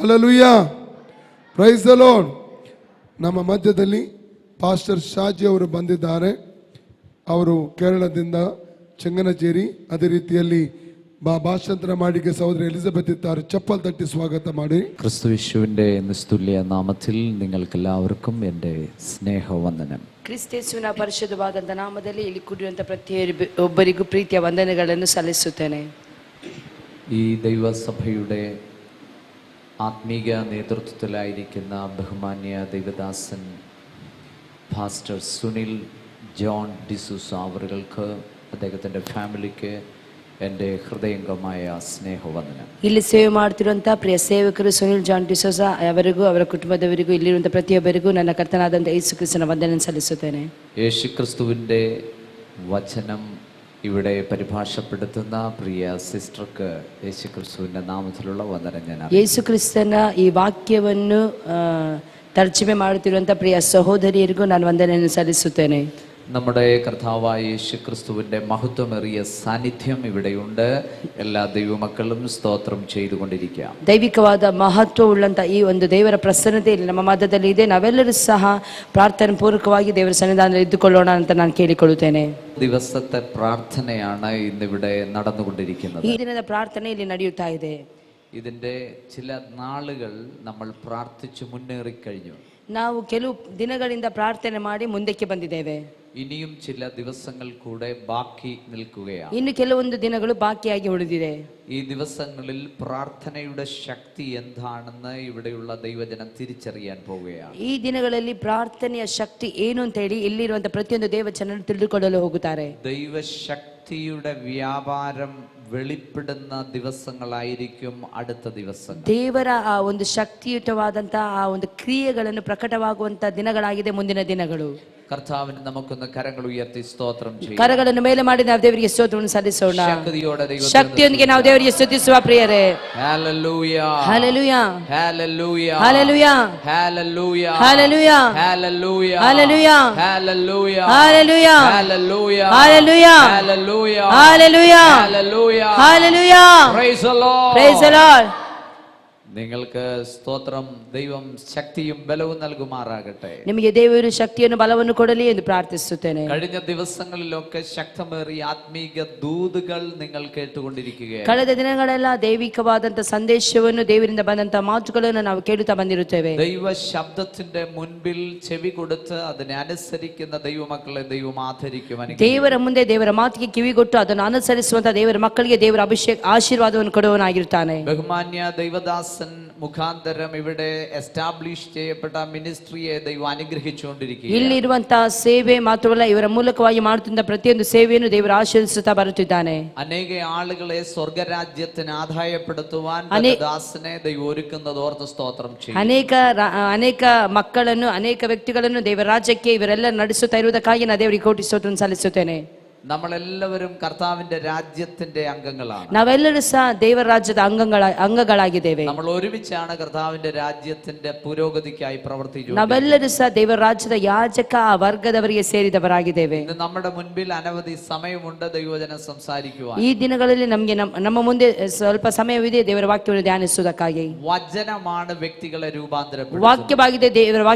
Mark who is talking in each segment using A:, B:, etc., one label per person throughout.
A: Hallelujah, praise the lord. ನಮ್ಮ ಮಧ್ಯದಲ್ಲಿ pastor Shaji ಅವರು ಬಂದಿದ್ದಾರೆ. ಅವರು ಕೇರಳದಿಂದ ಚೆಂಗನಚೇರಿ. ಅದೇ ರೀತಿಯಲ್ಲಿ ഭാഷാന്തര മാടിക സഹോദരി എലിസബത്ത് ഇത്താറ് ചപ്പൽ തട്ടി സ്വാഗതം ಮಾಡಿ.
B: ക്രിസ്തുയേശുവിന്റെ നിസ്തുല്യ നാമത്തിൽ നിങ്ങൾക്കെല്ലാവർക്കും എൻ്റെ സ്നേഹവന്ദനം.
C: ಕ್ರಿಸ್ತೇಸುವಿನ ಪರಿಶುದ್ಧವಾದಂಥ ನಾಮದಲ್ಲಿ ಇಲ್ಲಿ ಕೂಡಿರುವಂಥ ಪ್ರತಿಯೊಬ್ಬರಿಗೂ ಪ್ರೀತಿಯ ವಂದನೆಗಳನ್ನು ಸಲ್ಲಿಸುತ್ತೇನೆ.
B: ഈ ദൈവസഭയുടെ ആത്മീക നേതൃത്വത്തിലായിരിക്കുന്ന ബഹുമാന്യ ദൈവദാസൻ പാസ്റ്റർ സുനിൽ ജോൺ ഡിസൂസ അവർക്ക് അദ്ദേഹത്തിൻ്റെ ഫാമിലിക്ക് എൻ്റെ ഹൃദയംഗമായ സ്നേഹവന്ദനം. ಇಲ್ಲಿ
C: ಸೇವೆ ಮಾಡುತ್ತಿರುವಂಥ ಪ್ರಿಯ ಸೇವಕರು ಸುನಿಲ್ ಜಾನ್ ಡಿಸೋಜ ಅವರಿಗೂ ಅವರ ಕುಟುಂಬದವರಿಗೂ ಇಲ್ಲಿರುವಂಥ ಪ್ರತಿಯೊಬ್ಬರಿಗೂ ನನ್ನ ಕರ್ತನಾದಂಥ ಯೇಸು ಕ್ರಿಸ್ತನ ವಂದನೆ ಸಲ್ಲಿಸುತ್ತೇನೆ.
B: യേശു ക്രിസ്തുവിൻ്റെ വചനം ഇവിടെ പരിഭാഷപ്പെടുത്തുന്ന പ്രിയ സിസ്റ്റർക്ക് യേശു ക്രിസ്തുവിൻ്റെ നാമത്തിലുള്ള ವಂದನೆ ഞാൻ
C: ಯೇಸು ಕ್ರಿಸ್ತನ ಈ ವಾಕ್ಯವನ್ನು ತರ್ಜಮೆ ಮಾಡುತ್ತಿರುವಂಥ ಪ್ರಿಯ ಸಹೋದರಿಯರಿಗೂ ನಾನು ವಂದನೆಯನ್ನು ಸಲ್ಲಿಸುತ್ತೇನೆ.
B: നമ്മുടെ കർത്താവായ യേശു ക്രിസ്തുവിൻ്റെ മഹത്വമേറിയ സാന്നിധ്യം ഇവിടെയുണ്ട്. എല്ലാ ദൈവമക്കളും സ്തോത്രം ചെയ്തുകൊണ്ടിരിക്കാം.
C: ದೈವಿಕವಾದ ಮಹತ್ವವುಳ್ಳಂತ ಈ ಒಂದು ದೇವರ ಪ್ರಸನ್ನತೆಯಲ್ಲಿ ನಮ್ಮ ಮಧ್ಯದಲ್ಲಿ ಇದೆ. ನಾವೆಲ್ಲರೂ ಸಹ ಪ್ರಾರ್ಥನೆ ಪೂರ್ವಕವಾಗಿ ದೇವರ ಸನ್ನಿಧಾನದಲ್ಲಿ ಇದ್ದುಕೊಳ್ಳೋಣ ಅಂತ ನಾನು ಕೇಳಿಕೊಳ್ಳುತ್ತೇನೆ.
B: ദിവസത്തെ പ്രാർത്ഥനയാണ് ഇന്നിവിടെ നടന്നുകൊണ്ടിരിക്കുന്നത്.
C: ಈ ದಿನದ ಪ್ರಾರ್ಥನೆ ಇಲ್ಲಿ ನಡೆಯುತ್ತಾ ಇದೆ.
B: ഇതിൻ്റെ ചില നാളുകൾ നമ്മൾ പ്രാർത്ഥിച്ചു മുന്നേറിക്കഴിഞ്ഞു.
C: ನಾವು ಕೆಲವು ದಿನಗಳಿಂದ ಪ್ರಾರ್ಥನೆ ಮಾಡಿ ಮುಂದಕ್ಕೆ ಬಂದಿದ್ದೇವೆ.
B: ഇനിയും ചില ദിവസങ്ങൾ കൂടെ ബാക്കി നിൽക്കുകയാണ്.
C: ಇನ್ನು ಕೆಲವೊಂದು ದಿನಗಳು ಬಾಕಿಯಾಗಿ ಉಳಿದಿದೆ.
B: ഈ ദിവസങ്ങളിൽ പ്രാർത്ഥനയുടെ ശക്തി എന്താണെന്ന് ഇവിടെയുള്ള ദൈവജനം തിരിച്ചറിയാൻ പോവുകയാണ്.
C: ಈ ದಿನಗಳಲ್ಲಿ ಪ್ರಾರ್ಥನೆಯ ಶಕ್ತಿ ಏನು ಅಂತ ಹೇಳಿ ಇಲ್ಲಿರುವಂತಹ ಪ್ರತಿಯೊಂದು ದೇವಜನರು ತಿಳಿದುಕೊಳ್ಳಲು ಹೋಗುತ್ತಾರೆ.
B: ദൈവശക്തിയുടെ വ്യാപാരം വെളിപ്പെടുന്ന ദിവസങ്ങളായിരിക്കും അടുത്ത ദിവസങ്ങൾ.
C: ದೇವರ ಆ ಒಂದು ಶಕ್ತಿಯುತವಾದಂತಹ ಆ ಒಂದು ಕ್ರಿಯೆಗಳನ್ನು ಪ್ರಕಟವಾಗುವಂತ ದಿನಗಳಾಗಿದೆ ಮುಂದಿನ ದಿನಗಳು.
B: കർത്താവിന് നമുക്കൊന്ന് കരങ്ങൾ ഉയർത്തി സ്തോത്രം ചെയ്യാം.
C: ಕರಗಳನ್ನು ಮೇಲೆ ಮಾಡಿ ನಾವು ದೇವರಿಗೆ ಸ್ತೋತ್ರವನ್ನು ಸಲ್ಲಿಸೋಣ.
B: ಶಕ್ತಿಯೋടെ
C: ಶಕ್ತಿಯೊಂದಿಗೆ ನಾವು ದೇವರಿಗೆ ಸ್ತುತಿಸುವ ಪ್ರಿಯರೇ.
B: Hallelujah,
C: hallelujah,
B: hallelujah,
C: hallelujah,
B: hallelujah,
C: hallelujah,
B: hallelujah,
C: hallelujah,
B: hallelujah,
C: hallelujah,
B: hallelujah,
C: hallelujah,
B: hallelujah,
C: hallelujah,
B: hallelujah,
C: hallelujah.
B: Price the Lord,
C: price the Lord.
B: നിങ്ങൾക്ക് സ്തോത്രം. ദൈവം ശക്തിയും ബലവും നൽകുമാറാകട്ടെ.
C: ನಿಮಗೆ ದೇವರು ಶಕ್ತಿಯನ್ನು ಬಲವನ್ನು ಕೊಡಲಿ ಎಂದು ಪ್ರಾರ್ಥಿಸುತ್ತೇನೆ.
B: കഴിഞ്ഞ ദിവസങ്ങളിലൊക്കെ ശക്തമേറിയ ആത്മീക ദൂതുകൾ നിങ്ങൾ കേട്ടുകൊണ്ടിരിക്കുകയാണ്.
C: ಕಳೆದ ದಿನಗಳೆಲ್ಲ ದೈವಿಕವಾದಂತ ಸಂದೇಶವನ್ನು ದೇವರಿಂದ ಬಂದಂತ ಮಾತುಗಳನ್ನು ನಾವು ಕೇಳುತ್ತಾ ಬಂದಿರುತ್ತೇವೆ.
B: ദൈവ ശബ്ദത്തിന്റെ മുൻപിൽ ചെവി കൊടുത്ത് അതിനെ അനുസരിക്കുന്ന ദൈവമക്കളെ ദൈവം ആദരിക്കും.
C: ದೇವರ ಮುಂದೆ ದೇವರ ಮಾತಿಗೆ ಕಿವಿಗೊಟ್ಟು ಅದನ್ನು ಅನುಸರಿಸುವಂತ ದೇವರ ಮಕ್ಕಳಿಗೆ ದೇವರ ಆಶೀರ್ವಾದವನ್ನು ಕೊಡುವವನಾಗಿರುತ್ತಾನೆ.
B: ബഹുമാന്യ ദൈവദാസൻ മുഖാന്തരം ഇവിടെ എസ്റ്റാബ്ലിഷ് ചെയ്യപ്പെട്ട മിനിസ്ട്രിയെ ദൈവം അനുഗ്രഹിച്ചുകൊണ്ടിരിക്കുകയാണ്.
C: ಇಲ್ಲಿರುವಂತಹ ಸೇವೆ ಮಾತ್ರವಲ್ಲ, ಇವರ ಮೂಲಕವಾಗಿ ಮಾಡುತ್ತಿದ್ದ ಪ್ರತಿಯೊಂದು ಸೇವೆಯನ್ನು ದೇವರು ಆಶೀರ್ವಿಸುತ್ತಾ ಬರುತ್ತಿದ್ದಾನೆ.
B: അനേക ആളുകളെ സ്വർഗരാജ്യത്തിന് ആദായപ്പെടുത്തുവാൻ ദാസനെ ദൈവം ഒരുക്കുന്നത് ഓർത്ത് സ്തോത്രം ചെയ്യും.
C: ಅನೇಕ ಮಕ್ಕಳನ್ನು ಅನೇಕ ವ್ಯಕ್ತಿಗಳನ್ನು ದೇವರ ರಾಜ್ಯಕ್ಕೆ ಇವರೆಲ್ಲ ನಡೆಸುತ್ತಾ ಇರುವುದಕ್ಕಾಗಿ ನಾನು ದೇವರಿಗೆ ಕೋಟಿ ಸ್ತೋತ್ರವನ್ನು ಸಲ್ಲಿಸುತ್ತೇನೆ.
B: നമ്മളെല്ലാവരും കർത്താവിന്റെ രാജ്യത്തിന്റെ അംഗങ്ങളാണ്.
C: ನಾವೆಲ್ಲರೂ ಸಹ ದೇವರ ರಾಜ್ಯದ ಅಂಗಗಳಾಗಿದ್ದೇವೆ.
B: നമ്മൾ ഒരുമിച്ചാണ് കർത്താവിന്റെ രാജ്യത്തിന്റെ പുരോഗതിക്കായി പ്രവർത്തിക്കുന്നത്.
C: ನಾವೆಲ್ಲರೂ ಸಹ ದೇವರ ರಾಜ್ಯದ ಯಾಜಕ ವರ್ಗದವರಿಗೆ ಸೇರಿದವರಾಗಿದ್ದೇವೆ.
B: ഇന്ന് നമ്മുടെ മുൻപിൽ അനവധി സമയമുണ്ട് ദൈവവചനം സംസാരിക്കുവാൻ.
C: ಈ ದಿನಗಳಲ್ಲಿ ನಮಗೆ ನಮ್ಮ ಮುಂದೆ ಸ್ವಲ್ಪ ಸಮಯವಿದೆ ದೇವರ ವಾಕ್ಯವನ್ನು ಧ್ಯಾನಿಸುವುದಕ್ಕಾಗಿ.
B: വചനമാണ് വ്യക്തികളെ രൂപാന്തരപ്പെടുത്തുന്നത്.
C: ವಾಕ್ಯವಾಗಿದೆ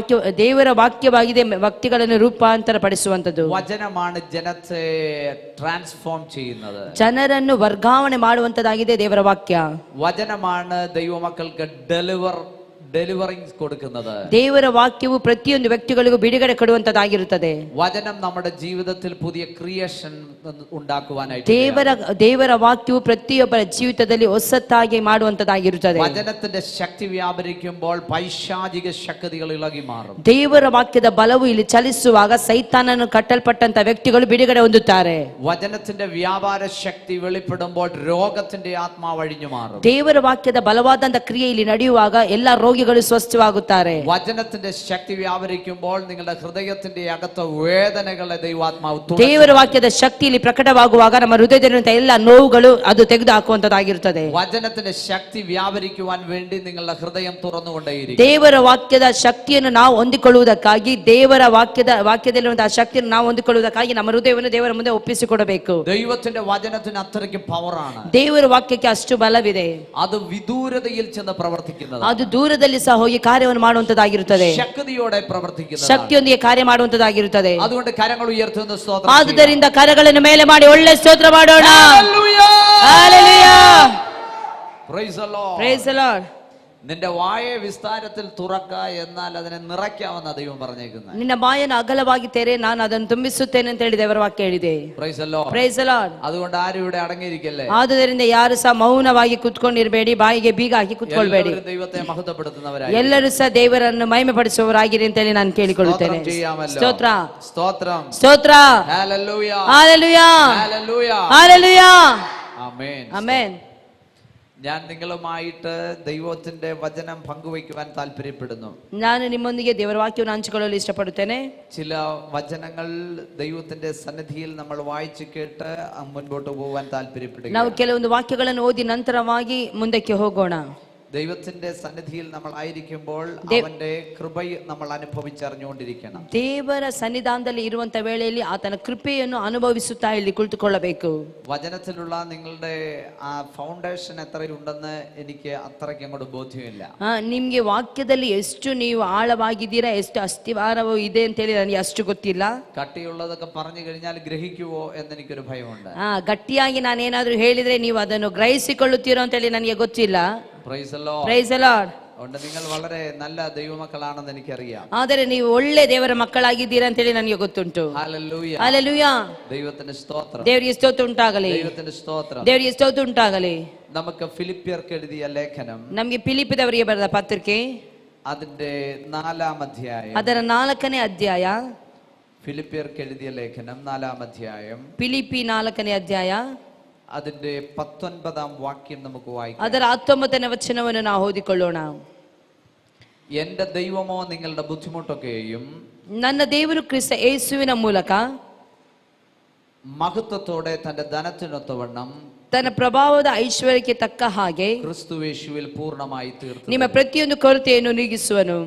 C: ದೇವರ ವಾಕ್ಯವಾಗಿದೆ ವ್ಯಕ್ತಿಗಳನ್ನು ರೂಪಾಂತರ ಪಡಿಸುವಂತದ್ದು.
B: വചനമാണ് ജനത്തെ ട്രാൻസ്ഫോം ചെയ്യുന്നത്.
C: ಜನರನ್ನು ವರ್ಗಾವಣೆ ಮಾಡುವಂತದಾಗಿದೆ ದೇವರ ವಾಕ್ಯ.
B: വചനമാണ് ദൈവമക്കൾക്ക് ഡെലിവറിംഗ് കൊടുക്കുന്നത്.
C: ದೇವರ ವಾಕ್ಯವು ಪ್ರತಿಯೊಂದು ವ್ಯಕ್ತಿಗಳಿಗೂ ಬಿಡುಗಡೆ ಕೊಡುವಂತದಾಗಿರುತ್ತದೆ.
B: വചനം നമ്മുടെ ജീവിതത്തിൽ പുതിയ ക്രിയേഷൻ ഉണ്ടാക്കുവാനായിട്ട്.
C: ದೇವರ ವಾಕ್ಯವು ಪ್ರತಿಯೊಬ್ಬರ ಜೀವಿತದಲ್ಲಿ ಹೊಸತಾಗಿ ಮಾಡುವಂತದಾಗಿರುತ್ತದೆ.
B: വചനത്തിന്റെ ശക്തി വ്യാപരിക്കുമ്പോൾ പൈശാചിക ശക്തികൾ ഇളകി മാറും.
C: ದೇವರ ವಾಕ್ಯದ ಬಲವು ಇಲ್ಲಿ ಚಲಿಸುವಾಗ ಸೈತಾನನು ಕಟ್ಟಲ್ಪಟ್ಟಂತ ವ್ಯಕ್ತಿಗಳು ಬಿಡುಗಡೆ ಹೊಂದುತ್ತಾರೆ.
B: വചനത്തിന്റെ വ്യാപാര ശക്തി വെളിപ്പെടുമ്പോൾ രോഗത്തിന്റെ ആത്മാവ് അഴിഞ്ഞു മാറും.
C: ದೇವರ ವಾಕ್ಯದ ಬಲವಾದಂತ ಕ್ರಿಯೆ ಇಲ್ಲಿ ನಡೆಯುವಾಗ ಎಲ್ಲಾ ರೋಗಿಗಳು ರೋಗಿಗಳು ಸ್ವಸ್ಥವಾಗುತ್ತಾರೆ.
B: വചനത്തിന്റെ ശക്തി വ്യാപരിക്കുമ്പോൾ നിങ്ങളുടെ ഹൃദയത്തിന്റെ അകത്തെ വേദനകളെ ദൈവാത്മാവ്
C: ದೇವರ ವಾಕ್ಯದ ಶಕ್ತಿಯಲ್ಲಿ ಪ್ರಕಟವಾಗುವಾಗ ನಮ್ಮ ಹೃದಯದಲ್ಲಿರುವಂತಹ ಎಲ್ಲ ನೋವುಗಳು ಅದು ತೆಗೆದು ಹಾಕುವಂತದ್ದಾಗಿರುತ್ತದೆ.
B: വചനത്തിന്റെ ശക്തി വ്യാപരിക്കുവാൻ വേണ്ടി നിങ്ങളുടെ ഹൃദയം തുറന്നുകൊണ്ടേയിരിക്കും.
C: ದೇವರ ವಾಕ್ಯದ ಶಕ್ತಿಯನ್ನು ನಾವು ಹೊಂದಿಕೊಳ್ಳುವುದಕ್ಕಾಗಿ, ದೇವರ ವಾಕ್ಯದಲ್ಲಿರುವಂತಹ ಶಕ್ತಿಯನ್ನು ನಾವು ಹೊಂದಿಕೊಳ್ಳುವುದಕ್ಕಾಗಿ ನಮ್ಮ ಹೃದಯವನ್ನು ದೇವರ ಮುಂದೆ ಒಪ್ಪಿಸಿಕೊಡಬೇಕು.
B: ദൈവത്തിന്റെ വചനത്തിന് അത്രയ്ക്ക് പവറാണ്.
C: ದೇವರ ವಾಕ್ಯಕ್ಕೆ ಅಷ್ಟು ಬಲವಿದೆ.
B: അത് വിദൂരതയിൽ ചെന്ന് പ്രവർത്തിക്കുന്നത്,
C: ಅದು ದೂರದಲ್ಲಿ ಸಹ ಹೋಗಿ ಕಾರ್ಯವನ್ನು ಮಾಡುವಂತದ್ದಾಗಿರುತ್ತದೆ.
B: ശക്തിയോടെ പ്രവർത്തിക്കുന്നത്,
C: ಶಕ್ತಿಯೊಂದಿಗೆ ಕಾರ್ಯ ಮಾಡುವಂತದ್ದಾಗಿರುತ್ತದೆ.
B: അതുകൊണ്ട് കരങ്ങൾ ഉയർത്തുന്ന സ്തോത്രം.
C: ಆದುದರಿಂದ ಕರಗಳನ್ನು ಮೇಲೆ ಮಾಡಿ ಒಳ್ಳೆ ಸ್ತೋತ್ರ ಮಾಡೋಣ.
B: Hallelujah!
C: Hallelujah!
B: Praise the Lord.
C: Praise the Lord.
B: നിന്റെ വായെ വിസ്താരത്തിൽ തുറക്ക, എന്നാൽ അതിനെ നിറയ്ക്കാമെന്ന ദൈവം പറഞ്ഞേക്കുന്നത്.
C: ನಿನ್ನ ಬಾಯನ್ನು ಅಗಲವಾಗಿ ತೆರೆ, ನಾನು ಅದನ್ನು ತುಂಬಿಸುತ್ತೇನೆ ಅಂತ ಹೇಳಿ ದೇವರ ವಾಕ್ಯ ಹೇಳಿದೆ.
B: Praise the Lord.
C: Praise the Lord.
B: അതുകൊണ്ട് ആരും ഇവിടെ അടങ്ങിയിരിക്കല്ലേ.
C: ಆದುದರಿಂದ ಯಾರು ಸಹ ಮೌನವಾಗಿ ಕುತ್ಕೊಂಡಿರಬೇಡಿ, ಬಾಯಿಗೆ ಬೀಗ ಹಾಕಿ ಕುತ್ಕೊಳ್ಬೇಡಿ.
B: ദൈവത്തെ മഹത്വപ്പെടുത്തുന്നവരായി
C: ಎಲ್ಲರೂ ಸಹ ದೇವರನ್ನು ಮಹಿಮೆ ಪಡಿಸುವವರಾಗಿರಿ ಅಂತ ಹೇಳಿ ನಾನು ಕೇಳಿಕೊಳ್ಳುತ್ತೇನೆ. ಸ್ತೋತ್ರ,
B: സ്തോത്രം,
C: ಸ್ತೋತ್ರ.
B: Hallelujah,
C: Hallelujah.
B: Hallelujah,
C: Hallelujah.
B: ആമേൻ.
C: Amen.
B: ഞാൻ നിങ്ങളുമായിട്ട് ദൈവത്തിന്റെ വചനം പങ്കുവയ്ക്കുവാൻ താല്പര്യപ്പെടുന്നു.
C: ನಾನು ನಿಮ್ಮೊಂದಿಗೆ ದೇವರ ವಾಕ್ಯವನ್ನು ಹಂಚಿಕೊಳ್ಳಲು ಇಷ್ಟಪಡುತ್ತೇನೆ.
B: ചില വചനങ്ങൾ ദൈവത്തിന്റെ സന്നിധിയിൽ നമ്മൾ വായിച്ചു കേട്ട് മുൻപോട്ട് പോകാൻ താല്പര്യപ്പെടുന്നു.
C: ನಾವು ಕೆಲವೊಂದು ವಾಕ್ಯಗಳನ್ನು ಓದಿ ನಂತರವಾಗಿ ಮುಂದಕ್ಕೆ ಹೋಗೋಣ.
B: ദൈവത്തിന്റെ സന്നിധിയിൽ നമ്മൾ ആയിരിക്കുമ്പോൾ അവന്റെ കൃപ നമ്മൾ അനുഭവിച്ചറിഞ്ഞുകൊണ്ടിരിക്കണം.
C: ದೇವರ ಸನ್ನಿಧಾನದಲ್ಲಿ ಇರುವಂತ ವೇಳೆಯಲ್ಲಿ ಆತನ ಕೃಪೆಯನ್ನು ಅನುಭವಿಸುತ್ತಾ ಇಲ್ಲಿ ಕುಳಿತುಕೊಳ್ಳಬೇಕು.
B: വചനത്തിലുള്ള നിങ്ങളുടെ ആ ഫൗണ്ടേഷൻ എത്രയുണ്ടെന്ന് എനിക്ക് അത്രയ്ക്ക് അങ്ങോട്ട് ബോധ്യമില്ല.
C: ನಿಮ್ಗೆ ವಾಕ್ಯದಲ್ಲಿ ಎಷ್ಟು ನೀವು ಆಳವಾಗಿದ್ದೀರಾ, ಎಷ್ಟು ಅಸ್ಥಿವಾರವೂ ಇದೆ ಅಂತ ಹೇಳಿ ನನಗೆ ಅಷ್ಟು ಗೊತ್ತಿಲ್ಲ.
B: കട്ടിയുള്ളതൊക്കെ പറഞ്ഞു കഴിഞ്ഞാൽ ഗ്രഹിക്കുവോ എന്ന് എനിക്കൊരു ഭയമുണ്ട്.
C: ಗಟ್ಟಿಯಾಗಿ ನಾನೇನಾದ್ರೂ ಹೇಳಿದ್ರೆ ನೀವು ಅದನ್ನು ಗ್ರಹಿಸಿಕೊಳ್ಳುತ್ತೀರೋ ಅಂತ ಹೇಳಿ ನನಗೆ ಗೊತ್ತಿಲ್ಲ.
B: Praise the Lord.
C: Praise the Lord.
B: അതുകൊണ്ട് നിങ്ങൾ വളരെ നല്ല ദൈവമക്കളാണെന്ന് എനിക്കറിയാം.
C: ಆದರೆ ನೀವು ಒಳ್ಳೆ ದೇವರ ಮಕ್ಕಳಾಗಿದ್ದೀರಾ ಅಂತ ಹೇಳಿ ನನಗೆ ಗೊತ್ತುಂಟು.
B: Hallelujah,
C: hallelujah.
B: ദൈവത്തിന്റെ സ്തോത്രം,
C: ದೇವರಿಗೆ ಸ್ತೋತ್ರ ಉಂಟಾಗಲಿ,
B: ദൈവത്തിന്റെ സ്തോത്രം.
C: ದೇವರಿಗೆ ಸ್ತೋತ್ರ ಉಂಟಾಗಲಿ.
B: നമുക്ക് ഫിലിപ്പിയർക്ക് എഴുതിയ ലേഖനം,
C: ನಮಗೆ ಫಿಲಿಪ್ಪಿದವರಿಗೆ ಬರೆದ ಪತ್ರಿಕೆ
B: അതിന്റെ 4-ാം അധ്യായം,
C: ಅದರ 4ನೇ ಅಧ್ಯಾಯ.
B: ഫിലിപ്പിയർക്ക് എഴുതിയ ലേഖനം 4-ാം അധ്യായം,
C: ಫಿಲಿಪ್ಪಿ 4ನೇ ಅಧ್ಯಾಯ,
B: അതിന്റെ 19-ാം വാക്യം നമുക്ക് വായിക്കാം.
C: ಅದರ 19ನೇ ವಚನವನ್ನು ನಾವು ಓದಿಕೊಳ್ಳೋಣ.
B: എന്റെ ദൈവമോ നിങ്ങളുടെ ബുദ്ധിമുട്ടൊക്കെയും
C: ನನ್ನ ದೇವರು ಕ್ರಿಸ್ತ ಯೇಸುವಿನ ಮೂಲಕ
B: മഹത്വത്തോടെ തന്റെ ധനത്തിനൊത്തവണ്ണം
C: ತನ್ನ ಪ್ರಭಾವದ ಐಶ್ವರ್ಯಕ್ಕೆ ತಕ್ಕ ಹಾಗೆ
B: ക്രിസ്തുവേശുവിൽ പൂർണ്ണമായി തീർത്തു.
C: ನಿಮ್ಮ ಪ್ರತಿಯೊಂದು ಕೊರತೆಯನ್ನು ನೀಗಿಸುವನು.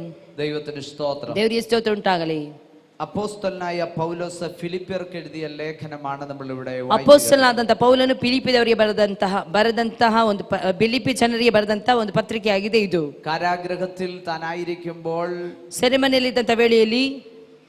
B: ദൈവത്തിന് സ്തോത്രം.
C: ದೇವರಿಗೆ ಸ್ತೋತ್ರ ಉಂಟಾಗಲಿ.
B: അപ്പോസ്തലനായ പൗലോസ് ഫിലിപ്പിയർക്ക് എഴുതിയ ലേഖനമാണ് നമ്മൾ ഇവിടെ
C: ಅಪೊಸ್ತಲನಾದಂತಹ ಪೌಲನು ಫಿಲಿಪ್ಪಿದವರಿಗೆ ಬರೆದಂತಹ ಒಂದು ಫಿಲಿಪ್ಪಿ ಜನರಿಗೆ ಬರೆದಂತಹ ಒಂದು ಪತ್ರಿಕೆಯಾಗಿದೆ ಇದು.
B: കാരാഗ്രഹത്തിൽ താനായിരിക്കുമ്പോൾ
C: ಸೆರೆಮನೆಯಲ್ಲಿದ್ದಂತಹ ವೇಳೆಯಲ್ಲಿ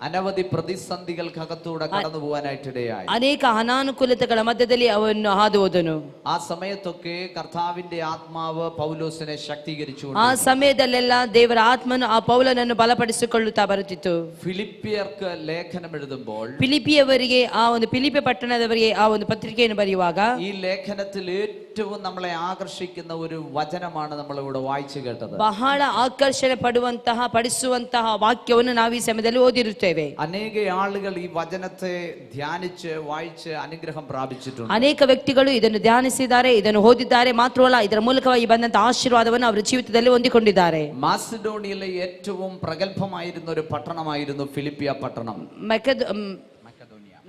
B: അനവധി പ്രതിസന്ധികൾക്കകത്തൂടെ കടന്നു പോകാനായിട്ടിടയായി.
C: ಅನೇಕ ಅನಾನುಕೂಲತೆಗಳ ಮಧ್ಯದಲ್ಲಿ ಅವನು ಹಾದು ಹೋದನು.
B: ആ സമയത്തൊക്കെ കർത്താവിന്റെ ആത്മാവ് പൗലോസിനെ ശക്തീകരിച്ചു.
C: ಆ ಸಮಯದಲ್ಲೆಲ್ಲ ದೇವರ ಆತ್ಮನು ಆ ಪೌಲನನ್ನು ಬಲಪಡಿಸಿಕೊಳ್ಳುತ್ತಾ ಬರುತ್ತಿತ್ತು.
B: ഫിലിപ്പിയർക്ക് ലേഖനം എഴുതുമ്പോൾ,
C: ಫಿಲಿಪಿಯವರಿಗೆ ಆ ಒಂದು ಫಿಲಿಪಿ ಪಟ್ಟಣದವರಿಗೆ ಆ ಒಂದು ಪತ್ರಿಕೆಯನ್ನು ಬರೆಯುವಾಗ
B: ഈ ലേഖനത്തിൽ ഏറ്റവും നമ്മളെ ആകർഷിക്കുന്ന ഒരു വചനമാണ് നമ്മൾ ഇവിടെ വായിച്ചു കേട്ടത്.
C: ಬಹಳ ಆಕರ್ಷಣೆ ಪಡಿಸುವಂತಹ ವಾಕ್ಯವನ್ನು ನಾವು ಈ ಸಮಯದಲ್ಲಿ ಓದಿರುತ್ತೇವೆ.
B: അനേക ആളുകൾ ഈ വചനത്തെ ധ്യാനിച്ച് വായിച്ച് അനുഗ്രഹം പ്രാപിച്ചിട്ടുണ്ട്.
C: ಅನೇಕ ವ್ಯಕ್ತಿಗಳು ಇದನ್ನು ಧ್ಯಾನಿಸಿದ್ದಾರೆ, ಇದನ್ನು ಓದಿದ್ದಾರೆ. ಮಾತ್ರವಲ್ಲ, ಇದರ ಮೂಲಕವಾಗಿ ಬಂದಂತಹ ಆಶೀರ್ವಾದವನ್ನು ಅವರ ಜೀವಿತದಲ್ಲಿ ಹೊಂದಿಕೊಂಡಿದ್ದಾರೆ.
B: മാസിഡോണിയയിലെ ഏറ്റവും പ്രഗത്ഭമായിരുന്ന ഒരു പട്ടണമായിരുന്നു ഫിലിപ്പിയ പട്ടണം.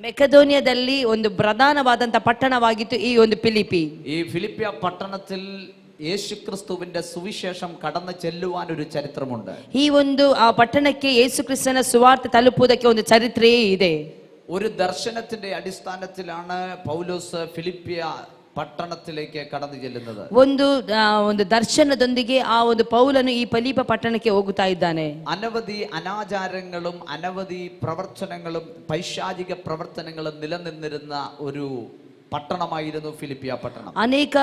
C: ಮೆಕದೋನಿಯಾದಲ್ಲಿ ಒಂದು ಪ್ರಧಾನವಾದಂತಹ ಪಟ್ಟಣವಾಗಿತ್ತು ಈ ಒಂದು ಫಿಲಿಪಿ.
B: ഈ ഫിലിപ്പിയ പട്ടണത്തിൽ യേശുക്രിസ്തുവിന്റെ സുവിശേഷം കടന്നു ചെല്ലുവാൻ ഒരു ചരിത്രമുണ്ട്.
C: ಈ ಒಂದು ಆ ಪಟ್ಟಣಕ್ಕೆ ಯೇಸು ಕ್ರಿಸ್ತನ ಸುವಾರ್ತೆ ತಲುಪುವುದಕ್ಕೆ ಒಂದು ಚರಿತ್ರೆಯೇ ಇದೆ.
B: ഒരു ദർശനത്തിന്റെ അടിസ്ഥാനത്തിലാണ് പൗലോസ് ഫിലിപ്പിയ പട്ടണത്തിലേക്ക് കടന്നു ചെല്ലുന്നത്.
C: ಒಂದು ದರ್ಶನದೊಂದಿಗೆ ಆ ಒಂದು ಪೌಲನು ಈ ಫಿಲಿಪ್ಪಿ ಪಟ್ಟಣಕ್ಕೆ ಹೋಗುತ್ತಾ ಇದ್ದಾನೆ.
B: അനവധി അനാചാരങ്ങളും അനവധി പ്രവർത്തനങ്ങളും പൈശാചിക പ്രവർത്തനങ്ങളും നിലനിന്നിരുന്ന ഒരു ಪಟ್ಟಣವಾಗಿರುವುದು ಫಿಲಿಪಿಯ ಪಟ್ಟಣ.
C: ಅನೇಕ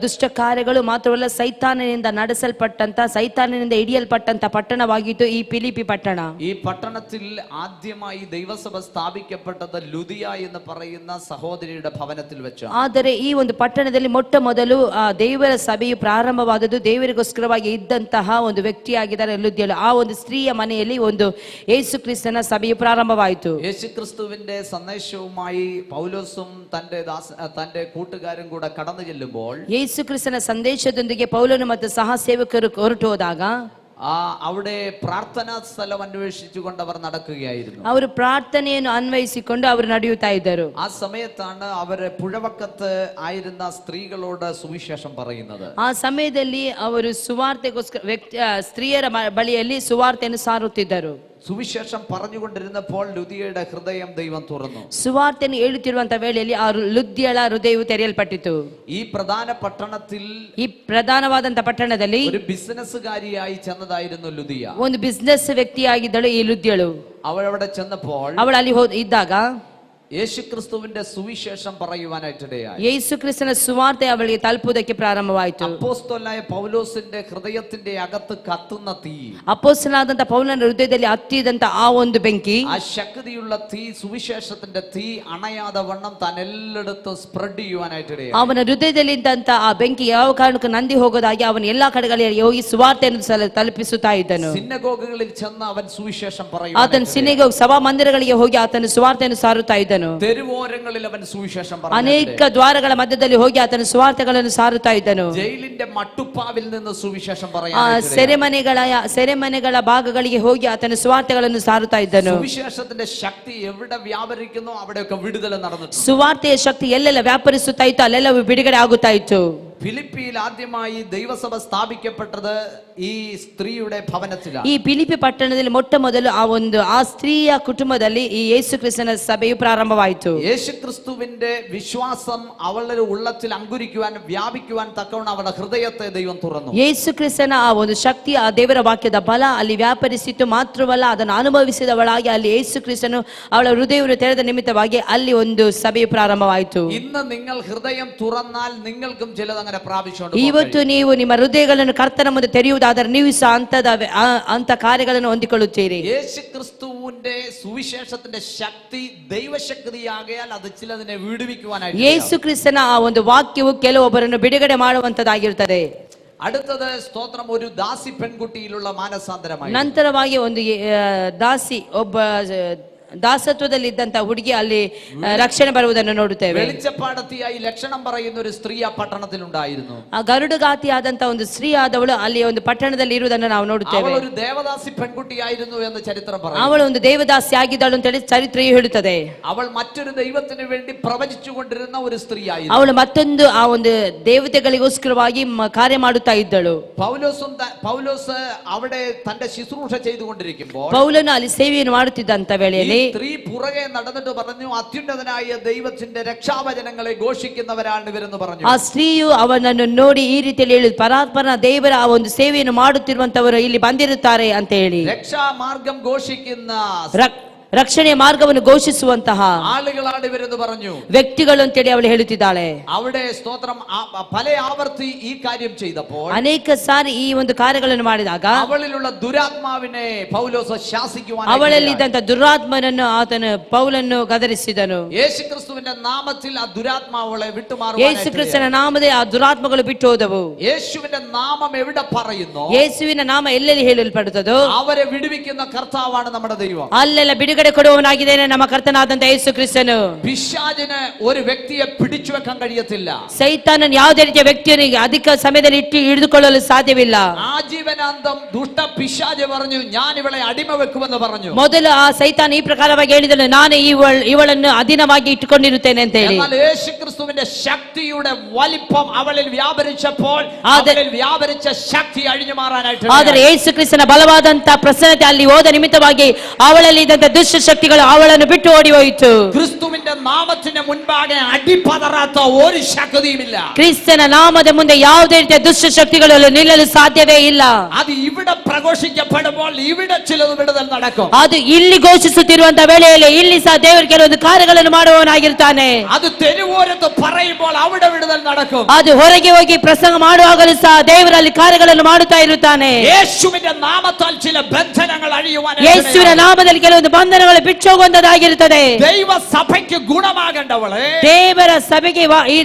C: ದುಷ್ಟ ಕಾರ್ಯಗಳು ಮಾತ್ರವಲ್ಲ, ಸೈತಾನನಿಂದ ನಡೆಸಲ್ಪಟ್ಟಂತ, ಸೈತಾನನಿಂದ ಹಿಡಿಯಲ್ಪಟ್ಟಂತ ಪಟ್ಟಣವಾಗಿತ್ತು ಈ ಫಿಲಿಪಿ ಪಟ್ಟಣ.
B: ഈ പട്ടണത്തിൽ ആദ്യമായി ദൈവസഭ സ്ഥാപിക്കപ്പെട്ടത് ലുദിയ എന്ന് പറയുന്ന സഹോദരിയുടെ ഭവനത്തിൽ വെച്ചാണ്.
C: ಆದರೆ ಈ ಒಂದು ಪಟ್ಟಣದಲ್ಲಿ ಮೊಟ್ಟ ಮೊದಲು ದೇವರ ಸಭೆಯು ಪ್ರಾರಂಭವಾದದ್ದು ದೇವರಿಗೋಸ್ಕರವಾಗಿ ಇದ್ದಂತಹ ಒಂದು ವ್ಯಕ್ತಿಯಾಗಿದ್ದಾರೆ ಲುದಿಯಳು. ಆ ಒಂದು ಸ್ತ್ರೀಯ ಮನೆಯಲ್ಲಿ ಒಂದು ಯೇಸು ಕ್ರಿಸ್ತನ ಸಭೆಯು ಪ್ರಾರಂಭವಾಯಿತು.
B: യേശു ക്രിസ്തുവിന്റെ സന്ദേശവുമായി പൗലോസും തന്റെ കൂട്ടുകാരും കൂടെ കടന്നു ചെല്ലുമ്പോൾ,
C: ಯೇಸು ಕ್ರಿಸ್ತನ ಸಂದೇಶದೊಂದಿಗೆ ಪೌಲನು ಮತ್ತು ಸಹ ಸೇವಕರು ಹೊರಟು ಹೋದಾಗ,
B: അവിടെ പ്രാർത്ഥനാ സ്ഥലം അന്വേഷിച്ചുകൊണ്ട് അവർ നടക്കുകയായിരുന്നു.
C: ಅವರು ಪ್ರಾರ್ಥನೆಯನ್ನು ಅನ್ವಯಿಸಿಕೊಂಡು ಅವರು ನಡೆಯುತ್ತಾ ಇದ್ದರು.
B: ആ സമയത്താണ് അവര് പുഴവക്കത്ത് ആയിരുന്ന സ്ത്രീകളോട് സുവിശേഷം പറയുന്നത്.
C: ಆ ಸಮಯದಲ್ಲಿ ಅವರು ಸುವಾರ್ತೆಗೋಸ್ಕರ ಸ್ತ್ರೀಯರ ಬಳಿಯಲ್ಲಿ ಸುವಾರ್ತೆಯನ್ನು ಸಾರುತ್ತಿದ್ದರು.
B: സുവിശേഷം പറഞ്ഞുകൊണ്ടിരുന്നപ്പോൾ ലുദിയയുടെ ഹൃദയം ദൈവം തുറന്നു.
C: ಸುವಾರ್ತೆಯನ್ನು ಹೇಳುತ್ತಿರುವಂತಹ ವೇಳೆಯಲ್ಲಿ ಆ ಲುದ್ಯಳ ಹೃದಯವು ತೆರೆಯಲ್ಪಟ್ಟಿತು.
B: ഈ പ്രധാന പട്ടണത്തിൽ
C: ಈ ಪ್ರಧಾನವಾದಂತಹ ಪಟ್ಟಣದಲ್ಲಿ
B: ഒരു ബിസിനസ്സുകാരിയായി ചെന്നതായിരുന്നു ലുദിയ.
C: ಒಂದು ಬಿಸ್ನೆಸ್ ವ್ಯಕ್ತಿಯಾಗಿದ್ದಳು ಈ ಲುದ್ಯಳು.
B: അവളവിടെ ചെന്നപ്പോൾ
C: ಅವಳು ಅಲ್ಲಿ ಇದ್ದಾಗ
B: യേശുക്രിസ്തുവിന്റെ സുവിശേഷം പറയുവാനായിട്ടിടയായി.
C: ಯೇಸು ಕ್ರಿಸ್ತನ ಸುವಾರ್ತೆ ಅವಳಿಗೆ ತಲುಪುವುದಕ್ಕೆ ಪ್ರಾರಂಭವಾಯಿತು.
B: അപ്പോസ്തലനായ പൗലോസിന്റെ ഹൃദയത്തിന്റെ അകത്ത് കത്തുന്ന തീ,
C: ಅಪೊಸ್ತಲನಾದಂತ ಪೌಲನ ಹೃದಯದಲ್ಲಿ ಹತ್ತಿದಂತ ಆ ಒಂದು ಬೆಂಕಿ,
B: ആ ശക്തിയുള്ള തീ, സുവിശേഷത്തിന്റെ തീ അണയാതെ വണ്ണം താൻ എല്ലായിടത്തും സ്പ്രെഡ് ചെയ്യുവാനായിട്ടിടയായി.
C: ಅವನ ಹೃದಯದಲ್ಲಿ ಇದ್ದಂತ ಆ ಬೆಂಕಿ ಯಾವ ಕಾರಣಕ್ಕೂ ನಂದಿ ಹೋಗೋದಾಗಿ ಅವನ ಎಲ್ಲಾ ಕಡೆಗಳಲ್ಲಿ ಹೋಗಿ ಸುವಾರ್ತೆಯನ್ನು ತಲುಪಿಸುತ್ತಾ ಇದ್ದನು.
B: സിനഗോഗുകളിൽ ചെന്ന് അവൻ സുവിശേഷം പറയും.
C: ಆತನು ಸಿನೆಗೋಗ್ ಸಭಾ ಮಂದಿರಗಳಿಗೆ ಹೋಗಿ ಆತನು ಸುವಾರ್ತೆಯನ್ನು ಸಾರುತ್ತಾ ಇದ್ದನು.
B: തെരുവോരങ്ങളിൽ അവൻ സുവിശേഷം പറയും.
C: ಅನೇಕ ದ್ವಾರಗಳ ಮಧ್ಯದಲ್ಲಿ ಹೋಗಿ ಆತನು ಸುವಾರ್ತೆಗಳನ್ನು ಸಾರುತ್ತಾ ಇದ್ದನು.
B: ജയിലിന്റെ മട്ടുപ്പാവിൽ നിന്ന് സുവിശേഷം
C: ಆ
B: പറയാൻ,
C: ಸೆರೆಮನೆಗಳ ಭಾಗಗಳಿಗೆ ಹೋಗಿ ಆತನು ಸುವಾರ್ತೆಗಳನ್ನು ಸಾರುತ್ತಾ ಇದ್ದನು.
B: സുവിശേഷത്തിന്റെ ശക്തി എവിടെ വ്യാപരിക്കുന്നു അവിടെയൊക്കെ വിടുതൽ നടന്നിട്ടുണ്ട്.
C: ಸುವಾರ್ತೆಯ ಶಕ್ತಿ ಎಲ್ಲೆಲ್ಲ ವ್ಯಾಪರಿಸುತ್ತಾ ಇತ್ತು, ಅಲ್ಲೆಲ್ಲವೂ ಬಿಡುಗಡೆ ಆಗುತ್ತಾ ಇತ್ತು.
B: ഫിലിപ്പിയിൽ ആദ്യമായി ദൈവസഭ സ്ഥാപിക്കപ്പെട്ടത് ഈ സ്ത്രീയുടെ ഭവനത്തിലാണ്.
C: ಈ ಫಿಲಿಪ್ಪಿ ಪಟ್ಟಣದಲ್ಲಿ ಮೊಟ್ಟ ಮೊದಲು ಆ ಸ್ತ್ರೀಯ ಕುಟುಂಬದಲ್ಲಿ ಈ ಯೇಸು ಕ್ರಿಸ್ತನ ಸಭೆಯು ಪ್ರಾರಂಭವಾಯಿತು.
B: യേശുക്രിസ്തുവിന്റെ വിശ്വാസം അവളുടെ ഉള്ളത്തിൽ അങ്കുരിക്കുവാൻ വ്യാപിക്കുവാൻ തക്കവണ്ണം അവളുടെ ഹൃദയത്തെ ദൈവം തുറന്നു.
C: ಯೇಸು ಕ್ರಿಸ್ತನ ಆ ಒಂದು ಶಕ್ತಿ, ಆ ದೇವರ ವಾಕ್ಯದ ಬಲ ಅಲ್ಲಿ ವ್ಯಾಪರಿಸಿತು. ಮಾತ್ರವಲ್ಲ, ಅದನ್ನು ಅನುಭವಿಸಿದವಳಾಗಿ ಅಲ್ಲಿ ಯೇಸು ಕ್ರಿಸ್ತನು ಅವಳ ಹೃದಯವನ್ನು ತೆರೆದ ನಿಮಿತ್ತವಾಗಿ ಅಲ್ಲಿ ಒಂದು ಸಭೆಯು ಪ್ರಾರಂಭವಾಯಿತು.
B: ഇന്ന് നിങ്ങൾ ഹൃദയം തുറന്നാൽ നിങ്ങൾക്കും ചിലത് അങ്ങനെ പ്രാപിച്ചുകൊണ്ട്
C: ಇವತ್ತು ನೀವು ನಿಮ್ಮ ಹೃದಯಗಳನ್ನು ಕರ್ತನ ಮುಂದೆ ತೆರೆಯುವುದಾದರೆ ನೀವು ಸಹ ಅಂತ ಕಾರ್ಯಗಳನ್ನು ಹೊಂದಿಕೊಳ್ಳುತ್ತೀರಿ.
B: യേശുക്രിസ്തുവിന്റെ സുവിശേഷത്തിന്റെ ശക്തി ദൈവശക്തിയാകയാൽ അത് ചിലതിനെ വിടുവിക്കുവാനായിട്ട്.
C: ಯೇಸು ಕ್ರಿಸ್ತನ ಆ ಒಂದು ವಾಕ್ಯವು ಕೆಲವೊಬ್ಬರನ್ನು ಬಿಡುಗಡೆ ಮಾಡುವಂತದ್ದಾಗಿರುತ್ತದೆ.
B: അടുത്തത് സ്തോത്രം ഒരു ദാസി പെൺകുട്ടിയിലുള്ള മാനസാന്തരമായി.
C: ನಂತರವಾಗಿ ಒಂದು ದಾಸಿ, ಒಬ್ಬ ದಾಸತ್ವದಲ್ಲಿ ಇದ್ದಂತ ಹುಡುಗಿ ಅಲ್ಲಿ ರಕ್ಷಣೆ ಬರುವುದನ್ನು ನೋಡುತ್ತೇವೆ.
B: വെളിച്ചപ്പാടത്തിയായി ലക്ഷണം പറയുന്ന ഒരു സ്ത്രീ ആ പട്ടണത്തിൽ ഉണ്ടായിരുന്നു.
C: ಆ ಗರುಡುಗಾತಿ ಆದಂತ ಒಂದು ಸ್ತ್ರೀ ಆದವಳು ಅಲ್ಲಿ ಒಂದು ಪಟ್ಟಣದಲ್ಲಿ ಇರುವುದನ್ನು ನಾವು ನೋಡುತ್ತೇವೆ.
B: അവൾ ഒരു ദേവദാസി പെൺകുട്ടിയായിരുന്നു എന്ന് ചരിത്രം പറയുന്നു.
C: ಅವಳು ಒಂದು ದೇವದಾಸಿ ಆಗಿದ್ದಳು ಅಂತ ಹೇಳಿ ಚರಿತ್ರೆಯು ಹೇಳುತ್ತದೆ.
B: അവൾ മറ്റൊരു ദൈവത്തിന് വേണ്ടി പ്രവചിച്ചുകൊണ്ടിരുന്ന ഒരു സ്ത്രീയായിരുന്നു.
C: ಅವಳು ಮತ್ತೊಂದು ಆ ಒಂದು ದೇವತೆಗಳಿಗೋಸ್ಕರವಾಗಿ ಕಾರ್ಯ ಮಾಡುತ್ತಾ ಇದ್ದಳು.
B: പൗലോസ് അവിടെ തന്റെ ശുശ്രൂഷ ചെയ്തുകൊണ്ടിരിക്കുമ്പോൾ
C: ಪೌಲನು ಅಲ್ಲಿ ಸೇವೆಯನ್ನು ಮಾಡುತ್ತಿದ್ದಂತ ವೇಳೆಯಲ್ಲಿ
B: സ്ത്രീ പുറകെ നടന്നിട്ട് പറഞ്ഞു, അത്യുന്നതനായ ദൈവത്തിന്റെ രക്ഷാവചനങ്ങളെ ഘോഷിക്കുന്നവരാണ് ഇവരെന്ന് പറഞ്ഞു.
C: ಆ ಸ್ತ್ರೀಯು ಅವನನ್ನು ನೋಡಿ ಈ ರೀತಿಯಲ್ಲಿ ಹೇಳಿದ, ಪರಾತ್ಪರ ದೇವರ ಆ ಒಂದು ಸೇವೆಯನ್ನು ಮಾಡುತ್ತಿರುವಂತವರು ಇಲ್ಲಿ ಬಂದಿರುತ್ತಾರೆ ಅಂತ ಹೇಳಿ.
B: രക്ഷാ മാർഗം ഘോഷിക്കുന്ന
C: ರಕ್ಷಣೆಯ ಮಾರ್ಗವನ್ನು ಘೋಷಿಸುವಂತಹ
B: ആളുകളാണ് ഇവരെന്ന് പറഞ്ഞു,
C: ವ್ಯಕ್ತಿಗಳು ಅಂತೇಳಿ ಅವಳು ಹೇಳುತ್ತಿದ್ದಾಳೆ.
B: അവിടെ സ്തോത്രം പല ആവർത്തി ഈ കാര്യം ചെയ്തപ്പോൾ
C: ಅನೇಕ ಸಾರಿ ಈ ಒಂದು ಕಾರ್ಯಗಳನ್ನು ಮಾಡಿದಾಗ
B: അവളിലുള്ള ദുരാത്മാവിനെ പൗലോസ് ശാസിക്കുവാൻ,
C: ಅವಳಲ್ಲಿದ್ದಂತ ದುರಾತ್ಮನನ್ನು ಆತನು ಪೌಲನ್ನು ಗದರಿಸಿದನು.
B: യേശുക്രിസ്തുവിന്റെ നാമത്തിൽ ಆ ദുരാത്മാവളെ വിട്ടുമാറുവാൻ,
C: ಯೇಸು ಕ್ರಿಸ್ತನ ನಾಮದೇ ಆ ದುರಾತ್ಮಗಳು ಬಿಟ್ಟು ಹೋದವು.
B: യേശുവിന്റെ നാമം എവിടെ പറയുന്നു,
C: ಯೇಸುವಿನ ನಾಮ ಎಲ್ಲೆಲ್ಲಿ ಹೇಳಲ್ಪಡುತ್ತದೋ
B: അവരെ വിടുവിക്കുന്ന കർത്താവാണ് നമ്മുടെ ദൈവം.
C: ಅಲ್ಲೆಲ್ಲ ಬಿಡುಗಡೆ ಕೊಡುವವನಾಗಿದ್ದೇನೆ ನಮ್ಮ ಕರ್ತನಾದಂತ ಯೇಸು ಕ್ರಿಸ್ತನು.
B: പിശാചിന് ഒരു വ്യക്തിയെ പിടിച്ചു വെക്കാൻ കഴിയത്തില്ല.
C: ಸೈತಾನನ ಯಾವುದೇ ರೀತಿಯ ವ್ಯಕ್ತಿಯನ್ನು ಅಧಿಕ ಸಮಯದಲ್ಲಿ ಹಿಡಿದುಕೊಳ್ಳಲು ಸಾಧ್ಯವಿಲ್ಲ.
B: ആജീവനാന്തം ദുഷ്ട പിശാച് പറഞ്ഞു, ഞാൻ ഇവളെ അടിമ വെക്കുമെന്ന് പറഞ്ഞു.
C: ಮೊದಲು ಆ ಸೈತಾನ ಈ ಪ್ರಕಾರವಾಗಿ ಹೇಳಿದನು, ನಾನು ಇವಳನ್ನು ಅಧೀನವಾಗಿ ಇಟ್ಟುಕೊಂಡಿರುತ್ತೇನೆ ಅಂತ ಹೇಳಿ.
B: എന്നാൽ യേശുക്രിസ്തുവിന്റെ ശക്തിയുടെ വലിപ്പം അവളിൽ വ്യാപരിച്ചപ്പോൾ അവളിൽ വ്യാപരിച്ച ശക്തി അഴിഞ്ഞു മാറാനായിട്ട്,
C: ಆದರೆ ಯೇಸು ಕ್ರಿಸ್ತನ ಬಲವಾದಂತ ಪ್ರಸನ್ನತೆ ಅಲ್ಲಿ ಹೋದ ನಿಮಿತ್ತವಾಗಿ ಅವಳಲ್ಲಿ ಇದ್ದಂತ ದುಷ್ಟ ಶಕ್ತಿಗಳು ಅವಳನ್ನು ಬಿಟ್ಟು ಓಡಿ ಹೋಯಿತು.
B: ക്രിസ്തുവിന്റെ നാമത്തിന് മുൻപാകെ അടിപതറാത്ത ഒരു ശക്തിയുമില്ല.
C: ಕ್ರಿಸ್ತನ ನಾಮದ ಮುಂದೆ ಯಾವುದೇ ರೀತಿಯ ದುಷ್ಟ ಶಕ್ತಿಗಳು ನಿಲ್ಲಲು ಸಾಧ್ಯವೇ ಇಲ್ಲ.
B: അത് ഇവിടെ പ്രഘോഷിക്കപ്പെടുമ്പോൾ ഇവിടെ ചിലത് വിടുതൽ നടക്കും.
C: ಅದು ಇಲ್ಲಿ ಘೋಷಿಸುತ್ತಿರುವಂತ ವೇಳೆಯಲ್ಲಿ ಇಲ್ಲಿ ಸಹ ದೇವರು ಕೆಲವೊಂದು ಕಾರ್ಯಗಳನ್ನು ಮಾಡುವವನಾಗಿರ್ತಾನೆ.
B: അത് തെരുവോരത്ത് പറയുമ്പോൾ അവിടെ വിടുതൽ നടക്കും.
C: ಅದು ಹೊರಗೆ ಹೋಗಿ ಪ್ರಸಂಗ ಮಾಡುವಾಗಲೂ ಸಹ ದೇವರಲ್ಲಿ ಕಾರ್ಯಗಳನ್ನು ಮಾಡುತ್ತಾ ಇರುತ್ತಾನೆ.
B: യേശുവിന്റെ നാമത്താൽ ചില ബന്ധനങ്ങൾ അഴിയുവാൻ,
C: ಯೇಸುವಿನ ನಾಮದಲ್ಲಿ ಕೆಲವೊಂದು ಬಂಧನಗಳು ಬಿಚ್ಚೋಗುವಂತದಾಗಿರುತ್ತದೆ.
B: ദൈവ സഭയ്ക്ക് ഗുണമാകേണ്ടവളെ,
C: ದೇವರ ಸಭೆಗೆ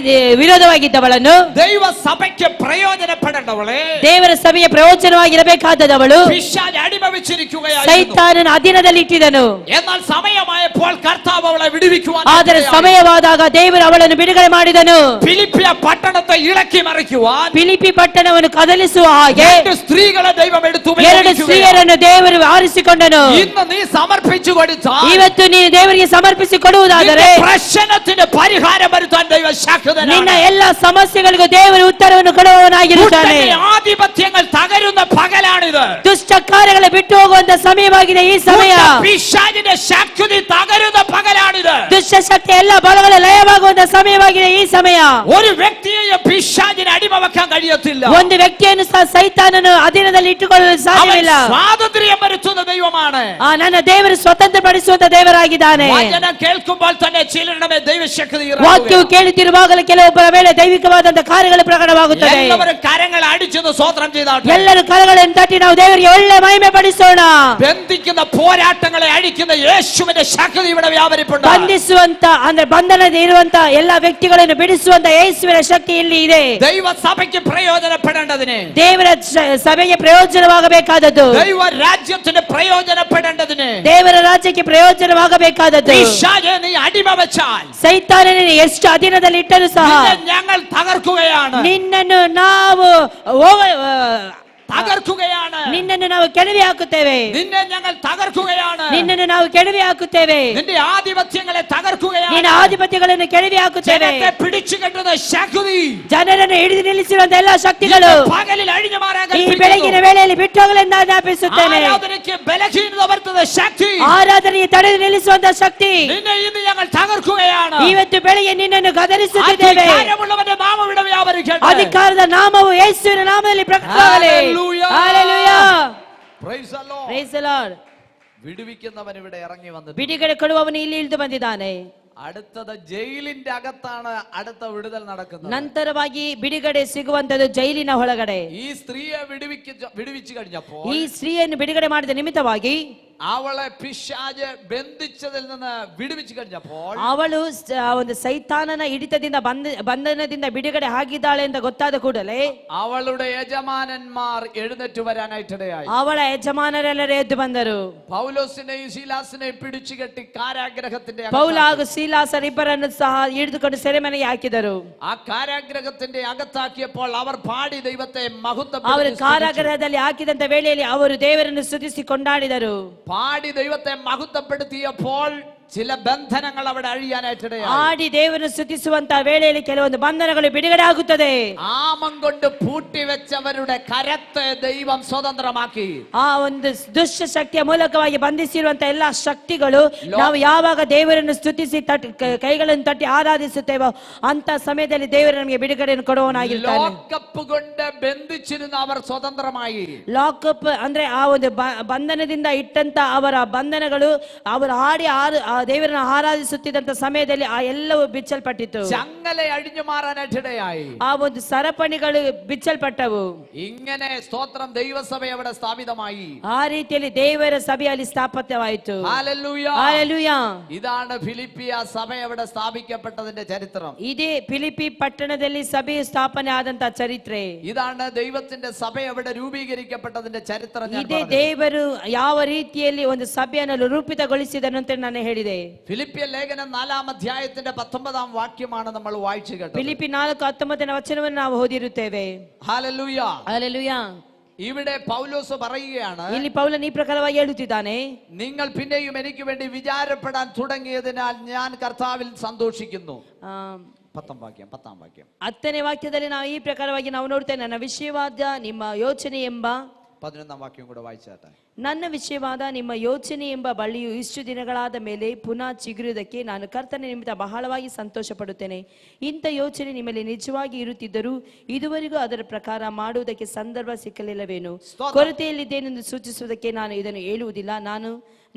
C: ವಿರೋಧವಾಗಿದ್ದವಳನ್ನು,
B: ദൈവ സഭയ്ക്ക് പ്രയോജനപ്പെടേണ്ടവളെ,
C: ದೇವರ ಸಭೆಯ ಪ್ರಯೋಜನವಾಗಿರಬೇಕಾದ ಆದವಳು
B: പിശാച് അടിമവെച്ചിരിക്കുകയായിരുന്നു.
C: ಸೈತಾನನ ಅಧೀನದಲ್ಲಿಟ್ಟಿದ್ದನು.
B: എന്നാൽ സമയമായപ്പോൾ കർത്താവ് അവളെ വിടുവിക്കുവാൻ
C: ಆದರೆ ಸಮಯವಾದಾಗ ದೇವರು ಅವಳನ್ನು ಬಿಡುಗಡೆ ಮಾಡಿದನು.
B: ഫിലിപ്പിയ പട്ടണത്തെ ഇളക്കി മറിക്കുവാൻ
C: ಫಿಲಿಪಿ ಪಟ್ಟಣವನ್ನು ಕದಲಿಸುವ ಹಾಗೆ
B: രണ്ട് സ്ത്രീകളെ ദൈവം എടുത്തു
C: ಎರಡು ಸ್ತ್ರೀಯರನ್ನು ದೇವರು ಆರಿಸಿಕೊಂಡನು.
B: ഇന്ന് നീ സമർപ്പിച്ചു കൊടുത്താൽ
C: ಇವತ್ತು ನೀನು ದೇವರಿಗೆ ಸಮರ್ಪಿಸಿ ಕೊಡುವುದಾದರೆ
B: പ്രശ്നത്തിന് പരിഹാരം വരുത്താൻ ദൈവം ശക്തനാണ്.
C: ನಿನ್ನ ಎಲ್ಲ ಸಮಸ್ಯೆಗಳಿಗೂ ದೇವರು ಉತ್ತರವನ್ನು ಕೊಡುವವನಾಗಿರುತ್ತಾನೆ.
B: ആധിപത്യങ്ങൾ തകരുന്ന പകലാണിത്.
C: ದುಷ್ಟ ಕಾರ್ಯಗಳ ಬಿಟ್ಟು ಹೋಗುವಂತ ಸಮಯವಾಗಿದೆ ಈ ಸಮಯ.
B: പിശാചിന്റെ ശക്തി തകരുന്ന പകലാണിത്.
C: ದುಷ್ಟ ಶಕ್ತಿ ಎಲ್ಲ ಬಲಗಳ ಲಯವಾಗುವಂತ ಸಮಯವಾಗಿದೆ ಈ ಸಮಯ.
B: ഒരു വ്യക്തിയെ പിശാചിന് അടിമവെക്കാൻ കഴിയത്തില്ല.
C: ಒಂದು ವ್ಯಕ್ತಿಯನ್ನು ಸಹ ಸೈತಾನನು ಅಧೀನದಲ್ಲಿ ಇಟ್ಟುಕೊಳ್ಳಲು ಸಾಧ್ಯವಿಲ್ಲ.
B: സ്വാതന്ത്ര്യം വരുത്തുന്ന ദൈവമാണ്.
C: ನನ್ನ ದೇವರು ಸ್ವತಂತ್ರ ಪಡಿಸುವಂತ ದೇವರಾಗಿದ್ದಾನೆ.
B: വചനം കേൾക്കുമ്പോൾ തന്നെ ചിലരുടെ ദൈവശക്തി
C: ವಾಕ್ಯವು ಕೇಳುತ್ತಿರುವಾಗಲೇ ಕೆಲವೊಬ್ಬರ ಮೇಲೆ ದೈವಿಕವಾದಂತಹ ಕಾರ್ಯಗಳು ಪ್ರಕಟವಾಗುತ್ತದೆ.
B: എല്ലാവരും കരങ്ങൾ അടിച്ചെന്ന് സ്തോത്രം ചെയ്താട്ടെ.
C: ಎಲ್ಲರೂ ಕರಗಳನ್ನು ತಟ್ಟಿ ನಾವು ದೇವರಿಗೆ ಒಳ್ಳೆ ಮಹಿಮೆ ಪಡಿಸೋಣ.
B: ബന്ധിക്കുന്ന പോരാട്ടങ്ങളെ അഴിക്കുന്ന യേശുവിന്റെ ശക്തി ഇവിടെ വ്യാപരിപ്പുണ്ട്.
C: ಬಂಧಿಸುವಂತ ಅಂದ್ರೆ ಬಂಧನದ ಇರುವಂತ ಎಲ್ಲಾ ವ್ಯಕ್ತಿಗಳನ್ನು ಬಿಡಿಸುವಂತ ಯೇಸುವಿನ ಶಕ್ತಿ ಇಲ್ಲಿ ಇದೆ.
B: ദൈവ സഭയ്ക്ക് പ്രയോജനപ്പെടേണ്ടതിന്,
C: ದೇವರ ಸಭೆಗೆ ಪ್ರಯೋಜನವಾಗಬೇಕಾದದ್ದು,
B: ദൈവ രാജ്യത്തിന് പ്രയോജനപ്പെടേണ്ടതിന്,
C: ದೇವರ ರಾಜ್ಯಕ್ಕೆ ಪ್ರಯೋಜನವಾಗಬೇಕಾದದ್ದು.
B: പിശാചിനെ നീ അടിമ വെച്ചാൽ
C: ಸೈತಾನನೇ ಎಷ್ಟು ಅಧೀನದಲ್ಲಿ ಇಟ್ಟರೂ ಸಹ
B: ഞങ്ങൾ തകർക്കുകയാണ്.
C: ನಿನ್ನನ್ನು ನಾವು
B: തകർക്കുകയാണ്.
C: ನಿನ್ನನ್ನು ನಾವು ಕೆಡವಿ ಹಾಕುತ್ತೇವೆ.
B: നിന്നെ ഞങ്ങൾ തകർക്കുകയാണ്.
C: ನಿನ್ನನ್ನು ನಾವು ಕೆಡವಿ ಹಾಕುತ್ತೇವೆ.
B: നിന്റെ ആധിപത്യങ്ങളെ തകർക്കുകയാണ്.
C: ನಿನ್ನ ಆಧಿಪತ್ಯಗಳನ್ನು ಕೆಡವಿ ಹಾಕುತ್ತೇವೆ.
B: ജനത്തെ പിടിച്ചു കെട്ടുന്ന ശക്തി,
C: ಜನರನ್ನು ಹಿಡಿದು ನಿಲ್ಲಿಸಿರುವಂತ ಎಲ್ಲ ಶಕ್ತಿಗಳು
B: പകലിൽ അഴിഞ്ഞു മാറാൻ
C: ಈ ಬೆಳಗಿನ ವೇಳೆಯಲ್ಲಿ ಬಿಟ್ಟು ಹೋಗಲೆಂದು ಆಜ್ಞಾಪಿಸುತ್ತೇನೆ.
B: ആരാധനയ്ക്ക് ബലഹീനത വരുത്തുന്ന ശക്തി,
C: ಆರಾಧನೆಗೆ ತಡೆದು ನಿಲ್ಲಿಸುವಂತ ಶಕ್ತಿ
B: നിന്നെ ഇന്ന് ഞങ്ങൾ തകർക്കുകയാണ്.
C: ಇವತ್ತು ಬೆಳಗ್ಗೆ ನಿನ್ನನ್ನು ಗದರಿಸುತ್ತಿದ್ದೇವೆ.
B: അധികാരമുള്ളവന്റെ നാമം ഇവിടെ വ്യാപരിക്കട്ടെ.
C: ಅಧಿಕಾರದ ನಾಮವು ಯೇಸುವಿನ ನಾಮದಲ್ಲಿ ಪ್ರಕಟವಾಗಲಿ.
B: Hallelujah. Praise the Lord.
C: Praise the Lord.
B: വിടുവിക്കുന്നവൻ ഇവിടെ ഇറങ്ങി വന്നു.
C: ಬಿಡುಗಡೆ ಕೊಡುವವನು ಇಲ್ಲಿ ಇಳಿದು ಬಂದಿದ್ದಾನೆ.
B: അടുത്തത് ജയിലിന്റെ അകത്താണ് അടുത്ത വിടുതൽ നടക്കുന്നത്.
C: ನಂತರವಾಗಿ ಬಿಡುಗಡೆ ಸಿಗುವಂತದ್ದು ಜೈಲಿನ ಒಳಗಡೆ.
B: ഈ സ്ത്രീയെ വിടുവിച്ചു കഴിഞ്ഞപ്പോൾ,
C: ಈ ಸ್ತ್ರೀಯನ್ನು ಬಿಡುಗಡೆ ಮಾಡಿದ ನಿಮಿತ್ತವಾಗಿ
B: അവളെ പിശാച് ബന്ധിച്ചതിൽ നിന്ന് വിടുവിച്ചു കഴിഞ്ഞപ്പോൾ,
C: ಅವಳು ಒಂದು ಸೈತಾನನ ಹಿಡಿತದಿಂದ ಬಂಧನದಿಂದ ಬಿಡುಗಡೆ ಆಗಿದ್ದಾಳೆ ಅಂತ ಗೊತ್ತಾದ ಕೂಡಲೇ
B: അവളുടെ യജമാനന്മാർ എഴുന്നേറ്റ് വരാനായിട്ടിടയായി.
C: ಅವಳ ಯಜಮಾನರೆಲ್ಲರೂ ಎದ್ದು ಬಂದರು.
B: പൗലോസിനെയും ശീലാസിനെയും പിടിച്ചു കെട്ടി കാരാഗ്രഹത്തിന്റെ
C: ಪೌಲ ಹಾಗೂ ಸೀಲಾಸರಿಬ್ಬರನ್ನು ಸಹ ಹಿಡಿದುಕೊಂಡು ಸೆರೆಮನೆಗೆ ಹಾಕಿದರು.
B: ആ കാരാഗ്രഹത്തിന്റെ അകത്താക്കിയപ്പോൾ അവർ പാടി ദൈവത്തെ
C: ಅವರು
B: മഹത്വപ്പെടുത്തി
C: ಕಾರಾಗೃಹದಲ್ಲಿ ಹಾಕಿದಂತ ವೇಳೆಯಲ್ಲಿ ಅವರು ದೇವರನ್ನು ಸ್ತುತಿಸಿ ಕೊಂಡಾಡಿದರು.
B: പാടി ദൈവത്തെ മഹത്വപ്പെടുത്തിയപ്പോൾ ചില ബന്ധനങ്ങൾ അവിടെ അഴിയാനായിട്ടിടയായി.
C: ಆಡಿ ದೇವರನ್ನು ಸ್ತುತಿಸುವಂತ ವೇಳೆಯಲ್ಲಿ ಕೆಲವೊಂದು ಬಂಧನಗಳು ಬಿಡುಗಡೆ ಆಗುತ್ತದೆ.
B: ആമം കൊണ്ട് പൂട്ടിവെച്ചവരുടെ കരത്തെ ദൈവം സ്വതന്ത്രമാക്കി.
C: ಆ ಒಂದು ದುಷ್ಟ ಶಕ್ತಿಯ ಮೂಲಕವಾಗಿ ಬಂಧಿಸಿರುವಂತ ಎಲ್ಲಾ ಶಕ್ತಿಗಳು ನಾವು ಯಾವಾಗ ದೇವರನ್ನು ಸ್ತುತಿಸಿ ಕೈಗಳನ್ನು ತಟ್ಟಿ ಆರಾಧಿಸುತ್ತೇವೋ ಅಂತ ಸಮಯದಲ್ಲಿ ದೇವರು ನಮಗೆ ಬಿಡುಗಡೆಯನ್ನು ಕೊಡುವವನಾಗಿರ್ತಾನೆ.
B: ലോക്കപ്പ് കൊണ്ട് ബന്ധിച്ചിരുന്ന അവർ സ്വതന്ത്രമായി.
C: ಲಾಕಪ್ ಅಂದ್ರೆ ಆ ಒಂದು ಬಂಧನದಿಂದ ಇಟ್ಟಂತ ಅವರ ಬಂಧನಗಳು ಅವರು ಆಡಿ ದೇವರನ್ನು ಆರಾಧಿಸುತ್ತಿದ್ದಂತ ಸಮಯದಲ್ಲಿ ಆ ಎಲ್ಲವೂ ಬಿಚ್ಚಲ್ಪಟ್ಟಿತು.
B: ചങ്ങല അഴിഞ്ഞു മാറാനായിട്ടിടയായി.
C: ಆ ಒಂದು ಸರಪಣಿಗಳು ಬಿಚ್ಚಲ್ಪಟ್ಟವು.
B: ഇങ്ങനെ സ്തോത്രം ദൈവസഭ അവിടെ സ്ഥാപിതമായി.
C: ಆ ರೀತಿಯಲ್ಲಿ ದೇವರ ಸಭೆಯಲ್ಲಿ ಸ್ಥಾಪಿತವಾಯಿತು.
B: ഹല്ലേലൂയ.
C: ಹಲ್ಲೆಲೂಯ.
B: ഇതാണ് ഫിലിപ്പിയ സഭ അവിടെ സ്ഥാപിക്കപ്പെട്ടതിന്റെ ചരിത്രം.
C: ಇದೇ ಫಿಲಿಪಿ ಪಟ್ಟಣದಲ್ಲಿ ಸಭೆಯು ಸ್ಥಾಪನೆ ಆದಂತ ಚರಿತ್ರೆ.
B: ഇതാണ് ദൈവത്തിന്റെ സഭ അവിടെ രൂപീകരിക്കപ്പെട്ടതിന്റെ ചരിത്രം.
C: ಇದೇ ದೇವರು ಯಾವ ರೀತಿಯಲ್ಲಿ ಒಂದು ಸಭೆಯನ್ನು ರೂಪಿತಗೊಳಿಸಿದನು ಅಂತ ನಾನು ಹೇಳಿದೆ.
B: ഫിലിപ്പിയ ലേഖനം 4-ാം അധ്യായത്തിന്റെ 19-ാം വാക്യമാണ് നമ്മൾ വായിച്ചു കേട്ടത്.
C: ಫಿಲಿಪಿ 4:19 ವಚನವನ್ನು ನಾವು ಓದಿರುತ್ತೇವೆ.
B: ഹല്ലേലൂയ.
C: ಹಲ್ಲೆಲೂಯ.
B: ഇവിടെ പൗലോസ് പറയുകയാണ്,
C: ಇಲ್ಲಿ ಪೌಲನು ಈ ಪ್ರಕಾರವಾಗಿ ಹೇಳುತ್ತಿದ್ದಾನೆ,
B: നിങ്ങൾ പിന്നെയും എനിക്ക് വേണ്ടി വിചാരപ്പെടാൻ തുടങ്ങിയതിനാൽ ഞാൻ കർത്താവിൽ സന്തോഷിക്കുന്നു. 10-ാം വാക്യം
C: 10ನೇ ವಾಕ್ಯದಲ್ಲಿ ನಾವು ಈ ಪ್ರಕಾರವಾಗಿ ನಾವು ನೋಡ್ತೇವೆ, ನನ್ನ ವಿಷಯವಾದ ನಿಮ್ಮ ಯೋಚನೆ ಎಂಬ
B: 11-ാം വാക്യം കൂടെ വായിച്ചാട്ടെ.
C: ನನ್ನ ವಿಷಯವಾದ ನಿಮ್ಮ ಯೋಚನೆ ಎಂಬ ಬಳ್ಳಿಯು ಇಷ್ಟು ದಿನಗಳಾದ ಮೇಲೆ ಪುನಃ ಚಿಗುರುವುದಕ್ಕೆ ನಾನು ಕರ್ತನ ನಿಮಿತ್ತ ಬಹಳವಾಗಿ ಸಂತೋಷ ಪಡುತ್ತೇನೆ. ಇಂಥ ಯೋಚನೆ ನಿಮ್ಮಲ್ಲಿ ನಿಜವಾಗಿ ಇರುತ್ತಿದ್ದರೂ ಇದುವರೆಗೂ ಅದರ ಪ್ರಕಾರ ಮಾಡುವುದಕ್ಕೆ ಸಂದರ್ಭ ಸಿಕ್ಕಲಿಲ್ಲವೇನು? ಕೊರತೆಯಲ್ಲಿದ್ದೇನೆಂದು ಸೂಚಿಸುವುದಕ್ಕೆ ನಾನು ಇದನ್ನು ಹೇಳುವುದಿಲ್ಲ.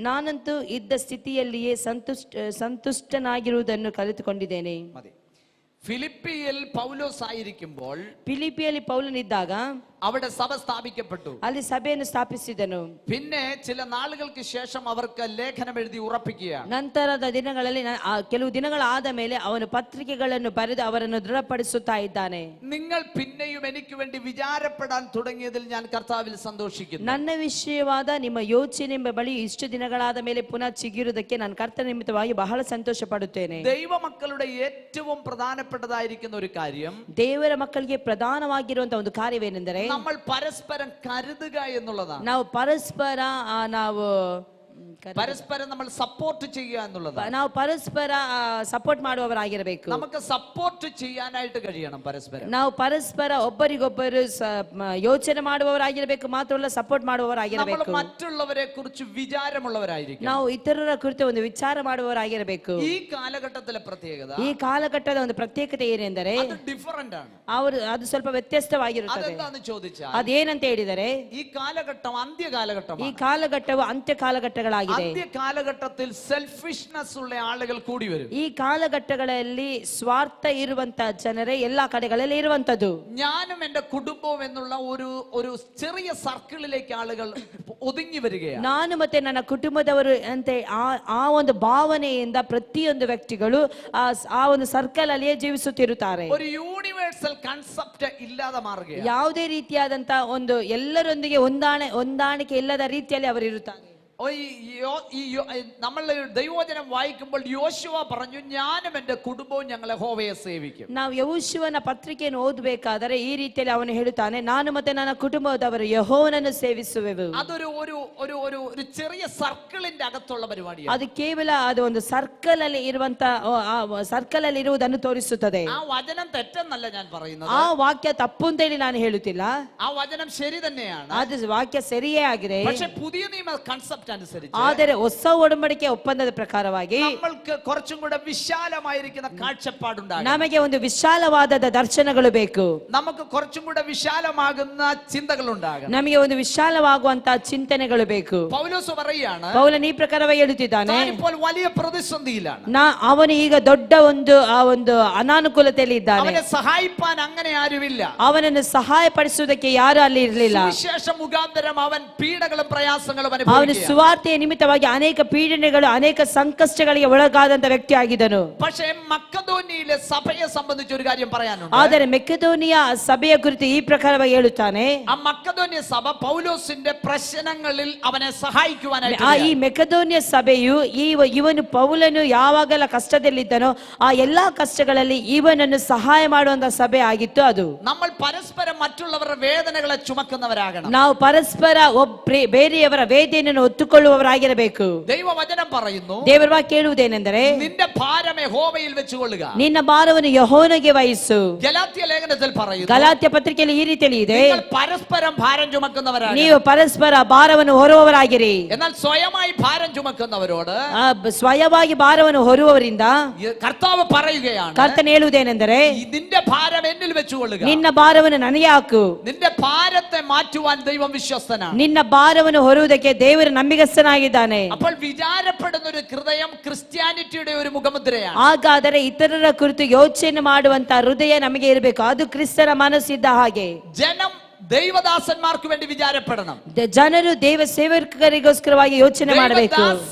C: ನಾನಂತೂ ಇದ್ದ ಸ್ಥಿತಿಯಲ್ಲಿಯೇ ಸಂತುಷ್ಟನಾಗಿರುವುದನ್ನು ಕಲಿತುಕೊಂಡಿದ್ದೇನೆ.
B: ഫിലിപ്പിയിൽ പൗലോസ് ആയിരിക്കുമ്പോൾ,
C: ಫಿಲಿಪಿಯಲ್ಲಿ ಪೌಲನಿದ್ದಾಗ
B: അവിടെ സഭ സ്ഥാപിക്കപ്പെട്ടു.
C: ಅಲ್ಲಿ ಸಭೆಯನ್ನು ಸ್ಥಾಪಿಸಿದನು.
B: പിന്നെ ചില നാളുകൾക്ക് ശേഷം അവർക്ക് ലേഖനം എഴുതി ഉറപ്പിക്കുകയാണ്.
C: ನಂತರದ ದಿನಗಳಲ್ಲಿ ಕೆಲವು ದಿನಗಳಾದ ಮೇಲೆ ಅವನು ಪತ್ರಿಕೆಗಳನ್ನು ಬರೆದು ಅವರನ್ನು ದೃಢಪಡಿಸುತ್ತಾ ಇದ್ದಾನೆ.
B: നിങ്ങൾ പിന്നെയും എനിക്ക് വേണ്ടി വിചാരപ്പെടാൻ തുടങ്ങിയതിൽ ഞാൻ കർത്താവിൽ സന്തോഷിക്കുന്നു.
C: ನನ್ನ ವಿಷಯವಾದ ನಿಮ್ಮ ಯೋಚನೆ ಬಳಿ ಇಷ್ಟು ದಿನಗಳಾದ ಮೇಲೆ ಪುನಃ ಚಿಗುರುವುದಕ್ಕೆ ನಾನು ಕರ್ತನ ನಿಮಿತ್ತವಾಗಿ ಬಹಳ ಸಂತೋಷ ಪಡುತ್ತೇನೆ.
B: ദൈവമക്കളുടെ ഏറ്റവും പ്രധാനപ്പെട്ടതായിരിക്കുന്ന ഒരു കാര്യം,
C: ದೇವರ ಮಕ್ಕಳಿಗೆ ಪ್ರಧಾನವಾಗಿರುವಂತಹ ಒಂದು ಕಾರ್ಯವೇನೆಂದರೆ
B: നമ്മൾ പരസ്പരം കരുതുക എന്നുള്ളതാണ്.
C: ನಾವು
B: പരസ്പരം നമ്മൾ സപ്പോർട്ട് ചെയ്യുക എന്നുള്ളതാണ്.
C: ನಾವು ಪರಸ್ಪರ ಸಪೋರ್ಟ್ ಮಾಡುವವರಾಗಿರಬೇಕು.
B: നമുക്ക് സപ്പോർട്ട് ചെയ്യാനായിട്ട് കഴിയണം പരസ്പരം.
C: ನಾವು ಪರಸ್ಪರ ಒಬ್ಬರಿಗೊಬ್ಬರು ಯೋಚನೆ ಮಾಡುವವರಾಗಿರಬೇಕು, ಮಾತ್ರವಲ್ಲ ಸಪೋರ್ಟ್ ಮಾಡುವವರಾಗಿರಬೇಕು.
B: നമ്മൾ മറ്റുള്ളവരെ കുറിച്ച് വിചാരമുള്ളവരായിരിക്കും.
C: ನಾವು ಇತರರ ಕುರಿತು ಒಂದು ವಿಚಾರ ಮಾಡುವವರಾಗಿರಬೇಕು.
B: ഈ കാലഘട്ടത്തിലെ പ്രത്യേകത,
C: ಈ ಕಾಲಘಟ್ಟದ ಒಂದು ಪ್ರತ್ಯೇಕತೆ ಏನೆಂದರೆ
B: ಅದು ಡಿಫರೆಂಟ್ ആണ്.
C: ಅದು ಸ್ವಲ್ಪ ವ್ಯತ್ಯಸ್ತವಾಗಿರುತ್ತದೆ.
B: അതെന്താന്ന് ചോദിച്ചാൽ,
C: ಅದೇನಂತ ಹೇಳಿದರೆ
B: ഈ കാലഘട്ടം അന്ത്യകാലഘട്ടമാണ്.
C: ಈ ಕಾಲಘಟ್ಟವು ಅಂತ್ಯ ಕಾಲಘಟ್ಟಗಳಾಗಿದೆ.
B: അന്ത്യകാലഘട്ടത്തിൽ സെൽഫിഷ്നെസ് ഉള്ള ആളുകൾ കൂടി വരും.
C: ಈ ಕಾಲಘಟ್ಟಗಳಲ್ಲಿ ಸ್ವಾರ್ಥ ಇರುವಂತಹ ಜನರೇ ಎಲ್ಲಾ ಕಡೆಗಳಲ್ಲಿ ಇರುವಂತದ್ದು.
B: ഞാനും എന്റെ കുടുംബവും എന്നുള്ള ഒരു ചെറിയ സർക്കിളിലേക്ക് ആളുകൾ ഒതുങ്ങി വരികയാണ്.
C: ನಾನು ಮತ್ತೆ ನನ್ನ ಕುಟುಂಬದವರು ಅಂತ ಆ ಒಂದು ಭಾವನೆಯಿಂದ ಪ್ರತಿಯೊಂದು ವ್ಯಕ್ತಿಗಳು ಆ ಒಂದು ಸರ್ಕಲ್ ಅಲ್ಲಿಯೇ ಜೀವಿಸುತ್ತಿರುತ್ತಾರೆ.
B: ഒരു യൂണിവേഴ്സൽ കൺസെപ്റ്റ് ഇല്ലാതെ മാറുകയാണ്.
C: ಯಾವುದೇ ರೀತಿಯಾದಂತ ಒಂದು ಎಲ್ಲರೊಂದಿಗೆ ಹೊಂದಾಣಿಕೆ ಇಲ್ಲದ ರೀತಿಯಲ್ಲಿ ಅವರು ಇರುತ್ತಾರೆ.
B: നമ്മൾ ദൈവവചനം വായിക്കുമ്പോൾ യോശുവ പറഞ്ഞു, ഞാനും എന്റെ കുടുംബവും ഞങ്ങൾ യഹോവയെ സേവിക്കും.
C: ನಾವು ಯೆಹೋಶುವನ ಪತ್ರಿಕೆಯನ್ನು ಓದಬೇಕಾದರೆ ಈ ರೀತಿಯಲ್ಲಿ ಅವನು ಹೇಳುತ್ತಾನೆ, ನಾನು ಮತ್ತೆ ನನ್ನ ಕುಟುಂಬದವರು ಯೆಹೋವನನ್ನು ಸೇವಿಸುವೆವು.
B: അതൊരു ഒരു ഒരു ഒരു ഒരു ചെറിയ സർക്കിളിന്റെ അകത്തുള്ള പരിപാടിയാണ്.
C: ಅದು ಕೇವಲ ಅದು ಒಂದು ಸರ್ಕಲ್ ಅಲ್ಲಿ ಇರುವಂತ ಸರ್ಕಲ್ ಅಲ್ಲಿ ಇರುವುದನ್ನು ತೋರಿಸುತ್ತದೆ.
B: ആ വചനം തെറ്റെന്നല്ല ഞാൻ പറയുന്നത്.
C: ಆ ವಾಕ್ಯ ತಪ್ಪು ಅಂತ ಹೇಳಿ ನಾನು ಹೇಳುತ್ತಿಲ್ಲ.
B: ആ വചനം ശരി തന്നെയാണ്.
C: ಅದು ವಾಕ್ಯ ಸರಿಯೇ ಆಗಿದೆ.
B: പക്ഷേ പുതിയ നിയമ കൺസെപ്റ്റ് അനുസരിച്ച്,
C: ಆದರೆ ಹೊಸ ಒಡಂಬಡಿಕೆ ಒಪ್ಪಂದದ ಪ್ರಕಾರವಾಗಿ
B: നമ്മൾക്ക് കുറച്ചും കൂടെ വിശാലമായിരിക്കുന്ന കാഴ്ചപ്പാടുണ്ടാകും.
C: ನಮಗೆ ಒಂದು ವಿಶಾಲವಾದ ದರ್ಶನಗಳು ಬೇಕು.
B: നമുക്ക് കുറച്ചും കൂടെ വിശാലമാകുന്ന ചിന്തകൾ ഉണ്ടാകണം.
C: ನಮಗೆ ಒಂದು ವಿಶಾಲವಾಗುವಂತಹ ಚಿಂತನೆಗಳು ಬೇಕು.
B: പൗലോസ് പറയുകയാണ്,
C: ಪೌಲನು ಈ ಪ್ರಕಾರವಾಗಿ ಹೇಳುತ್ತಿದ್ದಾನೆ,
B: ഇപ്പോൾ വലിയ പ്രതിസന്ധിയിലാണ്.
C: ಅವನು ಈಗ ದೊಡ್ಡ ಒಂದು ಅನಾನುಕೂಲತೆಯಲ್ಲಿ ಇದ್ದಾನೆ.
B: അവനെ സഹായിപ്പാൻ അങ്ങനെ ആരുമില്ല.
C: ಅವನನ್ನು ಸಹಾಯ ಪಡಿಸುವುದಕ್ಕೆ ಯಾರು ಅಲ್ಲಿ ಇರಲಿಲ್ಲ.
B: സുവിശേഷ മുഖാന്തരം അവൻ പീഡകളും പ്രയാസങ്ങളും
C: ಅವನು
B: അനുഭവിക്കുകയാണ്.
C: ಸುವಾರ್ತೆಯ ನಿಮಿತ್ತವಾಗಿ ಅನೇಕ ಪೀಡನೆಗಳು ಅನೇಕ ಸಂಕಷ್ಟಗಳಿಗೆ ಒಳಗಾದಂತ ವ್ಯಕ್ತಿ ಆಗಿದ್ದನು.
B: പക്ഷേ മക്കദോനിയയിലെ സഭയെ സംബന്ധിച്ച് ഒരു കാര്യം പറയാനുണ്ട്.
C: ಆದರೆ ಮೆಕೆದೋನಿಯ ಸಭೆಯ ಕುರಿತು ಈ ಪ್ರಕಾರವಾಗಿ ಹೇಳುತ್ತಾನೆ,
B: ആ മക്കദോനിയ സഭ പൗലോസിന്റെ പ്രശ്നങ്ങളിൽ അവനെ സഹായിക്കുവാനായിട്ട്,
C: ಈ ಮೆಕೆದೋನಿಯ ಸಭೆಯು ಇವನು ಪೌಲನು ಯಾವಾಗಲ ಕಷ್ಟದಲ್ಲಿದ್ದನೋ ಆ ಎಲ್ಲಾ ಕಷ್ಟಗಳಲ್ಲಿ ಇವನನ್ನು ಸಹಾಯ ಮಾಡುವಂತ ಸಭೆ ಆಗಿತ್ತು. ಅದು
B: നമ്മൾ പരസ്പരം മറ്റുള്ളവരുടെ വേദനകളെ ചുമക്കുന്നവരാകണം.
C: ನಾವು ಪರಸ್ಪರ ಬೇರೆಯವರ ವೇದನೆಯನ್ನು ಒತ್ತುಕೊಳ್ಳುವವರಾಗಿರಬೇಕು.
B: ദൈവവചനം പറയുന്നു,
C: ದೇವರ ವಾಕ್ಯ ಹೇಳುವುದೇನೆಂದರೆ,
B: നിന്റെ ഭാരം യഹോവയിൽ വെച്ചുകൊള്ളുക,
C: ನಿನ್ನ ಭಾರವನ್ನು ಯೆಹೋವನಿಗೆ ವಹಿಸು.
B: ഗലാത്യ ലേഖനത്തിൽ പറയുന്നു,
C: ಗಲಾತ್ಯ ಪತ್ರಿಕೆಯಲ್ಲಿ ಈ ರೀತಿಯಲ್ಲಿ ಇದೆ,
B: നിങ്ങൾ പരസ്പരം ഭാരം ചുമക്കുന്നവരാണ്.
C: ನೀವು ಪರಸ್ಪರ ಭಾರವನ್ನು ಹೊರುವವರಾಗಿರಿ.
B: എന്നാൽ സ്വയമായി ഭാരം ചുമക്കുന്നവരോട്
C: ಸ್ವಯವಾಗಿ ಭಾರವನ್ನು ಹೊರುವವರಿಂದ
B: കർത്താവ് പറയുകയാണ്,
C: ಕರ್ತನು ಹೇಳುವುದೇನೆಂದರೆ,
B: നിന്റെ ഭാരം എന്നിൽ വെച്ചുകൊള്ളുക,
C: ನಿನ್ನ ಭಾರವನ್ನು ನನಗೆ ಹಾಕು.
B: നിന്റെ ഭാരത്തെ മാറ്റുവാൻ ദൈവം വിശ്വസ്തനാണ്.
C: ನಿನ್ನ ಭಾರವನ್ನು ಹೊರುವುದಕ್ಕೆ ದೇವರು ನಂಬಿಗಸ್ತನಾಗಿದ್ದಾನೆ.
B: അപ്പോൾ വിചാരപ്പെടുന്ന ഒരു ഹൃദയം ക്രിസ്ത്യാനിറ്റിയുടെ ഒരു മുഖമുദ്രയാണ്.
C: ಹಾಗಾದರೆ ಇತರರ ಕುರಿತು ಯೋಚನೆ ಮಾಡುವಂತ ಹೃದಯ ನಮಗೆ ಇರಬೇಕು. ಅದು ಕ್ರಿಸ್ತನ ಮನಸ್ಸಿದ್ದ ಹಾಗೆ.
B: ജനം ദൈവദാസന്മാർക്ക് വേണ്ടി വിചാരപ്പെടണം.
C: ಜನರು ದೇವ ಸೇವಕರಿಗೋಸ್ಕರವಾಗಿ ಯೋಚನೆ ಮಾಡಬೇಕು.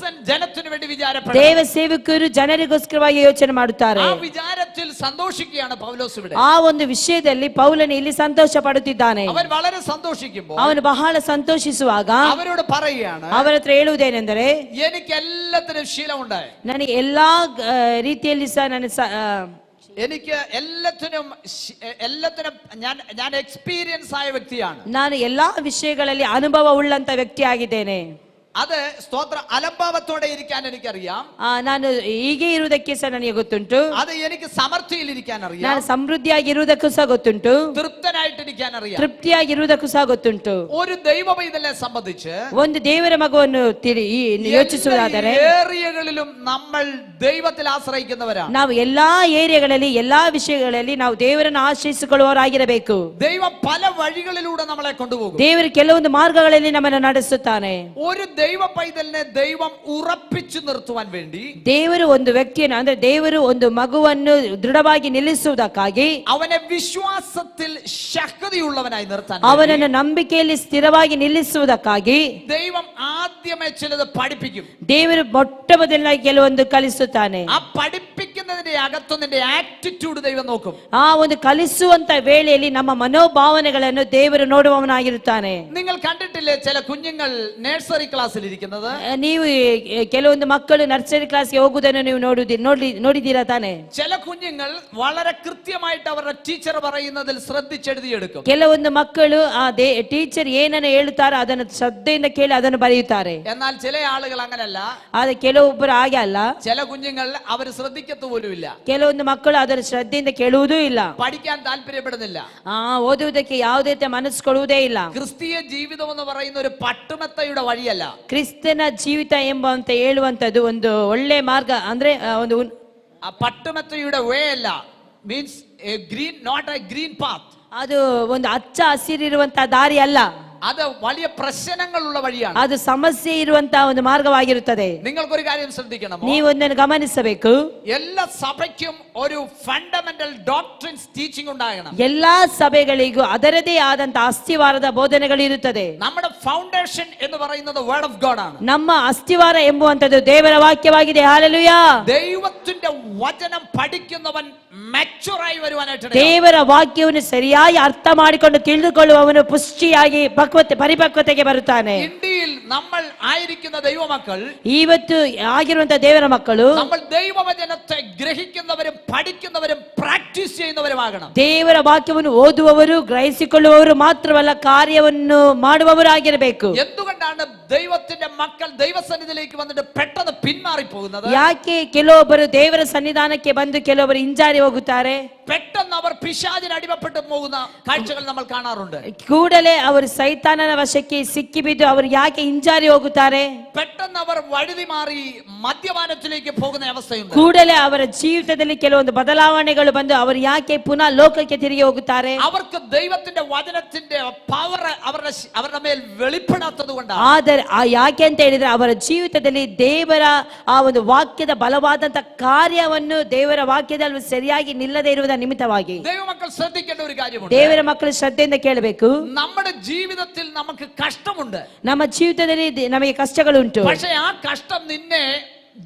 B: ജനത്തിനു വേണ്ടി വിചാരപ്പെടണം.
C: ದೇವ ಸೇವಕರು ಜನರಿಗೋಸ್ಕರವಾಗಿ ಯೋಚನೆ ಮಾಡುತ್ತಾರೆ.
B: ആ വിചാരത്തിൽ സന്തോഷിക്കുകയാണ് പൗലോസ് ഇവിടെ.
C: ಆ ಒಂದು ವಿಷಯದಲ್ಲಿ ಪೌಲನು ಇಲ್ಲಿ ಸಂತೋಷ ಪಡುತ್ತಿದ್ದಾನೆ.
B: അവൻ വളരെ സന്തോഷിക്കുമ്പോൾ
C: ಅವನು ಬಹಳ ಸಂತೋಷಿಸುವಾಗ
B: അവരോട് പറയുകയാണ്,
C: ಅವರ ಹತ್ರ ಹೇಳುವುದೇನೆಂದರೆ,
B: എനിക്ക് എല്ലാത്തിനും ശീലമുണ്ടായി,
C: ನನಗೆ ಎಲ್ಲಾ ರೀತಿಯಲ್ಲಿ
B: എനിക്ക് എല്ലാത്തിനും ഞാൻ എക്സ്പീരിയൻസ് ആയ വ്യക്തിയാണ്.
C: ನಾನು ಎಲ್ಲಾ ವಿಷಯಗಳಲ್ಲಿ ಅನುಭವ ಉಳ್ಳಂತ ವ್ಯಕ್ತಿ ಆಗಿದ್ದೇನೆ.
B: അത് സ്തോത്ര അലംഭാവത്തോടെ ഇരിക്കാൻ എനിക്കറിയാം.
C: ನಾನು ಹೀಗೆ ಇರುವುದಕ್ಕೆ ಸಹ ನನಗೆ ಗೊತ್ತುಂಟು.
B: അത് എനിക്ക് സമൃദ്ധിയിൽ ಇರಿക്കാൻ അറിയാം.
C: ನಾನು ಸಮೃದ್ಧಿಯಾಗಿರುವುದಕ್ಕೂ ಸಹ ಗೊತ್ತುಂಟು.
B: തൃപ്തനായിട്ടിരിക്കാൻ അറിയാം.
C: ತೃಪ್ತಿಯಾಗಿರುವುದಕ್ಕೂ ಸಹ ಗೊತ್ತುಂಟು.
B: ഒരു ദൈവ പൈതലിനെ സംബന്ധിച്ച്
C: ಒಂದು ದೇವರ ಮಗುವನ್ನು ಯೋಚಿಸುವುದಾದರೆ
B: ഏരിയകളിലും നമ്മൾ ദൈവത്തിൽ ആശ്രയിക്കുന്നവരാണ്.
C: ನಾವು ಎಲ್ಲಾ ಏರಿಯಾಗಳಲ್ಲಿ ಎಲ್ಲಾ ವಿಷಯಗಳಲ್ಲಿ ನಾವು ದೇವರನ್ನು ಆಶ್ರಯಿಸಿಕೊಳ್ಳುವವರಾಗಿರಬೇಕು.
B: ദൈവം പല വഴികളിലൂടെ നമ്മളെ കൊണ്ടുപോകും.
C: ದೇವರು ಕೆಲವೊಂದು ಮಾರ್ಗಗಳಲ್ಲಿ ನಮ್ಮನ್ನು ನಡೆಸುತ್ತಾನೆ.
B: ഒരു ദൈവ പൈതലിനെ ദൈവം ഉറപ്പിച്ചു നിർത്തുവാൻ വേണ്ടി
C: ದೇವರು ಒಂದು ವ್ಯಕ್ತಿಯನ್ನು ಅಂದ್ರೆ ದೇವರು ಒಂದು ಮಗುವನ್ನು ದೃಢವಾಗಿ ನಿಲ್ಲಿಸುವುದಕ್ಕಾಗಿ
B: അവനെ വിശ്വാസത്തിൽ ശക്തിയുള്ളവനായി നിർത്താൻ
C: ಅವನನ್ನು ನಂಬಿಕೆಯಲ್ಲಿ ಸ್ಥಿರವಾಗಿ ನಿಲ್ಲಿಸುವುದಕ್ಕಾಗಿ
B: ദൈവം ആദ്യമേ ചിലത് പഠിപ്പിക്കും.
C: ದೇವರು ಮೊಟ್ಟ ಮೊದಲನಾಗಿ ಕೆಲವೊಂದು ಕಲಿಸುತ್ತಾನೆ.
B: ആ പഠിപ്പിക്കുന്നതിന്റെ അകത്തു നിന്റെ ആറ്റിറ്റ്യൂഡ് ദൈവം നോക്കും.
C: ಆ ಒಂದು ಕಲಿಸುವಂತ ವೇಳೆಯಲ್ಲಿ ನಮ್ಮ ಮನೋಭಾವನೆಗಳನ್ನು ದೇವರು ನೋಡುವವನಾಗಿರುತ್ತಾನೆ.
B: നിങ്ങൾ കണ്ടിട്ടില്ലേ ചില കുഞ്ഞുങ്ങൾ നഴ്സറി ക്ലാസ്സിൽ ഇരിക്കുന്നത്?
C: ನೀವು ಕೆಲವೊಂದು ಮಕ್ಕಳು ನರ್ಸರಿ ಕ್ಲಾಸ್ಗೆ ಹೋಗುವುದನ್ನು ನೀವು ನೋಡಿದ್ದೀರಾ ತಾನೆ?
B: ചില കുഞ്ഞുങ്ങൾ വളരെ കൃത്യമായിട്ട് അവരുടെ ടീച്ചർ പറയുന്നതിൽ ശ്രദ്ധിച്ചെഴുതിയെടുക്കും.
C: ಕೆಲವೊಂದು ಮಕ್ಕಳು ಆ ಟೀಚರ್ ಏನನ್ನು ಹೇಳುತ್ತಾರೋ ಅದನ್ನು ಶ್ರದ್ಧೆಯಿಂದ ಕೇಳಿ ಅದನ್ನು ಬರೆಯುತ್ತಾರೆ.
B: എന്നാൽ ചില ആളുകൾ അങ്ങനല്ല.
C: ಆದ್ರೆ ಕೆಲವೊಬ್ಬರು ಹಾಗೆ ಅಲ್ಲ.
B: ചില കുഞ്ഞുങ്ങൾ അവർ ശ്രദ്ധിക്കത്തു പോലുമില്ല.
C: ಕೆಲವೊಂದು ಮಕ್ಕಳು ಅದನ್ನು ಶ್ರದ್ಧೆಯಿಂದ ಕೇಳುವುದೂ ಇಲ್ಲ,
B: പഠിക്കാൻ താല്പര്യപ്പെടുന്നില്ല,
C: ಓದುವುದಕ್ಕೆ ಯಾವುದೇ ಮನಸ್ಸು ಕೊಡುವುದೇ ಇಲ್ಲ.
B: ക്രിസ്തീയ ജീവിതം എന്ന് പറയുന്ന ഒരു പട്ടുമെത്തയുടെ വഴിയല്ല.
C: ಕ್ರಿಸ್ತನ ಜೀವಿತ ಎಂಬಂತ ಹೇಳುವಂತದ್ದು ಒಂದು ಒಳ್ಳೆ ಮಾರ್ಗ, ಅಂದ್ರೆ ಒಂದು
B: ആ പട്ടുമെത്തയുടെ വേ അല്ല, means a green, not a green path.
C: ಅದು ಒಂದು ಹಚ್ಚ ಹಸಿರಿರುವಂತಹ ದಾರಿ ಅಲ್ಲ,
B: അത് വലിയ പ്രശ്നങ്ങളുള്ള വഴിയാണ്.
C: ಅದು ಸಮಸ್ಯೆ ಇರುವಂತಹ ಒಂದು ಮಾರ್ಗವಾಗಿರುತ್ತದೆ.
B: നിങ്ങൾക്കൊരു കാര്യം ശ്രദ്ധിക്കണം.
C: ನೀವು ಒಂದನ್ನು ಗಮನಿಸಬೇಕು.
B: എല്ലാ സഭയ്ക്കും ഒരു ഫണ്ടമെന്റൽ ഡോക്ട്രിൻസ് ടീച്ചിങ് ഉണ്ടാകണം.
C: ಎಲ್ಲಾ ಸಭೆಗಳಿಗೂ ಅದರದೇ ಆದಂತಹ ಅಸ್ತಿವಾರದ ಬೋಧನೆಗಳು ಇರುತ್ತದೆ.
B: നമ്മുടെ ഫൗണ്ടേഷൻ എന്ന് പറയുന്നത് വേർഡ് ഓഫ് ഗോഡ് ആണ്.
C: ನಮ್ಮ ಅಸ್ತಿವಾರ ಎಂಬುವಂತದ್ದು ದೇವರ ವಾಕ್ಯವಾಗಿದೆ. ಹಾಲೆಲೂಯಾ.
B: ദൈവത്തിന്റെ വചനം പഠിക്കുന്നവൻ ಮೆಚೂರಾಗಿ വരുവാനായിട്ട്
C: ದೇವರ ವಾಕ್ಯವನ್ನು ಸರಿಯಾಗಿ ಅರ್ಥ ಮಾಡಿಕೊಂಡು ತಿಳಿದುಕೊಳ್ಳುವವನು ಪುಷ್ಟಿಯಾಗಿ ಪರಿಪಕ್ವತೆಗೆ ಬರುತ್ತಾನೆ.
B: ഇന്ത്യയിൽ നമ്മൾ ആയിരിക്കുന്ന ദൈവമക്കൾ,
C: ಇವತ್ತು ಆಗಿರುವಂತಹ ದೇವರ ಮಕ್ಕಳು,
B: നമ്മൾ ദൈവവചനത്തെ ഗ്രഹിക്കുന്നവരും പഠിക്കുന്നവരും പ്രാക്ടീസ് ചെയ്യുന്നവരുമാകണം.
C: ದೇವರ ವಾಕ್ಯವನ್ನು ಓದುವವರು, ಗ್ರಹಿಸಿಕೊಳ್ಳುವವರು ಮಾತ್ರವಲ್ಲ, ಕಾರ್ಯವನ್ನು ಮಾಡುವವರು ಆಗಿರಬೇಕು.
B: എന്തുകൊണ്ടാണ് ദൈവത്തിന്റെ മക്കൾ ദൈവസന്നിധിയിലേക്ക് വന്നിട്ട് പെട്ടെന്ന് പിന്മാറി പോകുന്നത്?
C: ಯಾಕೆ ಕೆಲವೊಬ್ಬರು ದೇವರ ಸನ್ನಿಧಾನಕ್ಕೆ ಬಂದು ಕೆಲವೊಬ್ಬರು ಹಿಂಜಾರಿ ಹೋಗುತ್ತಾರೆ?
B: പെട്ടെന്ന് അവർ പിശാചിന് അടിമപ്പെട്ടു പോകുന്ന കാഴ്ചകൾ നമ്മൾ കാണാറുണ്ട്.
C: ಕೂಡಲೇ ಅವರು ಸೈತಾನನ ವಶಕ್ಕೆ ಸಿಕ್ಕಿಬಿದ್ದು ಅವರು ಯಾಕೆ ಹಿಂಜಾರಿ ಹೋಗುತ್ತಾರೆ?
B: പെട്ടെന്ന് അവർ വഴുതി മാറി മദ്യപാനത്തിലേക്ക് പോകുന്ന അവസ്ഥയുണ്ട്.
C: ಕೂಡಲೇ ಅವರ ಜೀವಿತದಲ್ಲಿ ಕೆಲವೊಂದು ಬದಲಾವಣೆಗಳು ಬಂದು ಅವರು ಯಾಕೆ ಪುನಃ ಲೋಕಕ್ಕೆ ತಿರುಗಿ ಹೋಗುತ್ತಾರೆ?
B: അവർക്ക് ദൈവത്തിന്റെ വചനത്തിന്റെ പവർ അവരുടെ മേൽ വെളിപ്പെടാത്തത് കൊണ്ടാണ്.
C: ಆದರೆ ಯಾಕೆ ಅಂತ ಹೇಳಿದ್ರೆ ಅವರ ಜೀವಿತದಲ್ಲಿ ದೇವರ ಆ ಒಂದು ವಾಕ್ಯದ ಬಲವಾದಂತ ಕಾರ್ಯವನ್ನು ದೇವರ ವಾಕ್ಯದಲ್ಲಿ ಸರಿಯಾಗಿ ನಿಲ್ಲದೆ ಇರುವುದರ ನಿಮಿತ್ತವಾಗಿ
B: ദൈവമക്കൾ ശ്രദ്ധിക്കേണ്ട ഒരു കാര്യമുണ്ട്.
C: ದೇವರ ಮಕ್ಕಳು ಶ್ರದ್ಧೆಯಿಂದ ಕೇಳಬೇಕು.
B: നമ്മുടെ ജീവിതത്തിൽ നമുക്ക് കഷ്ടമുണ്ട്.
C: ನಮ್ಮ ಜೀವಿತದಲ್ಲಿ ನಮಗೆ ಕಷ್ಟಗಳುಂಟು.
B: പക്ഷേ ആ കഷ്ടം നിന്നെ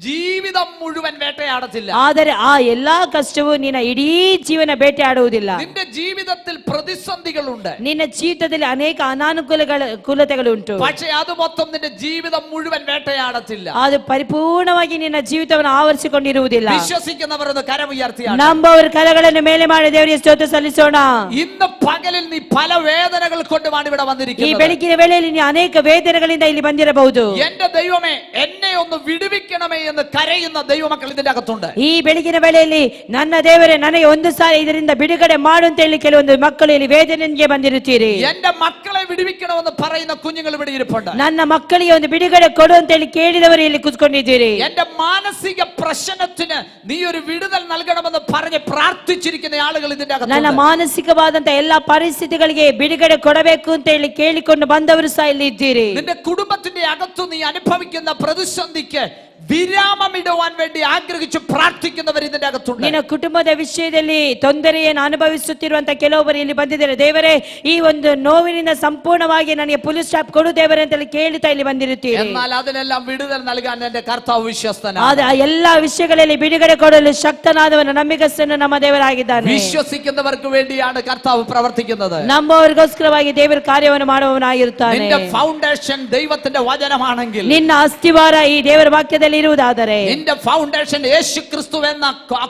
B: ജീവിതം മുഴുവൻ വേട്ടയാടത്തില്ല.
C: ಆದರೆ ಆ ಎಲ್ಲಾ ಕಷ್ಟವು ನಿನ್ನ ಇಡೀ ಜೀವನ ಬೇಟೆಯಾಡುವುದಿಲ್ಲ.
B: നിന്റെ ജീവിതത്തിൽ പ്രതിസന്ധികളുണ്ട്.
C: ನಿನ್ನ ಜೀವಿತದಲ್ಲಿ ಅನೇಕ ಅನಾನುಕೂಲತೆಗಳುಂಟು.
B: പക്ഷേ അത് മൊത്തം നിന്റെ ജീവിതം മുഴുവൻ വേട്ടയാടത്തില്ല.
C: ಅದು ಪರಿಪೂರ್ಣವಾಗಿ ನಿನ್ನ ಜೀವಿತವನ್ನು ಆವರಿಸಿಕೊಂಡಿರುವುದಿಲ್ಲ.
B: വിശ്വസിക്കുന്നവർ ഒന്ന് കരമുയർത്തിയാണ്.
C: ನಂಬುವವರು ಕರಗಳನ್ನು ಮೇಲೆ ಮಾಡಿ ದೇವರಿಗೆ ಸ್ತೋತ್ರ ಸಲ್ಲಿಸೋಣ.
B: ഇന്ന് പകലിൽ നീ പല വേദനകൾ കൊണ്ടുമാണ് ഇവിടെ
C: ಈ
B: വന്നിരിക്കുന്നത്.
C: ಬೆಳಗಿನ ವೇಳೆಯಲ್ಲಿ ನೀ ಅನೇಕ ವೇದನೆಗಳಿಂದ ಇಲ್ಲಿ ಬಂದಿರಬಹುದು.
B: എന്റെ ദൈവമേ, എന്നെ ഒന്ന് വിടുവിക്കണമേ എന്ന് കരയുന്ന ദൈവമക്കൾ ഇതിന്റെ അകത്തുണ്ട്.
C: ಈ ಬೆಳಗಿನ ವೇಳೆಯಲ್ಲಿ ನನ್ನ ದೇವರೇ ನನಗೆ ಒಂದು ಸಾರಿ ಇದರಿಂದ ಬಿಡುಗಡೆ ಮಾಡು ಅಂತ ಹೇಳಿ ಕೆಲವೊಂದು ಮಕ್ಕಳು ಇಲ್ಲಿ ವೇದನೆಗೆ ಬಂದಿರುತ್ತೀರಿ.
B: എന്റെ മക്കളെ വിടുവിക്കണമെന്ന് പറയുന്ന കുഞ്ഞുങ്ങൾ ഇവിടെ ഇരിപ്പുണ്ട്.
C: ನನ್ನ ಮಕ್ಕಳಿಗೆ ಒಂದು ಬಿಡುಗಡೆ ಕೊಡು ಅಂತ ಹೇಳಿ ಕೇಳಿದವರು ಇಲ್ಲಿ ಕೂತ್ಕೊಂಡಿದ್ದೀರಿ.
B: എന്റെ മാനസിക പ്രശ്നത്തിന് നീ ഒരു വിടുതൽ നൽകണമെന്ന് പറഞ്ഞ് പ്രാർത്ഥിച്ചിരിക്കുന്ന ആളുകൾ ഇതിന്റെ
C: ನನ್ನ
B: അകത്തുണ്ട്.
C: ಮಾನಸಿಕವಾದಂತ ಎಲ್ಲಾ ಪರಿಸ್ಥಿತಿಗಳಿಗೆ ಬಿಡುಗಡೆ ಕೊಡಬೇಕು ಅಂತ ಹೇಳಿ ಕೇಳಿಕೊಂಡು ಬಂದವರು ಸಹ ಇಲ್ಲಿ ಇದ್ದೀರಿ.
B: നിന്റെ കുടുംബത്തിന്റെ അകത്തു നീ അനുഭവിക്കുന്ന പ്രതിസന്ധിക്ക് വിരാമമിടുവാൻ വേണ്ടി ആഗ്രഹിച്ചു പ്രാർത്ഥിക്കുന്നവർ ഇതിന്റെ അകത്തുണ്ട്.
C: ನಿನ್ನ ಕುಟುಂಬದ ವಿಷಯದಲ್ಲಿ ತೊಂದರೆಯನ್ನು ಅನುಭವಿಸುತ್ತಿರುವಂತ ಕೆಲವೊಬ್ಬರು ಇಲ್ಲಿ ಬಂದಿದ್ದಾರೆ. ದೇವರೇ, ಈ ಒಂದು ನೋವಿನಿಂದ ಸಂಪೂರ್ಣವಾಗಿ ನನಗೆ ಫುಲ್ ಸ್ಟಾಪ್ ಕೊಡು ದೇವರೇ ಅಂತ ಕೇಳುತ್ತಾ ಇಲ್ಲಿ ಬಂದಿರುತ್ತೀರಿ.
B: എന്നാൽ അതിനെല്ലാം വിടുതൽ നൽകാൻ എന്റെ കർത്താവ് വിശ്വസ്തനാണ്.
C: ಆದ್ರೆ ಆ ಎಲ್ಲಾ ವಿಷಯಗಳಲ್ಲಿ ಬಿಡುಗಡೆ ಕೊಡಲು ಶಕ್ತನಾದವನು ನಂಬಿಗಸ್ತನು ನಮ್ಮ ದೇವರಾಗಿದ್ದಾನೆ.
B: വിശ്വസിക്കുന്നവർക്ക് വേണ്ടിയാണ് കർത്താവ് പ്രവർത്തിക്കുന്നത്.
C: ನಂಬುವವರಿಗೋಸ್ಕರವಾಗಿ ದೇವರ ಕಾರ್ಯವನ್ನು ಮಾಡುವವನಾಗಿರುತ್ತಾನೆ.
B: നിന്റെ ഫൗണ്ടേഷൻ ദൈവത്തിന്റെ വചനമാണെങ്കിൽ,
C: ನಿನ್ನ ಅಸ್ತಿವಾರ ಈ ದೇವರ ವಾಕ್ಯದಲ್ಲಿ ಇರುವುದಾದರೆ,
B: നിന്റെ ഫൗണ്ടേഷൻ യേശു ക്രിസ്തു എന്ന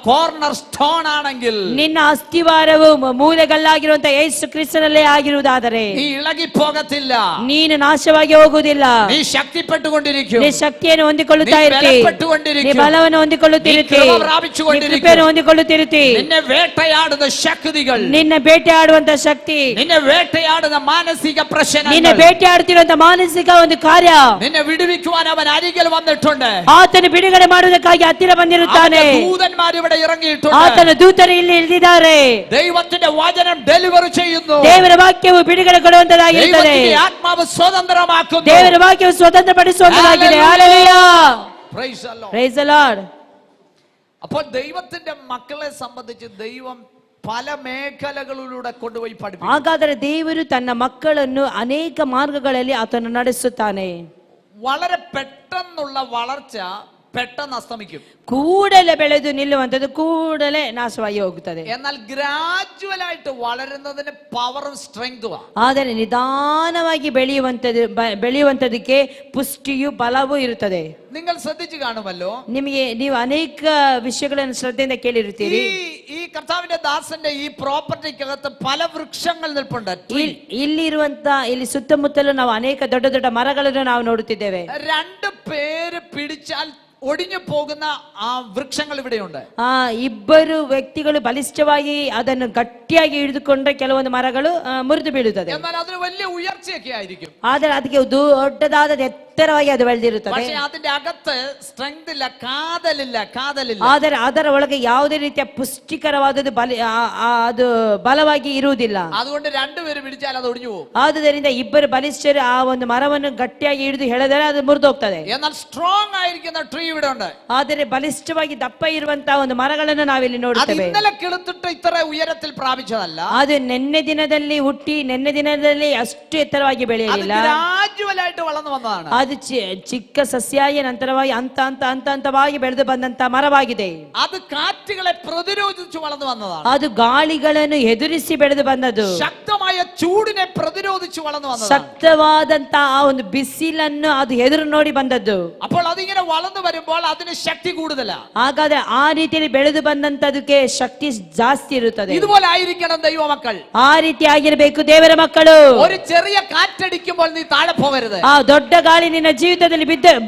B: കോർണർ സ്റ്റോൺ ആണെങ്കിൽ,
C: ನಿನ್ನ ಅಸ್ತಿವಾರವು ಮೂಲೆಗಲ್ಲಾಗಿರುವಂತಹ ಯೇಸು ಕ್ರಿಸ್ತನಲ್ಲೇ ಆಗಿರುವುದಾದರೆ,
B: നീ ഇളകി പോകത്തില്ല.
C: ನೀನು ನಾಶವಾಗಿ ಹೋಗುವುದಿಲ್ಲ.
B: നീ ശക്തിപ്പെട്ടുകൊണ്ടിരിക്കും.
C: ನೀ ಶಕ್ತಿಯನ್ನು ಹೊಂದಿಕೊಳ್ಳುತ್ತಾ
B: ನೀ
C: ಇರ್ತಿ.
B: ಬಲಪಟ್ಟುಕೊಂಡಿರಿക്കും.
C: ನೀ ಬಲವನ್ನು ಹೊಂದಿಕೊಳ್ಳುತ್ತಿರುತ್ತಿ.
B: ನೀ ಕೃಪೆ ಪ್ರಾಪಿಸಿಕೊಂಡಿರಿക്കും.
C: ಕೃಪೆಯನ್ನು ಹೊಂದಿಕೊಳ್ಳುತ್ತಿರುತ್ತಿ.
B: നിന്നെ വേട്ടയാടുന്ന ശക്തികൾ,
C: ನಿನ್ನ ಬೇಟೆಯಾಡುವಂತ ಶಕ್ತಿ,
B: നിന്നെ വേട്ടയാടുന്ന മാനസിക പ്രശ്നങ്ങൾ,
C: ನಿನ್ನ ಬೇಟೆಯಾಡುತ್ತಿರುವಂತ ಮಾನಸಿಕ ಒಂದು ಕಾರ್ಯ,
B: നിന്നെ വിടുവിക്കുവാൻ അവൻ അരികിൽ വന്നിട്ടുണ്ട്.
C: ಆ ಆತನು ಬಿಡುಗಡೆ ಮಾಡುವುದಕ್ಕಾಗಿ ಹತ್ತಿರ ಬಂದಿರುತ್ತಾನೆ.
B: അവന്റെ ദൂതന്മാർ ഇവിടെ ഇറങ്ങിയിട്ടുണ്ട്.
C: ಆತನ ದೂತರು ಇಲ್ಲಿ ಇಳಿದಿದ್ದಾರೆ.
B: ദൈവത്തിന്റെ വചനം ഡെലിവർ ചെയ്യുന്നു.
C: ದೇವರ ವಾಕ್ಯವು ಬಿಡುಗಡೆ ಕೊಡುವಂತದಾಗಿರುತ್ತದೆ.
B: ദൈവത്തിന്റെ ആത്മാവ് സ്വതന്ത്രമാക്കുന്നു.
C: ದೇವರ ವಾಕ್ಯವು സ്വതന്ത്രಪಡಿಸುವಂತದಾಗಿದೆ. Hallelujah.
B: Praise the Lord.
C: Praise the Lord.
B: അപ്പോൾ ദൈവത്തിന്റെ മക്കളെ സംബന്ധിച്ച് ദൈവം പല മേഖലകളിലൂടെ കൊണ്ടുപോയി പഠിപ്പിക്കും.
C: ಹಾಗಾದರೆ ದೇವರು ತನ್ನ ಮಕ್ಕಳನ್ನು ಅನೇಕ ಮಾರ್ಗಗಳಲ್ಲಿ ಆತನು ನಡೆಸುತ್ತಾನೆ.
B: വളരെ പെട്ടെന്നുള്ള വളർച്ച പെട്ടെന്ന് അസ്തമിക്കും.
C: ಕೂಡಲೇ ಬೆಳೆದು ನಿಲ್ಲುವಂತದ್ದು ಕೂಡಲೇ ನಾಶವಾಗಿ ಹೋಗುತ್ತದೆ.
B: എന്നാൽ ഗ്രാജുവൽ ആയിട്ട് വളരുന്നതിന് പവറും സ്ട്രെങ്തും.
C: ಆದರೆ ನಿಧಾನವಾಗಿ ಬೆಳೆಯುವಂತದಕ್ಕೆ ಪುಷ್ಟಿಯು ಬಲವೂ ಇರುತ್ತದೆ.
B: നിങ്ങൾ ശ്രദ്ധിച്ചു കാണുമല്ലോ,
C: ನೀವು ಅನೇಕ ವಿಷಯಗಳನ್ನು ಶ್ರದ್ಧೆಯಿಂದ ಕೇಳಿರುತ್ತೀರಿ.
B: ഈ കർത്താവിന്റെ ദാസന്റെ ഈ പ്രോപ്പർട്ടിക്കകത്ത് പല വൃക്ഷങ്ങൾ നിൽപ്പുണ്ട്.
C: ಇಲ್ಲಿ ಸುತ್ತಮುತ್ತಲು ನಾವು ಅನೇಕ ದೊಡ್ಡ ದೊಡ್ಡ ಮರಗಳನ್ನು ನಾವು ನೋಡುತ್ತಿದ್ದೇವೆ.
B: രണ്ട് പേര് പിടിച്ചാൽ ഒടിഞ്ഞു പോകുന്ന ആ വൃക്ഷങ്ങൾ ഇവിടെയുണ്ട്.
C: ಇಬ್ಬರು ವ್ಯಕ್ತಿಗಳು ಬಲಿಷ್ಠವಾಗಿ ಅದನ್ನು ಗಟ್ಟಿಯಾಗಿ ಹಿಡಿದುಕೊಂಡ್ರೆ ಕೆಲವೊಂದು ಮರಗಳು ಮುರಿದು ಬೀಳುತ್ತದೆ.
B: എന്നാൽ അതിന് വലിയ ഉയർച്ചയൊക്കെ ആയിരിക്കും.
C: ಆದರೆ ಅದಕ್ಕೆ ದೊಡ್ಡದಾದ ಎತ್ತರವಾಗಿ ಅದು ಬೆಳೆದಿರುತ್ತದೆ.
B: പക്ഷേ അതിന്റെ അകത്ത് സ്ട്രെങ്ത് ഇല്ല, കാതലില്ല.
C: ಆದರೆ ಅದರ ಒಳಗೆ ಯಾವುದೇ ರೀತಿಯ ಪುಷ್ಟಿಕರವಾದದ್ದು ಅದು ಬಲವಾಗಿ ಇರುವುದಿಲ್ಲ.
B: അതുകൊണ്ട് രണ്ടുപേര് പിടിച്ചാൽ അത് ഒടിഞ്ഞു പോകും.
C: ಆದುದರಿಂದ ಇಬ್ಬರು ಬಲಿಷ್ಠರು ಆ ಒಂದು ಮರವನ್ನು ಗಟ್ಟಿಯಾಗಿ ಹಿಡಿದು ಎಳೆದರೆ ಅದು ಮುರಿದು ಹೋಗ್ತದೆ.
B: എന്നാൽ സ്ട്രോങ് ആയിരിക്കുന്ന ട്രീ ഇവിടെ ഉണ്ട്.
C: ಆದರೆ ಬಲಿಷ್ಠವಾಗಿ ದಪ್ಪ ಇರುವಂತಹ ಒಂದು ಮರಗಳನ್ನು ನಾವಿಲ್ಲಿ ನೋಡುತ್ತೇವೆ.
B: ഇന്നലെ കിളുത്തിട്ട് ഇത്ര ഉയരത്തിൽ പ്രാപിച്ചതല്ല.
C: ಅದು ನಿನ್ನೆ ದಿನದಲ್ಲಿ ಹುಟ್ಟಿ ನಿನ್ನೆ ದಿನದಲ್ಲಿ ಅಷ್ಟು ಎತ್ತರವಾಗಿ ಬೆಳೆಯಲಿಲ್ಲ.
B: ಗ್ರಾಜುವಲ್ ಆയിട്ട് വളർന്നു വന്നതാണ്.
C: ಅದು ಚಿಕ್ಕ ಸಸ್ಯಾಯ ನಂತರವಾಗಿ ಹಂತವಾಗಿ ಬೆಳೆದು ಬಂದಂತ ಮರವಾಗಿದೆ.
B: ಅದು കാറ്റുകളെ പ്രതിരോധിച്ചു വളർന്നു വന്നതാണ്.
C: ಅದು ಗಾಳಿಗಳನ್ನು ಎದುರಿಸಿ ಬೆಳೆದು ಬಂದದ್ದು.
B: ശക്തമായ ചൂടിനെ പ്രതിരോധിച്ചു വളർന്നു വന്നതാണ്.
C: ಶಕ್ತವಾದಂತ ಆ ಒಂದು ಬಿಸಿಲನ್ನು ಅದು ಎದುರು ನೋಡಿ ಬಂದದ್ದು.
B: അപ്പോൾ അതിങ്ങനെ വളർന്നു വരുമ്പോൾ അതിന് ശക്തി കൂടുതലാണ്.
C: ಹಾಗಾದ್ರೆ ಆ ರೀತಿಯಲ್ಲಿ ಬೆಳೆದು ಬಂದಂತದಕ್ಕೆ ಶಕ್ತಿ ಜಾಸ್ತಿ ಇರುತ್ತದೆ.
B: ഇതുപോലെ ആയിരിക്കണം ദൈവമക്കൾ.
C: ಆ ರೀತಿ ಆಗಿರಬೇಕು ದೇವರ ಮಕ್ಕಳು.
B: ഒരു ചെറിയ കാറ്റടിക്കുമ്പോൾ നീ താഴെ പോകരുത്.
C: ಆ ದೊಡ್ಡ ಗಾಳಿ ನಿನ್ನ ಜೀವಿತದಲ್ಲಿ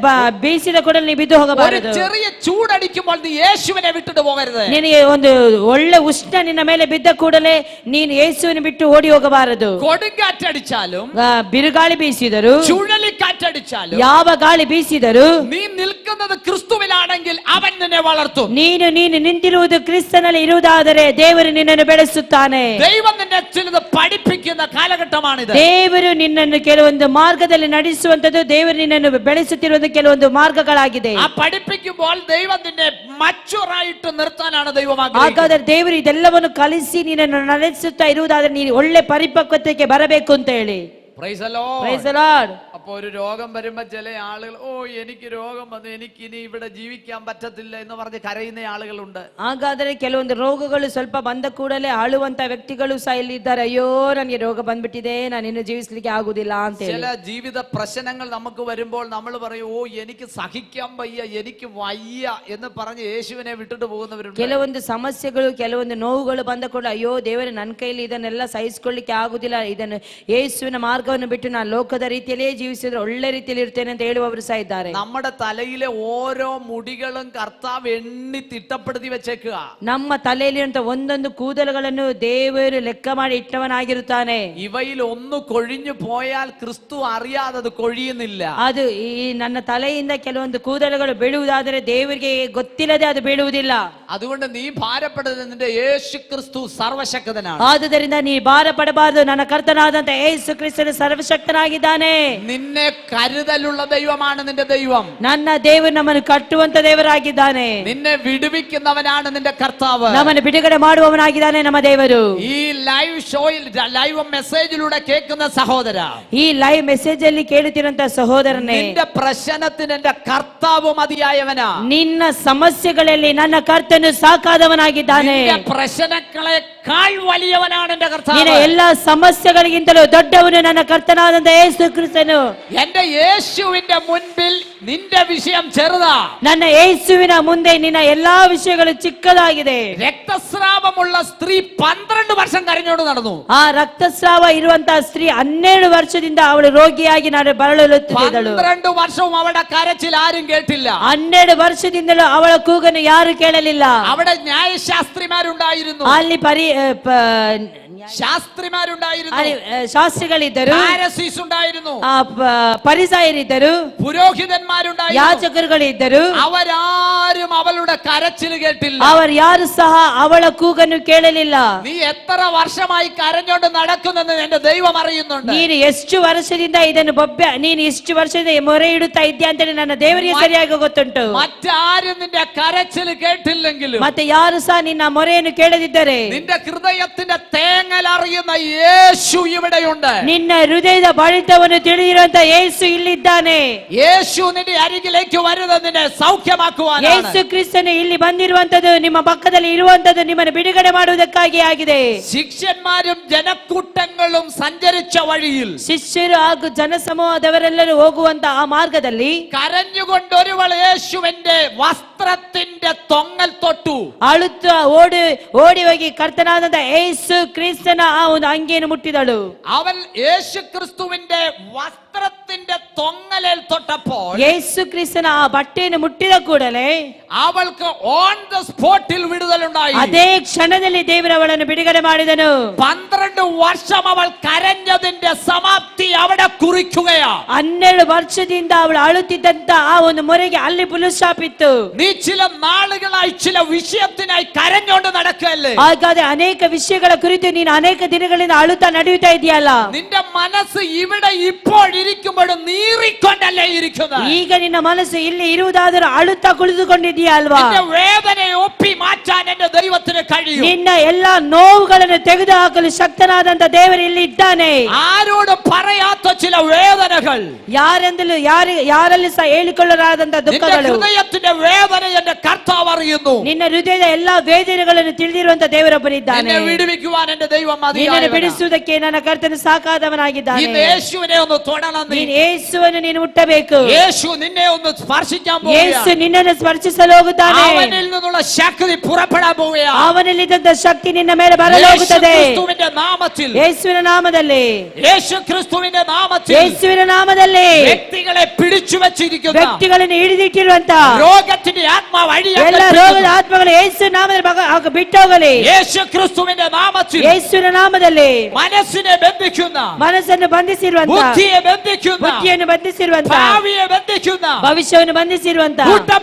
C: ಬೀಸಿದ ಕೂಡಲೇ ನೀ ಬಿದ್ದು ಹೋಗಬಾರದು.
B: ഒരു ചെറിയ ചൂടടിക്കുമ്പോൾ നീ യേശുവിനെ വിട്ടിട്ട് പോകരുത്.
C: ನಿನಗೆ ಒಂದು ಒಳ್ಳೆ ಉಷ್ಣ ನಿನ್ನ ಮೇಲೆ ಬಿದ್ದ ಕೂಡಲೇ ನೀನು ಯೇಸುವನ್ನು ಬಿಟ್ಟು ಓಡಿ ಹೋಗಬಾರದು.
B: കൊടുങ്കാറ്റടിച്ചാലും
C: ಬಿರುಗಾಳಿ ಬೀಸಿದರು,
B: ചുഴലിക്കാറ്റടിച്ചാലും,
C: ಯಾವ ಗಾಳಿ ಬೀಸಿದರು,
B: നീ നിൽക്കുന്നത് ക്രിസ്തുവിലാണെങ്കിൽ അവൻ നിന്നെ വളർത്തും.
C: ನೀನು ನಿಂತಿರುವುದು ಕ್ರಿಸ್ತನಲ್ಲಿ ಇರುವುದಾದರೆ ದೇವರು ನಿನ್ನನ್ನು ಬೆಳೆಸುತ್ತಾನೆ.
B: ദൈവം നിന്നെ ചിലത് പഠിപ്പിക്കുന്ന കാലഘട്ടമാണിത്.
C: ದೇವರು ನಿನ್ನನ್ನು ಕೆಲವೊಂದು ಮಾರ್ಗದಲ್ಲಿ ನಡೆಸುವಂತದ್ದು, ದೇವರು ನಿನ್ನನ್ನು ಬೆಳೆಸುತ್ತಿರುವುದು ಕೆಲವೊಂದು ಮಾರ್ಗಗಳಾಗಿದೆ.
B: ആ പഠിപ്പിക്കുമ്പോൾ ദൈവം നിന്നെ മച്ചുറായിട്ട് നിർത്താനാണ് ദൈവം ആഗ്രഹിക്കുന്നത്.
C: ಹಾಗಾದರೆ ದೇವರು ಇದೆಲ್ಲವನ್ನು ಕಲಿಸಿ ನಿನ್ನನ್ನು ನಡೆಸುತ್ತಾ ಇರುವುದಾದರೆ ನೀನು ಒಳ್ಳೆ ಪರಿಪಕ್ವತೆಗೆ ಬರಬೇಕು ಅಂತ ಹೇಳಿ.
B: Praise the Lord.
C: Praise the Lord.
B: അപ്പൊ ഒരു രോഗം വരുമ്പോ ചില ആളുകൾ എനിക്ക് രോഗം വന്നു, എനിക്ക് ഇനി ഇവിടെ ജീവിക്കാൻ പറ്റത്തില്ല എന്ന് പറഞ്ഞ് കരയുന്ന ആളുകളുണ്ട്.
C: ಹಾಗಾದರೆ ಕೆಲವೊಂದು ರೋಗಗಳು ಸ್ವಲ್ಪ ಬಂದ ಕೂಡಲೇ ಅಳುವಂತ ವ್ಯಕ್ತಿಗಳು ಸಹ ಇಲ್ಲಿದ್ದಾರೆ. ಅಯ್ಯೋ ನನಗೆ ರೋಗ ಬಂದ್ಬಿಟ್ಟಿದೆ, ನಾನು ಇನ್ನು ಜೀವಿಸಲಿಕ್ಕೆ ಆಗುದಿಲ್ಲ ಅಂತ ಹೇಳಿ.
B: ചില ജീവിത പ്രശ്നങ്ങൾ നമുക്ക് വരുമ്പോൾ നമ്മൾ പറയും എനിക്ക് സഹിക്കാൻ വയ്യ, എനിക്ക് വയ്യ എന്ന് പറഞ്ഞ് യേശുവിനെ വിട്ടിട്ട് പോകുന്നവരുണ്ട്.
C: ಕೆಲವೊಂದು ಸಮಸ್ಯೆಗಳು ಕೆಲವೊಂದು ನೋವುಗಳು ಬಂದ ಕೂಡ ಅಯ್ಯೋ ದೇವರೇ ನನ್ನ ಕೈಲಿ ಇದನ್ನೆಲ್ಲ ಸಹಿಸಿಕೊಳ್ಳಿಕ್ಕೆ ಆಗುದಿಲ್ಲ, ಇದನ್ನು ಯೇಸುವಿನ ಮಾರ್ಗವನ್ನು ಬಿಟ್ಟು ನಾನು ಲೋಕದ ರೀತಿಯಲ್ಲೇ ಜೀವಿಸಿದ್ರೆ ಒಳ್ಳೆ ರೀತಿಯಲ್ಲಿ ಇರ್ತೇನೆ ಅಂತ ಹೇಳುವವರು ಸಹ ಇದ್ದಾರೆ.
B: നമ്മുടെ തലയിലെ ഓരോ മുടികളും കർത്താവ് എണ്ണി തിട്ടപ്പെടുത്തി വെച്ചേക്കുക.
C: ನಮ್ಮ ತಲೆಯಲ್ಲಿರುವಂತ ಒಂದೊಂದು ಕೂದಲುಗಳನ್ನು ದೇವರು ಲೆಕ್ಕ ಮಾಡಿ ಇಟ್ಟವನಾಗಿರುತ್ತಾನೆ.
B: ഇവയിൽ ഒന്ന് കൊഴിഞ്ഞു പോയാൽ ക്രിസ്തു അറിയാതെ അത് കൊഴിയുന്നില്ല.
C: ಅದು ಈ ನನ್ನ ತಲೆಯಿಂದ ಕೆಲವೊಂದು ಕೂದಲುಗಳು ಬೀಳುವುದಾದರೆ ದೇವರಿಗೆ ಗೊತ್ತಿಲ್ಲದೆ ಅದು ಬೀಳುವುದಿಲ್ಲ.
B: അതുകൊണ്ട് നീ ഭാരപ്പെടരുത്, നിന്റെ യേശു ക്രിസ്തു സർവശക്തനാണ്.
C: ಆದುದರಿಂದ ನೀ ಭಾರ ಪಡಬಾರದು, ನನ್ನ ಕರ್ತನಾದಂತ ಯೇಸು ಕ್ರಿಸ್ತನು ಸರ್ವಶಕ್ತನಾಗಿದ್ದಾನೆ.
B: നിന്നെ കരുതലുള്ള ദൈവമാണ് നിന്റെ ദൈവം.
C: ನನ್ನ ದೇವರು ನಮ್ಮನ್ನು ಕಟ್ಟುವಂತ ದೇವರಾಗಿದ್ದಾನೆ.
B: നിന്നെ വിടുവിക്കുന്നവനാണ് നിന്റെ കർത്താവ്.
C: ನಮ್ಮನ್ನು ಬಿಡುಗಡೆ ಮಾಡುವವನಾಗಿದ್ದಾನೆ ನಮ್ಮ ದೇವರು.
B: ഈ ലൈവ് ഷോയിൽ ലൈവ് മെസ്സേജിലൂടെ കേൾക്കുന്ന സഹോദര,
C: ಈ ಲೈವ್ ಮೆಸೇಜ್ ಅಲ್ಲಿ ಕೇಳುತ್ತಿರುವಂತ ಸಹೋದರನೇ,
B: നിന്റെ പ്രശ്നത്തിന് എന്റെ കർത്താവ് മതിയായവനാ.
C: ನಿನ್ನ ಸಮಸ್ಯೆಗಳಲ್ಲಿ ನನ್ನ ಕರ್ತನು ಸಾಕಾದವನಾಗಿದ್ದಾನೆ.
B: നിന്റെ പ്രശ്നങ്ങളെക്കാൾ വലിയവനാണ് എന്റെ കർത്താവ്.
C: ನಿನ್ನ ಎಲ್ಲಾ ಸಮಸ್ಯೆಗಳಿಗಿಂತಲೂ ದೊಡ್ಡವನು ನನ್ನ ಕರ್ತನಾದಂತ ಯೇಸು ಕ್ರಿಸ್ತನು.
B: എന്റെ യേശുവിന്റെ മുൻപിൽ നിന്റെ വിഷയം ചെറുതാ.
C: ನನ್ನ ಯೇಸುವಿನ ಮುಂದೆ ನಿನ್ನ ಎಲ್ಲಾ ವಿಷಯಗಳು ಚಿಕ್ಕದಾಗಿದೆ.
B: രക്തസ്രാവമുള്ള സ്ത്രീ 12 വർഷം കരഞ്ഞോണ്ട് നടന്നു.
C: ಆ ರಕ್ತಸ್ರಾವ ಇರುವಂತಹ ಸ್ತ್ರೀ 12 ವರ್ಷದಿಂದ ಅವಳು ರೋಗಿಯಾಗಿ ನಾನು ಬಳಲುತ್ತಿದ್ದಳು.
B: 12 വർഷവും അവളുടെ കരച്ചിൽ ആരും കേട്ടില്ല.
C: 12 ವರ್ಷದಿಂದಲೂ ಅವಳ ಕೂಗನ್ನು ಯಾರು ಕೇಳಲಿಲ್ಲ.
B: അവിടെ ന്യായശാസ്ത്രിമാരുണ്ടായിരുന്നു.
C: ಅಲ್ಲಿ
B: ശാസ്ത്രിമാരുണ്ടായിരുന്നു,
C: ಶಾಸ್ತ್ರಿಗಳಿದ್ದರು,
B: ഫാരിസീസ് ഉണ്ടായിരുന്നു,
C: ಪರಿಸಾಯರಿದ್ದರು,
B: പുരോഹിതന്മാരുണ്ടായിരുന്നു.
C: ಯಾಜಕರುಗಳಿದ್ದರು.
B: അവരാരും അവളുടെ കരച്ചിൽ കേട്ടില്ല.
C: ಅವರು ಯಾರು ಸಹ ಅವಳ ಕೂಗನ್ನು ಕೇಳಲಿಲ್ಲ.
B: നീ എത്ര വർഷമായി കരഞ്ഞോണ്ട് നടക്കുന്നെന്ന് എന്റെ ദൈവം അറിയുന്നുണ്ട്.
C: ನೀನು ಎಷ್ಟು ವರ್ಷದಿಂದ ಇದನ್ನು ನೀನು ಎಷ್ಟು ವರ್ಷದಿಂದ ಮೊರೆ ಇಡುತ್ತಾ ಇದ್ದೀಯ ಅಂತೇಳಿ ನನ್ನ ದೇವರಿಗೆ ಸರಿಯಾಗಿ ಗೊತ್ತುಂಟು.
B: മറ്റാരും നിന്റെ കരച്ചിൽ കേട്ടില്ലെങ്കിലും
C: ಮತ್ತೆ ಯಾರು ಸಹ ನಿನ್ನ ಮೊರೆಯನ್ನು ಕೇಳದಿದ್ದರೆ
B: നിന്റെ ഹൃദയത്തിന്റെ തേങ്ങൽ അറിയുന്ന യേശു ഇവിടെയുണ്ട്.
C: ನಿನ್ನ ಹೃದಯದ ಬಡಿತವನ್ನು ತಿಳಿದಿರುವಂತ ಯೇಸು ಇಲ್ಲಿದ್ದಾನೆ.
B: യേശു നിന്റെ അരികിലേക്ക് വരുന്നത് നിന്നെ സൗഖ്യമാക്കുവാനാണ്.
C: ಯೇಸು ಕ್ರಿಸ್ತನು ಇಲ್ಲಿ ಬಂದಿರುವಂತದ್ದು ನಿಮ್ಮ ಪಕ್ಕದಲ್ಲಿ ಇರುವಂತದ್ದು ನಿಮ್ಮನ್ನು ಬಿಡುಗಡೆ ಮಾಡುವುದಕ್ಕಾಗಿ ಆಗಿದೆ.
B: ശിഷ്യന്മാരും ജനക്കൂട്ടങ്ങളും സഞ്ചരിച്ച വഴിയിൽ
C: ಶಿಷ್ಯರು ಹಾಗೂ ಜನಸಮೂಹದವರೆಲ್ಲರೂ ಹೋಗುವಂತ ಆ ಮಾರ್ಗದಲ್ಲಿ
B: കരഞ്ഞുകൊണ്ട് ഒരുവൾ യേശുവിന്റെ വസ്ത്രത്തിന്റെ തൊങ്ങൽ തൊട്ടു.
C: ಅಳುತ್ತಾ ಓಡಿ ಹೋಗಿ ಕರ್ತನಾದಂತ ಯೇಸು ಕ್ರಿಸ್ತನ ಆ ಒಂದು ಅಂಗಿಯನ್ನು ಮುಟ್ಟಿದಳು.
B: അവൻ യേശു ക്രിസ്തുവിന്റെ വസ്ത്രത്തിന്റെ തൊങ്ങലിൽ തൊട്ടപ്പോൾ
C: ಯೇಸು ಕ್ರಿಸ್ತನ ಆ ಬಟ್ಟೆಯನ್ನು ಮುಟ್ಟಿದ ಕೂಡಲೇ
B: അവൾക്ക് ഓൺ ദ സ്പോട്ടിൽ വിടുതലുണ്ടായി.
C: ಅದೇ ಕ್ಷಣದಲ್ಲಿ ದೇವರು ಅವಳನ್ನು ಬಿಡುಗಡೆ ಮಾಡಿದನು.
B: 12 വർഷം അവൾ കരഞ്ഞതിന്റെ സമാപ്തി അവിടെ കുറിക്കുകയാ.
C: 12 ವರ್ಷದಿಂದ ಅವಳು ಅಳುತ್ತಿದ್ದಂತ ಆ ಒಂದು ಮೊರೆಗೆ ಅಲ್ಲಿ ಪುನಃಸ್ಥಾಪಿತ್ತು.
B: നീ ചില നാളുകളായി ചില വിഷയത്തിനായി കരഞ്ഞോണ്ട് നടക്കല്ലേ.
C: ಹಾಗಾದ್ರೆ ಅನೇಕ ವಿಷಯಗಳ ಕುರಿತು ನೀನು ಅನೇಕ ದಿನಗಳಿಂದ ಅಳುತ್ತಾ ನಡೆಯುತ್ತಾ ಇದೆಯಲ್ಲ.
B: നിന്റെ മനസ്സ് ഇവിടെ ഇപ്പോൾ ഇരിക്കുമ്പോഴും നീറിക്കൊണ്ടല്ലേ ഇരിക്കുന്നത്.
C: ಈಗ ನಿನ್ನ ಮನಸ್ಸು ಇಲ್ಲಿ ಇರುವುದಾದರೂ ಅಳುತ್ತಾ ಕುಳಿತುಕೊಂಡಿದೆಯಾ ಅಲ್ವಾ?
B: നിന്റെ വേദനയെ ഒപ്പി മാറ്റാൻ എന്റെ ദൈവത്തിന് കഴിയും.
C: ನಿನ್ನ ಎಲ್ಲಾ ನೋವುಗಳನ್ನು ತೆಗೆದುಹಾಕಲು ಶಕ್ತನಾದಂತ ದೇವರು ಇಲ್ಲಿ ಇದ್ದಾನೆ.
B: ആരോട് പറയാത്ത ചില വേദനകൾ,
C: ಯಾರಲ್ಲಿ ಸಹ ಹೇಳಿಕೊಳ್ಳಲಾದಂತ
B: നിന്റെ
C: ದುಃಖಗಳು,
B: ഹൃദയത്തിന്റെ വേദന എന്റെ കർത്താവ് അറിയുന്നു.
C: ನಿನ್ನ ಹೃದಯದ ಎಲ್ಲಾ ವೇದನೆಗಳನ್ನು ತಿಳಿದಿರುವಂತ ದೇವರೊಬ್ಬನಿದ್ದಾನೆ.
B: നിന്നെ വിടുവിക്കുവാൻ എന്റെ ദൈവം
C: ನಿನ್ನನ್ನು
B: മതിയായവനാ.
C: ಬಿಡಿಸುವುದಕ್ಕೆ ನನ್ನ ಕರ್ತನು ಸಾಕಾದವನಾಗಿದ್ದಾನೆ.
B: ഇന്ന് യേശുവിനെ ഒന്ന് തൊടണം. നീ
C: ನೀನು ಯೇಸುವನ್ನು ನೀನು ಮುಟ್ಟಬೇಕು.
B: യേശു നിന്നെ ഒന്ന് സ്പർശിക്കാൻ
C: ಯೇಸು
B: പോവുകയാണ്.
C: ನಿನ್ನನ್ನು ಸ್ಪರ್ಶಿಸಲು ಹೋಗುತ್ತಾನೆ.
B: അവനിൽ നിന്നുള്ള ശക്തി പുറപ്പെടാൻ പോവുകയാണ്.
C: ಅವನಲ್ಲಿದ್ದಂತ ಶಕ್ತಿ ನಿನ್ನ ಮೇಲೆ ಬರಲು ಹೋಗುತ್ತದೆ.
B: യേശുക്രിസ്തുവിന്റെ നാമത്തിൽ,
C: ಯೇಸುವಿನ ನಾಮದಲ್ಲಿ,
B: യേശുക്രിസ്തുവിന്റെ നാമത്തിൽ
C: ಯೇಸುವಿನ ನಾಮದಲ್ಲಿ
B: വ്യക്തികളെ പിടിച്ചു വെച്ചിരിക്കുന്ന
C: ವ್ಯಕ್ತಿಗಳನ್ನು ಹಿಡಿದಿಟ್ಟಿರುವಂತ
B: രോഗത്തിന്റെ ആത്മാവ്
C: ಎಲ್ಲ ರೋಗದ ಆತ್ಮಗಳು ಯೇಸು ನಾಮದಲ್ಲಿ ಬಿಟ್ಟು ಹೋಗಲಿ.
B: യേശുക്രിസ്തുവിന്റെ നാമത്തിൽ
C: ಯೇಸುವಿನ ನಾಮದಲ್ಲಿ
B: മനസ്സിനെ ബന്ധിക്കുന്ന,
C: ಮನಸ್ಸನ್ನು ಬಂಧಿಸಿರುವಂತ,
B: ബുദ്ധിയെ ബന്ധിക്കുന്ന,
C: ಬುದ್ಧಿಯನ್ನು ಬಂಧಿಸಿರುವಂತ,
B: ഭാവിയെ ബന്ധിക്കുന്ന
C: ಭವಿಷ್ಯವನ್ನು ಬಂಧಿಸಿರುವಂತ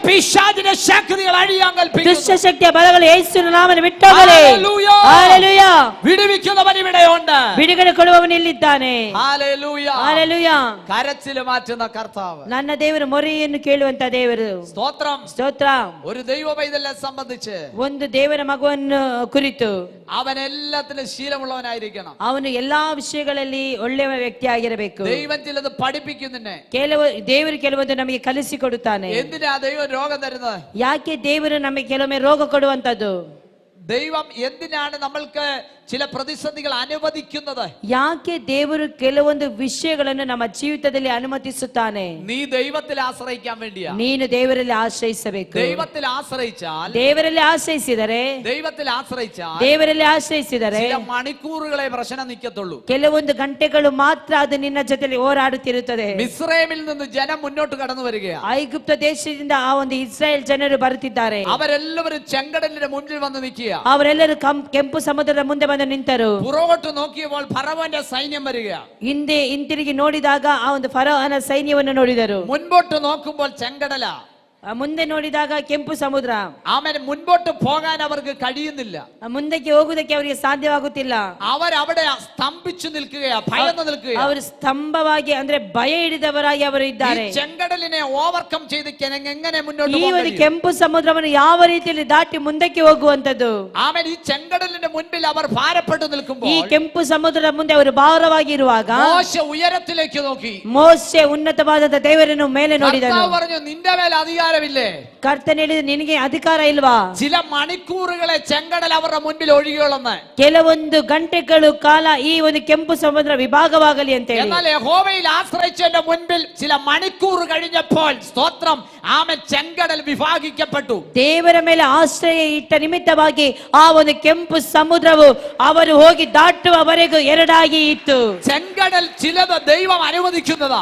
B: പിശാചിന്റെ ശക്തികൾ അഴിയാൻ കൽപ്പിക്കുന്നു.
C: ದುಷ್ಟ ಶಕ್ತಿಯ ಬಲಗಳು ಯೇಸುವಿನ ನಾಮವನ್ನು ಬಿಟ್ಟು ಹೋಗಲಿ.
B: ഹല്ലേലൂയ.
C: ಹಲ್ಲೆಲೂಯ.
B: വിടുവിക്കുന്നവൻ ഇവിടെയുണ്ട്.
C: ಬಿಡುಗಡೆ ಕೊಡುವವನು ಇಲ್ಲಿದ್ದಾನೆ.
B: ഹല്ലേലൂയ.
C: ಹಲ್ಲೆಲೂಯ.
B: കരച്ചിൽ മാറ്റുന്ന കർത്താവ്.
C: ನನ್ನ ದೇವರು ಮೊರೆಯನ್ನು ಕೇಳುವಂತ ದೇವರು.
B: സ്തോത്രം.
C: ಸ್ತೋತ್ರ.
B: ഒരു ദൈവ പൈതലിനെ സംബന്ധിച്ച്
C: ಒಂದು ದೇವರ ಮಗುವನ್ನು ಕುರಿತು
B: അവൻ എല്ലാത്തിലും ശീലമുള്ളവനായിരിക്കണം.
C: ಅವನು ಎಲ್ಲಾ ವಿಷಯಗಳಲ್ಲಿ ಒಳ್ಳೆಯ ವ್ಯಕ್ತಿ ಆಗಿರಬೇಕು.
B: ദൈവം ചിലത് പഠിപ്പിക്കുന്നെ.
C: ದೇವರು ಕೆಲವೊಂದು ನಮಗೆ ಕಲಿಸಿಕೊಡುತ್ತಾನೆ.
B: എന്തിനാ ദൈവം രോഗം തരുന്നത്?
C: ಯಾಕೆ ದೇವರು ನಮಗೆ ಕೆಲವೊಮ್ಮೆ ರೋಗ ಕೊಡುವಂತದ್ದು?
B: ദൈവം എന്തിനാണ് നമ്മൾക്ക് ചില പ്രതിസന്ധികൾ അനുവദിക്കുന്നത്?
C: ಯಾಕೆ ದೇವರು ಕೆಲವೊಂದು ವಿಷಯಗಳನ್ನು ನಮ್ಮ ಜೀವಿತದಲ್ಲಿ ಅನುಮತಿಸುತ್ತಾನೆ?
B: നീ ദൈവത്തിൽ ആശ്രയിക്കാൻ വേണ്ടിയാ.
C: ನೀನು ದೇವರಲ್ಲಿ ಆಶ್ರಯಿಸಬೇಕು.
B: ദൈവത്തിൽ ആശ്രയിച്ചാൽ,
C: ದೇವರಲ್ಲಿ ಆಶ್ರಯಿಸಿದರೆ, ದೇವರಲ್ಲಿ ಆಶ್ರಯಿಸಿದರೆ
B: ചില മണിക്കൂറുകളെ പ്രശ്നം നിൽക്കത്തുള്ളൂ.
C: ಕೆಲವೊಂದು ಗಂಟೆಗಳು ಮಾತ್ರ ಅದು ನಿನ್ನ ಜೊತೆಲಿ ಹೋರಾಡುತ್ತಿರುತ್ತದೆ.
B: മിസ്രൈമിൽ നിന്ന് ജനം മുന്നോട്ട് കടന്നു വരികയാണ്.
C: ಐಗುಪ್ತ ದೇಶದಿಂದ ಆ ಒಂದು ಇಸ್ರಾಯೇಲ್ ಜನರು ಬರುತ್ತಿದ್ದಾರೆ.
B: അവരെല്ലാവരും ചെങ്കടലിന്റെ മുന്നിൽ വന്ന് നിൽക്കുക.
C: ಅವರೆಲ್ಲರೂ ಕೆಂಪು ಸಮುದ್ರದ ಮುಂದೆ ಬಂದು ನಿಂತರು.
B: പുറകോട്ട് നോക്കിയപ്പോൾ ഫറവോന്റെ സൈന്യം വരിക.
C: ಹಿಂತಿರುಗಿ ನೋಡಿದಾಗ ಆ ಒಂದು ಫರೋಹನ ಸೈನ್ಯವನ್ನು ನೋಡಿದರು.
B: മുൻപോട്ട് നോക്കുമ്പോൾ ചെങ്കടല,
C: ಮುಂದೆ ನೋಡಿದಾಗ ಕೆಂಪು ಸಮುದ್ರ.
B: ആമേൻ. മുൻപോട്ട് പോകാൻ അവർക്ക് കഴിയുന്നില്ല.
C: ಮುಂದಕ್ಕೆ ಹೋಗುವುದಕ್ಕೆ ಅವರಿಗೆ ಸಾಧ್ಯವಾಗುತ್ತಿಲ್ಲ.
B: അവരവിടെ സ്തംഭിച്ചു നിൽക്കുകയാ, ഭയന്നു നിൽക്കുക.
C: ಅವರು ಸ್ತಂಭವಾಗಿ ಅಂದ್ರೆ ಭಯ ಹಿಡಿದವರಾಗಿ ಅವರು ಇದ್ದಾರೆ.
B: ഈ ചെങ്കടലിനെ ഓവർകം ചെയ്ത് എങ്ങനെ മുന്നോട്ട്
C: ಈ ಒಂದು
B: പോകും?
C: ಕೆಂಪು ಸಮುದ್ರವನ್ನು ಯಾವ ರೀತಿಯಲ್ಲಿ ದಾಟಿ ಮುಂದಕ್ಕೆ ಹೋಗುವಂತದ್ದು?
B: ആമേൻ. ഈ ചെങ്കടലിന്റെ മുൻപിൽ അവർ ഭാരപ്പെട്ടു നിൽക്കുമ്പോൾ,
C: ಈ ಕೆಂಪು ಸಮುದ್ರದ ಮುಂದೆ ಅವರು ಭಾರವಾಗಿರುವಾಗ
B: മോശ ഉയരത്തിലേക്ക് നോക്കി.
C: ಮೋಶೆ ಉನ್ನತವಾದ ದೇವರನ್ನು ಮೇಲೆ ನೋಡಿದನು.
B: കർത്താവ് പറഞ്ഞു, നിന്റെ മേൽ അധികാരമില്ലേ?
C: ಕರ್ತನು ಹೇಳಿದ, ನಿನಗೆ ಅಧಿಕಾರ ಇಲ್ವಾ?
B: ചില മണിക്കൂറുകളെ ചെങ്കടൽ അവരുടെ മുൻപിൽ ഒഴുകിയോളന്ന്.
C: ಕೆಲವೊಂದು ಗಂಟೆಗಳು ಕಾಲ ಈ ಒಂದು ಕೆಂಪು ಸಮುದ್ರ ವಿಭಾಗವಾಗಲಿ ಅಂತ ಹೇಳಿ.
B: എന്നാൽ യഹോവയിൽ ആശ്രയിച്ചതിന്റെ മുൻപിൽ ചില മണിക്കൂർ കഴിഞ്ഞപ്പോൾ, സ്തോത്രം, ആമേൻ ചെങ്കടൽ വിഭാഗിക്കപ്പെട്ടു.
C: ದೇವರ ಮೇಲೆ ಆಶ್ರಯ ಇಟ್ಟ ನಿಮಿತ್ತವಾಗಿ ಆ ಒಂದು ಕೆಂಪು ಸಮುದ್ರವು ಅವರು ಹೋಗಿ ದಾಟುವವರೆಗೂ ಎರಡಾಗಿ ಇತ್ತು.
B: ചെങ്കടൽ ചിലത് ദൈവം അനുവദിക്കുന്നതാ.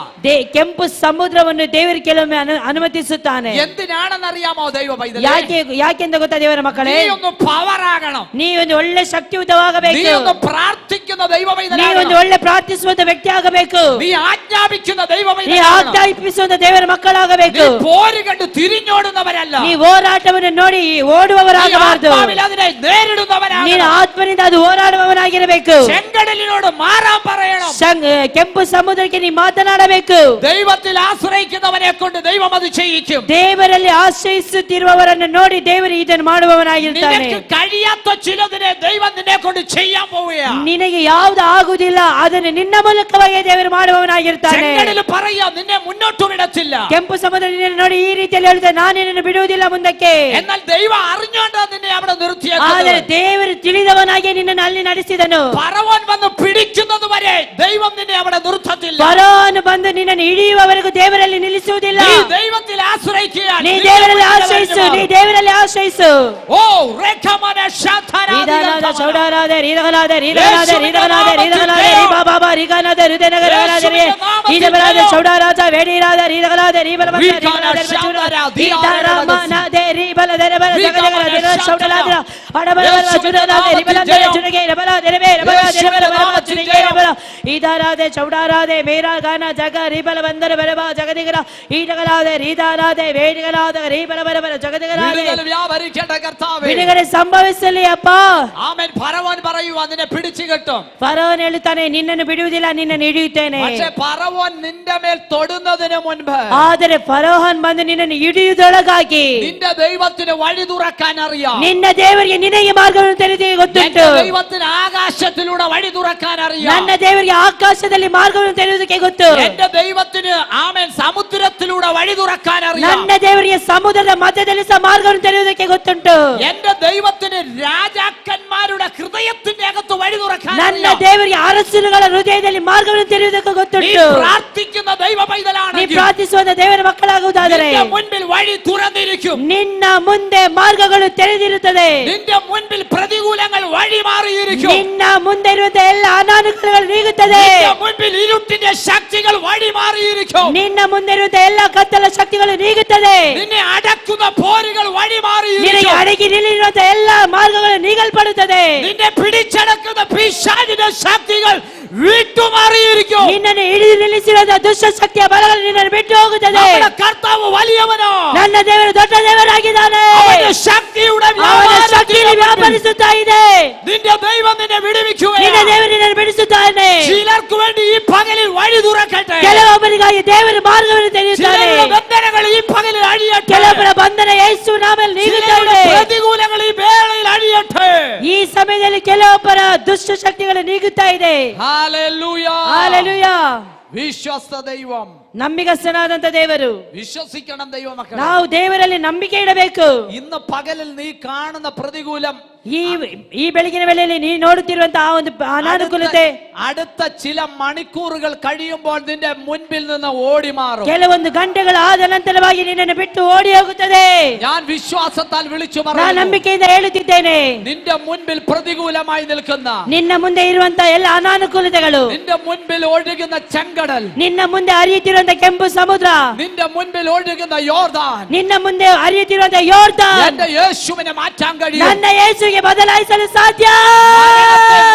C: ಕೆಂಪು ಸಮುದ್ರವನ್ನು ದೇವರು ಕೆಲವೊಮ್ಮೆ ಅನುಮತಿಸುತ್ತಾನೆ.
B: എന്തിനാണെന്നറിയാമോ ദൈവ പൈതലേ?
C: ಯಾಕೆಂದ ಗೊತ್ತಾ ದೇವರ ಮಕ್ಕಳೇ?
B: നീ ഒന്ന് പവർ ആകണം.
C: ನೀ ಒಂದು ಒಳ್ಳೆ ಶಕ್ತಿಯುತವಾಗಬೇಕು.
B: നീ ഒന്ന് പ്രാർത്ഥിക്കുന്ന ദൈവ പൈതലേ.
C: ನೀ ಒಂದು ಒಳ್ಳೆ ಪ್ರಾರ್ಥಿಸುವಂತ ವ್ಯಕ್ತಿ ಆಗಬೇಕು.
B: നീ ಆಜ್ಞಾಪಿക്കുന്ന ദൈവ പൈതലೇ.
C: ನೀ ಆಜ್ಞಾಪಿಸುವಂತ ದೇವರ ಮಕ್ಕಳಾಗಬೇಕು.
B: നീ പോര് കണ്ട് തിരിഞ്ഞോടുന്നവരല്ല.
C: ನೀ ಹೋರಾಟವನ್ನು ನೋಡಿ ಓಡುವವರಾಗಬಾರದು.
B: അതിനെ നേരിടുന്നവരാണ്.
C: ನೀನು ಆತ್ಮನಿಂದ ಅದು ಹೋರಾಡುವವನಾಗಿರಬೇಕು.
B: ചെങ്കടലിനോട് മാറാൻ പറയണം.
C: ಕೆಂಪು ಸಮುದ್ರಕ್ಕೆ ನೀ ಮಾತನಾಡಬೇಕು.
B: ദൈവത്തിൽ ആശ്രയിക്കുന്നവനെ കൊണ്ട് ദൈവം അത് ചെയ്യിക്കും.
C: ದೇವರಲ್ಲಿ ಆಶ್ರಯಿಸುತ್ತಿರುವವರನ್ನು ನೋಡಿ ದೇವರು ಇದನ್ನು ಮಾಡುವವನಾಗಿರ್ತಾನೆ.
B: നിനക്ക് കഴിയാത്ത ചിലതിനെ ദൈവം നിന്നെ കൊണ്ട് ചെയ്യാൻ പോവുകയാണ്.
C: ನಿನಗೆ ಯಾವುದು ಆಗುವುದಿಲ್ಲ ಅದನ್ನು ನಿನ್ನ ಮೂಲಕವಾಗಿ ದೇವರು ಮಾಡುವವನಾಗಿರ್ತಾನೆ.
B: ചെങ്കടൽ പറയാ നിന്നെ മുന്നോട്ട് വിടത്തില്ല.
C: ಕೆಂಪು ಸಮುದ್ರ ನಿನ್ನನ್ನು ನೋಡಿ ಈ ರೀತಿಯಲ್ಲಿ ಹೇಳುತ್ತೆ, ನಾನು ನಿನ್ನನ್ನು ಬಿಡುವುದಿಲ್ಲ ಮುಂದಕ್ಕೆ.
B: എന്നാൽ ദൈവം അറിഞ്ഞോണ്ടാ നിന്നെ അവിടെ നിർത്തിയത്.
C: ಆದರೆ ದೇವರು ತಿಳಿದವನಾಗಿ ನಿನ್ನನ್ನು ಅಲ್ಲಿ ನಡೆಸಿದನು.
B: ഫറവോൻ വന്ന് പിടിക്കുന്നത് വരെ ദൈവം നിന്നെ അവിടെ നിർത്തത്തില്ല.
C: ಫರೋಹನು ಬಂದು ನಿನ್ನನ್ನು ಹಿಡಿಯುವವರೆಗೂ ದೇವರಲ್ಲಿ ನಿಲ್ಲಿಸುವುದಿಲ್ಲ.
B: നീ ദൈവത്തിൽ ആശ്രയിക്കുക.
C: ನೀ ದೇವರಲ್ಲಿ ಆಶ್ರಯಿಸು, ನೀ ದೇವರಲ್ಲಿ ಆಶ್ರಯಿಸು.
B: ಓ ರೇಖಮನ ಶಾಂತರಾದ
C: ರೀದಾನಾದ ಚೌಡಾರಾದ ರೀದಗಲಾದ ರೀದಗಲಾದ ರೀದಗಲಾದ ರೀದಗಲಾದ ರೀಬಾಬಾಬ ರೀಗಾನಾದ ಹೃದಯನಗರಗಲಾದ ರೀ ಈಜಬಲಾದ ಚೌಡಾರಾದ ವೇಡಿರಾದ ರೀದಗಲಾದ ರೀಬಲಬಲ ರೀದಗಲಾದ ರೀದಾರಾಮನಾದ ರೀಬಲದ ರಬಲ ಜಗದಗಲ ದಿನ ಚೌಡಲಾದ ಅಡಬಲಬಲ ಚುಡಲಾದ ರೀಬಲದ ಚುಡಗೆ ರಬಲ ದೆರಬೆ ರಬಲ ದೆರಬಲ ಬರಮ ಚುಡಗೆ ರಬಲ ಈದಾರಾದ ಚೌಡಾರಾದ ಮೇರಾ ಗಾನ ಜಗ ರೀಬಲ ಬಂದರ ಬರಬ ಜಗದಿಗರ ಈಡಗಲಾದ ರೀದಾರಾದ ವೇಡಿಗಲಾದ ರೀಬಲ ಬರಬಲ ಜಗದಿಗರಾದ
B: വ്യാപരിക്കേണ്ട കർത്താവേ,
C: ಬಿಡುಗಡೆ ಸಂಭವಿಸಲಿ ಅಪ್ಪ.
B: ആമേൻ. ഫറവോൻ പറയുവാ നിന്നെ പിടിച്ചു കെട്ടും.
C: ಫರೋಹನು ಹೇಳುತ್ತಾನೆ, ನಿನ್ನನ್ನು ಬಿಡುವುದಿಲ್ಲ, ನಿನ್ನನ್ನು ಹಿಡಿಯುತ್ತೇನೆ.
B: പക്ഷേ ഫറവോൻ നിന്റെ മേൽ തൊടുന്നതിന് മുൻപ്
C: ಆದರೆ ಫರೋಹನ್ ಬಂದು ನಿನ್ನನ್ನು ಹಿಡಿಯುವುದೊಳಗಾಗಿ
B: നിന്റെ ദൈവത്തിന് വഴി തുറക്കാൻ അറിയാം.
C: ನಿನ್ನ ದೇವರಿಗೆ ನಿನಗೆ ಮಾರ್ಗವನ್ನು ತೆರೆದು ಗೊತ್ತುಂಟು.
B: എന്റെ ദൈവത്തിന് ആകാശത്തിലൂടെ വഴി തുറക്കാൻ അറിയാം.
C: ನನ್ನ ದೇವರಿಗೆ ಆಕಾಶದಲ್ಲಿ ಮಾರ್ಗವನ್ನು ತೆರೆಯುವುದಕ್ಕೆ ಗೊತ್ತು.
B: എന്റെ ദൈവത്തിന് ആമേൻ സമുദ്രത്തിലൂടെ വഴി തുറക്കാൻ അറിയാം.
C: ನನ್ನ ದೇವರಿಗೆ ಸಮುದ್ರದ ಮಧ್ಯದಲ್ಲಿ ಸಹ ಮಾರ್ಗವನ್ನು ತೆರೆಯುವುದಕ್ಕೆ ಗೊತ್ತುಂಟು.
B: എന്റെ ദൈവത്തിന് രാജാക്കന്മാരുടെ ഹൃദയത്തിന്റെ അകത്ത് വഴി തുറക്കാൻ
C: ನನ್ನ
B: അറിയാം.
C: ದೇವರಿಗೆ ಅರಸುಗಳ ಹೃದಯದಲ್ಲಿ ಮಾರ್ಗವನ್ನು ತೆರೆಯುವುದಕ್ಕೆ
B: നീ
C: ಗೊತ್ತುಂಟು.
B: പ്രാർത്ഥിക്കുന്ന ദൈവ
C: ನೀ
B: പൈതലാണെങ്കിൽ
C: ಪ್ರಾರ್ಥಿಸುವ ದೇವರ ಮಕ್ಕಳಾಗುವುದಾದರೆ
B: നിന്റെ മുൻപിൽ വഴി തുറന്നിരിക്കും.
C: ನಿನ್ನ ಮುಂದೆ ಮಾರ್ಗಗಳು ತೆರೆದಿರುತ್ತದೆ.
B: നിന്റെ മുൻപിൽ പ്രതികൂലങ്ങൾ വഴി മാറിയിരിക്കും.
C: ನಿನ್ನ ಮುಂದೆ ಇರುವಂತಹ ಎಲ್ಲ ಅನಾನುಕೂಲಗಳು ನೀಗುತ್ತದೆ.
B: നിന്റെ മുൻപിൽ ഇരുട്ടിന്റെ ശക്തികൾ വഴി മാറിയിരിക്കും.
C: ನಿನ್ನ ಮುಂದೆ ಇರುವಂತಹ ಎಲ್ಲ ಕತ್ತಲ ಶಕ್ತಿಗಳು ನೀಗುತ್ತದೆ.
B: നിന്നെ അടക്കുന്ന പോരുകൾ വഴി
C: ನಿನಗೆ
B: മാറിയിരിക്കും.
C: ಅಡಗಿ ನಿಲ್ಲಿರುವಂತಹ ಎಲ್ಲ ಮಾರ್ಗಗಳು ನೀಗಲ್ಪಡುತ್ತದೆ.
B: നിന്നെ പിടിച്ചടക്കുന്ന പിശാചിന്റെ ശക്തികൾ വിട്ടുമാറിയിരിക്കും.
C: ನಿನ್ನನ್ನು ಹಿಡಿದು ನಿಲ್ಲಿಸಿರುವಂತಹ ದುಷ್ಟ ಶಕ್ತಿಯ ಬಲಗಳು ನಿನ್ನನ್ನು ಬಿಟ್ಟು ಹೋಗುತ್ತದೆ.
B: നമ്മുടെ കർത്താവ് വലിയവനോ,
C: ನನ್ನ ದೇವರು ದೊಡ್ಡ ದೇವರಾಗಿದ್ದಾನೆ.
B: അവന്റെ ശക്തിയുടെ
C: ಅವನ ಶಕ್ತಿಯಲ್ಲಿ ವ್ಯಾಪರಿಸುತ್ತಾ ಇದೆ.
B: നിന്റെ ദൈവം നിന്നെ
C: ನಿನ್ನ
B: വിടുവിക്കുകയാണ്.
C: ದೇವರು ನಿನ್ನನ್ನು ಬಿಡಿಸುತ್ತಾನೆ.
B: ചിലർക്ക് വേണ്ടി ഈ പകലിൽ വഴി തുറക്കട്ടെ.
C: ಕೆಲವೊಬ್ಬರಿಗಾಗಿ ದೇವರು ಮಾರ್ಗವನ್ನು ತೆರೆಯುತ್ತಾನೆ.
B: ചിലരുടെ ബന്ധനങ്ങൾ ഈ പകലിൽ അഴിയട്ടെ.
C: ಕೆಲವೊಬ್ಬರ ಬಂಧನ ಯೇಸು ನಾಮದಲ್ಲಿ ನೀಗುತ್ತಾ
B: ചിലരുടെ
C: ಇದೆ.
B: പ്രതികൂലങ്ങൾ ഈ വേളയിൽ അഴിയട്ടെ.
C: ಈ ಸಮಯದಲ್ಲಿ ಕೆಲವೊಬ್ಬರ ದುಷ್ಟ ಶಕ್ತಿಗಳು ನೀಗುತ್ತಾ ಇದೆ.
B: ഹല്ലേലൂയ.
C: ಹಾಲೆಲೂಯಾ.
B: വിശ്വസ്ത ദൈവം,
C: ನಂಬಿಗಸ್ತನಾದಂತ ದೇವರು.
B: വിശ്വസിക്കണം ദൈവ മക്കളെ.
C: ನಾವು ದೇವರಲ್ಲಿ ನಂಬಿಕೆ ಇಡಬೇಕು.
B: ഇന്ന് പകലിൽ നീ കാണുന്ന പ്രതികൂലം,
C: ಈ ಬೆಳಗಿನ ವೇಳೆಯಲ್ಲಿ ನೀ ನೋಡುತ್ತಿರುವಂತಹ ಆ ಒಂದು ಅನಾನುಕೂಲತೆ
B: അടുത്ത ചില മണിക്കൂറുകൾ കഴിയുമ്പോൾ നിന്റെ മുൻപിൽ നിന്ന് ഓടി മാറും.
C: ಕೆಲವೊಂದು ಗಂಟೆಗಳು ಆದ ನಂತರವಾಗಿ ನಿನ್ನನ್ನು ಬಿಟ್ಟು ಓಡಿ ಹೋಗುತ್ತದೆ.
B: ഞാൻ വിശ്വാസത്താൽ വിളിച്ചു
C: ನಾನು
B: പറയുന്നു,
C: ನಂಬಿಕೆಯಿಂದ ಹೇಳುತ್ತಿದ್ದೇನೆ,
B: നിന്റെ മുൻപിൽ പ്രതികൂലമായി നിൽക്കുന്ന,
C: ನಿನ್ನ ಮುಂದೆ ಇರುವಂತಹ ಎಲ್ಲ ಅನಾನುಕೂಲತೆಗಳು,
B: നിന്റെ മുൻപിൽ ഒഴുകുന്ന ചെങ്കടൽ,
C: ನಿನ್ನ ಮುಂದೆ ಹರಿಯುತ್ತಿರುವಂತಹ ಕೆಂಪು ಸಮುದ್ರ,
B: നിന്റെ മുൻപിൽ ഒഴുകുന്ന യോർദാൻ,
C: ನಿನ್ನ ಮುಂದೆ ಹರಿಯುತ್ತಿರುವಂತಹ ಯೋರ್ದಾನ್,
B: എന്റെ യേശുവിനെ മാറ്റാൻ കഴിയും.
C: ನನ್ನ ಯೇಸುವಿಗೆ ಬದಲಾಯಿಸಲು ಸಾಧ್ಯ.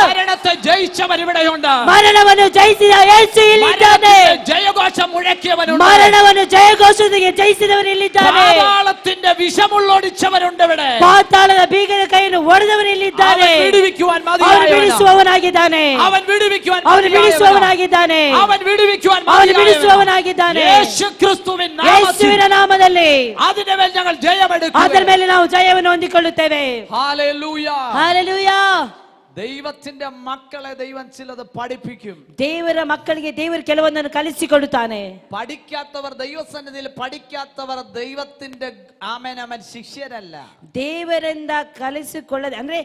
B: മരണത്തെ ജയിച്ചവൻ ഇവിടെയുണ്ട്.
C: ಮರಣವನ್ನು ಜಯಿಸಿದ ಯೇಸು ಇಲ್ಲಿದ್ದಾನೆ.
B: മരണത്തിന്റെ ജയഘോഷം മുഴക്കിയവനുണ്ട്.
C: ಮರಣವನ್ನು ಜಯಘೋಷದೊಂದಿಗೆ ಜಯಿಸಿದವನು ಇಲ್ಲಿದ್ದಾನೆ.
B: പാതാളത്തിന്റെ വിഷമുള്ളൊടിച്ചവനുണ്ട് ഇവിടെ.
C: ಪಾತಾಳದ ಬೀಗದ ಕೈಯನ್ನು ಒಡೆದವನು ಇಲ್ಲಿದ್ದಾನೆ.
B: അവൻ വിടുവിക്കുവാൻ
C: ಅವನು
B: മതിയായവനാ.
C: ಬಿಡಿಸುವವನಾಗಿದ್ದಾನೆ.
B: അവൻ വിടുവിക്കുവാൻ
C: ಅವನು
B: മതിയായവനാ.
C: ಬಿಡಿಸುವವನಾಗಿದ್ದಾನೆ.
B: അവൻ വിടുവിക്കുവാൻ
C: ಅವನು
B: മതിയായവനാ.
C: ಬಿಡಿಸುವವನಾಗಿದ್ದಾನೆ.
B: യേശു ക്രിസ്തുവിൻ നാമത്തിൽ
C: ಯೇಸುವಿನ ನಾಮದಲ್ಲಿ
B: അതിന്റെ മേൽ ഞങ്ങൾ ജയമെടുക്കും.
C: ಅದರ ಮೇಲೆ ನಾವು ಜಯವನ್ನು ಹೊಂದಿಕೊಳ್ಳುತ್ತೇವೆ.
B: ഹല്ലേലൂയ.
C: ಹಾಲೆಲೂಯಾ.
B: ദൈവത്തിന്റെ മക്കളെ ദൈവം ചിലത് പഠിപ്പിക്കും.
C: ದೇವರ ಮಕ್ಕಳಿಗೆ ದೇವರು ಕೆಲವೊಂದನ್ನು ಕಲಿಸಿಕೊಡುತ್ತಾನೆ.
B: പഠിക്കാത്തവർ ദൈവസന്നിധിയിൽ പഠിക്കാത്തവർ ദൈവത്തിന്റെ ആമേൻ ശിഷ്യരല്ല.
C: ದೇವರಿಂದ ಕಲಿಸಿಕೊಳ್ಳದೆ ಅಂದ್ರೆ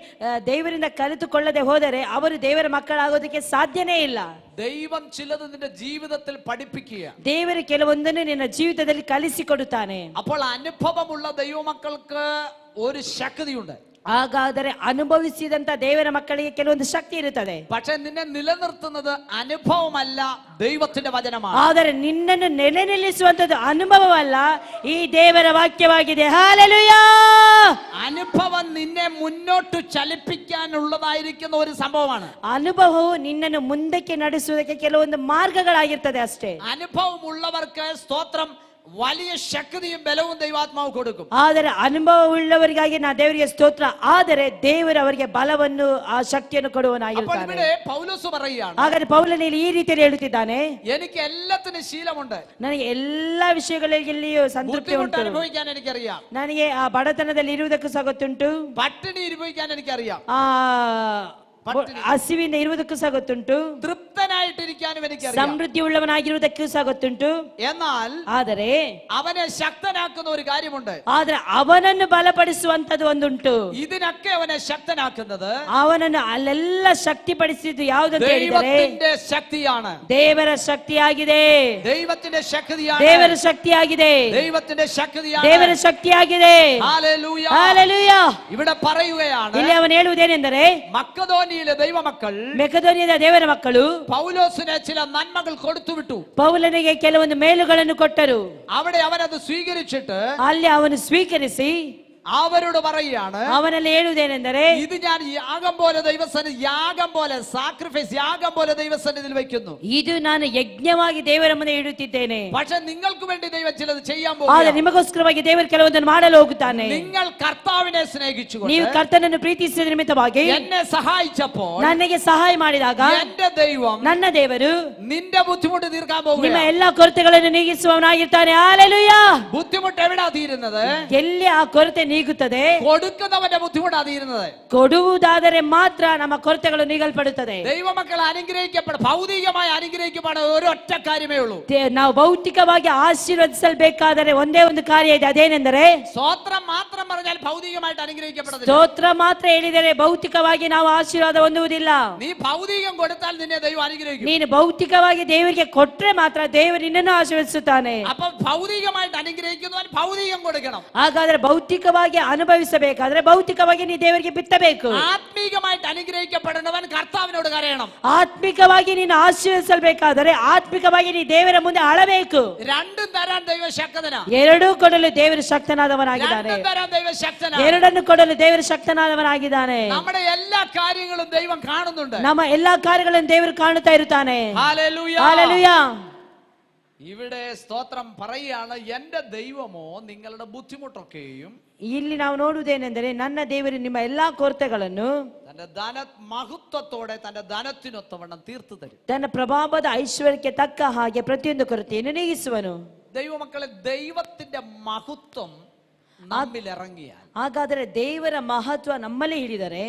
C: ದೇವರಿಂದ ಕಲಿತುಕೊಳ್ಳದೆ ಹೋದರೆ ಅವರು ದೇವರ ಮಕ್ಕಳಾಗೋದಕ್ಕೆ ಸಾಧ್ಯನೇ ಇಲ್ಲ.
B: ദൈവം ചിലത് നിന്റെ ജീവിതത്തിൽ പഠിപ്പിക്കുക.
C: ದೇವರು ಕೆಲವೊಂದನ್ನು ನಿನ್ನ ಜೀವಿತದಲ್ಲಿ ಕಲಿಸಿಕೊಡುತ್ತಾನೆ.
B: അപ്പോൾ അനുഭവമുള്ള ദൈവമക്കൾക്ക് ഒരു ശക്തിയുണ്ട്.
C: ಹಾಗಾದರೆ ಅನುಭವಿಸಿದಂತ ದೇವರ ಮಕ್ಕಳಿಗೆ ಕೆಲವೊಂದು ಶಕ್ತಿ ಇರುತ್ತದೆ.
B: പക്ഷെ നിന്നെ നിലനിർത്തുന്നത് അനുഭവമല്ല, ദൈവത്തിന്റെ വചനമാണ്.
C: ಆದರೆ ನಿನ್ನನ್ನು ನೆಲೆ ನಿಲ್ಲಿಸುವಂತದ್ದು ಅನುಭವವಲ್ಲ, ಈ ದೇವರ ವಾಕ್ಯವಾಗಿದೆ. ಹಾಲೆಲೂಯಾ.
B: അനുഭവം നിന്നെ മുന്നോട്ട് ചലിപ്പിക്കാനുള്ളതായിരിക്കുന്ന ഒരു സംഭവമാണ്.
C: ಅನುಭವವು ನಿನ್ನನ್ನು ಮುಂದಕ್ಕೆ ನಡೆಸುವುದಕ್ಕೆ ಕೆಲವೊಂದು ಮಾರ್ಗಗಳಾಗಿರ್ತದೆ ಅಷ್ಟೇ.
B: അനുഭവമുള്ളവർക്ക് സ്തോത്രം വലിയ ശക്തിയും ബലവും ദൈവാത്മാവ് കൊടുക്കും.
C: ಆದರೆ ಅನುಭವವುಳ್ಳವರಿಗಾಗಿ ನಾ ದೇವರಿಗೆ ಸ್ತೋತ್ರ. ಆದರೆ ದೇವರು ಅವರಿಗೆ ಬಲವನ್ನು ಆ ಶಕ್ತಿಯನ್ನು ಕೊಡುವನಾಗಿರುತ್ತಾನೆ.
B: അപ്പോൾ ഇവിടെ പൗലോസ് പറയുകയാണ്,
C: ಹಾಗಾದ್ರೆ ಪೌಲನಲ್ಲಿ ಈ ರೀತಿಯಲ್ಲಿ ಹೇಳುತ್ತಿದ್ದಾನೆ,
B: എനിക്ക് എല്ലാത്തിനും ശീലമുണ്ട്,
C: ನನಗೆ ಎಲ್ಲಾ ವಿಷಯಗಳಲ್ಲಿಯೂ ಸಂತೃಪ್ತಿ ಉಂಟು,
B: അനുഭവിക്കാൻ എനിക്കറിയാം,
C: ನನಗೆ ಆ ಬಡತನದಲ್ಲಿ ಇರುವುದಕ್ಕೂ ಸಹ ಗೊತ್ತುಂಟು,
B: പട്ടിണി അനുഭവിക്കാൻ എനിക്കറിയാം,
C: ಹಸಿವಿಂದ ಇರುವುದಕ್ಕೂ ಸಹ ಗೊತ್ತುಂಟು,
B: തൃപ്തനായിട്ടിരിക്കാനും എനിക്കറിയാം,
C: ಸಮೃದ್ಧಿ ಉಳ್ಳವನಾಗಿರುವುದಕ್ಕೂ ಸಹ ಗೊತ್ತುಂಟು.
B: എന്നാൽ
C: ಆದರೆ
B: അവനെ ശക്തനാക്കുന്ന ഒരു കാര്യമുണ്ട്.
C: ಆದ್ರೆ ಅವನನ್ನು ಬಲಪಡಿಸುವಂತದ್ದು ಒಂದುಂಟು.
B: ഇതിനൊക്കെ അവനെ ശക്തനാക്കുന്നത്
C: ಅವನನ್ನು ಅಲ್ಲೆಲ್ಲ ಶಕ್ತಿಪಡಿಸಿದ್ದು ಯಾವುದಂತ ಹೇಳಿದರೆ
B: ദൈവത്തിന്റെ ശക്തിയാണ്.
C: ದೇವರ ಶಕ್ತಿಯಾಗಿದೆ.
B: ദൈവത്തിന്റെ ശക്തിയാണ്.
C: ದೇವರ ಶಕ್ತಿಯಾಗಿದೆ.
B: ദൈവത്തിന്റെ ശക്തിയാണ്.
C: ದೇವರ ಶಕ್ತಿಯಾಗಿದೆ.
B: ഹല്ലേലൂയ.
C: ಹಲ್ಲೆಲೂಯ.
B: ഇവിടെ പറയുകയാണ്,
C: ಇಲ್ಲಿ ಅವನು ಹೇಳುವುದೇನೆಂದರೆ
B: മക്കദോനിയിലെ ദൈവമക്കൾ
C: ಮೆಕೆದೋನಿಯದ ದೇವರ ಮಕ್ಕಳು
B: പൗലോസിനെ ചില നന്മകൾ കൊടുത്തുവിട്ടു.
C: ಪೌಲನಿಗೆ ಕೆಲವೊಂದು ಮೇಲುಗಳನ್ನು ಕೊಟ್ಟರು.
B: അവിടെ അവനത് സ്വീകരിച്ചിട്ട്
C: ಅಲ್ಲಿ ಅವನು ಸ್ವೀಕರಿಸಿ
B: അവരോട് പറയുകയാണ്,
C: ಅವನಲ್ಲಿ ಹೇಳುವುದೇನೆಂದರೆ
B: ഇത് ഞാൻ യാഗം പോലെ ദൈവസന്നിധി, യാഗം പോലെ സാക്രിഫൈസ്, യാഗം പോലെ ദൈവസന്നിധിയിൽ വെക്കുന്നു.
C: ಇದು ನಾನು ಯಜ್ಞವಾಗಿ ದೇವರ ಮುಂದೆ ಇಡುತ್ತಿದ್ದೇನೆ.
B: പക്ഷെ നിങ്ങൾക്ക് വേണ്ടി ദൈവം ചിലത് ചെയ്യാൻ
C: ಆದರೆ
B: പോകുന്നു.
C: ನಿಮಗೋಸ್ಕರವಾಗಿ ದೇವರು ಕೆಲವೊಂದನ್ನು ಮಾಡಲು ಹೋಗುತ್ತಾನೆ.
B: നിങ്ങൾ കർത്താവിനെ സ്നേഹിച്ചുകൊണ്ട്
C: ನೀವು ಕರ್ತನನ್ನು ಪ್ರೀತಿಸಿದ ನಿಮಿತ್ತವಾಗಿ
B: എന്നെ സഹായിച്ചപ്പോൾ
C: ನನಗೆ ಸಹಾಯ ಮಾಡಿದಾಗ
B: എന്റെ ദൈവം
C: ನನ್ನ ದೇವರು
B: നിന്റെ ബുദ്ധിമുട്ട് തീർക്കാൻ
C: ನಿಮ್ಮ
B: പോകുന്നു.
C: ಎಲ್ಲಾ ಕೊರತೆಗಳನ್ನು ನೀಗಿಸುವವನಾಗಿರ್ತಾನೆ. ಹಲ್ಲೆಲೂಯ.
B: ബുദ്ധിമുട്ട് എവിടാ തീരുന്നത്?
C: ಎಲ್ಲಿ ಆ ಕೊರತೆ ನೀಗುತ್ತದೆ,
B: കൊടുക്കുന്നവന്റെ ബുദ്ധിമുട്ടാ തീരുന്നത്.
C: ಕೊಡುವುದಾದರೆ ಮಾತ್ರ ನಮ್ಮ ಕೊರತೆಗಳು ನೀಗಲ್ಪಡುತ್ತದೆ.
B: ദൈവമക്കൾ ഭൗതികമായി അനുഗ്രഹിക്കപ്പെടുന്ന ഒരൊറ്റ കാര്യമേ ഉള്ളൂ.
C: ನಾವು ಭೌತಿಕವಾಗಿ ಆಶೀರ್ವದಿಸಲ್ಬೇಕಾದರೆ ಒಂದೇ ಒಂದು ಕಾರ್ಯ ಇದೆ. ಅದೇನೆಂದರೆ
B: സ്തോത്രം മാത്രം പറഞ്ഞാൽ ഭൗതികമായിട്ട് അനുഗ്രഹിക്കപ്പെടുന്നില്ല.
C: ಸ್ತೋತ್ರ ಮಾತ್ರ ಹೇಳಿದರೆ ಭೌತಿಕವಾಗಿ ನಾವು ಆಶೀರ್ವಾದ ಹೊಂದುವುದಿಲ್ಲ.
B: നീ ഭൗതികം കൊടുത്താൽ നിന്നെ ദൈവം അനുഗ്രഹിക്കും.
C: ನೀನು ಭೌತಿಕವಾಗಿ ದೇವರಿಗೆ ಕೊಟ್ರೆ ಮಾತ್ರ ದೇವರು ನಿನ್ನನ್ನು ಆಶೀರ್ವದಿಸುತ್ತಾನೆ.
B: അപ്പൊ ഭൗതികമായിട്ട് അനുഗ്രഹിക്കുന്നവൻ ഭൗതികം കൊടുക്കണം.
C: ಹಾಗಾದ್ರೆ ಭೌತಿಕವಾಗಿ ಅನುಭವಿಸಬೇಕಾದ್ರೆ ಭೌತಿಕವಾಗಿ ನೀ ದೇವರಿಗೆ ಬಿತ್ತಬೇಕು.
B: ആത്മീകമായിട്ട് അനുഗ്രഹിക്കപ്പെടുന്നവൻ കർത്താവിനോട് കരയണം.
C: ಆತ್ಮಿಕವಾಗಿ ನೀನು ಆಶೀರ್ವದಿಸಬೇಕಾದರೆ ಆತ್ಮಿಕವಾಗಿ ನೀ ದೇವರ ಮುಂದೆ ಅಳಬೇಕು.
B: രണ്ടും തരാൻ ദൈവശക്തന.
C: ಎರಡೂ ಕೊಡಲು ದೇವರು ಶಕ್ತನಾದವನಾಗಿದ್ದಾನೆ.
B: രണ്ടും തരാൻ ദൈവശക്തന.
C: ಎರಡನ್ನು ಕೊಡಲು ದೇವರು ಶಕ್ತನಾದವನಾಗಿದ್ದಾನೆ.
B: നമ്മുടെ എല്ലാ കാര്യങ്ങളും ദൈവം കാണുന്നുണ്ട്.
C: ನಮ್ಮ ಎಲ್ಲಾ ಕಾರ್ಯಗಳನ್ನು ದೇವರು ಕಾಣುತ್ತಾ ಇರುತ್ತಾನೆ.
B: ഹല്ലേലൂയ.
C: ಹಲ್ಲೆಲೂಯ.
B: ഇവിടെ സ്തോത്രം പറയുകയാണ്, എന്റെ ദൈവമോ നിങ്ങളുടെ ബുദ്ധിമുട്ടൊക്കെയും.
C: ಇಲ್ಲಿ ನಾವು ನೋಡುವುದೇನೆಂದರೆ ನನ್ನ ದೇವರು ನಿಮ್ಮ ಎಲ್ಲಾ ಕೊರತೆಗಳನ್ನು
B: തന്റെ മഹത്വത്തോടെ തന്റെ ധനത്തിനൊത്തവണ്ണം തീർത്തു തരും.
C: ತನ್ನ ಪ್ರಭಾವದ ಐಶ್ವರ್ಯಕ್ಕೆ ತಕ್ಕ ಹಾಗೆ ಪ್ರತಿಯೊಂದು ಕೊರತೆಯನ್ನು ನೀಗಿಸುವನು.
B: ദൈവമക്കളെ, ദൈവത്തിന്റെ മഹത്വം നമ്മിൽ ഇറങ്ങിയാൽ,
C: ಹಾಗಾದರೆ ದೇವರ ಮಹತ್ವ ನಮ್ಮಲ್ಲಿ ಹಿಡಿದರೆ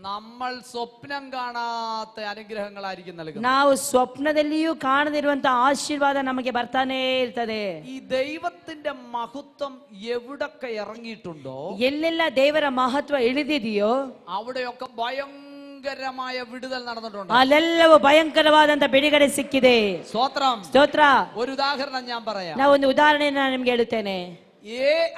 B: നമ്മൾ സ്വപ്നം കാണാത്ത അനുഗ്രഹങ്ങളായിരിക്കും നൽകുന്നത്.
C: ನಾವು ಸ್ವಪ್ನದಲ್ಲಿಯೂ ಕಾಣದಿರುವಂತಹ ಆಶೀರ್ವಾದ ನಮಗೆ ಬರ್ತಾನೆ ಇರ್ತದೆ.
B: ഈ ദൈവത്തിന്റെ മഹത്വം എവിടൊക്കെ ഇറങ്ങിയിട്ടുണ്ടോ,
C: ಎಲ್ಲೆಲ್ಲ ದೇವರ ಮಹತ್ವ ಇಳಿದಿದೆಯೋ
B: അവിടെയൊക്കെ ഭയങ്കരമായ വിടുതൽ നടന്നിട്ടുണ്ട്.
C: ಅಲ್ಲೆಲ್ಲವೂ ಭಯಂಕರವಾದಂತ ಬಿಡುಗಡೆ ಸಿಕ್ಕಿದೆ.
B: സ്തോത്രം.
C: ಸ್ತೋತ್ರ.
B: ഒരു ഉദാഹരണം ഞാൻ പറയാം.
C: ನಾವು ಒಂದು ಉದಾಹರಣೆಯನ್ನು ನಾನು ನಿಮ್ಗೆ ಹೇಳುತ್ತೇನೆ.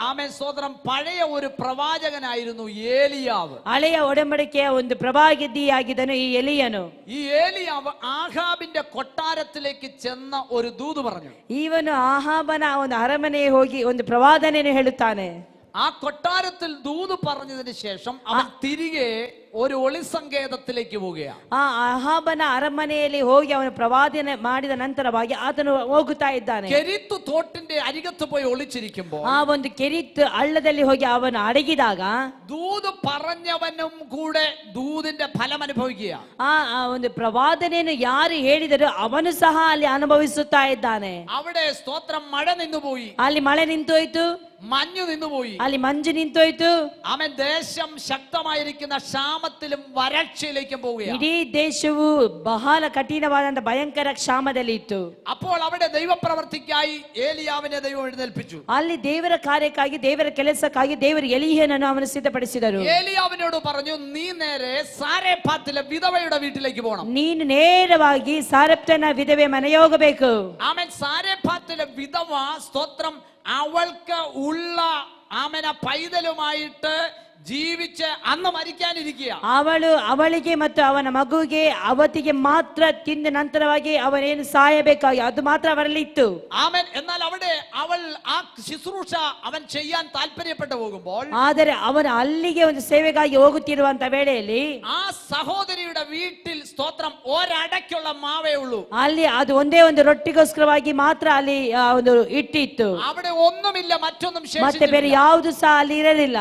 B: ആമേൻ സ്തോത്രം. പഴയ ഒരു പ്രവാചകനായിരുന്നു ഏലിയാവ്.
C: ಹಳೆಯ ಒಡಂಬಡಿಕೆಯ ಒಂದು ಪ್ರವಾದಿಯಾಗಿದ್ದನು ಈ ಎಲಿಯನು.
B: ഈ ഏലിയാവ് ആഹാബിന്റെ കൊട്ടാരത്തിലേക്ക് ചെന്ന ഒരു ദൂത് പറഞ്ഞു.
C: ಇವನು ಆಹಾಬನ ಒಂದು ಅರಮನೆಗೆ ಹೋಗಿ ಒಂದು ಪ್ರವಾದನೆಯನ್ನು ಹೇಳುತ್ತಾನೆ.
B: ആ കൊട്ടാരത്തിൽ ദൂത് പറഞ്ഞതിന് ശേഷം അവൻ തിരികെ ഒരു ഒളിസങ്കേതത്തിലേക്ക് പോവുകയാണ്.
C: ಆ ಅಹಾಬನ ಅರಮನೆಯಲ್ಲಿ ಹೋಗಿ ಅವನು ಪ್ರವಾದನೆ ಮಾಡಿದ ನಂತರವಾಗಿ ಆತನು ಹೋಗುತ್ತಾ ಇದ್ದಾನೆ.
B: കെരീത്ത് തോട്ടിന്റെ അരികത്ത് പോയി ഒളിച്ചിരിക്കുമ്പോൾ
C: ಆ ಒಂದು ಕೆರೀತ್ ಹಳ್ಳದಲ್ಲಿ ಹೋಗಿ ಅವನು ಅಡಗಿದಾಗ
B: ദൂത് പറഞ്ഞവനും കൂടെ ദൂതിന്റെ ഫലം അനുഭവിക്കുക.
C: ಆ ಒಂದು ಪ್ರವಾದನೆಯನ್ನು ಯಾರು ಹೇಳಿದರೂ ಅವನು ಸಹ ಅಲ್ಲಿ ಅನುಭವಿಸುತ್ತಾ ಇದ್ದಾನೆ.
B: അവിടെ സ്തോത്രം മഴ നിന്നുപോയി.
C: ಅಲ್ಲಿ ಮಳೆ ನಿಂತೋಯ್ತು.
B: മഞ്ഞു നിന്നുപോയി.
C: ಅಲ್ಲಿ ಮಂಜು ನಿಂತೋಯ್ತು.
B: ആമേൻ. ദേശം ശക്തമായിരിക്കുന്ന ക്ഷാമത്തിലും വരൾച്ചയിലേക്കും പോവുകയാണ്.
C: ಇಡೀ ದೇಶವು ಬಹಳ ಕಠಿಣವಾದಂತ ಭಯಂಕರ ಕ್ಷಾಮದಲ್ಲಿ ಇತ್ತು.
B: അപ്പോൾ അവിടെ ദൈവപ്രവർത്തിക്കായി ഏലിയാവിനെ ദൈവം എഴുന്നേൽപ്പിച്ചു.
C: ಅಲ್ಲಿ ದೇವರ ಕಾರ್ಯಕ್ಕಾಗಿ ದೇವರ ಕೆಲಸಕ್ಕಾಗಿ ದೇವರು ಎಲೀಯನನ್ನು ಅವನು ಸಿದ್ಧಪಡಿಸಿದರು.
B: ഏലിയാവിനോട് പറഞ്ഞു, നീ നേരെ സാരെഫാത്തിലെ വിധവയുടെ വീട്ടിലേക്ക് പോകണം.
C: ನೀನು ನೇರವಾಗಿ ಸಾರೆಪ್ತನ ವಿಧವೆ ಮನೆಗೆ ಹೋಗಬೇಕು.
B: ആമേൻ. സാരെഫാത്തിലെ വിധവ സ്തോത്രം അവൾക്ക് ഉള്ള ആമേന പൈതലുമായിട്ട് ജീവിച്ച് അന്ന് മരിക്കാനിരിക്കുക.
C: ಅವಳಿಗೆ ಮತ್ತು ಅವನ ಮಗುವಿಗೆ ಅವತ್ತಿಗೆ ಮಾತ್ರ ತಿಂದ ನಂತರವಾಗಿ ಅವನೇನು ಸಾಯಬೇಕಾಗಿ ಅದು ಮಾತ್ರ ಅವರಲ್ಲಿ ಇತ್ತು.
B: ആമേൻ. എന്നാൽ അവിടെ അവൾ ആ ശുശ്രൂഷ അവൻ ചെയ്യാൻ താല്പര്യപ്പെട്ടു പോകുമ്പോൾ,
C: ಆದರೆ ಅವನು ಅಲ್ಲಿಗೆ ಒಂದು ಸೇವೆಗಾಗಿ ಹೋಗುತ್ತಿರುವಂತ ವೇಳೆಯಲ್ಲಿ
B: ആ സഹോദരിയുടെ വീട്ടിൽ സ്തോത്രം ഒരടയ്ക്കുള്ള മാവേ ഉള്ളൂ.
C: ಅಲ್ಲಿ ಅದು ಒಂದೇ ಒಂದು ರೊಟ್ಟಿಗೋಸ್ಕರವಾಗಿ ಮಾತ್ರ ಅಲ್ಲಿ ಒಂದು ಇಟ್ಟಿತ್ತು.
B: അവിടെ ഒന്നുമില്ല, മറ്റൊന്നും
C: ಮತ್ತೆ ಬೇರೆ
B: ശേഷിച്ചില്ല.
C: ಯಾವುದು ಸಹ ಅಲ್ಲಿ ಇರಲಿಲ್ಲ.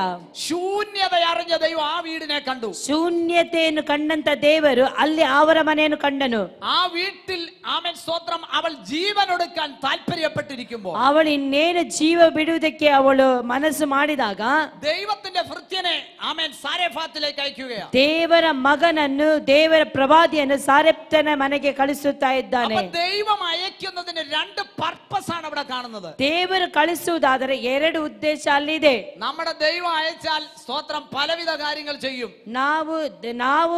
B: ശൂന്യത അറിഞ്ഞ ദൈവം ആ വീടിനെ കണ്ടു.
C: ಶೂನ್ಯತೆಯನ್ನು ಕಂಡಂತ ದೇವರು ಅಲ್ಲಿ ಅವರ ಮನೆಯನ್ನು ಕಂಡನು.
B: ആ വീട്ടിൽ ആമേൻ സ്തോത്രം അവൾ ജീവൻ ഒടുക്കാൻ താല്പര്യപ്പെട്ടിരിക്കുമ്പോൾ,
C: ಅವಳು ಇನ್ನೇನು ಜೀವ ಬಿಡುವುದಕ್ಕೆ ಅವಳು ಮನಸ್ಸು ಮಾಡಿದಾಗ
B: ദൈവത്തിന്റെ ഭൃത്യനെ ആമേൻ സാരെഫാത്തിലേക്ക് അയക്കുകയാണ്.
C: ದೇವರ ಮಗನನ್ನು ದೇವರ ಪ್ರವಾದಿಯನ್ನು ಸಾರೆಪ್ತನ ಮನೆಗೆ ಕಳಿಸುತ್ತಾ ಇದ್ದಾನೆ.
B: അപ്പോൾ ദൈവം അയക്കുന്നതിന് രണ്ട് പർപ്പസ് ആണ് അവിടെ കാണുന്നത്.
C: ದೇವರು ಕಳಿಸುವುದಾದರೆ ಎರಡು ಉದ್ದೇಶ ಅಲ್ಲಿದೆ.
B: നമ്മുടെ ദൈവം അയച്ചാൽ സ്തോത്രം പലവിധ കാര്യങ്ങൾ ചെയ്യും.
C: ನಾವು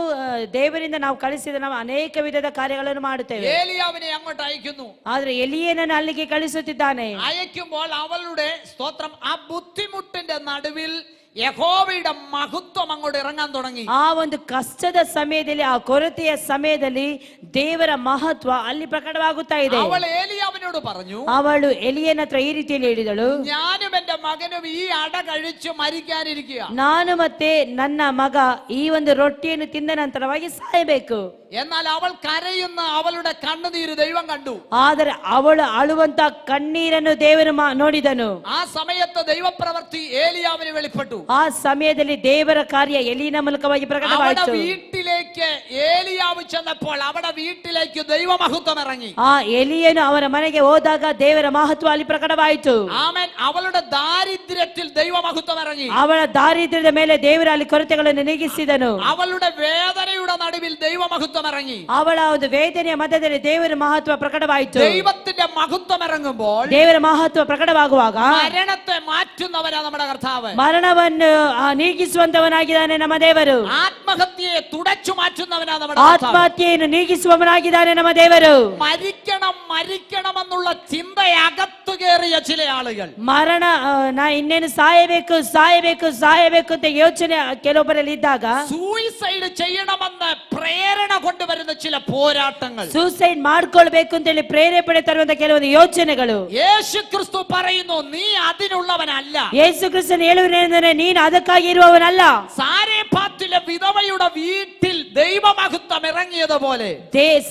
C: ದೇವರಿಂದ ನಾವು ಕಳಿಸಿದ ನಾವು ಅನೇಕ ವಿಧದ ಕಾರ್ಯಗಳನ್ನು ಮಾಡುತ್ತೇವೆ.
B: ഏലിയാവിനെ അങ്ങോട്ട് അയക്കുന്നു.
C: ಆದ್ರೆ ಎಲಿಯನನ್ನು ಅಲ್ಲಿಗೆ ಕಳಿಸುತ್ತಿದ್ದಾನೆ.
B: അയക്കുമ്പോൾ അവളുടെ സ്തോത്രം ആ ബുദ്ധിമുട്ടിന്റെ നടുവിൽ യഹോവയുടെ മഹത്വം അങ്ങോട്ട് ഇറങ്ങാൻ തുടങ്ങി.
C: ಆ ಒಂದು ಕಷ್ಟದ ಸಮಯದಲ್ಲಿ, ಆ ಕೊರತೆಯ ಸಮಯದಲ್ಲಿ ದೇವರ ಮಹತ್ವ ಅಲ್ಲಿ ಪ್ರಕಟವಾಗುತ್ತಾ ಇದೆ.
B: അവൾ ഏലിയാവിനോട് പറഞ്ഞു,
C: ಅವಳು ಎಲಿಯನ ಹತ್ರ ಈ ರೀತಿಯಲ್ಲಿ ಹೇಳಿದಳು,
B: ഞാനും എന്റെ മകനും ഈ അട കഴിച്ചു മരിക്കാനിരിക്കുക.
C: ನಾನು ಮತ್ತೆ ನನ್ನ ಮಗ ಈ ಒಂದು ರೊಟ್ಟಿಯನ್ನು ತಿಂದ ನಂತರವಾಗಿ ಸಾಯಬೇಕು.
B: എന്നാൽ അവൾ കരയുന്ന അവളുടെ കണ്ണുനീര് ദൈവം കണ്ടു.
C: ಆದರೆ ಅವಳು ಅಳುವಂತ ಕಣ್ಣೀರನ್ನು ದೇವರು ನೋಡಿದನು.
B: ആ സമയത്ത് ദൈവപ്രവൃത്തി ഏലിയാവിന് വെളിപ്പെട്ടു.
C: ಆ ಸಮಯದಲ್ಲಿ ದೇವರ ಕಾರ್ಯ ಎಲಿಯನ ಮೂಲಕವಾಗಿ
B: അവിടെ
C: ಪ್ರಕಟವಾಯಿತು.
B: വീട്ടിലേക്ക് ഏലിയാവ് ചെന്നപ്പോൾ അവിടെ വീട്ടിലേക്ക് ദൈവമഹത്വം ഇറങ്ങി.
C: ಆ ಎಲಿಯನು ಅವರ ಮನೆಗೆ ಹೋದಾಗ ದೇವರ ಮಹತ್ವ ಅಲ್ಲಿ ಪ್ರಕಟವಾಯಿತು.
B: ആമേൻ. അവളുടെ ദാരിദ്ര്യത്തിൽ ദൈവമഹത്വം ഇറങ്ങി.
C: ಅವಳ ದಾರಿದ್ರ್ಯದ ಮೇಲೆ ದೇವರು ಅಲ್ಲಿ ಕೊರತೆಗಳನ್ನು ನೀಗಿಸಿದನು.
B: അവളുടെ വേദനയുടെ നടുവിൽ ദൈവമഹത്വം ഇറങ്ങി.
C: ಅವಳ ಒಂದು ವೇದನೆಯ ಮಧ್ಯದಲ್ಲಿ ದೇವರ ಮಹತ್ವ ಪ್ರಕಟವಾಯಿತು.
B: ദൈവത്തിന്റെ മഹത്വം ഇറങ്ങുമ്പോൾ
C: ದೇವರ ಮಹತ್ವ ಪ್ರಕಟವಾಗುವಾಗ
B: മരണത്തെ മാറ്റുന്നവനാ നമ്മുടെ കർത്താവ്.
C: ಮರಣವನ್ನು ನೀಗಿಸುವಂತವನಾಗಿದ್ದಾನೆ ನಮ್ಮ ದೇವರು.
B: ആത്മഹത്യയെ തുടച്ചു മാറ്റുന്നവനാ നമ്മുടെ കർത്താവ്.
C: ಆತ್ಮಹತ್ಯೆಯನ್ನು ನೀಗಿಸುವವನಾಗಿದ್ದಾನೆ ನಮ್ಮ ದೇವರು.
B: മരിക്കണമെന്നുള്ള ചിന്തയകത്തു കയറിയ ചില ആളുകൾ,
C: ಮರಣ ನಾ ಇನ್ನೇನು ಸಾಯಬೇಕು ಅಂತ ಯೋಚನೆ ಕೆಲವೊಬ್ಬರಲ್ಲಿ ಇದ್ದಾಗ,
B: സൂയിസൈഡ് ചെയ്യണമെന്ന് പ്രേരണ കൊണ്ടുവരുന്ന ചില പോരാട്ടങ്ങൾ,
C: ಸೂಸೈಡ್ ಮಾಡ್ಕೊಳ್ಬೇಕು ಅಂತ ಹೇಳಿ ಪ್ರೇರೇಪಣೆ ತರುವಂತ ಕೆಲವೊಂದು ಯೋಚನೆಗಳು,
B: യേശു ക്രിസ്തു പറയുന്നു, നീ അതിനുള്ളവനല്ല.
C: ಯೇಸು ಕ್ರಿಸ್ತನು ಹೇಳುವುದೇನೆಂದರೆ ನೀನು ಅದಕ್ಕಾಗಿ ಇರುವವನಲ್ಲ.
B: സാരെഫാത്തിലെ വിധവയുടെ വീട്ടിൽ ദൈവമഹത്വം ഇറങ്ങിയതുപോലെ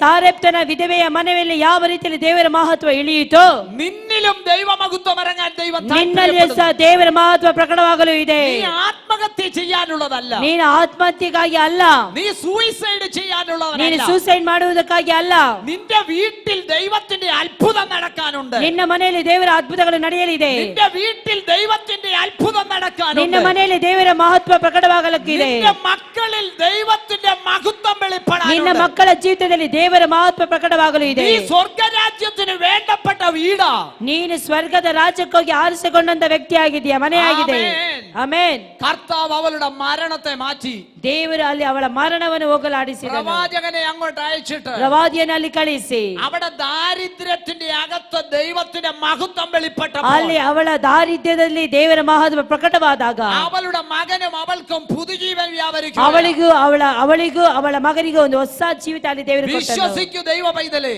C: ಸಾರೆಪ್ತನ ವಿಧವೆಯ ಮನೆಯಲ್ಲಿ ಯಾವ ರೀತಿಯಲ್ಲಿ ದೇವರ ಮಹತ್ವ ಇಳಿಯಿತೋ,
B: നിന്നിലും ദൈവമഹത്വം ഇറങ്ങാൻ ദൈവം
C: ನಿನ್ನಲ್ಲಿ ಸಹ ದೇವರ ಮಹತ್ವ ಪ್ರಕಟವಾಗಲು ಇದೆ.
B: നീ ആത്മഹത്യ ചെയ്യാനുള്ളതല്ല,
C: ನೀನು ಆತ್ಮಹತ್ಯೆಗಾಗಿ ಅಲ್ಲ,
B: നീ സൂയിസൈഡ്
C: ನೀನು
B: ചെയ്യാനുള്ളതല്ല,
C: ಸೂಸೈಡ್ ಮಾಡುವುದಕ್ಕಾಗಿ ಅಲ್ಲ,
B: നിന്റെ വീട്ടിൽ ദൈവത്തിന്റെ അത്ഭുതം നടക്കാനുണ്ട്.
C: ನಿನ್ನ ಮನೆಯಲ್ಲಿ ದೇವರ ಅದ್ಭುತಗಳು ನಡೆಯಲಿದೆ.
B: നിന്റെ വീട്ടിൽ ദൈവത്തിന്റെ അത്ഭുതം
C: ನಿನ್ನ
B: നടക്കാനുണ്ട്.
C: ಮನೆಯಲ್ಲಿ ದೇವರ ಮಹತ್ವ ಪ್ರಕಟವಾಗಲಿಕ್ಕಿದೆ.
B: നിന്റെ മക്കളിൽ ദൈവത്തിന്റെ മഹത്വം
C: ನಿನ್ನ
B: വെളിപ്പെടാനുണ്ട്.
C: ಮಕ್ಕಳ ಜೀವಿತದಲ್ಲಿ ದೇವರ ಮಹತ್ವ ಪ್ರಕಟವಾಗಲು ಇದೆ.
B: നീ സ്വർഗരാജ്യത്തിന് വേണ്ടപ്പെട്ട വീടാ.
C: ನೀನು ಸ್ವರ್ಗದ ರಾಜ್ಯಕ್ಕೋಗಿ ಆರಿಸಿಕೊಂಡಂತ ವ್ಯಕ್ತಿಯಾಗಿದೆಯಾ, ಮನೆಯಾಗಿದೆ.
B: ಆಮೆನ್.
C: ಆಮೆನ್.
B: കർത്താവ് അവളുടെ മരണത്തെ മാറ്റി
C: ದೇವರು ಅಲ್ಲಿ ಅವಳ ಮರಣವನ್ನು ಹೋಗಲಾಡಿಸಿದನು.
B: പ്രവാചകനെ അങ്ങോട്ട് അയച്ചിട്ട്
C: ಪ್ರವಾದಿಯನ್ನು ಅಲ್ಲಿ ಕಳಿಸಿ
B: അവിടെ ദാരിദ്ര്യത്തിന്റെ അകത്ത് ദൈവത്തിന്റെ മഹത്വം വെളിപ്പെട്ടപ്പോൾ
C: ಅಲ್ಲಿ ಅವಳ ದಾರಿದ್ರ್ಯದಲ್ಲಿ ದೇವರ ಮಹತ್ವ ಪ್ರಕಟವಾದಾಗ
B: അവളുടെ മകനും അവൾക്കും പുതുജീവൻ വ്യാപരിക്കും.
C: ಅವಳಿಗೂ ಅವಳ ಮಗನಿಗೂ ಒಂದು ಹೊಸ ಜೀವಿತ ಅಲ್ಲಿ ದೇವರು ಕೊಟ್ಟನು.
B: വിശ്വസിക്കൂ ദൈവ പൈതലേ,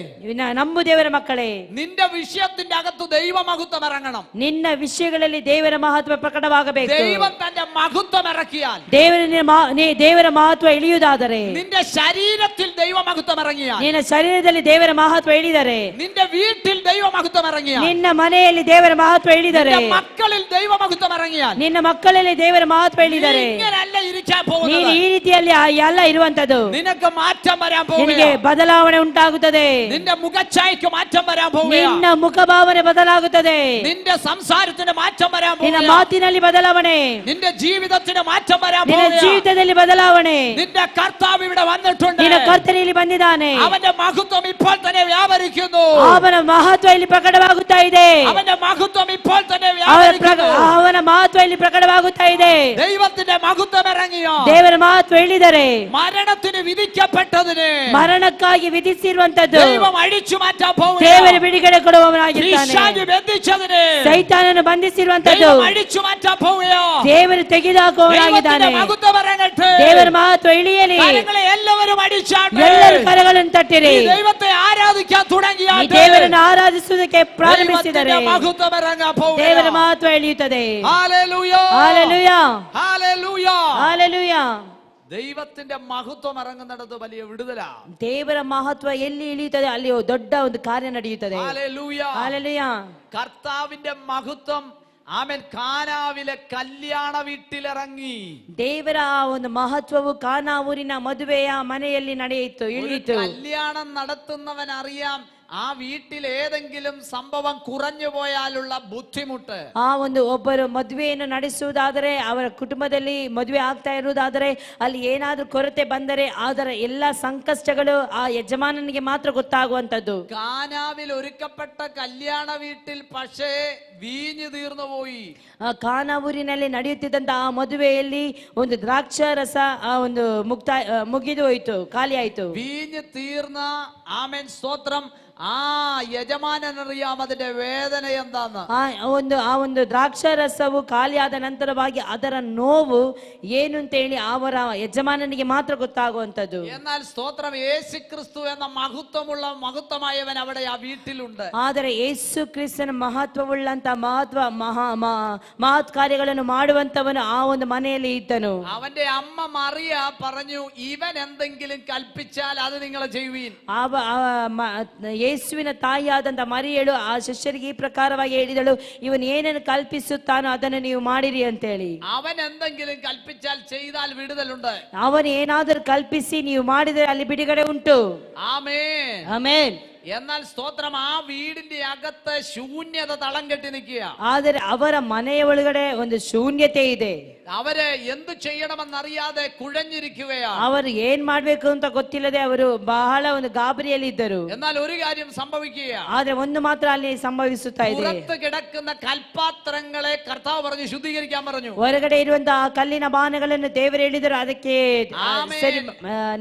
C: ನಂಬು ದೇವರ ಮಕ್ಕಳೇ,
B: നിന്റെ വിഷയത്തിന്റെ അകത്ത് ദൈവമഹത്വം ഇറങ്ങണം.
C: ನಿನ್ನ ವಿಷಯಗಳಲ್ಲಿ ದೇವರ ಮಹತ್ವ ಪ್ರಕಟವಾಗಬೇಕು.
B: ദൈവം തന്റെ മഹത്വം ഇറക്കി ഇറക്കിയാൽ,
C: ದೇವರ ಮಹತ್ವ ಇಳಿಯುವುದಾದರೆ,
B: നിന്റെ ശരീരത്തിൽ ദൈവമഹത്വം ഇറങ്ങിയാൽ,
C: ನಿನ್ನ ಶರೀರದಲ್ಲಿ ದೇವರ ಮಹತ್ವ ಇಳಿದರೆ,
B: നിന്റെ വീട്ടിൽ ദൈവമഹത്വം ഇറങ്ങിയാൽ,
C: ನಿನ್ನ ಮನೆಯಲ್ಲಿ ದೇವರ ಮಹತ್ವ ಇಳಿದರೆ,
B: നിന്റെ മക്കളിൽ ദൈവമഹത്വം ഇറങ്ങിയാൽ,
C: ನಿನ್ನ ಮಕ್ಕಳಲ್ಲಿ ದೇವರ ಮಹತ್ವ ಇಳಿದರೆ,
B: ഇങ്ങനല്ല ഇരിക്കാൻ
C: ನೀನು
B: പോകുന്നത്.
C: ಈ ರೀತಿಯಲ್ಲಿ ಎಲ್ಲ ಇರುವಂತದ್ದು.
B: നിനക്ക് മാറ്റം വരാൻ
C: ನಿನಗೆ
B: പോവുകയാണ്.
C: ಬದಲಾವಣೆ ಉಂಟಾಗುತ್ತದೆ.
B: നിന്റെ മുഖഛായയ്ക്ക് മാറ്റം വരാൻ പോവുകയാണ്.
C: ನಿನ್ನ ಮುಖಭಾವನೆ ಬದಲಾಗುತ್ತದೆ.
B: നിന്റെ സംസാരത്തിന് മാറ്റം വരാൻ
C: ನಿನ್ನ
B: പോവുകയാണ്.
C: ಮಾತಿನಲ್ಲಿ ಬದಲಾವಣೆ,
B: നിന്റെ ജീവിതത്തിന് മാറ്റം വരാൻ
C: ನಿನ್ನ
B: പോവുകയാണ്.
C: ಜೀವಿತದಲ್ಲಿ ಬದಲಾವಣೆ.
B: നിന്റെ കർത്താവ് ഇവിടെ വന്നിട്ടുണ്ട്.
C: ನಿನ್ನ ಕರ್ತನಲ್ಲಿ ಬಂದಿದ್ದಾನೆ.
B: അവന്റെ മഹത്വം ഇപ്പോൾ തന്നെ വ്യാപരിക്കുന്നു.
C: ಅವನ ಮಹತ್ವ ಇಲ್ಲಿ ಪ್ರಕಟವಾಗುತ್ತಾ ಇದೆ.
B: അവന്റെ മഹത്വം ഇപ്പോൾ തന്നെ വ്യാപരിക്കുന്നു.
C: ಅವನ ಮಹತ್ವ ಇಲ್ಲಿ ಪ್ರಕಟವಾಗುತ್ತಾ ಇದೆ.
B: ദൈവത്തിന്റെ മഹത്വം ഇറങ്ങിയോ?
C: ದೇವರ ಮಹತ್ವ ಇಳಿದರೆ,
B: മരണത്തിന് വിധിക്കപ്പെട്ടതിന്
C: ಮರಣಕ್ಕಾಗಿ ವಿಧಿಸಿರುವಂತದ್ದು
B: ദൈവം അഴിച്ചു മാറ്റാൻ
C: ದೇವರ
B: പോവുകയാണ്.
C: ಬಿಡುಗಡೆ ಕೊಡುವವನಾಗಿದ್ದಾನೆ.
B: പിശാച് ബന്ധിച്ചതിന്
C: ಸೈತಾನನು ಬಂಧಿಸಿರುವಂತದ್ದು
B: ദൈവം അഴിച്ചു മാറ്റാൻ പോവുകയാണ്.
C: ದೇವರು ತೆಗೆದುಹಾಕುವವನಾಗಿದ್ದಾನೆ.
B: ദൈവത്തിന്റെ മഹത്വം ഇറങ്ങട്ടെ.
C: ದೇವರ ಮಹತ್ವ ಇಳಿಯಲಿ.
B: കരങ്ങളെ എല്ലാവരും അടിച്ചാട്ടെ.
C: ಎಲ್ಲರೂ ಕರಗಳನ್ನು ತಟ್ಟಿರಿ.
B: ഈ ദൈവത്തെ ആരാധിക്കാൻ
C: ಈ
B: തുടങ്ങിയാട്ടെ.
C: ದೇವರನ್ನು ಆರಾಧಿಸುವುದಕ್ಕೆ ಪ್ರಾರಂಭಿಸಿದರೆ
B: ദൈവത്തിന്റെ മഹത്വം ഇറങ്ങാൻ പോവുകയാണ്.
C: ದೇವರ ಮಹತ್ವ ಇಳಿಯುತ್ತದೆ.
B: Hallelujah,
C: hallelujah,
B: hallelujah.
C: ಹಲ್ಲೆಲೂಯ.
B: ദൈവത്തിന്റെ മഹത്വം ഇറങ്ങുന്നിടത്ത് വലിയ വിടുതലാ.
C: ದೇವರ ಮಹತ್ವ ಎಲ್ಲಿ ಇಳಿಯುತ್ತದೆ ಅಲ್ಲಿ ದೊಡ್ಡ ಒಂದು ಕಾರ್ಯ ನಡೆಯುತ್ತದೆ.
B: ഹല്ലേലൂയ.
C: ಹಲ್ಲೆಲೂಯ.
B: കർത്താവിന്റെ മഹത്വം ആമേൻ കാനാവിലെ കല്യാണ വീട്ടിലിറങ്ങി.
C: ದೇವರ ಆ ಒಂದು ಮಹತ್ವವು ಕಾನಾ ಊರಿನ ಮದುವೆಯ ಮನೆಯಲ್ಲಿ ನಡೆಯಿತು,
B: ഒരു
C: ಇಳಿಯಿತು.
B: കല്യാണം നടത്തുന്നവൻ അറിയാം ആ വീട്ടിൽ ഏതെങ്കിലും സംഭവം കുറഞ്ഞു പോയാലുള്ള ബുദ്ധിമുട്ട്.
C: ಆ ಒಂದು ಒಬ್ಬರು ಮದುವೆಯನ್ನು ನಡೆಸುವುದಾದರೆ, ಅವರ ಕುಟುಂಬದಲ್ಲಿ ಮದುವೆ ಆಗ್ತಾ ಇರುವುದಾದರೆ ಅಲ್ಲಿ ಏನಾದ್ರೂ ಕೊರತೆ ಬಂದರೆ ಅದರ ಎಲ್ಲಾ ಸಂಕಷ್ಟಗಳು ಆ ಯಜಮಾನನಿಗೆ ಮಾತ್ರ ಗೊತ್ತಾಗುವಂತದ್ದು.
B: കാനാവിൽ ഒരുക്കപ്പെട്ട കല്യാണ വീട്ടിൽ പക്ഷേ വീഞ്ഞു തീർന്നു പോയി.
C: ಆ ಕಾನಾ ಊರಿನಲ್ಲಿ ನಡೆಯುತ್ತಿದ್ದಂತ ಆ ಮದುವೆಯಲ್ಲಿ ಒಂದು ದ್ರಾಕ್ಷಾರಸ ಆ ಒಂದು ಮುಗಿದು ಹೋಯಿತು, ಖಾಲಿ ಆಯ್ತು.
B: വീഞ്ഞു തീർന്ന ആമേൻ സ്തോത്രം ആ യജമാനനറിയാം അതിന്റെ വേദന എന്താന്ന്.
C: ಆ ಒಂದು ದ್ರಾಕ್ಷಾರಸವು ಖಾಲಿಯಾದ ನಂತರವಾಗಿ ಅದರ ನೋವು ಏನು ಅಂತ ಹೇಳಿ ಅವರ ಯಜಮಾನನಿಗೆ ಮಾತ್ರ ಗೊತ್ತಾಗುವಂತದ್ದು.
B: എന്നാൽ സ്തോത്രം യേശുക്രിസ്തു എന്ന മഹത്വമായവൻ അവിടെ ആ വീട്ടിലുണ്ട്.
C: ಆದರೆ ಯೇಸು ಕ್ರಿಸ್ತನ ಮಹತ್ವವುಳ್ಳಂತ ಮಹತ್ ಕಾರ್ಯಗಳನ್ನು ಮಾಡುವಂತವನು ಆ ಒಂದು ಮನೆಯಲ್ಲಿ ಇದ್ದನು.
B: അവന്റെ അമ്മ മറിയ പറഞ്ഞു, ഇവൻ എന്തെങ്കിലും കൽപ്പിച്ചാൽ അത് നിങ്ങൾ ചെയ്യുവീൻ.
C: ಯೇಸುವಿನ ತಾಯಿಯಾದಂತ ಮರಿಯಳು ಆ ಶಿಷ್ಯರಿಗೆ ಈ ಪ್ರಕಾರವಾಗಿ ಹೇಳಿದಳು, ಇವನು ಏನೇನು ಕಲ್ಪಿಸುತ್ತಾನೋ ಅದನ್ನು ನೀವು ಮಾಡಿರಿ ಅಂತ ಹೇಳಿ.
B: അവൻ എന്തെങ്കിലും കൽപ്പിച്ചാൽ ചെയ്താൽ വിടുതലുണ്ട്.
C: ಅವನು ಏನಾದರೂ ಕಲ್ಪಿಸಿ ನೀವು ಮಾಡಿದರೆ ಅಲ್ಲಿ ಬಿಡುಗಡೆ ಉಂಟು.
B: ആമേൻ,
C: ಆಮೆನ್.
B: എന്നാൽ സ്തോത്രം ആ വീടിന്റെ അകത്ത് ശൂന്യത തളം കെട്ടി നിൽക്കുക.
C: ಆದರೆ ಅವರ ಮನೆಯ ಒಳಗಡೆ ಒಂದು ಶೂನ್ಯತೆ ಇದೆ.
B: അവര് എന്ത് ചെയ്യണമെന്നറിയാതെ കുഴഞ്ഞിരിക്കുകയാണ്.
C: ಅವರು ಏನ್ ಮಾಡ್ಬೇಕು ಅಂತ ಗೊತ್ತಿಲ್ಲದೆ ಅವರು ಬಹಳ ಒಂದು ಗಾಬರಿಯಲ್ಲಿ ಇದ್ದರು.
B: എന്നാൽ ഒരു കാര്യം സംഭവിക്കുക.
C: ಆದ್ರೆ ಒಂದು ಮಾತ್ರ ಅಲ್ಲಿ ಸಂಭವಿಸುತ್ತಾ ಇದೆ.
B: പുറത്ത് കിടക്കുന്ന കൽപാത്രങ്ങളെ കർത്താവ് പറഞ്ഞു ശുദ്ധീകരിക്കാൻ പറഞ്ഞു.
C: ಹೊರಗಡೆ ಇರುವಂತಹ ಆ ಕಲ್ಲಿನ ಬಾಣಗಳನ್ನು ದೇವರು ಹೇಳಿದರು, ಅದಕ್ಕೆ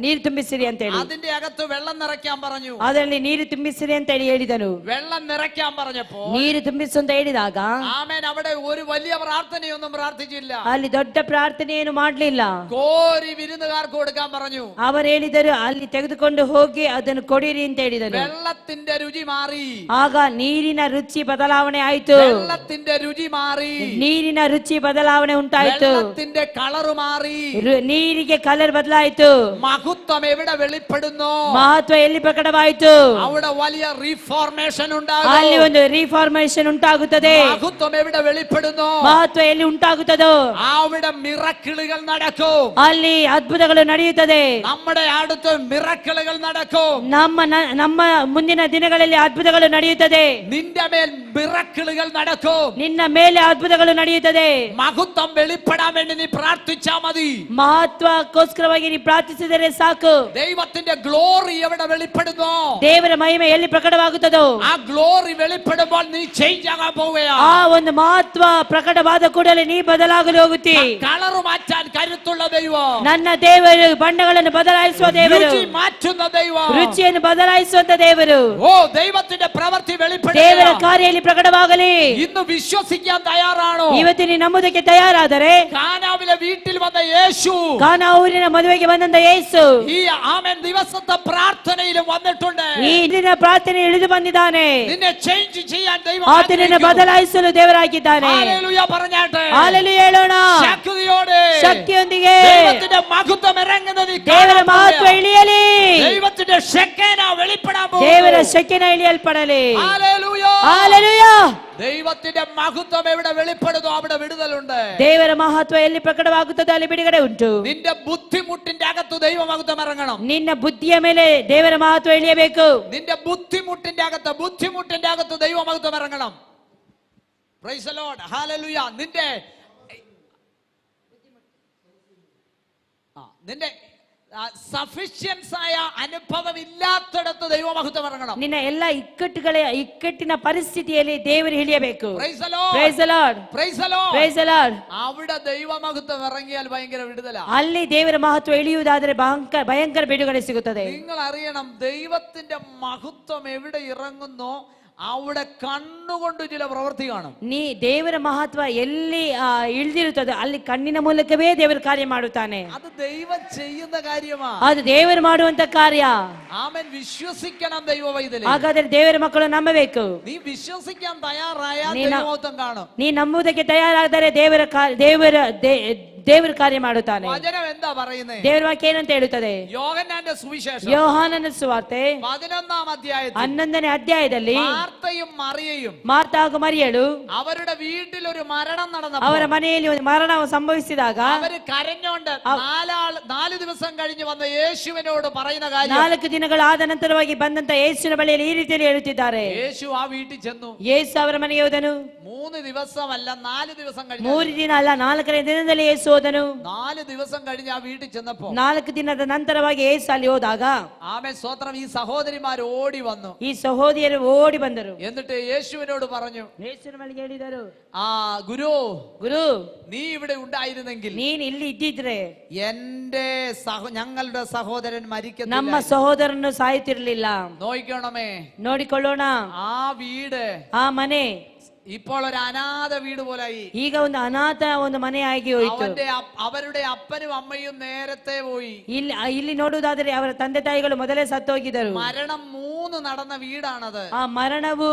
C: ನೀರು ತುಂಬಿಸಿರಿ ಅಂತ ಹೇಳಿ.
B: അതിന്റെ അകത്ത് വെള്ളം നിറയ്ക്കാൻ പറഞ്ഞു.
C: ಅದರಲ್ಲಿ ನೀರು ತುಂಬಿಸಿರಿ ಅಂತ ಹೇಳಿ ಹೇಳಿದನು.
B: വെള്ളം നിറയ്ക്കാൻ പറഞ്ഞപ്പോ
C: ನೀರು ತುಂಬಿಸು ಅಂತ ಹೇಳಿದಾಗ
B: ആമേൻ അവിടെ ഒരു വലിയ പ്രാർത്ഥനയൊന്നും പ്രാർത്ഥിച്ചില്ല.
C: ಅಲ್ಲಿ ದೊಡ್ಡ ಪ್ರಾರ್ಥನೆಯನ್ನು ಮಾಡಲಿಲ್ಲ.
B: കോരി വിരുന്നുകാർക്ക് കൊടുക്കാൻ പറഞ്ഞു.
C: ಅವರು ಹೇಳಿದರು, ಅಲ್ಲಿ ತೆಗೆದುಕೊಂಡು ಹೋಗಿ ಅದನ್ನು ಕೊಡಿರಿ ಅಂತ ಹೇಳಿದರು.
B: വെള്ളത്തിന്റെ രുചി മാറി.
C: ಆಗ ನೀರಿನ ರುಚಿ ಬದಲಾವಣೆ ಆಯ್ತು.
B: വെള്ളത്തിന്റെ രുചി മാറി.
C: ನೀರಿನ ರುಚಿ ಬದಲಾವಣೆ ಉಂಟಾಯ್ತು.
B: വെള്ളത്തിന്റെ കളർ മാറി.
C: ನೀರಿಗೆ ಕಲರ್ ಬದಲಾಯಿತು.
B: മഹത്വം എവിടെ വെളിപ്പെടുന്നു
C: ಮಹತ್ವ ಎಲ್ಲಿ ಪ್ರಕಟವಾಯಿತು
B: അവിടെ വലിയ റിഫോർമേഷൻ ഉണ്ടാകും.
C: ಅಲ್ಲಿ ಒಂದು ರಿಫಾರ್ಮೇಶನ್ ಉಂಟಾಗುತ್ತದೆ.
B: മഹത്വം എവിടെ വെളിപ്പെടുന്നു
C: ಮಹತ್ವ ಎಲ್ಲಿ ಉಂಟಾಗುತ್ತದೋ
B: അവിടെ മിറക്കിളുകൾ നടക്കും.
C: ಅಲ್ಲಿ ಅದ್ಭುತಗಳು ನಡೆಯುತ್ತದೆ.
B: നമ്മുടെ അടുത്ത് മിറക്കിളുകൾ നടക്കും.
C: ನಮ್ಮ ಮುಂದಿನ ದಿನಗಳಲ್ಲಿ ಅದ್ಭುತಗಳು ನಡೆಯುತ್ತದೆ.
B: നിന്റെ മേൽ മിറക്കിളുകൾ നടക്കും.
C: ನಿನ್ನ ಮೇಲೆ ಅದ್ಭುತಗಳು ನಡೆಯುತ್ತದೆ.
B: മഹത്വം വെളിപ്പെടാൻ വേണ്ടി നീ പ്രാർത്ഥിച്ചാ മതി.
C: ಮಹತ್ವಕ್ಕೋಸ್ಕರವಾಗಿ ನೀ ಪ್ರಾರ್ಥಿಸಿದರೆ ಸಾಕು.
B: ദൈവത്തിന്റെ ഗ്ലോറി എവിടെ വെളിപ്പെടുന്നു
C: ದೇವರ ಮಹಿಮೆ ಎಲ್ಲಿ ಪ್ರಕಟವಾಗುತ್ತದೋ
B: ആ ഗ്ലോറി വെളിപ്പെടുമ്പോൾ നീ ചേഞ്ച് ആകാൻ പോവുകയാണ്.
C: ಆ ಒಂದು ಮಹತ್ವ ಪ್ರಕಟವಾದ ಕೂಡಲೇ ನೀ ಬದಲಾಗಲು ಹೋಗುತ್ತಿ.
B: കളർ മാറ്റാൻ കരുത്തുള്ള ദൈവം,
C: ನನ್ನ ದೇವರು ಬಣ್ಣಗಳನ್ನು ಬದಲಾಯಿಸುವ ದೇವರು,
B: രുചി മാറ്റുന്ന ദൈവം,
C: ರುಚಿಯನ್ನು ಬದಲಾಯಿಸುವಂತ ದೇವರು,
B: ഓ ദൈവത്തിന്റെ പ്രവൃത്തി
C: ದೇವರ
B: വെളിപ്പെടുക.
C: ಕಾರ್ಯದಲ್ಲಿ ಪ್ರಕಟವಾಗಲಿ.
B: ഇന്ന് വിശ്വസിക്കാൻ തയ്യാറാണോ?
C: ಇವತ್ತು ನೀನು ನಂಬುವುದಕ್ಕೆ ತಯಾರಾದರೆ,
B: കാനാവിലെ വീട്ടിൽ വന്ന യേശു,
C: ಕಾನಾ ಊರಿನ ಮದುವೆಗೆ ಬಂದಂತ ಯೇಸು
B: ഈ ആമേൻ ദിവസത്തെ പ്രാർത്ഥനയിലും വന്നിട്ടുണ്ട്.
C: ಈ ಇಂದಿನ ಪ್ರಾರ್ಥನೆ ಇಳಿದು ಬಂದಿದ್ದಾನೆ.
B: നിന്നെ ചേഞ്ച് ചെയ്യാൻ ദൈവം
C: ಆತನನ್ನು ಬದಲಾಯಿಸಲು ದೇವರಾಗಿದ್ದಾನೆ.
B: ഹല്ലേലൂയ പറഞ്ഞാട്ടെ.
C: ಹಾಲೆಲೂಯಾ ಹೇಳೋಣ.
B: ശക്തിയോടെ,
C: ಶಕ್ತಿಯೊಂದಿಗೆ
B: ദൈവത്തിന്റെ മഹത്വം ഇറങ്ങുന്നത് നീ
C: ದೇವರ
B: കാണാൻ
C: ಮಹತ್ವ
B: പോവുക.
C: ಇಳಿಯಲಿ.
B: ദൈവത്തിന്റെ ശക്തിന വെളിപ്പെടാൻ പോകുന്നു.
C: ದೇವರ ಶಕ್ತಿನ ಇಳಿಯಲ್ಪಡಲಿ.
B: ഹല്ലേലൂയ.
C: ಹಾಲೆಲೂಯಾ.
B: ദൈവത്തിന്റെ മഹത്വം എവിടെ വെളിപ്പെടുന്നോ അവിടെ വിടുതലുണ്ട്.
C: ದೇವರ ಮಹತ್ವ ಎಲ್ಲಿ ಪ್ರಕಟವಾಗುತ್ತದೆ ಅಲ್ಲಿ ಬಿಡುಗಡೆ ಉಂಟು.
B: നിന്റെ ബുദ്ധിമുട്ടിന്റെ അകത്ത് ദൈവ മഹത്വം ഇറങ്ങണം.
C: ನಿನ್ನ ಬುದ್ಧಿಯ ಮೇಲೆ ದೇವರ ಮಹತ್ವ ಇಳಿಯಬೇಕು.
B: നിന്റെ ബുദ്ധിമുട്ടിന്റെ അകത്ത് ദൈവ മഹത്വം ഇറങ്ങണം. Price the Lord. ഹല്ലേലൂയ. നിന്റെ സഫിഷ്യൻസ് ആയ അനുഭവം ഇല്ലാത്തിടത്ത് ദൈവമഹത്വം ഇറങ്ങണം.
C: ನಿನ್ನ ಎಲ್ಲ ಇಕ್ಕಟ್ಟಿನ ಪರಿಸ್ಥಿತಿಯಲ್ಲಿ ದೇವರು ಇಳಿಯಬೇಕು.
B: Praise the lord.
C: Praise the lord.
B: Praise the lord.
C: Praise the lord.
B: അവിടെ ദൈവമഹത്വം ഇറങ്ങിയാൽ ഭയങ്കര വിടുതല.
C: ಅಲ್ಲಿ ದೇವರ ಮಹತ್ವ ಇಳಿಯುವುದಾದರೆ ಭಯಂಕರ ಬಿಡುಗಡೆ ಸಿಗುತ್ತದೆ.
B: നിങ്ങൾ അറിയണം, ദൈവത്തിന്റെ മഹത്വം എവിടെ ഇറങ്ങുന്നോ അവിടെ കണ്ണുകൊണ്ട് ചില പ്രവൃത്തി കാണും.
C: ನೀ ದೇವರ ಮಹತ್ವ ಎಲ್ಲಿ ಇಳಿದಿರುತ್ತದೆ ಅಲ್ಲಿ ಕಣ್ಣಿನ ಮೂಲಕವೇ ದೇವರು ಕಾರ್ಯ ಮಾಡುತ್ತಾನೆ.
B: അത് ദൈവം ചെയ്യുന്ന കാര്യമാണ്.
C: ಅದು ದೇವರು ಮಾಡುವಂತ ಕಾರ್ಯ.
B: ആമേൻ. വിശ്വസിക്കണം ദൈവ വൈതലേ.
C: ಹಾಗಾದರೆ ದೇವರ ಮಕ್ಕಳು ನಂಬಬೇಕು.
B: നീ വിശ്വസിക്കാൻ തയ്യാറായാൽ
C: നീ
B: ദൈവമഹത്വം കാണും.
C: ನೀ ನಂಬುವುದಕ್ಕೆ ತಯಾರಾದರೆ ದೇವರು ಕಾರ್ಯ ಮಾಡುತ್ತಾನೆ.
B: വചനം എന്താ പറയുന്നത്?
C: ದೇವರ ವಾಕ್ಯ ಏನಂತ ಹೇಳುತ್ತದೆ?
B: യോഹന്നാന്റെ സുവിശേഷം
C: ಯೋಹಾನನ ಸುವಾರ್ತೆ
B: 11ാം അധ്യായത്തിൽ
C: 11ನೇ ಅಧ್ಯಾಯದಲ್ಲಿ
B: മാർത്തയും മറിയയും
C: ಮಾರ್ತ ಹಾಗೂ ಮರಿಯಳು
B: അവരുടെ വീട്ടിൽ ഒരു മരണം നടന്നപ്പോൾ
C: ಅವರ ಮನೆಯಲ್ಲಿ ಒಂದು ಮರಣ ಸಂಭವಿಸಿದಾಗ
B: അവര് കരഞ്ഞോണ്ട് 4 ദിവസം കഴിഞ്ഞ് വന്ന യേശുവിനോട് പറയുന്ന കാര്യം,
C: 4 ದಿನಗಳಾದ ನಂತರವಾಗಿ ಬಂದಂತ ಯೇಸುವಿನ ಬಳಿಯಲ್ಲಿ ಈ ರೀತಿಯಲ್ಲಿ ಹೇಳುತ್ತಿದ್ದಾರೆ.
B: യേശു ಆ വീട്ടിൽ ചെന്നു.
C: ಯೇಸು ಅವರ ಮನೆಗೆ ಹೋದನು.
B: 3 ദിവസമല്ല 4 ദിവസം കഴിഞ്ഞു.
C: 3 ದಿನ ಅಲ್ಲ 4ನೇ ದಿನದಲ್ಲಿ ಯೇಸು ಹೋದನು.
B: 4 ദിവസം കഴിഞ്ഞ് ആ വീട്ടിൽ ചെന്നപ്പോൾ
C: 4 ದಿನದ ನಂತರವಾಗಿ ಯೇಸು ಅಲ್ಲಿ ಹೋದಾಗ
B: ആമേൻ സ്തോത്രം, ഈ സഹോദരിമാർ ഓടി വന്നു.
C: ಈ ಸಹೋದರಿಯರು ಓಡಿ ಬಂದರು.
B: എന്നിട്ട് യേശുവിനോട് പറഞ്ഞു,
C: ಯೇಸುವಿನ ಬಳಿಗೆ ಹೇಳಿದರು,
B: ഗുരു, നീ ഇവിടെ ഉണ്ടായിരുന്നെങ്കിൽ
C: ನೀನು ಇಲ್ಲಿ ಇದ್ದಿದ್ರೆ
B: ഞങ്ങളുടെ സഹോദരൻ മരിക്കത്തില്ല.
C: ನಮ್ಮ ಸಹೋದರನು ಸಾಯುತ್ತಿರಲಿಲ್ಲ.
B: നോക്കണമേ,
C: ನೋಡಿಕೊಳ್ಳೋಣ.
B: ആ വീട്
C: ಆ ಮನೆ
B: ഇപ്പോൾ ഒരു അനാഥ വീട് പോലായി.
C: ಈಗ ಒಂದು ಅನಾಥ ಒಂದು ಮನೆಯಾಗಿ ಹೋಯಿತು.
B: അവരുടെ അപ്പനും അമ്മയും നേരത്തെ പോയി.
C: ಇಲ್ಲಿ ನೋಡುವುದಾದರೆ ಅವರ ತಂದೆ ತಾಯಿಗಳು ಮೊದಲೇ ಸತ್ತೋಗಿದ್ದರು.
B: മരണം 3 നടന്ന വീടാണത്.
C: ಆ ಮರಣವು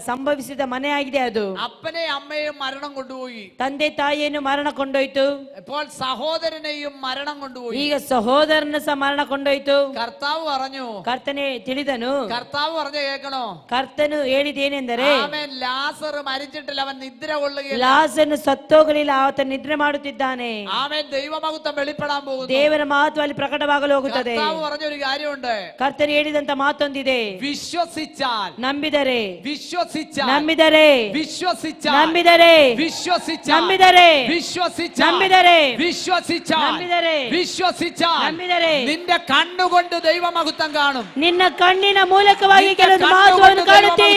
C: ಸಂಭವಿಸಿದ ಮನೆಯಾಗಿದೆ ಅದು.
B: അപ്പനെ അമ്മയും മരണം കൊണ്ടുപോയി.
C: ತಂದೆ ತಾಯಿಯನ್ನು ಮರಣ ಕೊಂಡೋಯ್ತು.
B: ഇപ്പോൾ സഹോദരനെയും മരണം കൊണ്ടുപോയി.
C: ಈಗ ಸಹೋದರನ ಸಹ ಮರಣ ಕೊಂಡೋಯ್ತು.
B: കർത്താവ് പറഞ്ഞു,
C: ಕರ್ತನೆ ತಿಳಿದನು.
B: കർത്താവ് പറഞ്ഞു കേൾക്കണോ?
C: ಕರ್ತನು ಹೇಳಿದೇನೆಂದರೆ,
B: ആമേൻ, ലാസർ മരിച്ചിട്ടില്ല, അവൻ നിദ്ര കൊള്ളുകയില്ല.
C: ಲಾಸರನು ಸತ್ತೋಗಲಿಲ್ಲ, ಆತ ನಿದ್ರೆ ಮಾಡುತ್ತಿದ್ದಾನೆ.
B: ആമേൻ. ദൈവമഹത്വം വെളിപ്പെടാൻ പോകുന്നു.
C: ದೇವರ ಮಹತ್ವ ಅಲ್ಲಿ ಪ್ರಕಟವಾಗಲು ಹೋಗುತ್ತದೆ.
B: കർത്താവ് പറഞ്ഞ ഒരു കാര്യമുണ്ട്.
C: ಕರ್ತನು ಹೇಳಿದಂತ ಮಾತೊಂದಿದೆ.
B: വിശ്വസിച്ചാൽ,
C: ನಂಬಿದರೆ,
B: വിശ്വസിച്ചാൽ,
C: ನಂಬಿದರೆ,
B: വിശ്വസിച്ചാൽ,
C: ನಂಬಿದರೆ,
B: വിശ്വസിച്ചാൽ,
C: ನಂಬಿದರೆ,
B: വിശ്വസിച്ചാൽ,
C: ನಂಬಿದರೆ,
B: വിശ്വസിച്ചാൽ,
C: ನಂಬಿದರೆ,
B: വിശ്വസിച്ചാൽ,
C: ನಂಬಿದರೆ
B: നിന്റെ കണ്ണുകൊണ്ട് ദൈവമഹത്വം കാണും.
C: ನಿನ್ನ ಕಣ್ಣಿನ ಮೂಲಕವಾಗಿ ಕೆಲವು ಮಹತ್ವವನ್ನು ಕಾಣುತ್ತಿ.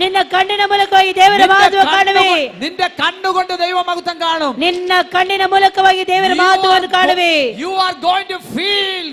C: ನಿನ್ನ ಕಣ್ಣಿನ ಮೂಲಕವಾಗಿ ದೇವರ ಮಹತ್ವ ಕಾಣುವೆ.
B: നിന്റെ കണ്ണുകൊണ്ട് ദൈവമഹത്വം കാണും.
C: ನಿನ್ನ ಕಣ್ಣಿನ ಮೂಲಕವಾಗಿ ದೇವರ ಮಹತ್ವವನ್ನು ಕಾಣುವೆ.
B: You are going to feel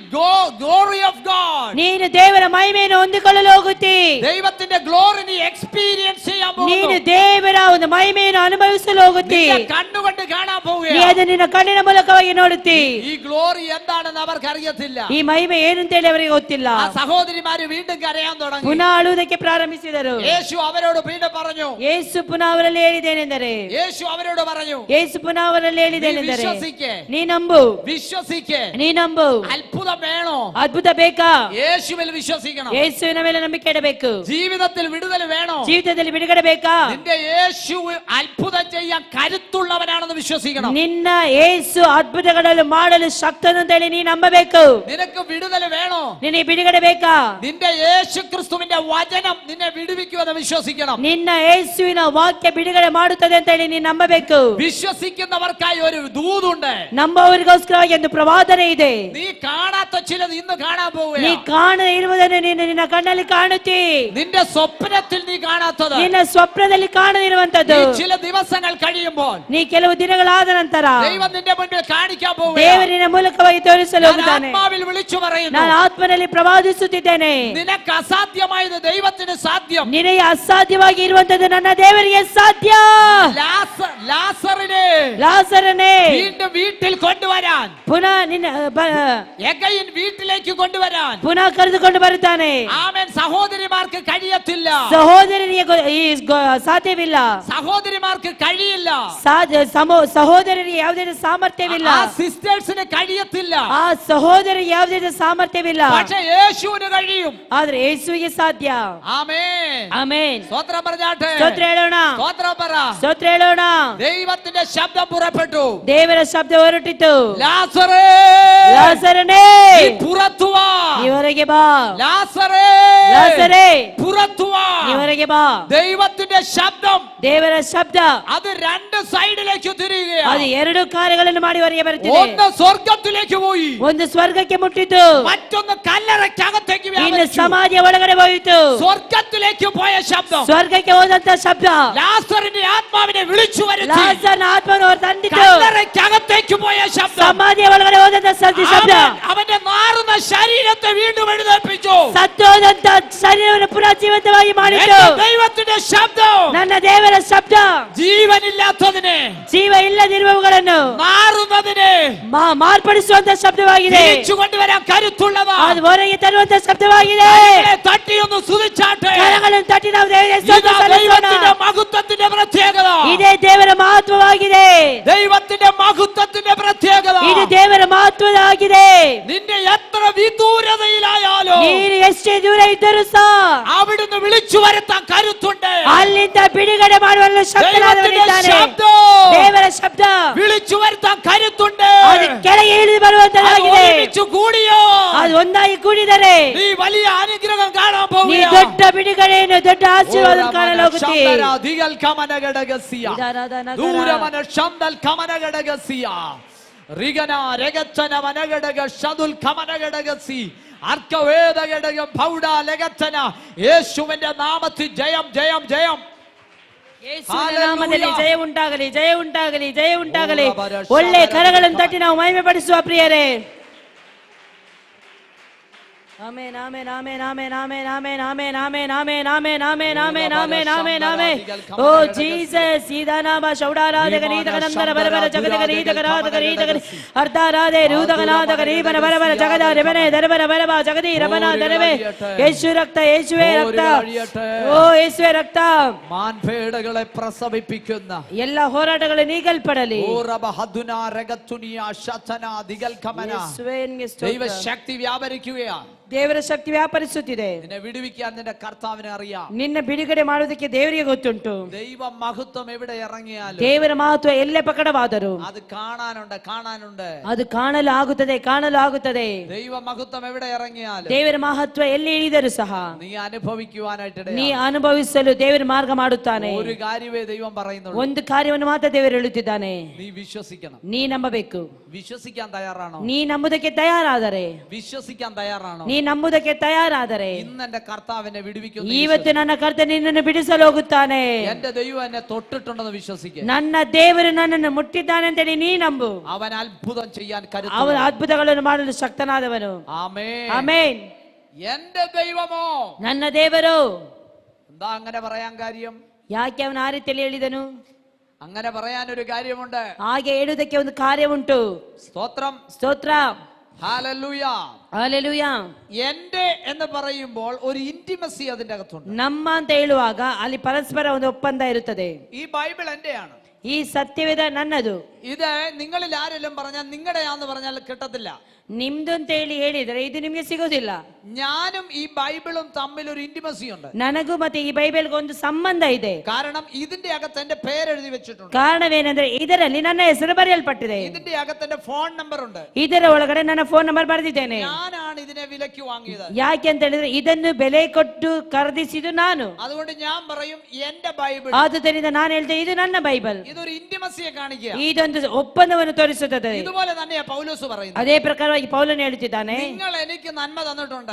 B: glory of God.
C: ನೀನು ದೇವರ ಮಹಿಮೆಯನ್ನು ಹೊಂದಿಕೊಳ್ಳಲು ಹೋಗುತ್ತಿ.
B: ദൈവത്തിന്റെ ഗ്ലോറി നീ എക്സ്പീരിയൻസ് ചെയ്യാൻ പോകുന്നു.
C: ನೀನು ದೇವರ ಒಂದು ಮಹಿಮೆಯನ್ನು ಅನುಭವಿಸಲು ಹೋಗುತ್ತಿ.
B: കണ്ണുകൊണ്ട് കാണാൻ
C: ನೀ
B: പോവുകയാണ്.
C: ಅದನ್ನು ನಿನ್ನ ಕಣ್ಣಿನ ಮೂಲಕವಾಗಿ ನೋಡುತ್ತಿ.
B: ഈ ഗ്ലോറി എന്താണെന്ന് അവർക്ക് അറിയത്തില്ല.
C: ಈ ಮಹಿಮೆ ಏನು ಅಂತ ಹೇಳಿ ಅವರಿಗೆ ಗೊತ್ತಿಲ್ಲ.
B: ആ സഹോദരിമാര് വീണ്ടും കരയാൻ തുടങ്ങി.
C: ಪುನಃ ಅಳುವುದಕ್ಕೆ ಪ್ರಾರಂಭಿಸಿದರು.
B: യേശു ಅವരോട് വീണ്ടും പറഞ്ഞു,
C: ಯೇಸು ಪುನಃ ಅವರಲ್ಲಿ ಹೇಳಿದ್ದೇನೆಂದರೆ,
B: യേശു ಅವരോട് പറഞ്ഞു,
C: ಯೇಸು ಪುನಃ ಅವರಲ್ಲಿ ಹೇಳಿದ್ದೇನೆಂದರೆ,
B: വിശ്വസിക്ക്,
C: ನೀ ನಂಬು,
B: വിശ്വസിക്ക്.
C: ನೀ ನಂಬು.
B: അത്ഭുതം വേണോ?
C: ಅದ್ಭುತ ಬೇಕಾ?
B: യേശുവിൽ വിശ്വസിക്കണം.
C: ಯೇಸುವಿನ ಮೇಲೆ ನಂಬಿಕೆ ಇಡಬೇಕು.
B: ജീവിതത്തിൽ വിടുതൽ വേണോ?
C: ಜೀವಿತದಲ್ಲಿ ಬಿಡುಗಡೆ ಬೇಕಾ?
B: നിന്റെ യേശു അത്ഭുതം ചെയ്യാൻ കരുത്തുള്ളവനാണെന്ന് വിശ്വസിക്കണം.
C: ನಿನ್ನ ಯೇಸು ಅದ್ಭುತಗಳನ್ನು ಮಾಡಲು ಶಕ್ತನು ಅಂತ ಹೇಳಿ ನೀ ನಂಬಬೇಕು.
B: നിനക്ക് വിടുതൽ വേണോ?
C: ನಿನಗೆ ಬಿಡುಗಡೆ ಬೇಕಾ?
B: നിന്റെ യേശു ക്രിസ്തുവിന്റെ വചനം നിന്നെ വിടുവിക്കുമെന്ന് വിശ്വസിക്കണം.
C: ನಿನ್ನ ಯೇಸುವಿನ ವಾಕ್ಯ ಬಿಡುಗಡೆ ಮಾಡುತ್ತದೆ ಅಂತ ಹೇಳಿ ನೀ ನಂಬಬೇಕು.
B: വിശ്വസിക്കുന്നവർക്കായി ഒരു ദൂതുണ്ട്.
C: ನಂಬುವವರಿಗೋಸ್ಕರವಾಗಿ ಒಂದು ಪ್ರವಾದನೆ ಇದೆ.
B: നീ കാണാത്ത ചിലത് ഇന്ന് കാണാൻ
C: ನೀ
B: പോവുകയാണ്.
C: ಕಾಣದೇ ಇರುವುದನ್ನು ನೀನು ನಿನ್ನ ಕಣ್ಣಲ್ಲಿ ಕಾಣುತ್ತಿ.
B: നിന്റെ സ്വപ്നത്തിൽ നീ കാണാത്തത്
C: ನಿನ್ನ ಸ್ವಪ್ನದಲ್ಲಿ ಕಾಣದಿರುವಂತದ್ದು
B: ഈ ചില ദിവസങ്ങൾ കഴിയുമ്പോൾ
C: ನೀ ಕೆಲವು ದಿನಗಳಾದ ನಂತರ
B: ദൈവം നിന്റെ മുൻപിൽ കാണിക്കാൻ
C: ದೇವರಿನ ಮೂಲಕವಾಗಿ ತೋರಿಸಲು ಹೋಗುತ್ತಾನೆ.
B: ആത്മാവിൽ വിളിച്ചു പറയുന്നു,
C: ನಾನು ಆತ್ಮನಲ್ಲಿ ಪ್ರವಾದಿಸುತ್ತಿದ್ದೇನೆ,
B: നിനക്ക് അസാധ്യമായത് ദൈവത്തിന് സാധ്യം.
C: ನಿನಗೆ ಅಸಾಧ್ಯವಾಗಿ ಇರುವಂತದ್ದು ನನ್ನ ದೇವರಿಗೆ ಸಾಧ್ಯ.
B: ലാസറിനെ
C: ಲಾಸರನೇ
B: വീണ്ടും വീട്ടിൽ കൊണ്ടുവരാൻ,
C: ಪುನಃ ನಿನ್ನ
B: എഗൈൻ വീട്ടിലേക്ക് കൊണ്ടുവരാൻ
C: ಪುನಃ ಕರೆದುಕೊಂಡು ಬರುತ್ತಾನೆ.
B: ആമേൻ. സഹോദരിമാർക്ക് കഴിയത്തില്ല,
C: ಸಹೋದರನಿಗೆ ಸಾಧ್ಯವಿಲ್ಲ,
B: സഹോദരിമാർക്ക് കഴിയില്ല,
C: ಸಹೋದರರಿಗೆ ಯಾವುದೇ ಸಾಮರ್ಥ್ಯವಿಲ್ಲ,
B: ആ സിസ്റ്റേഴ്സിന് കഴിയത്തില്ല,
C: ಆ ಸಹೋದರಿಗೆ ಯಾವುದೇ ಸಾಮರ್ಥ್ಯವಿಲ್ಲ.
B: പക്ഷേ യേശുവിന് കഴിയും.
C: ಆದ್ರೆ ಯೇಸುವಿಗೆ ಸಾಧ್ಯ.
B: ആമേൻ.
C: ಆಮೆನ್.
B: സ്തോത്രം പറഞ്ഞാട്ടെ.
C: ಸ್ತೋತ್ರ ಹೇಳೋಣ,
B: സ്തോത്രം പറ.
C: ಸ್ತೋತ್ರ ಹೇಳೋಣ.
B: ദൈവത്തിന്റെ ശബ്ദം പുറപ്പെട്ടു.
C: ದೇವರ ಶಬ್ದ ಹೊರಟಿತು.
B: ലാസറേ,
C: ಲಾಸರನೇ
B: നീ പുറത്തു വാ.
C: ನೀ ಹೊರಗೆ ಬಾ.
B: ലാസറേ,
C: ಲಾಸರೇ
B: പുറത്തു വാ.
C: ನೀ ಹೊರಗೆ ಬಾ.
B: ദൈവത്തിന്റെ ശബ്ദം
C: ದೇವರ ಶಬ್ದ
B: അത് രണ്ട് സൈഡിലേക്ക് തിരിയുകയാണ്.
C: ಅದು ಎರಡು ಕಾರ್ಯಗಳನ್ನು ಮಾಡಿ ಹೊರಗೆ ಬರುತ್ತಿದೆ.
B: ഒന്ന് സ്വർഗത്തിലേക്ക് പോയി,
C: ಒಂದು ಸ್ವರ್ಗಕ್ಕೆ ಮುಟ್ಟಿತು,
B: മറ്റൊന്ന് കല്ലറയ്ക്കകത്തേക്ക്
C: ಇನ್ನು
B: വ്യാപരിച്ചു.
C: ಸಮಾಧಿಯ ಒಳಗಡೆ ಹೋಯಿತು.
B: സ്വർഗത്തിലേക്ക് പോയ ശബ്ദം
C: ಸ್ವರ್ಗಕ್ಕೆ ಹೋದಂತ ಶಬ್ದ
B: ലാസറിന്റെ ആത്മാവിനെ വിളിച്ചു വരുത്തി.
C: ಲಾಸರನ ಆತ್ಮವನ್ನು ಅವರು ತಂದಿತು.
B: കല്ലറയ്ക്കകത്തേക്ക് പോയ ശബ്ദം
C: ಸಮಾಧಿಯ ಒಳಗಡೆ ಹೋದಂತ ಶಬ್ದ
B: അവന്റെ മാറുന്ന ശരീരത്തെ വീണ്ടും എഴുന്നേൽപ്പിച്ചു.
C: ಸತ್ತು ಹೋದಂತ ಶರೀರವನ್ನು ಪುನಃ ಜೀವಂತವಾಗಿ ಮಾಡಿತು.
B: എന്റെ ദൈവത്തിന്റെ ശബ്ദം
C: ನನ್ನ ದೇವರ ಶಬ್ದ
B: ജീവനില്ലാത്തതിനെ,
C: ಜೀವ ಇಲ್ಲದಿರುವವುಗಳನ್ನು
B: മാറുന്നതിനെ
C: ಮಾರ್ಪಡಿಸುವಂತ ಶಬ್ದವಾಗಿದೆ.
B: തിരിച്ചു കൊണ്ടുവരാൻ കരുത്തുള്ളതാ.
C: ಅದು ಹೊರಗೆ ತರುವಂತ ಶಬ್ದವಾಗಿದೆ.
B: തട്ടിയൊന്ന് സുതിച്ചാട്ടെ.
C: ಕರಗಳನ್ನು ತಟ್ಟಿ ನಾವು ದೇವರಿಗೆ ಸ್ತೋತ್ರ
B: ഇതാ
C: ಸಲ್ಲಿಸೋಣ.
B: ദൈവത്തിന്റെ മഹത്വത്തിന്റെ പ്രത്യേകത.
C: ಇದೇ ದೇವರ ಮಹತ್ವವಾಗಿದೆ.
B: ദൈവത്തിന്റെ മഹത്വത്തിന്റെ പ്രത്യേകത.
C: ಇದು ದೇವರ ಮಹತ್ವವಾಗಿದೆ.
B: നിന്റെ എത്ര വിദൂരതയിലായാലും
C: ನೀನು ಎಷ್ಟೇ ದೂರ ಇದ್ದರೂ ಸಹ
B: അവിടുന്ന് വിളിച്ചു വരുത്താൻ കരുത്തുണ്ട്.
C: ಅಲ್ಲಿಂದ ಬಿಡುಗಡೆ ಮಾಡುವಲ್ಲಿ ಶಕ್ತನಾದವನಿದ್ದಾನೆ. ದೇವರ ಶಬ್ದ
B: വിളിച്ചു വരുത്താൻ കരുത്തുണ്ട്.
C: ಅದು ಕೆಳಗೆ ಇಳಿದು ಬರುವಂತದ್ದಾಗಿದೆ.
B: ഒരുമിച്ച് കൂടിയോ
C: ಅದು ಒಂದಾಗಿ ಕೂಡಿದರೆ
B: നീ വലിയ അനുഗ്രഹം കാണാൻ
C: ನೀ
B: പോവുകയാണ്.
C: ದೊಡ್ಡ ಬಿಡುಗಡೆಯನ್ನು ದೊಡ್ಡ ಆಶೀರ್ವಾದ ಕಾಣಲು ಹೋಗುತ್ತೀ.
B: ദൂരമന ശബ്ദൽ കമനഘടകസിയ റിഗന രഗച്ചന വനഘടക ശതുൽ കമനഘടകസി അർക്കവേദഘടകം പൗഡ ലഗച്ചന. യേശുവിന്റെ നാമത്തിൽ ജയം ജയം ജയം.
C: ಯೇಸುವಿನ ನಾಮದಲ್ಲಿ ಜಯ ಉಂಟಾಗಲಿ, ಜಯ ಉಂಟಾಗಲಿ, ಜಯ ಉಂಟಾಗಲಿ. ಒಳ್ಳೆ ಕರಗಳನ್ನು ತಟ್ಟಿ ನಾವು ಮಹಿಮೆ ಪಡಿಸುವ ಪ್ರಿಯರೇ. Amen, amen, amen, amen, amen, amen, amen, amen, amen, amen, amen, amen, amen, amen, amen. Oh Jesus ಈದಾನಾಮ ಶೌಡಾರಾಧಕನೀತಕನಂದರ ಬರಬರ ಜಗದಗರೀತಕರಾಧಕರೀತಕರಿ ಅರ್ಧಾರಾಧೆ ರೂದಕನಾದಕರೀಬನ ಬರಬರ ಜಗದ ರೆಬನೆ ದರಬರ ಬರಬ ಜಗದಿ ರಬನ ದರವೆ. ಯೇಸು ರಕ್ತ, ಯೇಸುವೇ ರಕ್ತ, ಓ ಯೇಸುವೇ ರಕ್ತ
B: മാൻപേടകളെ പ്രസവിപ്പിക്കുന്ന
C: ಎಲ್ಲ ಹೋರಾಟಗಳು ನೀಗಲ್ಪಡಲಿ.
B: ദൈവശക്തി വ്യാപരിക്കുകയാണ്.
C: ದೇವರ ಶಕ್ತಿ ವ್ಯಾಪರಿಸುತ್ತಿದೆ.
B: നിന്നെ വിടുവിക്കാൻ നിന്റെ കർത്താവിനെ അറിയാം.
C: ನಿನ್ನ ಬಿಡುಗಡೆ ಮಾಡುವುದಕ್ಕೆ ದೇವರಿಗೆ ಗೊತ್ತುಂಟು.
B: ദൈവ മഹത്വം എവിടെ ഇറങ്ങിയാലും
C: ದೇವರ ಮಹತ್ವ ಎಲ್ಲೇ ಪ್ರಕಟವಾದರೂ
B: അത് കാണാനുണ്ട്.
C: ಅದು ಕಾಣಲು ಆಗುತ್ತದೆ, ಕಾಣಲು ಆಗುತ್ತದೆ.
B: ദൈവ മഹത്വം എവിടെ ഇറങ്ങിയാലും
C: ದೇವರ ಮಹತ್ವ ಎಲ್ಲಿ ಇಳಿದರೂ ಸಹ
B: നീ അനുഭവിക്കുവാനായിട്ട്
C: ನೀ ಅನುಭವಿಸಲು ದೇವರು ಮಾರ್ಗ ಮಾಡುತ್ತಾನೆ.
B: ഒരു കാര്യമേ ദൈവം പറയുന്നുള്ളൂ.
C: ಒಂದು ಕಾರ್ಯವನ್ನು ಮಾತ್ರ ದೇವರು ಹೇಳುತ್ತಿದ್ದಾನೆ,
B: നീ വിശ്വസിക്കണം.
C: ನೀ ನಂಬಬೇಕು.
B: വിശ്വസിക്കാൻ തയ്യാറാണോ?
C: ನೀ ನಂಬುದಕ್ಕೆ ತಯಾರಾದರೆ,
B: വിശ്വസിക്കാൻ തയ്യാറാണോ?
C: ನೀ ನಂಬುದಕ್ಕೆ ತಯಾರಾದರೆ
B: ഇന്ന് എന്റെ കർത്താവിനെ വിടുവിക്കുന്നു.
C: ಇವತ್ತು ನನ್ನ ಕರ್ತನು ನಿನ್ನನ್ನು ಬಿಡಿಸಲು ಹೋಗುತ್ತಾನೆ.
B: എന്റെ ദൈവം എന്നെ തൊട്ടിട്ടുണ്ടെന്ന് വിശ്വസിക്കുക.
C: ನನ್ನ ದೇವರು ನನ್ನನ್ನು ಮುಟ್ಟಿದ್ದಾನೆ ಅಂತೇಳಿ ನೀ ನಂಬು.
B: അവൻ അത്ഭുതം ചെയ്യാൻ
C: ಅವನ ಅದ್ಭುತಗಳನ್ನು ಮಾಡಲು ಶಕ್ತನಾದವನು.
B: ആമേൻ.
C: ಆಮೆನ್.
B: എന്റെ ദൈവമോ,
C: ನನ್ನ ದೇವರು.
B: എന്താ അങ്ങനെ പറയാൻ കാര്യം?
C: ಯಾಕೆ ಅವನು ಆ ರೀತಿಯಲ್ಲಿ ಹೇಳಿದನು?
B: അങ്ങനെ പറയാൻ ഒരു കാര്യമുണ്ട്.
C: ಹಾಗೆ ಹೇಳುವುದಕ್ಕೆ ಒಂದು ಕಾರ್ಯ ಉಂಟು.
B: സ്തോത്രം,
C: ಸ್ತೋತ್ರ,
B: ഹല്ലേലൂയ.
C: ಹಲ್ಲೆಲೂಯ.
B: എന്റെ എന്ന് പറയുമ്പോൾ ഒരു ഇന്റിമസി അതിന്റെ അകത്തുണ്ട്.
C: ನಮ್ಮ ಅಂತ ಹೇಳುವಾಗ ಅಲ್ಲಿ ಪರಸ್ಪರ ಒಂದು ಒಪ್ಪಂದ ಇರುತ್ತದೆ.
B: ഈ ബൈബിൾ എന്റെയാണ്.
C: ಈ ಸತ್ಯವೇದ ನನ್ನದು.
B: ഇത് നിങ്ങളിൽ ആരെങ്കിലും പറഞ്ഞാൽ നിങ്ങളുടെയാന്ന് പറഞ്ഞാൽ കിട്ടത്തില്ല.
C: ನಿಮ್ದು ಅಂತ ಹೇಳಿದ್ರೆ ಇದು ನಿಮ್ಗೆ ಸಿಗೋದಿಲ್ಲ.
B: ഞാനും ഈ ബൈബിളും തമ്മിൽ ഒരു ഇന്റിമസി ഉണ്ട്.
C: ನನಗೂ ಮತ್ತೆ ಈ ಬೈಬಲ್ಗೆ ಒಂದು ಸಂಬಂಧ ಇದೆ.
B: കാരണം ഇതിന്റെ അകത്ത് എന്റെ പേരെഴുതി വെച്ചിട്ടുണ്ട്.
C: ಕಾರಣವೇನೆಂದ್ರೆ ಇದರಲ್ಲಿ ನನ್ನ ಹೆಸರು ಬರೆಯಲ್ಪಟ್ಟಿದೆ.
B: ഇതിന്റെ അകത്ത് എന്റെ ഫോൺ നമ്പർ ഉണ്ട്.
C: ಇದರ ಒಳಗಡೆ ನನ್ನ ಫೋನ್ ನಂಬರ್ ಬರೆದಿದ್ದೇನೆ.
B: ഞാനാണ് ഇതിനെ വിലയ്ക്ക് വാങ്ങിയത്.
C: ಯಾಕೆ ಅಂತ ಹೇಳಿದ್ರೆ ಇದನ್ನು ಬೆಲೆ ಕೊಟ್ಟು ಖರೀದಿಸಿದ್ದು ನಾನು.
B: അതുകൊണ്ട് ഞാൻ പറയും എന്റെ ബൈബിൾ.
C: ಆದುದರಿಂದ ನಾನು ಹೇಳ್ತೇನೆ ಇದು ನನ್ನ ಬೈಬಲ್.
B: ഇതൊരു ഇന്റിമസിയെ കാണിക്കുക.
C: ಇದೊಂದು ಒಪ್ಪಂದವನ್ನು ತೋರಿಸುತ್ತದೆ.
B: ഇതുപോലെ തന്നെയാ പൗലോസ് പറയുന്നത്.
C: ಅದೇ ಪ್ರಕಾರವಾಗಿ ಪೌಲನು ಹೇಳುತ್ತಿದ್ದಾನೆ,
B: നിങ്ങൾ എനിക്ക് നന്മ തന്നിട്ടുണ്ട്,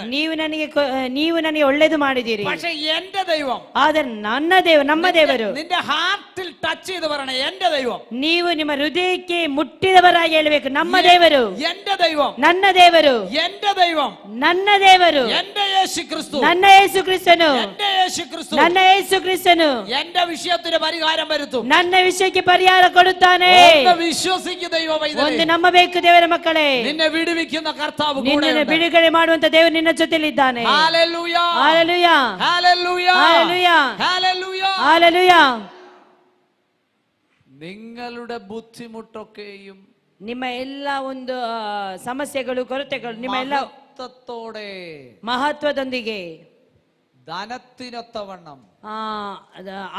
C: ನೀವು ನನಗೆ ಒಳ್ಳೆಯದು ಮಾಡಿದ್ದೀರಿ,
B: പക്ഷെ എന്റെ ദൈവം,
C: ಆದರೆ ನಮ್ಮ ದೇವರು,
B: നിന്റെ ഹാർട്ടിൽ ടച്ച് ചെയ്ത് പറയണേ എന്റെ ദൈവം,
C: ನೀವು ನಿಮ್ಮ ಹೃದಯಕ್ಕೆ ಮುಟ್ಟಿದವರಾಗಿ ಹೇಳಬೇಕು, ನಮ್ಮ ದೇವರು,
B: എന്റെ ദൈവം,
C: ನನ್ನ ದೇವರು,
B: എന്റെ ദൈവം,
C: ನನ್ನ ದೇವರು,
B: എന്റെ യേശു ക്രിസ്തു,
C: ನನ್ನ ಯೇಸು ಕ್ರಿಸ್ತನು,
B: എന്റെ യേശു ക്രിസ്തു,
C: ನನ್ನ ಯೇಸು ಕ್ರಿಸ್ತನು
B: എന്റെ വിഷയത്തിന് പരിഹാരം വരുത്തും.
C: ನನ್ನ ವಿಷಯಕ್ಕೆ ಪರಿಹಾರ ಕೊಡುತ್ತಾನೆ.
B: ഒന്ന് വിശ്വസിക്കൂ ദൈവ പൈതലേ.
C: ಒಂದು ನಂಬಬೇಕು ದೇವರ ಮಕ್ಕಳೇ,
B: നിന്നെ വിടുവിക്കുന്ന കർത്താവ്
C: ನಿನ್ನನ್ನು
B: കൂടെയുണ്ട്.
C: ಬಿಡುಗಡೆ ಮಾಡುವಂತ ದೇವರು ನಿನ್ನ ಜೊತೆಲಿದ್ದಾನೆ.
B: Hallelujah,
C: hallelujah,
B: hallelujah,
C: hallelujah,
B: hallelujah.
C: Hallelujah.
B: നിങ്ങളുടെ ബുദ്ധിമുട്ടൊക്കെയും
C: ನಿಮ್ಮ ಎಲ್ಲ ಒಂದು ಸಮಸ್ಯೆಗಳು, ಕೊರತೆಗಳು, ನಿಮ್ಮ ಎಲ್ಲ
B: മഹത്വത്തോടെ,
C: ಮಹತ್ವದೊಂದಿಗೆ,
B: ധനത്തിനൊത്തവണ്ണം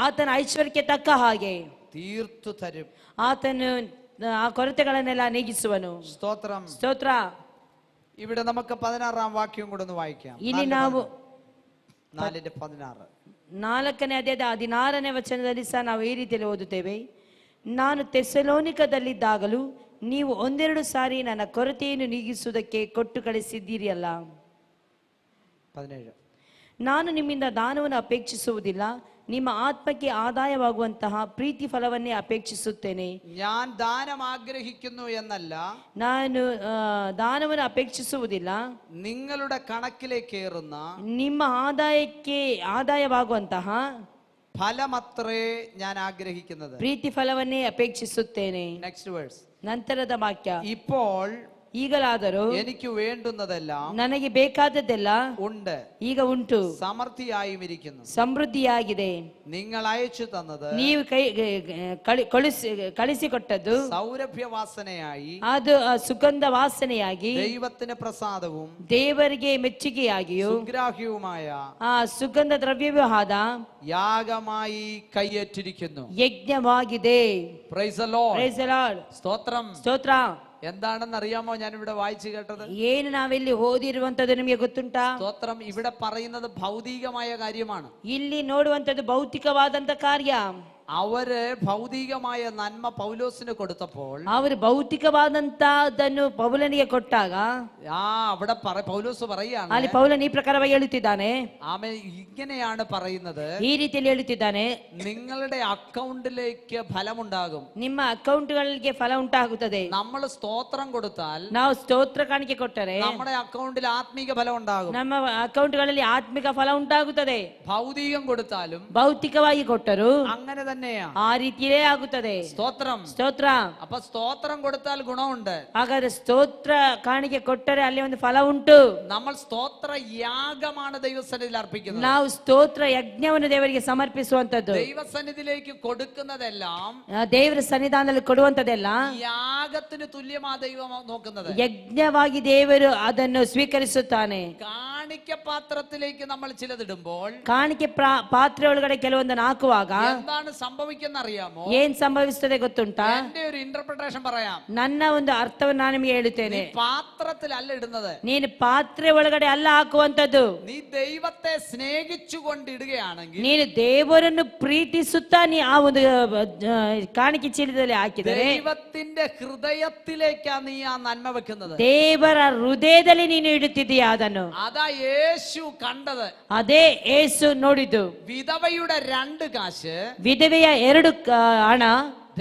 C: ಆತನ ಐಶ್ವರ್ಯಕ್ಕೆ ತಕ್ಕ ಹಾಗೆ
B: തീർത്തു തരും.
C: ಆತನು ಆ ಕೊರತೆಗಳನ್ನೆಲ್ಲ ನೀಗಿಸುವನು.
B: സ്തോത്രം.
C: ಸ್ತೋತ್ರ.
B: ഇവിടെ നമുക്ക് 16ാം വാക്യം കൂടെ ഒന്ന് വായിക്കാം.
C: ಇಲ್ಲಿ ನಾವು
B: 4:16
C: 4ನೇ ಅಧ್ಯಾಯದ 16ನೇ ವಚನದಲ್ಲಿ ಸಹ ನಾವು ಈ ರೀತಿಯಲ್ಲಿ ಓದುತ್ತೇವೆ, ನಾನು ಥೆಸಲೋನಿಕದಲ್ಲಿದ್ದಾಗಲೂ ನೀವು ಒಂದೆರಡು ಸಾರಿ ನನ್ನ ಕೊರತೆಯನ್ನು ನೀಗಿಸುವುದಕ್ಕೆ ಕೊಟ್ಟು ಕಳಿಸಿದ್ದೀರಿ ಅಲ್ಲ.
B: 17
C: ನಾನು ನಿಮ್ಮಿಂದ ದಾನವನ್ನು ಅಪೇಕ್ಷಿಸುವುದಿಲ್ಲ, ನಿಮ್ಮ ಆತ್ಮಕ್ಕೆ ಆದಾಯವಾಗುವಂತಹ ಪ್ರೀತಿ ಫಲವನ್ನೇ ಅಪೇಕ್ಷಿಸುತ್ತೇನೆ.
B: ഞാൻ ദാനം ആഗ്രഹിക്കുന്നു എന്നല്ല,
C: ನಾನು ದಾನವನ್ನು ಅಪೇಕ್ಷಿಸುವುದಿಲ್ಲ,
B: നിങ്ങളുടെ കണക്കിലേക്ക് ഏറുന്ന
C: ನಿಮ್ಮ ಆದಾಯಕ್ಕೆ ಆದಾಯವಾಗುವಂತಹ
B: ഫലമത്രേ ഞാൻ ആഗ്രഹിക്കുന്നത്.
C: ಪ್ರೀತಿ ಫಲವನ್ನೇ ಅಪೇಕ್ಷಿಸುತ್ತೇನೆ.
B: Next verse.
C: ನಂತರದ ವಾಕ್ಯ,
B: ഇപ്പോൾ
C: ಈಗಲಾದರೂ
B: എനിക്ക് വേണ്ടുന്നതെല്ലാം
C: ನನಗೆ ಬೇಕಾದದ್ದೆಲ್ಲ
B: ഉണ്ട്,
C: ಈಗ ಉಂಟು,
B: സമൃദ്ധിയായും ഇരിക്കുന്നു.
C: ಸಮೃದ್ಧಿಯಾಗಿದೆ.
B: നിങ്ങൾ അയച്ചു തന്നത്
C: ನೀವು ಕಳಿಸಿಕೊಟ್ಟದ್ದು
B: സൗരഭ്യവാസനയായി,
C: ಅದು ಸುಗಂಧ ವಾಸನೆಯಾಗಿ,
B: ദൈവത്തിന് പ്രസാദവും
C: ದೇವರಿಗೆ ಮೆಚ್ಚುಗೆಯಾಗಿಯೂ
B: സുഗ്രാഹ്യവുമായ
C: ಆ ಸುಗಂಧ ದ್ರವ್ಯವೂ ಆದ
B: യാഗമായി കൈയേറ്റിരിക്കുന്നു.
C: ಯಜ್ಞವಾಗಿದೆ.
B: Praise the Lord.
C: Praise the Lord.
B: സ്തോത്രം.
C: ಸ್ತೋತ್ರ.
B: എന്താണെന്ന് അറിയാമോ ഞാൻ ഇവിടെ വായിച്ചു കേട്ടത്?
C: ಏನು ನಾವಿಲ್ಲಿ ಓದಿರುವಂತದ್ದು ನಿಮಗೆ ಗೊತ್ತುಂಟಾ?
B: സ്തോത്രം. ഇവിടെ പറയുന്നത് ഭൗതികമായ കാര്യമാണ്.
C: ಇಲ್ಲಿ ನೋಡುವಂತದ್ದು ಭೌತಿಕವಾದಂತ ಕಾರ್ಯ.
B: അവര് ഭൗതികമായ നന്മ പൗലോസിന് കൊടുത്തപ്പോൾ,
C: ಅವರು ಭೌತಿಕವಾದಂತದನ್ನು ಪೌಲನಿಗೆ ಕೊಟ್ಟಾಗ
B: അവിടെ പൗലോസ് പറയാണ്,
C: ಅಲ್ಲಿ ಪೌಲನ್ ಈ ಪ್ರಕಾರವಾಗಿ ಹೇಳುತ್ತಿದ್ದಾನೆ,
B: ആമേൻ, ഇങ്ങനെയാണ് പറയുന്നത്,
C: ಈ ರೀತಿಯಲ್ಲಿ ಹೇಳುತ್ತಿದ್ದಾನೆ,
B: നിങ്ങളുടെ അക്കൗണ്ടിലേക്ക് ഫലമുണ്ടാകും.
C: ನಿಮ್ಮ ಅಕೌಂಟ್ಗಳಿಗೆ ಫಲ ಉಂಟಾಗುತ್ತದೆ.
B: നമ്മൾ സ്തോത്രം കൊടുത്താൽ,
C: ನಾವು ಸ್ತೋತ್ರ ಕಾಣಿಕೆ ಕೊಟ್ಟರೆ
B: നമ്മുടെ അക്കൗണ്ടിൽ ആത്മീക ഫലം ഉണ്ടാകും.
C: ನಮ್ಮ ಅಕೌಂಟ್ಗಳಲ್ಲಿ ಆತ್ಮಿಕ ಫಲ ಉಂಟಾಗುತ್ತದೆ.
B: ഭൗതികം കൊടുത്താലും
C: ಭೌತಿಕವಾಗಿ ಕೊಟ್ಟರು
B: അങ്ങനെ തന്നെയാ,
C: ಆ ರೀತಿಯೇ ಆಗುತ್ತದೆ.
B: സ്തോത്രം.
C: ಸ್ತೋತ್ರ.
B: അപ്പൊ സ്തോത്രം കൊടുത്താൽ ഗുണമുണ്ട്.
C: ಹಾಗಾದ್ರೆ ಸ್ತೋತ್ರ ಕಾಣಿಕೆ ಕೊಟ್ಟರೆ ಅಲ್ಲಿ ಒಂದು ಫಲ ಉಂಟು.
B: നമ്മൾ സ്തോത്ര യാഗമാണ് ദൈവസന്നിധിയിൽ അർപ്പിക്കുന്നത്.
C: ನಾವು ಸ್ತೋತ್ರ ಯಜ್ಞವನ್ನು ದೇವರಿಗೆ ಸಮರ್ಪಿಸುವಂತದ್ದು.
B: ദൈവസന്നിധിയിലേക്ക് കൊടുക്കുന്നതെല്ലാം,
C: ದೇವರ ಸನ್ನಿಧಾನದಲ್ಲಿ ಕೊಡುವಂತದೆಲ್ಲ
B: യാഗത്തിന് തുല്യമാ ദൈവം നോക്കുന്നത്.
C: ಯಜ್ಞವಾಗಿ ದೇವರು ಅದನ್ನು ಸ್ವೀಕರಿಸುತ್ತಾನೆ.
B: കാണിക്ക പാത്രത്തിലേക്ക് നമ്മൾ ചിലതിടുമ്പോൾ,
C: ಕಾಣಿಕೆ ಪಾತ್ರೆ ಒಳಗಡೆ ಕೆಲವೊಂದನ್ನು ಹಾಕುವಾಗ
B: എന്താണ് സംഭവിക്കുന്ന അറിയാമോ?
C: ಏನ್ ಸಂಭವಿಸುತ್ತದೆ ಗೊತ್ತುಂಟಾ?
B: എന്റെ ഒരു ഇന്റർപ്രിട്ടേഷൻ പറയാം.
C: ನನ್ನ ಒಂದು ಅರ್ಥವನ್ನು ನಾನು ನಿಮಗೆ ಹೇಳುತ್ತೇನೆ.
B: പാത്രത്തിലല്ല ഇടുന്നത്,
C: ನೀನು ಪಾತ್ರೆ ಒಳಗಡೆ ಅಲ್ಲ ಹಾಕುವಂತದ್ದು.
B: നീ ദൈവത്തെ സ്നേഹിച്ചുകൊണ്ടിടുകയാണെങ്കിൽ,
C: ನೀನು ದೇವರನ್ನು ಪ್ರೀತಿಸುತ್ತಾ ನೀ ಆ ಒಂದು ಕಾಣಿಕೆ ಚೀಲದಲ್ಲಿ ಹಾಕಿದರೆ
B: ദൈവത്തിന്റെ ഹൃദയത്തിലേക്കാ നീ ആ നന്മ വെക്കുന്നത്.
C: ದೇವರ ಹೃದಯದಲ್ಲಿ ನೀನು ಇಡುತ್ತಿದ್ದೀಯಾ ಅದನ್ನು.
B: അതാ യേശു കണ്ടത്.
C: ಅದೇ ಏಸು ನೋಡಿದ್ದು.
B: വിധവയുടെ 2 കാശ്,
C: ವಿಧವೆಯ 2 ಹಣ,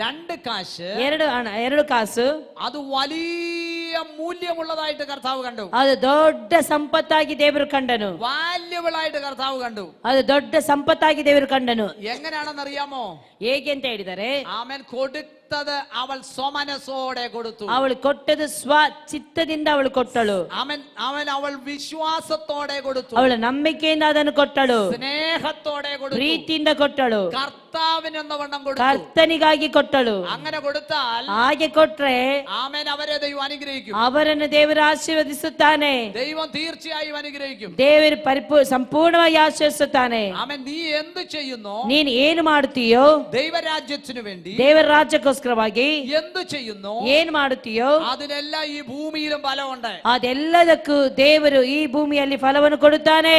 B: 2 കാശ്,
C: 2 ಹಣ, 2 ಕಾಸು,
B: അത് വലിയ മൂല്യമുള്ളതായിട്ട് കർത്താവ് കണ്ടു.
C: ಅದು ದೊಡ್ಡ ಸಂಪತ್ತಾಗಿ ದೇವರು ಕಂಡನು.
B: വാല്യുബിൾ ആയിട്ട് കർത്താവ് കണ്ടു.
C: ಅದು ದೊಡ್ಡ ಸಂಪತ್ತಾಗಿ ದೇವರು ಕಂಡನು.
B: എങ്ങനെയാണെന്ന് അറിയാമോ?
C: ಹೇಗೆ ಅಂತ ಹೇಳಿದರೆ,
B: ആമേൻ, കൊടുത്തത് അവൾ സ്വമനസ്സോടെ കൊടുത്തു.
C: ಅವಳು ಕೊಟ್ಟದು ಸ್ವ ಚಿತ್ತದಿಂದ ಅವಳು ಕೊಟ್ಟಳು.
B: ആമേൻ, അവൾ വിശ്വാസത്തോടെ കൊടുത്തു.
C: ಅವಳು ನಂಬಿಕೆಯಿಂದ ಅದನ್ನು ಕೊಟ್ಟಳು.
B: സ്നേഹത്തോടെ കൊടുത്തു.
C: ಪ್ರೀತಿಯಿಂದ ಕೊಟ್ಟಳು.
B: കർത്താവിനെന്നവണ്ണം കൊടുത്തു.
C: ಕರ್ತನಿಗಾಗಿ ಕೊಟ್ಟಳು.
B: അങ്ങനെ കൊടുത്താൽ,
C: ಹಾಗೆ ಕೊಟ್ರೆ
B: ആമേൻ, അവരെ ദൈവം അനുഗ്രഹിക്കും.
C: ಅವರನ್ನು ದೇವರು ಆಶೀರ್ವದಿಸುತ್ತಾನೆ.
B: ദൈവം തീർച്ചയായും അനുഗ്രഹിക്കും.
C: ದೇವರು ಸಂಪೂರ್ಣವಾಗಿ ಆಶೀರ್ವದಿಸುತ್ತಾನೆ.
B: ആമേൻ, നീ എന്ത് ചെയ്യുന്നോ
C: ನೀನು ಏನು ಮಾಡುತ್ತೀಯೋ
B: ദൈവരാജ്യത്തിനു വേണ്ടി,
C: ದೇವರ ರಾಜ್ಯಕ್ಕೋಸ್ಕರ ಅದಕ್ಕೋಸ್ಕರವಾಗಿ
B: എന്തു ചെയ്യുന്നു
C: ಏನ್ ಮಾಡುತ್ತೀಯೋ
B: അതിനെല്ലാം ഈ ഭൂമിയിലും ഫലമുണ്ട്.
C: ಅದೆಲ್ಲದಕ್ಕೂ ದೇವರು ಈ ಭೂಮಿಯಲ್ಲಿ ಫಲವನ್ನು ಕೊಡುತ್ತಾನೆ.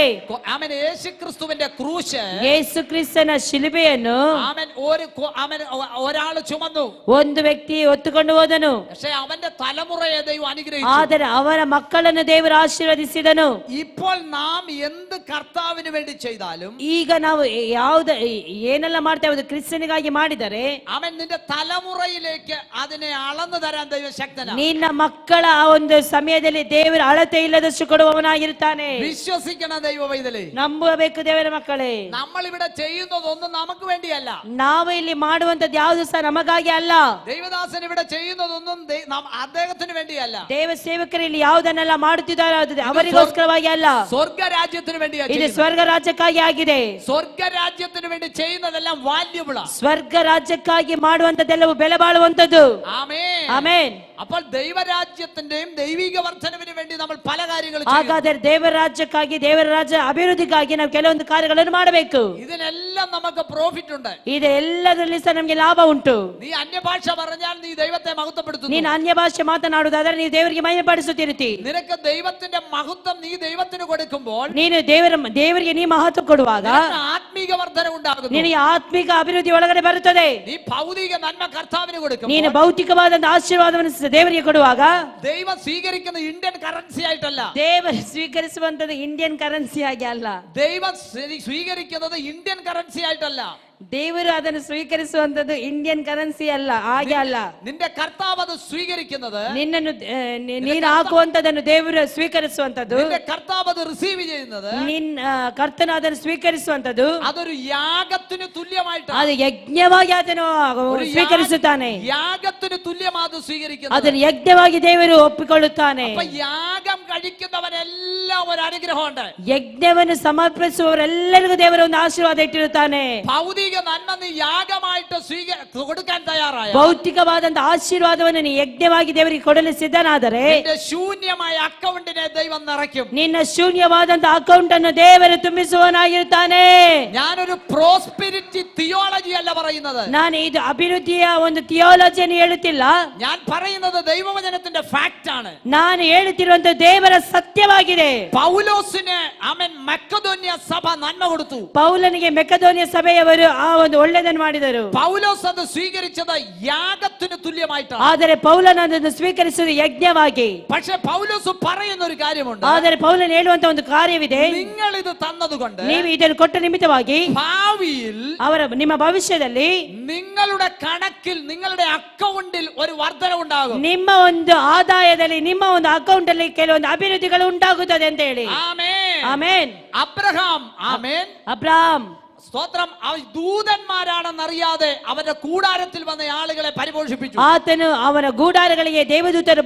B: ആമേൻ. യേശുക്രിസ്തുവിന്റെ ക്രൂശ്
C: ಯೇಸು ಕ್ರಿಸ್ತನ ಶಿಲುಬೆಯನ್ನು
B: ആമേൻ ഒരാൾ ചുമന്നു.
C: ಒಂದು ವ್ಯಕ್ತಿ ಹೊತ್ತುಕೊಂಡು ಹೋದನು.
B: പക്ഷെ അവന്റെ തലമുറയെ ദൈവം അനുഗ്രഹിച്ചു.
C: ಆದರೆ ಅವರ ಮಕ್ಕಳನ್ನು ದೇವರು ಆಶೀರ್ವದಿಸಿದನು.
B: ഇപ്പോൾ നാം എന്ത് കർത്താവിന് വേണ്ടി ചെയ്താലും
C: ಈಗ ನಾವು ಏನೆಲ್ಲ ಮಾಡ್ತೇವೆ ಅದು ಕ್ರಿಸ್ತನಿಗಾಗಿ ಮಾಡಿದರೆ
B: അവൻ നിന്റെ തലമുറയിലേക്ക് അതിനെ അളന്നു തരാൻ ദൈവം ശക്തനാണ്.
C: ನಿನ್ನ ಮಕ್ಕಳ ಆ ಒಂದು ಸಮಯದಲ್ಲಿ ದೇವರು ಅಳತೆ ಇಲ್ಲದಷ್ಟು ಕೊಡುವವನಾಗಿರ್ತಾನೆ.
B: വിശ്വസിക്കണ ദൈവ പൈതലേ,
C: ನಂಬಬೇಕು ದೇವರ ಮಕ್ಕಳೇ.
B: നമ്മൾ ഇവിടെ ചെയ്യുന്നതൊന്നും നമുക്ക് വേണ്ടിയല്ല.
C: ನಾವು ಇಲ್ಲಿ ಮಾಡುವಂತದ್ದು ಯಾವುದು ಸಹ ನಮಗಾಗಿ ಅಲ್ಲ.
B: ദൈവദാസൻ ഇവിടെ ചെയ്യുന്നതൊന്നും അദ്ദേഹത്തിന് വേണ്ടിയല്ല.
C: ದೇವ ಸೇವಕರು ಇಲ್ಲಿ ಯಾವುದನ್ನೆಲ್ಲ ಮಾಡುತ್ತಿದ್ದಾರೆ ಅದು ಅವರಿಗೋಸ್ಕರವಾಗಿ ಅಲ್ಲ,
B: ಸ್ವರ್ಗ ರಾಜ್ಯത്തിന് വേണ്ടിയാണ്.
C: ಇದು ಸ್ವರ್ಗ ರಾಜ್ಯಕ್ಕಾಗಿ ಆಗಿದೆ.
B: ಸ್ವರ್ಗ ರಾಜ್ಯത്തിന് വേണ്ടി ചെയ്യുന്നതെല്ലാം വാല്യുബിൾ ആണ്.
C: ಸ್ವರ್ಗ ರಾಜ್ಯಕ್ಕಾಗಿ ಮಾಡುವಂತದ್ದೆಲ್ಲವೂ ಬೆಲೆ ಬಾಳುವಂತದ್ದು.
B: ആമേൻ.
C: ಆಮೆನ್.
B: അപ്പോൾ ദൈവരാജ്യത്തിന്റെയും ദൈവിക വർധനവിന് വേണ്ടി നമ്മൾ പല കാര്യങ്ങളും
C: ಹಾಗಾದರೆ ದೇವರ ರಾಜ್ಯಕ್ಕಾಗಿ ದೇವರ ರಾಜ್ಯ ಅಭಿವೃದ್ಧಿಗಾಗಿ ನಾವು ಕೆಲವೊಂದು ಕಾರ್ಯಗಳನ್ನು ಮಾಡಬೇಕು.
B: ഇതിനെല്ലാം നമുക്ക് പ്രോഫിറ്റ് ഉണ്ട്.
C: ಇದೆಲ್ಲದರಲ್ಲಿ ಸಹ ನಮಗೆ ಲಾಭ ಉಂಟು.
B: നീ അന്യഭാഷ പറഞ്ഞാൽ നീ ദൈവത്തെ മഹത്വപ്പെടുത്തുന്നു.
C: ನೀನು ಅನ್ಯ ಭಾಷೆ ಮಾತನಾಡುವುದಾದರೆ ನೀವು ದೇವರಿಗೆ ಮಹಿಮೆಪಡಿಸುತ್ತಿರುತ್ತಿ.
B: നിനക്ക് ദൈവത്തിന്റെ മഹത്വം നീ ദൈവത്തിന് കൊടുക്കുമ്പോൾ
C: ನೀನು ದೇವರಿಗೆ ನೀ ಮಹತ್ವ ಕೊಡುವಾಗ
B: ആത്മീക വർധന ഉണ്ടാകുന്നു.
C: ನಿನಗೆ ಆತ್ಮಿಕ ಅಭಿವೃದ್ಧಿ ಒಳಗಡೆ ಬರುತ್ತದೆ.
B: നീ ഭൗതിക നന്മ കർത്താവിന് കൊടുക്കും.
C: ನೀನು ಭೌತಿಕವಾದಂತಹ ಆಶೀರ್ವಾದವನ್ನು ದೇವರಿಗೆ ಕೊಡುವಾಗ
B: ദൈവം സ്വീകരിക്കുന്ന ഇന്ത്യൻ കറൻസി ആയിട്ടല്ല,
C: ದೇವರು ಸ್ವೀಕರಿಸುವಂತದ್ದು ಇಂಡಿಯನ್ ಕರೆನ್ಸಿ ಆಗಿ ಅಲ್ಲ.
B: ദൈവം സ്വീകരിക്കുന്നത് ഇന്ത്യൻ കറൻസി ആയിട്ടല്ല.
C: ದೇವರು ಅದನ್ನು ಸ್ವೀಕರಿಸುವಂತದ್ದು ಇಂಡಿಯನ್ ಕರೆನ್ಸಿ ಅಲ್ಲ, ಹಾಗೆ ಅಲ್ಲ.
B: നിന്റെ കർത്താവ് അത് സ്വീകരിക്കുന്നത്,
C: ನಿನ್ನನ್ನು ನೀನು ಹಾಕುವಂತದನ್ನು ದೇವರು ಸ್ವೀಕರಿಸುವಂತದ್ದು,
B: നിന്റെ കർത്താവ് അത് റിസീവ് ചെയ്യുന്നത്,
C: ನಿನ್ನ ಕರ್ತನ ಅದನ್ನು ಸ್ವೀಕರಿಸುವಂತದ್ದು
B: അതൊരു യാഗത്തിന് തുല്യമായിട്ടാണ്.
C: ಅದು ಯಜ್ಞವಾಗಿ ಅದನ್ನು ಸ್ವೀಕರಿಸುತ್ತಾನೆ.
B: യാഗത്തിന് തുല്യമാണ് അത് സ്വീകരിക്കുന്നത്.
C: ಅದನ್ನು ಯಜ್ಞವಾಗಿ ದೇವರು ಒಪ್ಪಿಕೊಳ್ಳುತ್ತಾನೆ.
B: അപ്പൊ യാഗം കഴിക്കുന്നവനെല്ലാം ഒരു അനുഗ്രഹമുണ്ട്.
C: ಯಜ್ಞವನ್ನು ಸಮರ್ಪಿಸುವವರೆಲ್ಲರಿಗೂ ದೇವರು ಒಂದು ಆಶೀರ್ವಾದ ಇಟ್ಟಿರುತ್ತಾನೆ.
B: ഭൗതിക നന്മ നീ യാഗമായിട്ട് കൊടുക്കാൻ തയ്യാറായ,
C: ಭೌತಿಕವಾದಂತಹ ಆಶೀರ್ವಾದವನ್ನು ನೀ ಯಜ್ಞವಾಗಿ ದೇವರಿಗೆ ಕೊಡಲು ಸಿದ್ಧನಾದರೆ
B: നിന്റെ ശൂന്യമായ അക്കൗണ്ടിനെ ദൈവം നിറയ്ക്കും.
C: ನಿನ್ನ ಶೂನ್ಯವಾದಂತಹ ಅಕೌಂಟ್ ಅನ್ನು ದೇವರು ತುಂಬಿಸುವವನಾಗಿರುತ್ತಾನೆ.
B: ഞാനൊരു പ്രോസ്പെരിറ്റി തിയോളജി അല്ല പറയുന്നത്.
C: ನಾನು ಇದು ಅಭಿವೃದ್ಧಿಯ ಒಂದು ಥಿಯಾಲಜಿಯನ್ನು ಹೇಳುತ್ತಿಲ್ಲ.
B: ഞാൻ പറയുന്നത് ദൈവവചനത്തിന്റെ ഫാക്റ്റ് ആണ്.
C: ನಾನು ಹೇಳುತ್ತಿರುವಂತ ದೇವರ ಸತ್ಯವಾಗಿದೆ.
B: പൗലോസിന് അവൻ മക്കദോന്യ സഭ നന്മ കൊടുത്തു.
C: ಪೌಲನಿಗೆ ಮೆಕದೋನಿಯ ಸಭೆಯವರು ಆ ಒಂದು ಒಳ್ಳೆಯದನ್ನು ಮಾಡಿದರು.
B: പൗലോസ് അത് സ്വീകരിച്ചത് യാഗത്തിന് തുല്യമായിട്ടാണ്.
C: ಆದರೆ ಪೌಲನ ಅದನ್ನು ಸ್ವೀಕರಿಸಿದ ಯಜ್ಞವಾಗಿ.
B: പക്ഷെ പൗലോസ് പറയുന്ന ഒരു കാര്യമുണ്ട്.
C: ಆದರೆ ಪೌಲನ್ ಹೇಳುವಂತ ಒಂದು ಕಾರ್ಯವಿದೆ.
B: നിങ്ങൾ ഇത് തന്നതുകൊണ്ട്
C: ನೀವು ಇದನ್ನು ಕೊಟ್ಟ ನಿಮಿತ್ತವಾಗಿ
B: ഭാവിയിൽ
C: ನಿಮ್ಮ ಭವಿಷ್ಯದಲ್ಲಿ
B: നിങ്ങളുടെ കണക്കിൽ നിങ്ങളുടെ അക്കൗണ്ടിൽ ഒരു വർധന ഉണ്ടാകും.
C: ನಿಮ್ಮ ಒಂದು ಆದಾಯದಲ್ಲಿ ನಿಮ್ಮ ಒಂದು ಅಕೌಂಟ್ ಅಲ್ಲಿ ಕೆಲವೊಂದು ಅಭಿವೃದ್ಧಿಗಳು ಉಂಟಾಗುತ್ತದೆ ಅಂತ ಹೇಳಿ.
B: ആമേൻ.
C: ಆಮೆನ್.
B: അബ്രഹാം, ആമേൻ,
C: ಅಬ್ರಾಮ್
B: സ്തോത്രം, ദൂതന്മാരാണെന്നറിയാതെ അവന്റെ കൂടാരത്തിൽ വന്ന ആളുകളെ പരിപോഷിപ്പിച്ചു.
C: ಆತನು ಅವನ ಗೂಡಾರಗಳಿಗೆ ದೇವದೂತರು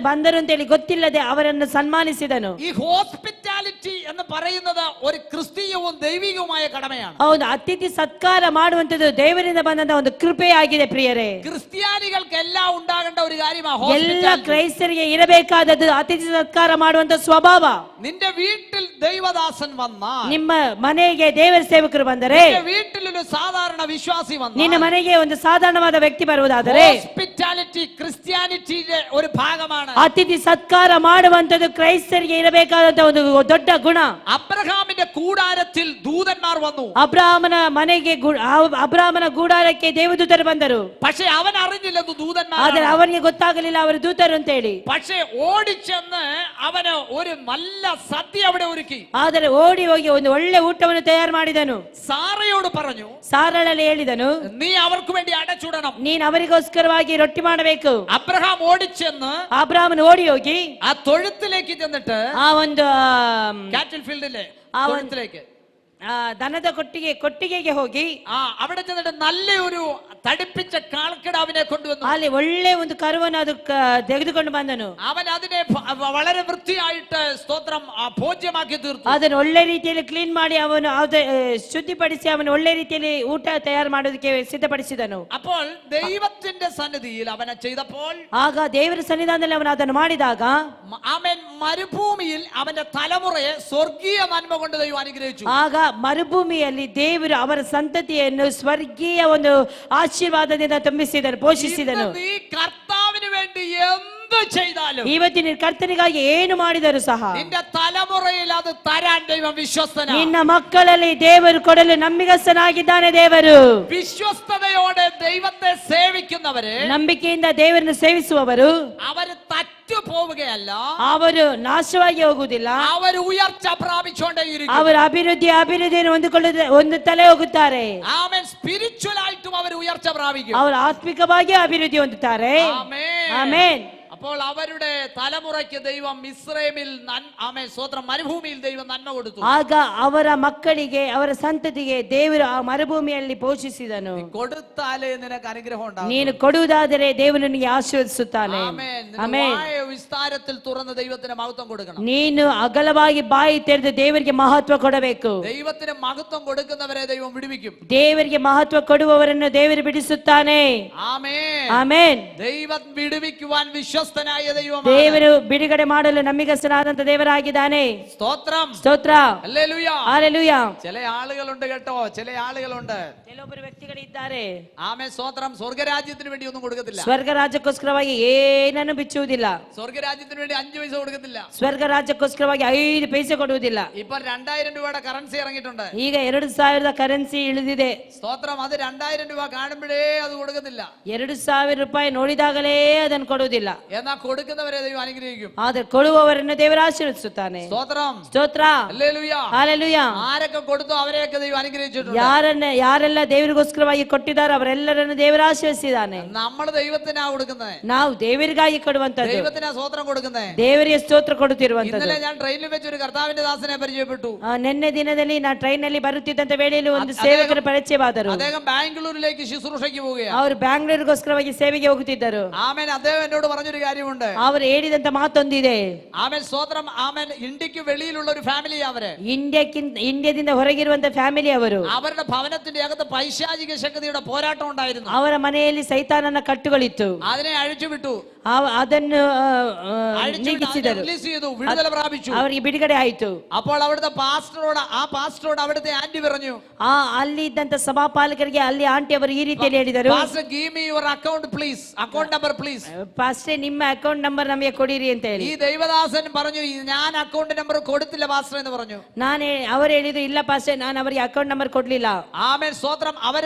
C: ಬಂದರು ಅಂತೇಳಿ ಗೊತ್ತಿಲ್ಲದೆ ಅವರನ್ನು ಸನ್ಮಾನಿಸಿದನು.
B: ഈ ഹോസ്പിറ്റാലിറ്റി എന്ന് പറയുന്നത് ഒരു ക്രിസ്തീയവും ദൈവികവുമായ കടമയാണ്.
C: ಹೌದು, ಅತಿಥಿ ಸತ್ಕಾರ ಮಾಡುವಂತದ್ದು ದೇವರಿಂದ ಬಂದಂತ ಒಂದು ಕೃಪೆಯಾಗಿದೆ ಪ್ರಿಯರೇ.
B: ക്രിസ്ത്യാനികൾക്കെല്ലാം ഉണ്ടാകേണ്ട ഒരു കാര്യമാണ്
C: ಎಲ್ಲ
B: ഹോസ്പിറ്റാലിറ്റി.
C: ಕ್ರೈಸ್ತರಿಗೆ ಇರಬೇಕಾದದ್ದು ಅತಿಥಿ ಸತ್ಕಾರ ಮಾಡುವಂತ ಸ್ವಭಾವ.
B: നിന്റെ വീട്ടിൽ ദൈവദാസൻ വന്നാൽ,
C: ನಿಮ್ಮ ಮನೆಗೆ ದೇವರ ಸೇವಕರು ಬಂದರೆ,
B: നിന്റെ വീട്ടിൽ ഒരു സാധാരണ വിശ്വാസി
C: ನಿನ್ನ
B: വന്നാൽ,
C: ಮನೆಗೆ ಒಂದು ಸಾಧಾರಣವಾದ ವ್ಯಕ್ತಿ ಬರುವುದಾದರೆ
B: ഹോസ്പിറ്റാലിറ്റി ക്രിസ്ത്യാനിറ്റിയുടെ ഒരു ഭാഗമാണ്.
C: ಅತಿಥಿ ಸತ್ಕಾರ ಮಾಡುವಂತದ್ದು ಕ್ರೈಸ್ತರಿಗೆ ಇರಬೇಕಾದಂತ ಒಂದು ದೊಡ್ಡ ಗುಣ.
B: അബ്രഹാമിന്റെ കൂടാരത്തിൽ ദൂതന്മാർ വന്നു.
C: ಅಬ್ರಾಹ್ಮನ ಮನೆಗೆ ಅಬ್ರಾಹ್ಮನ ಗೂಡಾರಕ್ಕೆ ದೇವದೂತರು ಬಂದರು.
B: പക്ഷെ അവൻ അറിഞ്ഞില്ലെന്ന് ദൂതന്മാർ.
C: ಆದರೆ ಅವನಿಗೆ ಗೊತ್ತಾಗಲಿಲ್ಲ ಅವರು ದೂತರು ಅಂತ ಹೇಳಿ.
B: പക്ഷെ ഓടിച്ചെന്ന് അവന് ഒരു നല്ല സദ്യ അവിടെ ഒരുക്കി.
C: ಆದರೆ ಓಡಿ ಹೋಗಿ ಒಂದು ಒಳ್ಳೆ ಊಟವನ್ನು ತಯಾರು ಮಾಡಿದನು.
B: സാറയോട് പറഞ്ഞു,
C: ಸಾರಳಲ್ಲಿ ಹೇಳಿದನು,
B: നീ അവർക്ക് വേണ്ടി അടച്ചുടണം.
C: ನೀನು ಅವರಿಗೋಸ್ಕರವಾಗಿ ರೊಟ್ಟಿ ಮಾಡಬೇಕು.
B: അബ്രഹാം ഓടിച്ചെന്ന്
C: ಅಬ್ರಾಹ್ಮನ ಓಡಿ ಹೋಗಿ
B: ആ തൊഴുത്തിലേക്ക് ചെന്നിട്ട്,
C: ಆ ಒಂದು
B: കാറ്റിൽ ഫീൽഡിലെ തൊഴുത്തിലേക്ക്,
C: ದನದ ಕೊಟ್ಟಿಗೆಗೆ ಹೋಗಿ
B: അവിടെ ചെന്നിട്ട് നല്ലൊരു തടിപ്പിച്ച കാൽക്കിടാവിനെ കൊണ്ടുവന്നു.
C: ಅಲ್ಲಿ ಒಳ್ಳೆ ಒಂದು ಕರುವನ್ನು ಅದು ತೆಗೆದುಕೊಂಡು ಬಂದನು.
B: അവൻ അതിനെ വളരെ വൃത്തിയായിട്ട് സ്തോത്രം ഭോജ്യമാക്കി തീർത്തു.
C: ಅದನ್ನು ಒಳ್ಳೆ ರೀತಿಯಲ್ಲಿ ಕ್ಲೀನ್ ಮಾಡಿ ಅವನು ಶುದ್ಧಿಪಡಿಸಿ ಅವನು ಒಳ್ಳೆ ರೀತಿಯಲ್ಲಿ ಊಟ ತಯಾರು ಮಾಡೋದಕ್ಕೆ ಸಿದ್ಧಪಡಿಸಿದನು.
B: അപ്പോൾ ദൈവത്തിന്റെ സന്നിധിയിൽ അവനെ ചെയ്തപ്പോൾ,
C: ಆಗ ದೇವರ ಸನ್ನಿಧಾನದಲ್ಲಿ ಅವನು ಅದನ್ನು ಮಾಡಿದಾಗ,
B: അവൻ മരുഭൂമിയിൽ അവന്റെ തലമുറയെ സ്വർഗീയ നന്മ കൊണ്ട് ദൈവം അനുഗ്രഹിച്ചു.
C: ಆಗ ಮರುಭೂಮಿಯಲ್ಲಿ ದೇವರು ಅವರ ಸಂತತಿಯನ್ನು ಸ್ವರ್ಗೀಯ ಒಂದು ಆಶೀರ್ವಾದದಿಂದ ತುಂಬಿಸಿದನು, ಪೋಷಿಸಿದನು.
B: ഇന്ന് നീ കർത്താവിന് വേണ്ടി എന്ത് ചെയ്താലും
C: ಇವತ್ತಿನ ಕರ್ತನಿಗಾಗಿ ಏನು ಮಾಡಿದರೂ ಸಹ
B: നിന്റെ തലമുറയിൽ അത് തരാൻ ദൈവം വിശ്വസ്തനാണ്.
C: ನಿನ್ನ ಮಕ್ಕಳಲ್ಲಿ ದೇವರು ಕೊಡಲು ನಂಬಿಗಸ್ತನಾಗಿದ್ದಾನೆ. ದೇವರು
B: വിശ്വസ്തയോടെ ദൈവത്തെ സേവിക്കുന്നവര്,
C: ನಂಬಿಕೆಯಿಂದ ದೇವರನ್ನು ಸೇವಿಸುವವರು
B: അവര് തറ്റു പോവുകയല്ല,
C: ಅವರು ನಾಶವಾಗಿ ಹೋಗುವುದಿಲ್ಲ,
B: അവർ ഉയർച്ച പ്രാപിച്ചുകൊണ്ടേയിരിക്കും.
C: ಅವರು ಅಭಿವೃದ್ಧಿಯನ್ನು ಹೊಂದುತ್ತಲೇ ಹೋಗುತ್ತಾರೆ.
B: ആമേൻ. സ്പിരിച്വൽ ആയിട്ടും അവർ ഉയർച്ച പ്രാപിക്കും.
C: ಅವರು ಆತ್ಮಿಕವಾಗಿ ಅಭಿವೃದ್ಧಿ ಹೊಂದುತ್ತಾರೆ.
B: ആമേൻ.
C: ಆಮೆನ್.
B: അപ്പോൾ അവരുടെ തലമുറയ്ക്ക് ദൈവം മിസ്രൈമിൽ ആമേൻ സ്വതന്ത്രം മരുഭൂമിയിൽ ദൈവം നന്മ കൊടുത്തു.
C: ಆಗ ಅವರ ಮಕ್ಕಳಿಗೆ, ಅವರ ಸಂತತಿಗೆ ದೇವರು ಆ ಮರುಭೂಮಿಯಲ್ಲಿ ಪೋಷಿಸಿದನು.
B: കൊടുത്താലേ നിനക്ക് അനുഗ്രഹം ഉണ്ടാകും.
C: ನೀನು ಕೊಡುವುದಾದರೆ ದೇವರು ನಿನಗೆ ಆಶೀರ್ವದಿಸುತ್ತಾನೆ.
B: ആമേൻ.
C: ಆಮೆನ್.
B: വായ വിസ്താരത്തിൽ തുറന്ന് ദൈവത്തിന് മഹത്വം കൊടുക്കണം.
C: ನೀನು ಅಗಲವಾಗಿ ಬಾಯಿ ತೆರೆದು ದೇವರಿಗೆ ಮಹತ್ವ ಕೊಡಬೇಕು.
B: ദൈവത്തിന് മഹത്വം കൊടുക്കുന്നവരെ ദൈവം വിടുവിക്കും.
C: ದೇವರಿಗೆ ಮಹತ್ವ ಕೊಡುವವರನ್ನು ದೇವರು ಬಿಡಿಸುತ್ತಾನೆ.
B: ആമേൻ.
C: ಆಮೆನ್.
B: ദൈവം വിടുവിക്കുവാൻ വിശ്വസ്തനായ ദൈവമാണ്.
C: ದೇವರು ಬಿಡುಗಡೆ ಮಾಡಲು ನಂಬಿಗಸ್ತನಾದಂತ ದೇವರಾಗಿದ್ದಾನೆ.
B: സ്തോത്രം.
C: ಸ್ತೋತ್ರ.
B: ഹല്ലേലൂയ.
C: ಹಲ್ಲೆಲೂಯಾ.
B: ചില ആളുകളുണ്ട് കേട്ടോ, ചില ആളുകളുണ്ട്.
C: ಕೆಲವೊಬ್ಬರು ವ್ಯಕ್ತಿಗಳಿದ್ದಾರೆ,
B: ആമേൻ സ്തോത്രം, സ്വർഗരാജ്യത്തിന് വേണ്ടി ഒന്നും കൊടുക്കത്തില്ല.
C: ಸ್ವರ್ಗ ರಾಜ್ಯಕ್ಕೋಸ್ಕರವಾಗಿ ಏನನ್ನು ಬಿಚ್ಚುವುದಿಲ್ಲ.
B: സ്വർഗരാജ്യത്തിന് വേണ്ടി 5 പൈസ കൊടുക്കത്തില്ല.
C: ಸ್ವರ್ಗ ರಾಜ್ಯಕ್ಕೋಸ್ಕರವಾಗಿ 5 ಪೈಸೆ ಕೊಡುವುದಿಲ್ಲ.
B: ഇപ്പൊ 2000 രൂപയുടെ കറൻസി ഇറങ്ങിയിട്ടുണ്ട്.
C: ಈಗ 2000 ಕರೆನ್ಸಿ ಇಳಿದಿದೆ.
B: സ്തോത്രം. അത് 2000 രൂപ കാണുമ്പോഴേ അത് കൊടുക്കത്തില്ല.
C: 2000 ರೂಪಾಯಿ ನೋಡಿದಾಗಲೇ ಅದನ್ನು ಕೊಡುವುದಿಲ್ಲ.
B: എന്നാ കൊടുക്കുന്നവരെ ദൈവം അനുഗ്രഹിക്കും.
C: ಆದ್ರೆ ಕೊಡುವವರನ್ನು ದೇವರು ಆಶೀರ್ವದಿಸುತ್ತಾನೆ.
B: സ്തോത്രം.
C: ಸ್ತೋತ್ರ.
B: ഹല്ലേലൂയ.
C: ಹಲ್ಲೆಲೂಯಾ.
B: ആരൊക്കെ കൊടുത്തോ അവരെയൊക്കെ ദൈവം അനുഗ്രഹിച്ചിട്ടുണ്ട്.
C: ಯಾರೆಲ್ಲ ದೇವರಿಗೋಸ್ಕರವಾಗಿ ಕೊಟ್ಟಿದ್ದಾರೋ ಅವರೆಲ್ಲರನ್ನು ದೇವರು ಆಶೀರ್ವದಿಸಿದ್ದಾನೆ.
B: നമ്മൾ ദൈവത്തിനാ കൊടുക്കുന്നത്.
C: ನಾವು ದೇವರಿಗಾಗಿ ಕೊಡುವಂತದ್ದು,
B: ദൈവത്തിനാ സ്തോത്രം കൊടുക്കുന്നത്.
C: ದೇವರಿಗೆ ಸ್ತೋತ್ರ ಕೊಡುತ್ತಿರುವಂತದ್ದು.
B: ഇന്നലെ ഞാൻ ട്രെയിനിൽ വെച്ച് ഒരു കർത്താവിന്റെ ദാസനെ പരിചയപ്പെട്ടു.
C: ನಿನ್ನೆ ದಿನದಲ್ಲಿ ನಾ ಟ್ರೈನ್ ನಲ್ಲಿ ಬರುತ್ತಿದ್ದಂತ ವೇಳೆಯಲ್ಲಿ ಒಂದು ಸೇವಕರು ಪರಿಚಯವಾದರು.
B: അദ്ദേഹം ബാംഗ്ലൂരിലേക്ക് ശുശ്രൂഷയ്ക്ക് പോവുകയാണ്.
C: ಅವರು ಬ್ಯಾಂಗ್ಳೂರಿಗೋಸ್ಕರವಾಗಿ ಸೇವೆಗೆ ಹೋಗುತ್ತಿದ್ದರು.
B: ആമേൻ. അദ്ദേഹം എന്നോട് പറഞ്ഞൊരു കാര്യമുണ്ട്.
C: ಅವರು ಹೇಳಿದಂತ ಮಾತೊಂದಿದೆ.
B: ആമേൻ സ്തോത്രം. ആമേൻ. ഇന്ത്യക്ക് വെളിയിലുള്ള ഒരു ഫാമിലി അവര്.
C: ಇಂಡಿಯಾದಿಂದ ಹೊರಗಿರುವಂತ ಫ್ಯಾಮಿಲಿ ಅವರು.
B: അവരുടെ ഭവനത്തിന്റെ അകത്ത് പൈശാചിക ശക്തിയുടെ പോരാട്ടം ഉണ്ടായിരുന്നു.
C: ಅವರ ಮನೆಯಲ್ಲಿ ಸೈತಾನನ ಕಟ್ಟುಗಳಿತ್ತು.
B: അതിനെ അഴിച്ചുവിട്ടു.
C: ಅದನ್ನು ನೀಗಿಸಿದರು.
B: റിലീസ് ചെയ്തു. വിടുതല പ്രാപിച്ചു.
C: ಅವರಿಗೆ ಬಿಡುಗಡೆ ಆಯಿತು.
B: അപ്പോൾ അവിടുത്തെ പാസ്റ്ററോട് അവിടുത്തെ ആന്റി പറഞ്ഞു,
C: ಅಲ್ಲಿ ಇದ್ದಂತ ಸಭಾಪಾಲಕರಿಗೆ ಅಲ್ಲಿ ಆಂಟಿ ಅವರು ಈ ರೀತಿಯಲ್ಲಿ ಹೇಳಿದರು,
B: pastor give me your account please, account number please.
C: Pastor ನಿಮ್ಮ ಅಕೌಂಟ್ ನಂಬರ್ ನಮಗೆ ಕೊಡಿರಿ ಅಂತ ಹೇಳಿ.
B: ഈ ദൈവദാസൻ പറഞ്ഞു, ഞാൻ അക്കൗണ്ട് നമ്പർ കൊടുത്തില്ല പാസ്റ്റർ എന്ന് പറഞ്ഞു.
C: ಅವರು ಹೇಳಿದ್ರು, ಇಲ್ಲ ಪಾಸ್ಟರ್, ನಾನು ಅವರಿಗೆ ಅಕೌಂಟ್ ನಂಬರ್ ಕೊಡ್ಲಿಲ್ಲ.
B: ആമേൻ സ്തോത്രം.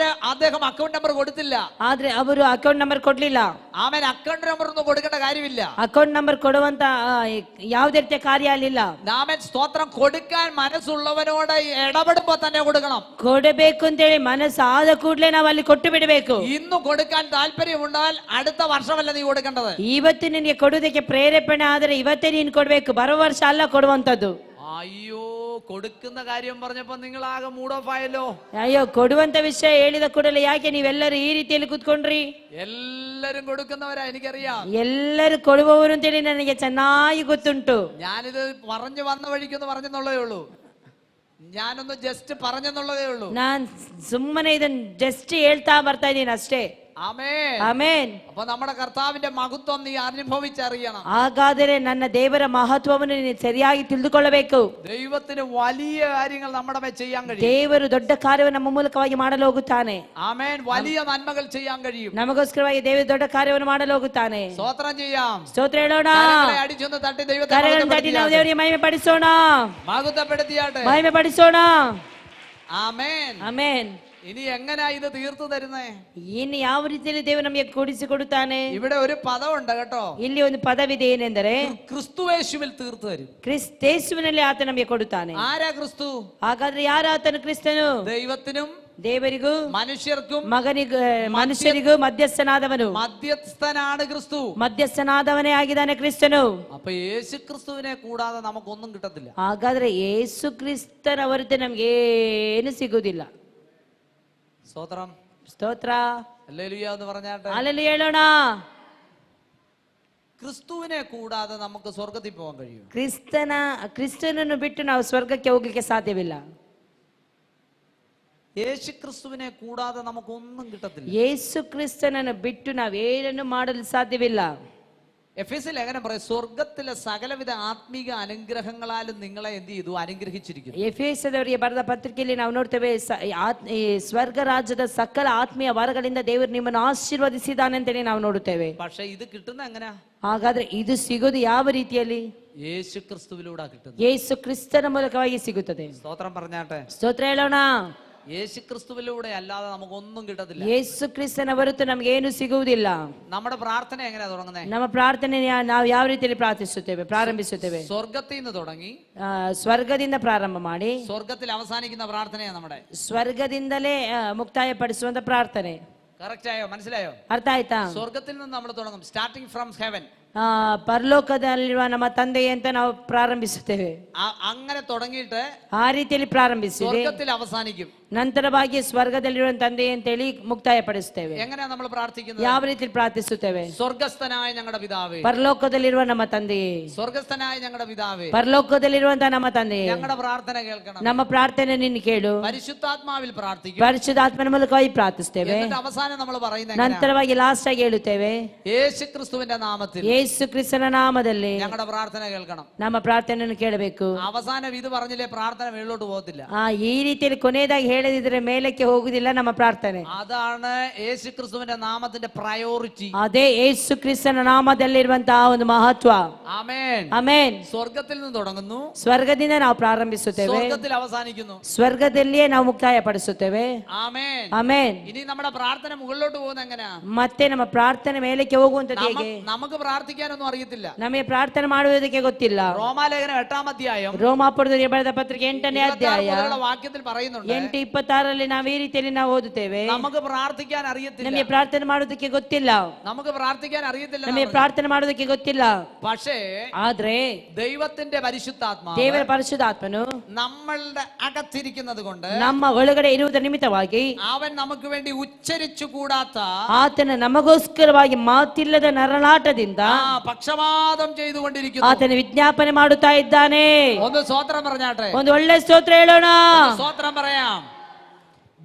B: അദ്ദേഹം അക്കൗണ്ട് നമ്പർ കൊടുത്തില്ല.
C: ಆದ್ರೆ ಅವರು ಅಕೌಂಟ್ ನಂಬರ್ ಕೊಡ್ಲಿಲ್ಲ.
B: ആമേൻ. അക്കൗണ്ട് നമ്പർ ഒന്നും കൊടുക്കേണ്ട കാര്യമില്ല.
C: ಅಕೌಂಟ್ ನಂಬರ್ ಕೊಡುವಂತ ಯಾವುದೇ ರೀತಿಯ ಕಾರ್ಯ ಅಲ್ಲಿಲ್ಲ.
B: ആമേൻ സ്തോത്രം. കൊടുക്കാൻ മനസ്സുള്ളവനോട് ഇടപെടുമ്പോ തന്നെ കൊടുക്കണം.
C: ಕೊಡಬೇಕು ಅಂತ ಹೇಳಿ ಮನಸ್ಸು ಆದ ಕೂಡಲೇ ನಾವು ಅಲ್ಲಿ ಕೊಟ್ಟು ಬಿಡಬೇಕು.
B: ഇന്ന് കൊടുക്കാൻ താല്പര്യം ഉണ്ടാൽ അടുത്ത വർഷമല്ല നീ കൊടുക്കേണ്ടത്.
C: ಇವತ್ತು ನಿನಗೆ ಕೊಡುವುದಕ್ಕೆ ಪ್ರೇರೇಪಣೆ ಆದರೆ ಇವತ್ತೇ ನೀನು ಕೊಡಬೇಕು, ಬರುವ ವರ್ಷ ಅಲ್ಲ ಕೊಡುವಂತದ್ದು.
B: അയ്യോ, കൊടുക്കുന്ന കാര്യം പറഞ്ഞപ്പോ നിങ്ങൾ ആകെ മൂഡ് ഓഫ് ആയല്ലോ.
C: ಅಯ್ಯೋ, ಕೊಡುವಂತ ವಿಷಯ ಹೇಳಿದ ಕೂಡಲೇ ಯಾಕೆ ನೀವೆಲ್ಲರೂ ಈ ರೀತಿಯಲ್ಲಿ ಕೂತ್ಕೊಂಡ್ರಿ?
B: എല്ലാരും കൊടുക്കുന്നവരാ, എനിക്കറിയാം.
C: ಎಲ್ಲರೂ ಕೊಡುವವರು ಅಂತೇಳಿ ನನಗೆ ಚೆನ್ನಾಗಿ ಗೊತ್ತುಂಟು.
B: ഞാനിത് പറഞ്ഞു വന്ന വഴിക്കൊന്ന് പറഞ്ഞെന്നുള്ളതേ ഉള്ളൂ. ഞാനൊന്ന് ജസ്റ്റ് പറഞ്ഞെന്നുള്ളതേ ഉള്ളൂ.
C: ನಾನ್ ಸುಮ್ಮನೆ ಇದನ್ನ ಜಸ್ಟ್ ಹೇಳ್ತಾ ಬರ್ತಾ ಇದ್ದೀನಿ ಅಷ್ಟೇ.
B: ആമേൻ.
C: ಆಮೆನ್.
B: അപ്പൊ നമ്മുടെ കർത്താവിന്റെ മഹത്വം നീ അനുഭവിച്ചറിയണം.
C: ಹಾಗಾದರೆ ನನ್ನ ದೇವರ ಮಹತ್ವವನ್ನು ನೀನು ಸರಿಯಾಗಿ ತಿಳಿದುಕೊಳ್ಳಬೇಕು.
B: ദൈവത്തിന് വലിയ കാര്യങ്ങൾ നമ്മുടെ മേൽ ചെയ്യാൻ കഴിയും.
C: ದೇವರು ದೊಡ್ಡ ಕಾರ್ಯವನ್ನು ನಮ್ಮ ಮೂಲಕವಾಗಿ ಮಾಡಲು ಹೋಗುತ್ತಾನೆ.
B: ആമേൻ. വലിയ നന്മകൾ ചെയ്യാൻ കഴിയും.
C: ನಮಗೋಸ್ಕರವಾಗಿ ದೇವರು ದೊಡ್ಡ ಕಾರ್ಯವನ್ನು ಮಾಡಲು ಹೋಗುತ್ತಾನೆ.
B: സ്തോത്രം ചെയ്യാം.
C: ಸ್ತೋತ್ರ ಹೇಳೋಣ.
B: കരങ്ങളെ അടിച്ചൊന്ന് തട്ടി ദൈവത്തെ
C: ಕರಗಳನ್ನು ತಟ್ಟಿ ನಾವು ದೇವರಿಗೆ ಮಹಿಮೆ ಪಡಿಸೋಣ.
B: മഹത്വപ്പെടുത്തിയാട്ടെ.
C: ಮಹಿಮೆ ಪಡಿಸೋಣ.
B: ആമേൻ.
C: ಆಮೆನ್.
B: ഇനി എങ്ങനെയാ ഇത് തീർത്തു തരുന്നേ?
C: ಇನ್ನು ಯಾವ ರೀತಿಯಲ್ಲಿ ದೇವರು ನಮಗೆ ಕೊಡಿಸಿಕೊಡುತ್ತಾನೆ?
B: ഇവിടെ ഒരു പദമുണ്ട് കേട്ടോ.
C: ಇಲ್ಲಿ ಒಂದು ಪದವಿದೆ, ಏನೆಂದರೆ
B: ക്രിസ്തുവേശുവിൽ തീർത്തു തരും.
C: ಕ್ರಿಸ್ತೇಸುವಿನಲ್ಲಿ ಆತ ನಮಗೆ ಕೊಡುತ್ತಾನೆ.
B: ആരാ ക്രിസ്തു?
C: ಹಾಗಾದ್ರೆ ಯಾರು ಆತನು? ಕ್ರಿಸ್ತನು.
B: ദൈവത്തിനും
C: ದೇವರಿಗೂ
B: മനുഷ്യർക്കും
C: ಮನುಷ್ಯರಿಗೂ ಮಧ್ಯಸ್ಥನಾದವನು.
B: മധ്യസ്ഥനാണ് ക്രിസ്തു.
C: ಮಧ್ಯಸ್ಥನಾದವನೇ ಆಗಿದ್ದಾನೆ ಕ್ರಿಸ್ತನು.
B: അപ്പൊ യേശു ക്രിസ്തുവിനെ കൂടാതെ നമുക്കൊന്നും കിട്ടത്തില്ല.
C: ಹಾಗಾದ್ರೆ ಯೇಸು ಕ್ರಿಸ್ತನ ಹೊರತು ನಮ್ಗೆ ಏನು ಸಿಗುವುದಿಲ್ಲ.
B: സ്തോത്രം.
C: ಸ್ತೋತ್ರ.
B: ഹല്ലേലൂയ എന്ന് പറഞ്ഞാട്ടെ.
C: ഹല്ലേലൂയ ಹೇಳೋಣ.
B: ക്രിസ്തുവിനെ കൂടാതെ നമുക്ക് സ്വർഗ്ഗത്തിൽ പോകാൻ കഴിയും?
C: ಕ್ರಿಸ್ತನನ್ನು ಬಿಟ್ಟು ನಾವು ಸ್ವರ್ಗಕ್ಕೆ ಹೋಗ್ಲಿಕ್ಕೆ ಸಾಧ್ಯವಿಲ್ಲ.
B: യേശു ക്രിസ്തുവിനെ കൂടാതെ നമുക്കൊന്നും കിട്ടത്തില്ല.
C: ಯೇಸು ಕ್ರಿಸ್ತನನ್ನು ಬಿಟ್ಟು ನಾವೇನನ್ನು ಮಾಡಲು ಸಾಧ್ಯವಿಲ್ಲ.
B: എഫേസ്യ ലേഖനം പറയും സ്വർഗത്തിലെ സകലവിധ ആത്മീക അനുഗ്രഹങ്ങളാലും നിങ്ങളെ എന്ത് ചെയ്തു? അനുഗ്രഹിച്ചിരിക്കുന്നു.
C: ಎಫೆಸದವರಿಗೆ ಬರೆದ ಪತ್ರಿಕೆಯಲ್ಲಿ ನಾವು ನೋಡ್ತೇವೆ ಈ ಸ್ವರ್ಗ ರಾಜ್ಯದ ಸಕಲ ಆತ್ಮೀಯ ವರಗಳಿಂದ ದೇವರು ನಿಮ್ಮನ್ನು ಆಶೀರ್ವದಿಸಿದ್ದಾನೆ ಅಂತೇಳಿ ನಾವು ನೋಡುತ್ತೇವೆ.
B: പക്ഷെ ഇത് കിട്ടുന്ന എങ്ങനെയാ?
C: ಹಾಗಾದ್ರೆ ಇದು ಸಿಗೋದು ಯಾವ ರೀತಿಯಲ್ಲಿ?
B: യേശു ക്രിസ്തുവിലൂടെ കിട്ടുന്നത്.
C: ಯೇಸು ಕ್ರಿಸ್ತನ ಮೂಲಕವಾಗಿ ಸಿಗುತ್ತದೆ.
B: സ്തോത്രം പറഞ്ഞാട്ടെ.
C: ಸ್ತೋತ್ರ ಹೇಳೋಣ.
B: യേശു ക്രിസ്തുവിലൂടെ അല്ലാതെ നമുക്കൊന്നും കിട്ടത്തില്ല.
C: ಯೇಸು ಕ್ರಿಸ್ತನ ಹೊರತು ನಮ್ಗೆ ಏನು ಸಿಗುವುದಿಲ್ಲ.
B: നമ്മുടെ പ്രാർത്ഥന എങ്ങനെയാ തുടങ്ങുന്നത്?
C: ನಮ್ಮ ಪ್ರಾರ್ಥನೆ ನಾವು ಯಾವ ರೀತಿಯಲ್ಲಿ ಪ್ರಾರಂಭಿಸುತ್ತೇವೆ?
B: സ്വർഗത്തിൽ നിന്ന് തുടങ്ങി
C: ಸ್ವರ್ಗದಿಂದ ಪ್ರಾರಂಭ ಮಾಡಿ
B: സ്വർഗത്തിൽ അവസാനിക്കുന്ന പ്രാർത്ഥനയാ നമ്മുടെ.
C: ಸ್ವರ್ಗದಿಂದಲೇ ಮುಕ್ತಾಯಪಡಿಸುವಂತ ಪ್ರಾರ್ಥನೆ.
B: കറക്റ്റ് ആയോ? മനസ്സിലായോ?
C: ಅರ್ಥ ಆಯ್ತಾ?
B: സ്വർഗത്തിൽ നിന്ന് നമ്മൾ തുടങ്ങും. Starting from heaven.
C: ಪರಲೋಕದಲ್ಲಿರುವ ನಮ್ಮ ತಂದೆ ಅಂತ ನಾವು ಪ್ರಾರಂಭಿಸುತ್ತೇವೆ.
B: അങ്ങനെ തുടങ്ങിയിട്ട്
C: ಆ ರೀತಿಯಲ್ಲಿ ಪ್ರಾರಂಭಿಸಿ
B: സ്വർഗത്തിൽ അവസാനിക്കും.
C: ನಂತರವಾಗಿ ಸ್ವರ್ಗದಲ್ಲಿರುವ ತಂದೆ ಅಂತೇಳಿ ಮುಕ್ತಾಯಪಡಿಸುತ್ತೇವೆ.
B: എങ്ങനെയാ നമ്മൾ പ്രാർത്ഥിക്കുന്നത്?
C: ಯಾವ ರೀತಿಯಲ್ಲಿ ಪ್ರಾರ್ಥಿಸುತ್ತೇವೆ?
B: സ്വർഗസ്ഥനായ ഞങ്ങളുടെ പിതാവേ,
C: ಪರಲೋಕದಲ್ಲಿರುವ ನಮ್ಮ ತಂದೆಯೇ,
B: സ്വർഗസ്ഥനായ ഞങ്ങളുടെ പിതാവേ,
C: ಪರಲೋಕದಲ್ಲಿರುವಂತಹ ನಮ್ಮ ತಂದೆಯೇ,
B: ഞങ്ങളുടെ പ്രാർത്ഥന കേൾക്കണം.
C: ನಮ್ಮ ಪ್ರಾರ್ಥನೆ ನಿನ್ನ ಕೇಳು.
B: പരിശുദ്ധാത്മാവിൽ പ്രാർത്ഥിക്കും.
C: ಪರಿಶುದ್ಧಾತ್ಮನ ಮೂಲಕವಾಗಿ ಪ್ರಾರ್ಥಿಸುತ್ತೇವೆ.
B: എന്നിട്ട് അവസാനം നമ്മൾ പറയുന്നത്
C: ನಂತರವಾಗಿ ಲಾಸ್ಟ್ ಆಗಿ ಹೇಳುತ್ತೇವೆ,
B: യേശു ಕ್ರಿಸ್ತುವಿന്റെ നാമത്തിൽ,
C: ಯೇಸು ಕ್ರಿಸ್ತನ ನಾಮದಲ್ಲಿ
B: ഞങ്ങളുടെ പ്രാർത്ഥന കേൾക്കണം.
C: ನಮ್ಮ ಪ್ರಾರ್ಥನೆಯನ್ನು ಕೇಳಬೇಕು.
B: അവസാനം ഇത് പറഞ്ഞില്ലേ പ്രാർത്ഥന മേളിലോട്ട് പോകത്തില്ല.
C: ಈ ರೀತಿಯಲ್ಲಿ ಕೊನೆಯದಾಗಿ ಹೇಳದಿದ್ರೆ ಮೇಲಕ್ಕೆ ಹೋಗುದಿಲ್ಲ ನಮ್ಮ ಪ್ರಾರ್ಥನೆ.
B: അതാണ് യേശു ക്രിസ്തുവിന്റെ നാമത്തിന്റെ പ്രയോറിറ്റി.
C: ಅದೇ ಯೇಸು ಕ್ರಿಸ್ತನ ನಾಮದಲ್ಲಿರುವಂತಹ ಒಂದು ಮಹತ್ವ.
B: ആമേൻ.
C: ಆಮೆನ್.
B: സ്വർഗത്തിൽ നിന്ന് തുടങ്ങുന്നു,
C: ಸ್ವರ್ಗದಿಂದ ನಾವು ಪ್ರಾರಂಭಿಸುತ್ತೇವೆ,
B: സ്വർഗത്തിൽ അവസാനിക്കുന്നു,
C: ಸ್ವರ್ಗದಲ್ಲಿಯೇ ನಾವು ಮುಕ್ತಾಯ ಪಡಿಸುತ್ತೇವೆ.
B: ആമേൻ.
C: ಆಮೆನ್.
B: ഇനി നമ്മുടെ പ്രാർത്ഥന മുകളിലോട്ട് പോകുന്നത് എങ്ങനെയാ?
C: ಮತ್ತೆ ನಮ್ಮ ಪ್ರಾರ್ಥನೆ ಮೇಲಕ್ಕೆ ಹೋಗುವಂತದ್ದು ಹೇಗೆ?
B: നമുക്ക് പ്രാർത്ഥിക്കാനൊന്നും അറിയത്തില്ല.
C: ನಮಗೆ ಪ್ರಾರ್ಥನೆ ಮಾಡುವುದಕ್ಕೆ ಗೊತ್ತಿಲ್ಲ.
B: റോമാലേഖനം 8-ാം അധ്യായം
C: ರೋಮಾಪುರದವರಿಗೆ ಬರೆದ ಪತ್ರಿಕೆ 8ನೇ ಅಧ್ಯಾಯ
B: വാക്യത്തിൽ പറയുന്നുണ്ട്,
C: 8:26 ನಾವು ಈ ರೀತಿಯಲ್ಲಿ ನಾವು ಓದುತ್ತೇವೆ,
B: നമുക്ക് പ്രാർത്ഥിക്കാൻ അറിയത്തില്ല.
C: ನಮಗೆ ಪ್ರಾರ್ಥನೆ ಮಾಡುವುದಕ್ಕೆ ಗೊತ್ತಿಲ್ಲ.
B: നമുക്ക് പ്രാർത്ഥിക്കാൻ അറിയത്തില്ല.
C: ನಮಗೆ ಪ್ರಾರ್ಥನೆ ಮಾಡುವುದಕ್ಕೆ ಗೊತ್ತಿಲ್ಲ.
B: പക്ഷേ
C: ಆದ್ರೆ
B: ദൈവത്തിന്റെ പരിശുദ്ധാത്മാവ്
C: ದೇವರ ಪರಿಶುದ್ಧಾತ್ಮನು
B: നമ്മളുടെ അകത്തിരിക്കുന്നത് കൊണ്ട്,
C: ನಮ್ಮ ಒಳಗಡೆ ಇರುವುದರ ನಿಮಿತ್ತವಾಗಿ
B: അവൻ നമുക്ക് വേണ്ടി ഉച്ചരിച്ചു കൂടാത്ത,
C: ಆತನ ನಮಗೋಸ್ಕರವಾಗಿ ಮಾತಿಲ್ಲದ ನರಳಾಟದಿಂದ
B: പക്ഷപാതം ചെയ്തുകൊണ്ടിരിക്കുന്നു.
C: ಆತನ ವಿಜ್ಞಾಪನೆ ಮಾಡುತ್ತಾ ಇದ್ದಾನೆ.
B: ഒന്ന് സ്വോത്രം പറഞ്ഞാട്ടെ.
C: ಒಂದು ಒಳ್ಳೆ ಸ್ತೋತ್ರ ಹೇಳೋಣ.
B: സ്വോത്രം പറയാം.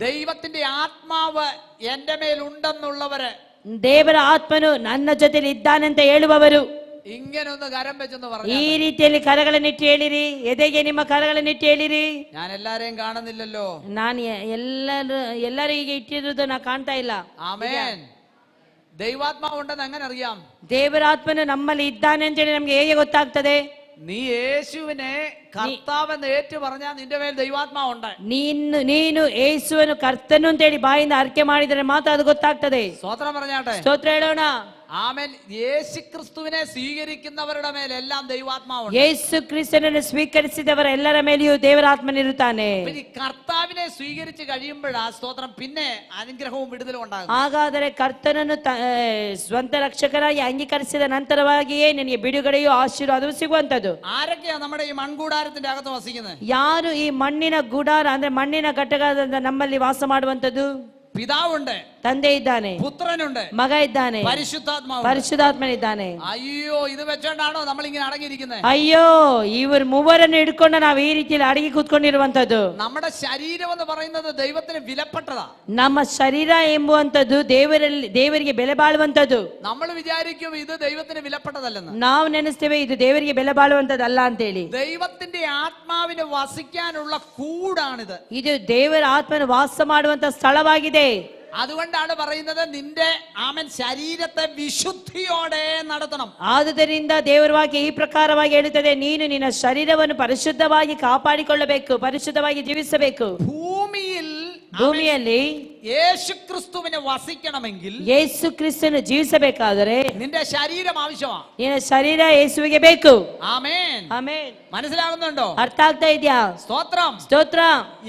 B: ദൈവത്തിന്റെ ആത്മാവ് എന്റെ മേൽ ഉണ്ടെന്നുള്ളവര്,
C: ದೇವರ ಆತ್ಮನು ನನ್ನ ಜೊತೆಲಿ ಇದ್ದಾನಂತ ಹೇಳುವವರು
B: ഇങ്ങനെ ഒന്ന് കരം വെച്ചെന്ന് പറഞ്ഞു.
C: ಈ ರೀತಿಯಲ್ಲಿ ಕರಗಳನ್ನಿಟ್ಟು ಹೇಳಿರಿ, ಎದೆಗೆ ನಿಮ್ಮ ಕರಗಳನ್ನಿಟ್ಟು ಹೇಳಿರಿ.
B: ഞാൻ എല്ലാരെയും കാണുന്നില്ലല്ലോ.
C: ನಾನು ಎಲ್ಲರೂ ಈಗ ಇಟ್ಟಿರೋದು ನಾ ಕಾಣ್ತಾ ಇಲ್ಲ.
B: ആമേൻ. ദൈവാത്മാവ് ഉണ്ടെന്ന് എങ്ങനെ അറിയാം?
C: ದೇವರ ಆತ್ಮನು ನಮ್ಮಲ್ಲಿ ಇದ್ದಾನೆ ಅಂತ ಹೇಳಿ ನಮ್ಗೆ ಹೇಗೆ ಗೊತ್ತಾಗ್ತದೆ?
B: നീ യേശുവിനെ കർത്താവെന്ന് ഏറ്റു പറഞ്ഞാൽ നിന്റെ മേൽ ദൈവാത്മാവുണ്ട്.
C: ನೀನು ಯೇಸುವನ್ನು ಕರ್ತನು ಅಂತ ಹೇಳಿ ಬಾಯಿಂದ ಅರಿಕೆ ಮಾಡಿದರೆ ಮಾತ್ರ ಅದು ಗೊತ್ತಾಗ್ತದೆ.
B: സ്തോത്രം പറഞ്ഞാട്ടെ.
C: ಸ್ತೋತ್ರ ಹೇಳೋಣ.
B: ആമേൻ. യേശു ക്രിസ്തുവിനെ സ്വീകരിക്കുന്നവരുടെ മേൽ എല്ലാം ദൈവാത്മാവുണ്ട്.
C: ಯೇಸು ಕ್ರಿಸ್ತನನ್ನು ಸ್ವೀಕರಿಸಿದವರ ಎಲ್ಲರ ಮೇಲೆಯೂ ದೇವರ ಆತ್ಮನಿರುತ್ತಾನೆ.
B: ഈ കർത്താവിനെ സ്വീകരിച്ചു കഴിയുമ്പോഴാ സ്തോത്രം പിന്നെ അനുഗ്രഹവും വിടുതലും ഉണ്ടാകും.
C: ಹಾಗಾದರೆ ಕರ್ತನನ್ನು ಸ್ವಂತ ರಕ್ಷಕರಾಗಿ ಅಂಗೀಕರಿಸಿದ ನಂತರವಾಗಿಯೇ ನಿನಗೆ ಬಿಡುಗಡೆಯೂ ಆಶೀರ್ವಾದವೂ ಸಿಗುವಂತದ್ದು.
B: ആരൊക്കെയാ നമ്മുടെ ಈ മൺകൂടാരത്തിന്റെ അകത്ത് വസിക്കുന്നത്?
C: ಯಾರು ಈ ಮಣ್ಣಿನ ಗುಡಾರ ಅಂದ್ರೆ ಮಣ್ಣಿನ ಘಟಕದಿಂದ ನಮ್ಮಲ್ಲಿ ವಾಸ ಮಾಡುವಂತದ್ದು?
B: പിതാവുണ്ട്,
C: ತಂದೆ ಇದ್ದಾನೆ,
B: പുത്രനുണ്ട്,
C: ಮಗ ಇದ್ದಾನೆ, ಪರಿಶುದ್ಧಾತ್ಮನಿದ್ದಾನೆ.
B: അയ്യോ, ഇത് വെച്ചോണ്ടാണോ നമ്മൾ ഇങ്ങനെ അടങ്ങിയിരിക്കുന്നത്?
C: ಅಯ್ಯೋ, ಇವರು ಮೂವರನ್ನು ಹಿಡ್ಕೊಂಡು ನಾವು ಈ ರೀತಿಯಲ್ಲಿ ಅಡಗಿ ಕೂತ್ಕೊಂಡಿರುವಂತದ್ದು.
B: നമ്മുടെ ശരീരം എന്ന് പറയുന്നത് ദൈവത്തിന് വിലപ്പെട്ടതാ.
C: ನಮ್ಮ ಶರೀರ ಎಂಬುವಂತದ್ದು ದೇವರಿಗೆ ಬೆಲೆ ಬಾಳುವಂತದ್ದು.
B: നമ്മൾ വിചാരിക്കും ഇത് ദൈവത്തിന് വിലപ്പെട്ടതല്ലെന്ന്.
C: ನಾವು ನೆನೆಸ್ತೇವೆ ಇದು ದೇವರಿಗೆ ಬೆಲೆ ಬಾಳುವಂತದ್ದಲ್ಲ ಅಂತ ಹೇಳಿ.
B: ദൈവത്തിന്റെ ആത്മാവിന് വസിക്കാനുള്ള കൂടാണിത്.
C: ಇದು ದೇವರ ಆತ್ಮನು ವಾಸ ಮಾಡುವಂತ ಸ್ಥಳವಾಗಿದೆ.
B: അതുകൊണ്ടാണ് പറയുന്നത് നിന്റെ ആമൻ ശരീരത്തെ വിശുദ്ധിയോടെ നടത്തണം.
C: ಆದುದರಿಂದ ದೇವರ ವಾಕ್ಯ ಈ ಪ್ರಕಾರವಾಗಿ ಹೇಳುತ್ತದೆ, ನೀನು ನಿನ್ನ ಶರೀರವನ್ನು ಪರಿಶುದ್ಧವಾಗಿ ಕಾಪಾಡಿಕೊಳ್ಳಬೇಕು, ಪರಿಶುದ್ಧವಾಗಿ ಜೀವಿಸಬೇಕು. ಭೂಮಿಯಲ್ಲಿ
B: യേശു ക്രിസ്തുവിനെ വസിക്കണമെങ്കിൽ,
C: ಯೇಸು ಕ್ರಿಸ್ತನು ಜೀವಿಸಬೇಕಾದರೆ
B: നിന്റെ ശരീരം ആവശ്യമാണ്.
C: ನಿನ್ನ ಶರೀರ ಯೇಸುವಿಗೆ ಬೇಕು.
B: ആമേൻ.
C: ಆಮೆನ್.
B: മനസ്സിലാകുന്നുണ്ടോ?
C: ಅರ್ಥ ಆಗ್ತಾ ಇದೆಯಾ?
B: സ്തോത്രം.
C: ಸ್ತೋತ್ರ.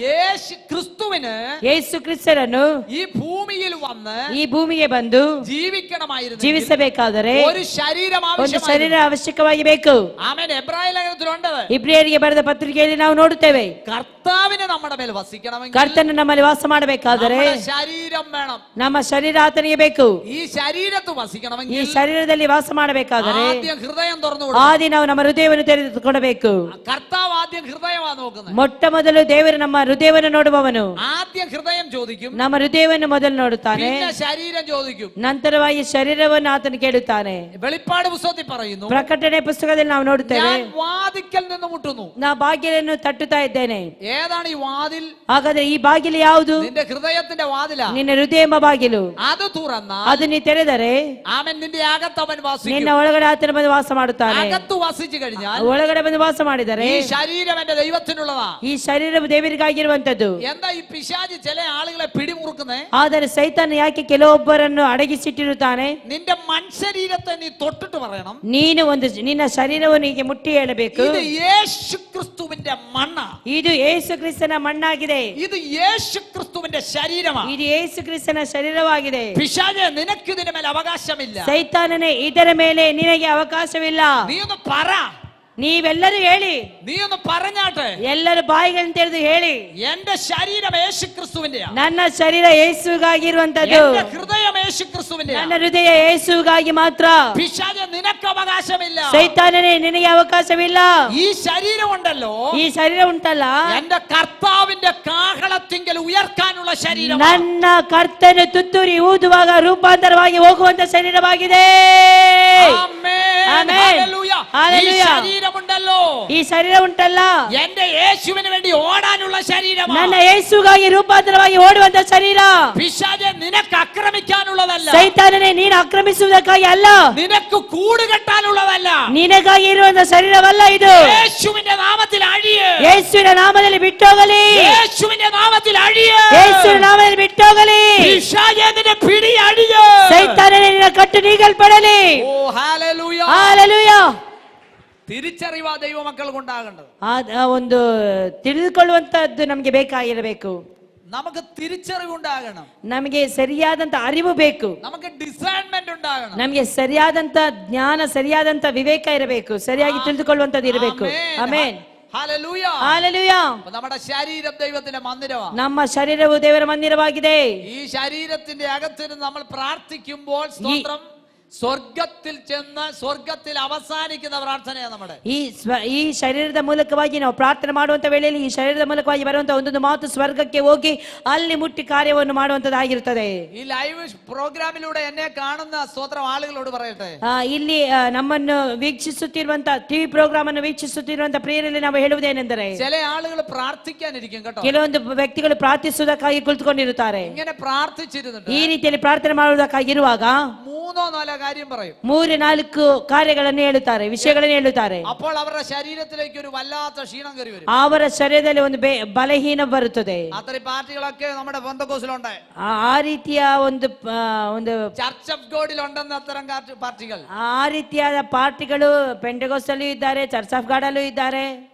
B: യേശു ക്രിസ്തുവിന്
C: ಯೇಸು ಕ್ರಿಸ್ತನನ್ನು
B: ഈ ഭൂമിയിൽ വന്ന്
C: ಈ ಭೂಮಿಗೆ ಬಂದು
B: ജീവിക്കണമായിരുന്നു,
C: ಜೀವಿಸಬೇಕಾದರೆ
B: ഒരു ശരീരം
C: ಒಂದು ಶರೀರ ಅವಶ್ಯಕವಾಗಿ ಬೇಕು.
B: ആമേൻ. എബ്രായ ലേഖനത്തിലുണ്ട്.
C: ಇಬ್ರಿಯರಿಗೆ ಬರೆದ ಪತ್ರಿಕೆಯಲ್ಲಿ ನಾವು ನೋಡುತ್ತೇವೆ,
B: കർത്താവിനെ നമ്മുടെ മേൽ വസിക്കണമെങ്കിൽ
C: ಕರ್ತನು ನಮ್ಮಲ್ಲಿ ವಾಸ ಮಾಡಬೇಕಾದರೆ
B: ശരീരം വേണം.
C: ನಮ್ಮ ಶರೀರ ಆತನಿಗೆ ಬೇಕು.
B: ഈ ശരീരത്ത്
C: ಈ
B: വസിക്കണമെങ്കിൽ
C: ಶರೀರದಲ್ಲಿ ವಾಸ ಮಾಡಬೇಕಾದರೆ
B: ആദ്യം ഹൃദയം തുറന്നു
C: ಆದಿ ನಾವು ನಮ್ಮ ಹೃದಯವನ್ನು ತೆರೆದು ತೆರೆದುಕೊಡಬೇಕು.
B: കർത്താവ് ആദ്യം ഹൃദയമാണ് നോക്കുന്നത്.
C: ಮೊಟ್ಟ ಮೊದಲು ದೇವರು ನಮ್ಮ ಹೃದಯವನ್ನು ನೋಡುವವನು.
B: ആദ്യം ഹൃദയം ചോദിക്കും,
C: ನಮ್ಮ ಹೃದಯವನ್ನು ಮೊದಲು ನೋಡುತ್ತಾನೆ,
B: പിന്നെ ശരീരം ചോദിക്കും,
C: ನಂತರವಾಗಿ ಶರೀರವನ್ನು ಆತನು ಕೇಳುತ್ತಾನೆ.
B: വെളിപ്പാട് പുസ്തകത്തിൽ പറയുന്നു,
C: ಪ್ರಕಟಣೆ ಪುಸ್ತಕದಲ್ಲಿ ನಾವು ನೋಡುತ್ತೇವೆ,
B: ഞാൻ വാതിക്കൽ നിന്ന് മുട്ടുന്നു.
C: ನಾ ಬಾಗಿಲನ್ನು ತಟ್ಟುತ್ತಾ ಇದ್ದೇನೆ.
B: ഏതാണ് ಈ വാതിൽ?
C: ಹಾಗಾದ್ರೆ ಈ ಬಾಗಿಲು ಯಾವುದು?
B: നിന്റെ ഹൃദയത്തിന്റെ വാതിലാ.
C: ನಿನ್ನ ಹೃದಯ ಎಂಬ ಬಾಗಿಲು.
B: അത് തുറന്നാൽ
C: ಅದು ನೀ ತೆರೆದರೆ
B: ആമേൻ നിന്റെ അകത്ത് അവൻ വാസിക്കും.
C: ನಿನ್ನ ಒಳಗಡೆ ಆತನು ಬಂದು ವಾಸ ಮಾಡುತ್ತಾನೆ.
B: അകത്ത് വസിച്ചു കഴിഞ്ഞാൽ
C: ಒಳಗಡೆ ಬಂದು ವಾಸ ಮಾಡಿದರೆ
B: ഈ ശരീരം എന്റെ ദൈവത്തിനുള്ളതാ.
C: ಈ ಶರೀರವು ದೇವರಿಗಾಗಿರುವಂತದ್ದು.
B: എന്താ ഈ പിശാച് ചില ആളുകളെ പിടിമുറുക്കുന്നേ?
C: ಆದರೆ ಸೈತಾನ ಯಾಕೆ ಕೆಲವೊಬ್ಬರನ್ನು ಅಡಗಿಸಿಟ್ಟಿರುತ್ತಾನೆ?
B: നിന്റെ മൺശരീരത്തെ നീ തൊട്ടിട്ട് പറയണം,
C: ನೀನು ನಿನ್ನ ಶರೀರವನ್ನು ಹೀಗೆ ಮುಟ್ಟಿ ಹೇಳಬೇಕು,
B: ഇത് യേശു ക്രിസ്തുവിന്റെ മണ്ണാ,
C: ಇದು ಯೇಸು ಕ್ರಿಸ್ತನ ಮಣ್ಣಾಗಿದೆ,
B: ഇത് യേശു ക്രിസ്തുവിന്റെ ശരീരമാണ്.
C: ಇದು ಯೇಸು ಕ್ರಿಸ್ತನ ಶರೀರವಾಗಿದೆ.
B: പിശാചേ, നിനക്ക് ഇതിന്റെ മേൽ അവകാശമില്ല.
C: ಸೈತಾನನೇ, ಇದರ ಮೇಲೆ ನಿನಗೆ ಅವಕಾಶವಿಲ್ಲ.
B: നീ ഒന്ന് പറ,
C: ನೀವೆಲ್ಲರೂ ಹೇಳಿ,
B: നീ ഒന്ന് പറഞ്ഞാട്ടെ,
C: ಎಲ್ಲರೂ ಬಾಯಿಗಳನ್ನು ತೆರೆದು ಹೇಳಿ,
B: എന്റെ ശരീരം യേശു ക്രിസ്തുവിന്റെയാ,
C: ನನ್ನ ಶರೀರ ಯೇಸುವಿಗಾಗಿರುವಂತದ್ದು,
B: എന്റെ ഹൃദയം യേശു ക്രിസ്തുവിന്റെയാ.
C: ನನ್ನ ಹೃದಯ ಯೇಸುವಿಗಾಗಿ ಮಾತ್ರ.
B: പിശാചേ, നിനക്ക് അവകാശമില്ല.
C: ಸೈತಾನನೇ, ನಿನಗೆ ಅವಕಾಶವಿಲ್ಲ.
B: ഈ ശരീരം ഉണ്ടല്ലോ,
C: ಈ ಶರೀರ ಉಂಟಲ್ಲ,
B: എന്റെ കർത്താവിന്റെ കാഹളത്തിങ്കൽ ഉയർക്കാനുള്ള ശരീരം.
C: ನನ್ನ ಕರ್ತನು ತುತ್ತೂರಿ ಊದುವಾಗ ರೂಪಾಂತರವಾಗಿ ಹೋಗುವಂತ ಶರೀರವಾಗಿದೆ. ಆಮೆನ್.
B: ഈ ശരീരമുണ്ടല്ലോ,
C: ಈ ಶರೀರ ಉಂಟಲ್ಲ,
B: എന്റെ യേശുവിന് വേണ്ടി ഓടാനുള്ള ശരീരമാണ്.
C: ನನ್ನ ಯೇಸುಗಾಗಿ ರೂಪಾಂತರವಾಗಿ ಓಡುವಂತ ಶರೀರ.
B: പിശാചേ, നിനക്ക് ആക്രമിക്കാനുള്ളതല്ല,
C: ಸೈತಾನನೇ, ನೀನು ಆಕ್ರಮಿಸುವುದಕ್ಕಾಗಿ ಅಲ್ಲ,
B: നിനക്ക് കൂട് കെട്ടാനുള്ളതല്ല.
C: ನಿನಗಾಗಿ ಇರುವಂತ ಶರೀರವಲ್ಲ ಇದು.
B: യേശുവിന്റെ നാമത്തിൽ അഴിയ്,
C: ಯೇಸುವಿನ ನಾಮದಲ್ಲಿ ಬಿಟ್ಟೋಗಲಿ,
B: യേശുവിന്റെ നാമത്തിൽ അഴിയ്,
C: ಯೇಸುವಿನ ನಾಮದಲ್ಲಿ ಬಿಟ್ಟೋಗಲಿ.
B: പിശാചേ, നിന്റെ പിടി അഴിയ്.
C: ಸೈತಾನನೇ, ನಿನ್ನ ಕಟ್ಟು ನೀಗಲ್ಪಡಲಿ.
B: ഓ ഹല്ലേലൂയ.
C: ಹಲ್ಲೆಲೂಯಾ.
B: തിരിച്ചറിവാ ദൈവമക്കൾക്ക് ഉണ്ടാകേണ്ടത്.
C: ಒಂದು ತಿಳಿದುಕೊಳ್ಳುವಂತದ್ದು ನಮಗೆ ಬೇಕಾಗಿರಬೇಕು.
B: നമുക്ക് തിരിച്ചറിവുണ്ടാകണം,
C: ನಮಗೆ ಸರಿಯಾದಂತ ಅರಿವು ಬೇಕು,
B: നമുക്ക് ഡിസൈൻമെന്റ് ഉണ്ടാകണം,
C: ನಮಗೆ ಸರಿಯಾದಂತ ಜ್ಞಾನ, ಸರಿಯಾದಂತ ವಿವೇಕ ಇರಬೇಕು, ಸರಿಯಾಗಿ ತಿಳಿದುಕೊಳ್ಳುವಂತದ್ದು ಇರಬೇಕು. ಆಮೆನ್.
B: ഹല്ലേലൂയ.
C: ಹಲ್ಲೆಲೂಯಾ.
B: അപ്പൊ നമ്മുടെ ശരീരം ദൈവത്തിന്റെ മന്ദിരമാണ്.
C: ನಮ್ಮ ಶರೀರವು ದೇವರ ಮಂದಿರವಾಗಿದೆ.
B: ഈ ശരീരത്തിന്റെ അകത്ത് നമ്മൾ പ്രാർത്ഥിക്കുമ്പോൾ സ്തോത്രം, സ്വർഗത്തിൽ ചെന്ന് സ്വർഗത്തിൽ അവസാനിക്കുന്ന പ്രാർത്ഥനയാണ് നമ്മുടെ.
C: ಈ ಶರೀರದ ಮೂಲಕವಾಗಿ ನಾವು ಪ್ರಾರ್ಥನೆ ಮಾಡುವಂತ ವೇಳೆಯಲ್ಲಿ ಈ ಶರೀರದ ಮೂಲಕವಾಗಿ ಬರುವಂತ ಒಂದೊಂದು ಮಾತು ಸ್ವರ್ಗಕ್ಕೆ ಹೋಗಿ ಅಲ್ಲಿ ಮುಟ್ಟಿ ಕಾರ್ಯವನ್ನು ಮಾಡುವಂತದ್ದಾಗಿರುತ್ತದೆ.
B: ഈ ലൈവ് പ്രോഗ്രാമിലൂടെ എന്നെ കാണുന്ന സ്തോത്രം ആളുകളോട് പറയട്ടെ,
C: ಇಲ್ಲಿ ನಮ್ಮನ್ನು ವೀಕ್ಷಿಸುತ್ತಿರುವಂತ ಟಿವಿ ಪ್ರೋಗ್ರಾಮ್ ಅನ್ನು ವೀಕ್ಷಿಸುತ್ತಿರುವಂತ ಪ್ರಿಯರಲ್ಲಿ ನಾವು ಹೇಳುವುದೇನೆಂದರೆ,
B: ചില ಆളുകൾ പ്രാർത്ഥിക്കാനിരിക്കും കേട്ടോ,
C: ಕೆಲವೊಂದು ವ್ಯಕ್ತಿಗಳು ಪ್ರಾರ್ಥಿಸುವುದಕ್ಕಾಗಿ ಕುಳಿತುಕೊಂಡಿರುತ್ತಾರೆ.
B: ഇങ്ങനെ പ്രാർത്ഥിച്ചിരുന്നുണ്ട്,
C: ಈ ರೀತಿಯಲ್ಲಿ ಪ್ರಾರ್ಥನೆ ಮಾಡುವುದಕ್ಕಾಗಿರುವಾಗ
B: 3-4 കാര്യം പറയും,
C: 3-4 ಕಾರ್ಯಗಳನ್ನು ಹೇಳುತ್ತಾರೆ, ವಿಷಯಗಳನ್ನು ಹೇಳುತ್ತಾರೆ.
B: അപ്പോൾ അവരുടെ ശരീരത്തിലേക്ക് ഒരു വല്ലാത്ത ക്ഷീണം കയറി വരും.
C: ಅವರ ಶರೀರದಲ್ಲಿ ಒಂದು ಬಲಹೀನ ಬರುತ್ತದೆ.
B: അത്രയും പാർട്ടികളൊക്കെ നമ്മുടെ പെന്തക്കോസ്തിലുണ്ട്,
C: ಆ ರೀತಿಯ ಒಂದು
B: ചർച്ച് ഓഫ് ഗോഡിൽ ഉണ്ടെന്ന് അത്തരം പാർട്ടികൾ.
C: ಆ ರೀತಿಯಾದ ಪಾರ್ಟಿಗಳು ಪೆಂಟೆಕೋಸ್ಟಲ್ಲೂ ಇದ್ದಾರೆ, ಚರ್ಚ್ ಆಫ್ ಗಾಡ್ ಅಲ್ಲೂ ಇದ್ದಾರೆ.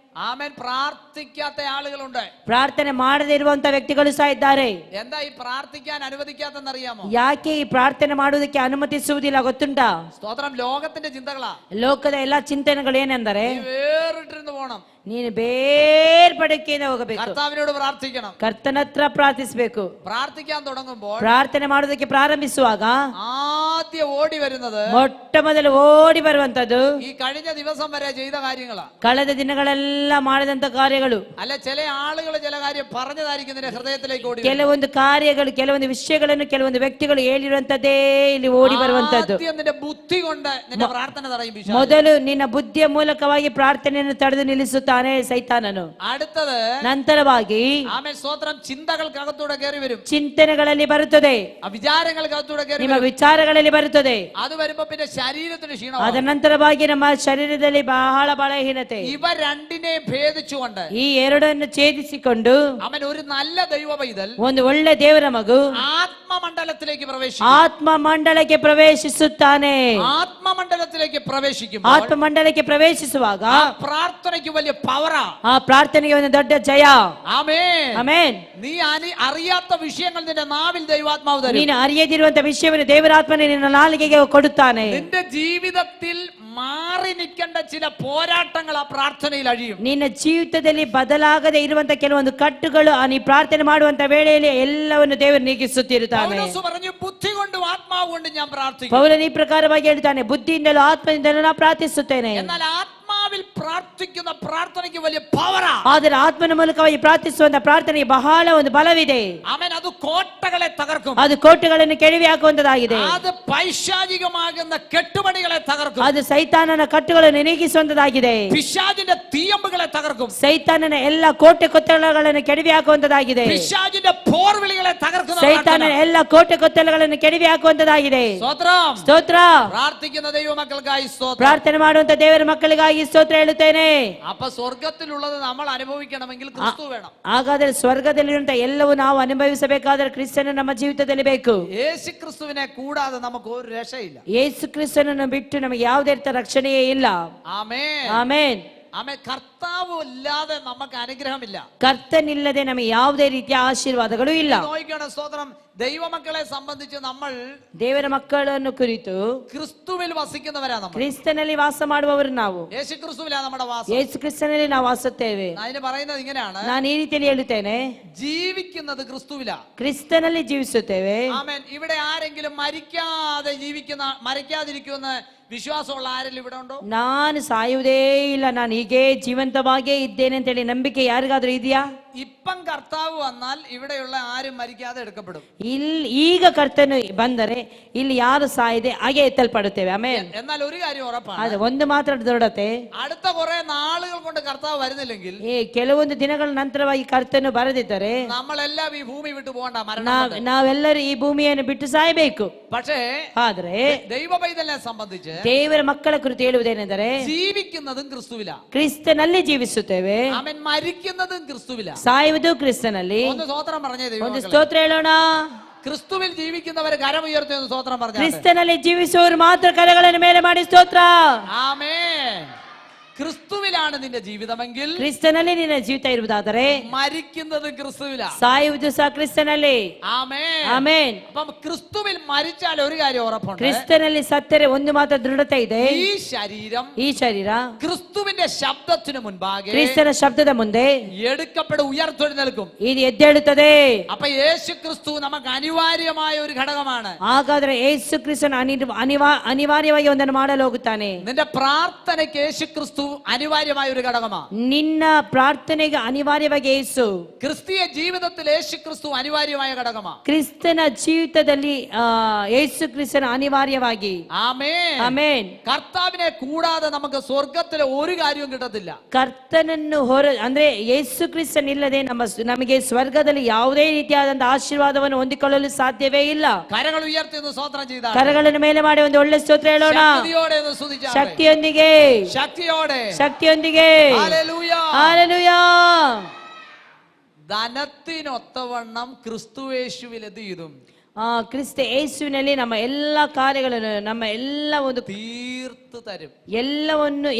B: ആമേൻ. പ്രാർത്ഥിക്കാത്ത ആളുകളുണ്ട്,
C: ಪ್ರಾರ್ಥನೆ ಮಾಡದೇ ಇರುವಂತ ವ್ಯಕ್ತಿಗಳು ಸಹ ಇದ್ದಾರೆ.
B: എന്താ ഈ പ്രാർത്ഥിക്കാൻ അനുവദിക്കാത്തെന്നറിയാമോ?
C: ಯಾಕೆ ಈ ಪ್ರಾರ್ಥನೆ ಮಾಡುವುದಕ್ಕೆ ಅನುಮತಿಸುವುದಿಲ್ಲ ಗೊತ್ತುಂಟಾ?
B: സ്തോത്രം, ലോകത്തിന്റെ ചിന്തകളാ.
C: ಲೋಕದ ಎಲ್ಲಾ ಚಿಂತನೆಗಳು ಏನೆಂದರೆ,
B: വേറിട്ടിരുന്ന് പോണം,
C: ನೀನು ಬೇರ್ಪಡಿಕೆಯಿಂದ ಹೋಗಬೇಕು,
B: കർത്താവിനോട് പ്രാർത്ഥിക്കണം,
C: ಕರ್ತನ ಹತ್ರ ಪ್ರಾರ್ಥಿಸಬೇಕು.
B: പ്രാർത്ഥിക്കാൻ തുടങ്ങുമ്പോൾ
C: ಪ್ರಾರ್ಥನೆ ಮಾಡುವುದಕ್ಕೆ ಪ್ರಾರಂಭಿಸುವಾಗ
B: ആദ്യം ഓടി വരുന്നത്
C: ಮೊಟ್ಟ ಮೊದಲು ಓಡಿ ಬರುವಂತದ್ದು
B: ഈ കഴിഞ്ഞ ദിവസം വരെ ചെയ്ത കാര്യങ്ങളാ.
C: ಕಳೆದ ದಿನಗಳೆಲ್ಲ ಮಾಡಿದಂತ ಕಾರ್ಯಗಳು.
B: അല്ല, ചില ആളുകൾ ചില കാര്യം പറഞ്ഞതായിരിക്കും നിന്റെ ഹൃദയത്തിലേക്ക് ഓടി.
C: ಕೆಲವೊಂದು ಕಾರ್ಯಗಳು, ಕೆಲವೊಂದು ವಿಷಯಗಳನ್ನು ಕೆಲವೊಂದು ವ್ಯಕ್ತಿಗಳು ಹೇಳಿರುವಂತದ್ದೇ ಇಲ್ಲಿ ಓಡಿ ಬರುವಂತದ್ದು.
B: ആദ്യം നിന്റെ ബുദ്ധി കൊണ്ട് നിന്റെ പ്രാർത്ഥന തടയും പിശാച്.
C: ಮೊದಲು ನಿನ್ನ ಬುದ್ಧಿಯ ಮೂಲಕವಾಗಿ ಪ್ರಾರ್ಥನೆಯನ್ನು ತಡೆದು ನಿಲ್ಲಿಸುತ್ತಾನೆ ಸೈತಾನನು.
B: അടുത്തത്
C: ನಂತರವಾಗಿ
B: ആമേൻ സ്തോത്രം, ചിന്തകൾക്കകത്തൂടെ കയറി വരും,
C: ಚಿಂತನೆಗಳಲ್ಲಿ ಬರುತ್ತದೆ,
B: ആ വിചാരങ്ങൾക്കകത്തൂടെ കയറി
C: ನಿಮ್ಮ
B: വരും.
C: ವಿಚಾರಗಳಲ್ಲಿ ಬರುತ್ತದೆ.
B: അത് വരുമ്പോ പിന്നെ ശരീരത്തിന് ക്ഷീണം.
C: ಅದರ ನಂತರವಾಗಿ ನಮ್ಮ ಶರೀರದಲ್ಲಿ ಬಹಳ ಬಲಹೀನತೆ.
B: ഇവ രണ്ടിനെയും ഭേദിച്ചുകൊണ്ട്
C: ಈ ಎರಡನ್ನು ಛೇದಿಸಿಕೊಂಡು
B: അവൻ ഒരു നല്ല ദൈവ പൈതൽ
C: ಒಂದು ಒಳ್ಳೆ ದೇವರ ಮಗು
B: ആത്മമണ്ഡലത്തിലേക്ക് പ്രവേശിക്കും.
C: ಆತ್ಮ ಮಂಡಲಕ್ಕೆ ಪ್ರವೇಶಿಸುತ್ತಾನೆ.
B: ആത്മമണ്ഡലത്തിലേക്ക് പ്രവേശിക്കുമ്പോൾ
C: ಆತ್ಮ ಮಂಡಲಕ್ಕೆ ಪ್ರವೇಶಿಸುವಾಗ
B: ആ പ്രാർത്ഥനയ്ക്ക് വലിയ പവറാ.
C: ಆ ಪ್ರಾರ್ಥನೆಗೆ ಒಂದು ದೊಡ್ಡ ಜಯ.
B: ആമേൻ.
C: ಆಮೆನ್.
B: നീ അറിയാത്ത വിഷയങ്ങൾ നിന്റെ നാവിൽ ദൈവാത്മാവ് തരും.
C: ನೀನು ಅರಿಯದಿರುವಂತ ವಿಷಯವನ್ನು ದೇವರಾತ್ಮನೇ ನಿನ್ನ ನಾಲಿಗೆಗೆ ಕೊಡುತ್ತಾನೆ.
B: നിന്റെ ജീവിതത്തിൽ മാറി നിൽക്കേണ്ട ചില പോരാട്ടങ്ങൾ ആ പ്രാർത്ഥനയിൽ അഴിയും.
C: ನಿನ್ನ ಜೀವಿತದಲ್ಲಿ ಬದಲಾಗದೆ ಇರುವಂತ ಕೆಲವೊಂದು ಕಟ್ಟುಗಳು ನೀ ಪ್ರಾರ್ಥನೆ ಮಾಡುವಂತ ವೇಳೆಯಲ್ಲಿ ಎಲ್ಲವನ್ನು ದೇವರು ನೀಗಿಸುತ್ತಿರುತ್ತಾನೆ.
B: പൗലോസ് പറഞ്ഞു, ബുദ്ധി കൊണ്ടും ആത്മാവ് കൊണ്ടും ഞാൻ പ്രാർത്ഥിക്കും.
C: ಪೌಲನು ಈ ಪ್ರಕಾರವಾಗಿ ಹೇಳ್ತಾನೆ, ಬುದ್ಧಿಯಿಂದಲೂ ಆತ್ಮದಿಂದಲೂ ನಾನು ಪ್ರಾರ್ಥಿಸುತ್ತೇನೆ.
B: എന്നാൽ ആത്മാവിൽ പ്രാർത്ഥിക്കുന്ന പ്രാർത്ഥനയ്ക്ക് വലിയ പവറാ.
C: ಆದರೆ ಆತ್ಮನ ಮೂಲಕವಾಗಿ ಪ್ರಾರ್ಥಿಸುವಂತ ಪ್ರಾರ್ಥನೆಗೆ ಬಹಳ ಒಂದು ಬಲವಿದೆ.
B: ആമേൻ. അത് കോട്ടകളെ തകർക്കും.
C: ಅದು ಕೋಟೆಗಳನ್ನು ಕೆಡವಿ ಹಾಕುವಂತದಾಗಿದೆ.
B: അത് പൈശാചികമാകുന്ന കെട്ടുപണികളെ തകർക്കും.
C: ಅದು ಸೈತಾನನ ಕಟ್ಟುಗಳನ್ನು ನೀಗಿಸುವಂತದಾಗಿದೆ.
B: പിശാചിന്റെ തീയമ്പുകളെ തകർക്കും.
C: ಸೈತಾನನ ಎಲ್ಲ ಕೋಟೆ ಕೊತ್ತಲಗಳನ್ನು ಕೆಡವಿ ಹಾಕುವಂತದಾಗಿದೆ.
B: പിശാചിന്റെ പോർവിളികളെ തകർക്കുന്ന
C: ಸೈತಾನನ ಎಲ್ಲ ಕೋಟೆ ಕೊತ್ತಲಗಳನ್ನು ಕೆಡವಿ ಹಾಕುವಂತದಾಗಿದೆ.
B: സ്തോത്രം.
C: ಸ್ತೋತ್ರ.
B: പ്രാർത്ഥിക്കുന്ന ദൈവമക്കൾക്കായി സ്തോത്രം.
C: ಪ್ರಾರ್ಥನೆ ಮಾಡುವಂತ ದೇವರ ಮಕ್ಕಳಿಗಾಗಿ ಸ್ತೋತ್ರ ಹೇಳುತ್ತೇನೆ.
B: അപ്പൊ സ്വർഗത്തിലുള്ളത് നമ്മൾ അനുഭവിക്കണമെങ്കിൽ ಕ್ರಿಸ್ತು വേണം.
C: ಹಾಗಾದರೆ ಸ್ವರ್ಗದಲ್ಲಿರುವಂತ ಎಲ್ಲವೂ ನಾವು ಅನುಭವಿಸಬೇಕಾದರೆ ಕ್ರಿಸ್ತನು ನಮ್ಮ ಜೀವಿತದಲ್ಲಿ ಬೇಕು.
B: യേശു ಕ್ರಿಸ್ತುവിനെ കൂടാതെ നമുക്ക് ഒരു രക്ഷയില്ല.
C: ಯೇಸು ಕ್ರಿಸ್ತನನ್ನು ಬಿಟ್ಟು ನಮಗೆ ಯಾವುದೇ ರೀತಿಯ ರಕ್ಷಣೆಯೇ ಇಲ್ಲ.
B: ആമേൻ.
C: ಆಮೆನ್.
B: ആമേൻ. കർത്താവ് ഇല്ലാതെ നമുക്ക് അനുഗ്രഹമില്ല.
C: ಕರ್ತನಿಲ್ಲದೆ ನಮಗೆ ಯಾವುದೇ ರೀತಿಯ ಆಶೀರ್ವಾದಗಳು ಇಲ್ಲ.
B: നോക്കണം. സ്തോത്രം. ദൈവമക്കളെ സംബന്ധിച്ച് നമ്മൾ
C: ದೇವರ ಮಕ್ಕಳನ್ನು ಕುರಿತು
B: ക്രിസ്തുവിൽ വസിക്കുന്നവരാ. നമ്മൾ
C: ಕ್ರಿಸ್ತನಲ್ಲಿ ವಾಸ ಮಾಡುವವರು ನಾವು.
B: യേശു ക്രിസ്തുവിലാ നമ്മുടെ വാസം.
C: ಯೇಸು ಕ್ರಿಸ್ತನಲ್ಲಿ ನಾವು ವಾಸುತ್ತೇವೆ.
B: അതിന് പറയുന്നത് ഇങ്ങനെയാണ്.
C: ನಾನು ಈ ರೀತಿಯಲ್ಲಿ ಹೇಳುತ್ತೇನೆ,
B: ജീവിക്കുന്നത് ക്രിസ്തുവിലാ.
C: ಕ್ರಿಸ್ತನಲ್ಲಿ ಜೀವಿಸುತ್ತೇವೆ.
B: ആമേൻ. ഇവിടെ ആരെങ്കിലും മരിക്കാതിരിക്കുമെന്ന് വിശ്വാസമുള്ള ആരെങ്കിലും ഇവിടെ ഉണ്ടോ?
C: ನಾನು ಸಾಯುವುದೇ ಇಲ್ಲ, ನಾನು ಹೀಗೆ ಜೀವಂತವಾಗಿಯೇ ಇದ್ದೇನೆ ಅಂತ ಹೇಳಿ ನಂಬಿಕೆ ಯಾರಿಗಾದ್ರೂ ಇದೆಯಾ?
B: ഇപ്പം കർത്താവ് വന്നാൽ ഇവിടെയുള്ള ആരും മരിക്കാതെ എടുക്കപ്പെടും.
C: ಈಗ ಕರ್ತನು ಬಂದರೆ ಇಲ್ಲಿ ಯಾರು ಸಾಯದೆ ಹಾಗೆ ಎತ್ತಲ್ಪಡುತ್ತೇವೆ. ಆಮೇಲೆ
B: എന്നാൽ ഒരു കാര്യം ഉറപ്പാണ്.
C: ಅದು ಒಂದು ಮಾತ್ರ ದೃಢತೆ,
B: അടുത്ത കുറെ നാളുകൾ കൊണ്ട് കർത്താവ് വരുന്നില്ലെങ്കിൽ,
C: ಕೆಲವೊಂದು ದಿನಗಳ ನಂತರವಾಗಿ ಕರ್ತನು ಬರದಿದ್ದರೆ
B: നമ്മളെല്ലാം ಈ ಭೂಮಿ ಬಿಟ್ಟು പോകണ്ട.
C: ನಾವೆಲ್ಲರೂ ಈ ಭೂಮಿಯನ್ನು ಬಿಟ್ಟು ಸಾಯಬೇಕು.
B: പക്ഷേ
C: ಆದ್ರೆ
B: ദൈവ പൈതലിനെ സംബന്ധിച്ച്
C: ದೇವರ ಮಕ್ಕಳ ಕುರಿತು ಹೇಳುವುದೇನೆಂದರೆ,
B: ജീവിക്കുന്നതും ക്രിസ്തുവില.
C: ಕ್ರಿಸ್ತನಲ್ಲಿ ಜೀವಿಸುತ್ತೇವೆ.
B: ആമേൻ. മരിക്കുന്നതും ക്രിസ്തുവില.
C: ಸಾಯುವುದು ಕ್ರಿಸ್ತನಲ್ಲಿ.
B: ഒന്ന് സ്തോത്രം പറഞ്ഞേ
C: ಒಂದು
B: ദൈവമക്കളെ.
C: ಸ್ತೋತ್ರ ಹೇಳೋಣ.
B: ക്രിസ്തുവിൽ ജീവിക്കുന്നവർ കരമുയർത്തി ഒന്ന് സ്തോത്രം പറഞ്ഞു.
C: ಕ್ರಿಸ್ತನಲ್ಲಿ ಜೀವಿಸುವವರು ಮಾತ್ರ ಕರಗಳನ್ನು ಮೇಲೆ ಮಾಡಿ ಸ್ತೋತ್ರ.
B: ആമേൻ. ക്രിസ്തുവിലാണ് നിന്റെ ജീവിതമെങ്കിൽ,
C: ಕ್ರಿಸ್ತನಲ್ಲಿ ನಿನ್ನ ಜೀವಿತ ಇರುವುದಾದರೆ
B: മരിക്കുന്നതും ക്രിസ്തുവില.
C: ಸಾಯುವುದು ಸಹ ಕ್ರಿಸ್ತನಲ್ಲಿ.
B: ആമേൻ.
C: ಆಮೆನ್.
B: അപ്പം ക്രിസ്തുവിൽ മരിച്ചാൽ ഒരു കാര്യം ഉറപ്പുണ്ട്.
C: ಕ್ರಿಸ್ತನಲ್ಲಿ ಸತ್ತರೆ ಒಂದು ಮಾತ್ರ ದೃಢತೆ ಇದೆ,
B: ഈ ശരീരം
C: ಈ ಶರೀರ
B: ക്രിസ്തുവിന്റെ ശബ്ദത്തിനു മുൻപാകെ
C: ಕ್ರಿಸ್ತನ ಶಬ್ದದ ಮುಂದೆ
B: എടുക്കപ്പെട്ട് ഉയർത്തെഴുന്നേൽക്കും.
C: ಇದು ಎದ್ದೇಳುತ್ತದೆ.
B: അപ്പൊ യേശു ക്രിസ്തു നമുക്ക് അനിവാര്യമായ ഒരു ഘടകമാണ്.
C: ಹಾಗಾದ್ರೆ ಯೇಸು ಕ್ರಿಸ್ತನು ಅನಿವಾರ್ಯವಾಗಿ ಒಂದನ್ನು ಮಾಡಲು ಹೋಗುತ್ತಾನೆ.
B: നിന്റെ പ്രാർത്ഥനയ്ക്ക് യേശു ക്രിസ്തു അനിവാര്യമായ ഒരു ഘടകമാണ്.
C: ನಿನ್ನ ಪ್ರಾರ್ಥನೆಗೆ ಅನಿವಾರ್ಯವಾಗಿ ಯೇಸು.
B: ക്രിസ്തീയ ജീവിതത്തിൽ യേശു ക്രിസ്തു അനിവാര്യമായ ഘടകമാണ്.
C: ಕ್ರಿಸ್ತನ ಜೀವಿತದಲ್ಲಿ ಯೇಸು ಕ್ರಿಸ್ತನ ಅನಿವಾರ್ಯವಾಗಿ.
B: ആമേൻ.
C: ಆಮೆನ್.
B: കർത്താവിനെ കൂടാതെ നമുക്ക് സ്വർഗത്തിലെ ഒരു കാര്യവും കിട്ടത്തില്ല.
C: ಕರ್ತನನ್ನು ಅಂದ್ರೆ ಯೇಸು ಕ್ರಿಸ್ತನ್ ಇಲ್ಲದೆ ನಮಗೆ ಸ್ವರ್ಗದಲ್ಲಿ ಯಾವುದೇ ರೀತಿಯಾದಂತಹ ಆಶೀರ್ವಾದವನ್ನು ಹೊಂದಿಕೊಳ್ಳಲು ಸಾಧ್ಯವೇ ಇಲ್ಲ.
B: കരങ്ങൾ ഉയർത്തി ഒന്ന് സ്തോത്രം ചെയ്താൽ,
C: ಕರಗಳನ್ನು ಮೇಲೆ ಮಾಡಿ ಒಂದು ಒಳ್ಳೆ ಸ್ತೋತ್ರ ಹೇಳೋಣ.
B: ശക്തിയോടെ ഒന്ന് സ്തുതിച്ചാൽ,
C: ಶಕ್ತಿಯೊಂದಿಗೆ,
B: ശക്തിയോടെ.
C: ಶಕ್ತಿಯೊಂದಿಗೆ.
B: ഹല്ലേലൂയ.
C: ഹല്ലേലൂയ.
B: ധനത്തിനൊത്തവണ്ണം ക്രിസ്തുയേശുവിൽ എന്ത് ചെയ്തും,
C: ಕ್ರಿಸ್ತ ಯೇಸುವಿನಲ್ಲಿ ನಮ್ಮ ಎಲ್ಲಾ ಕಾರ್ಯಗಳನ್ನು, ನಮ್ಮ ಎಲ್ಲ ಒಂದು
B: തീർത്തു തരും.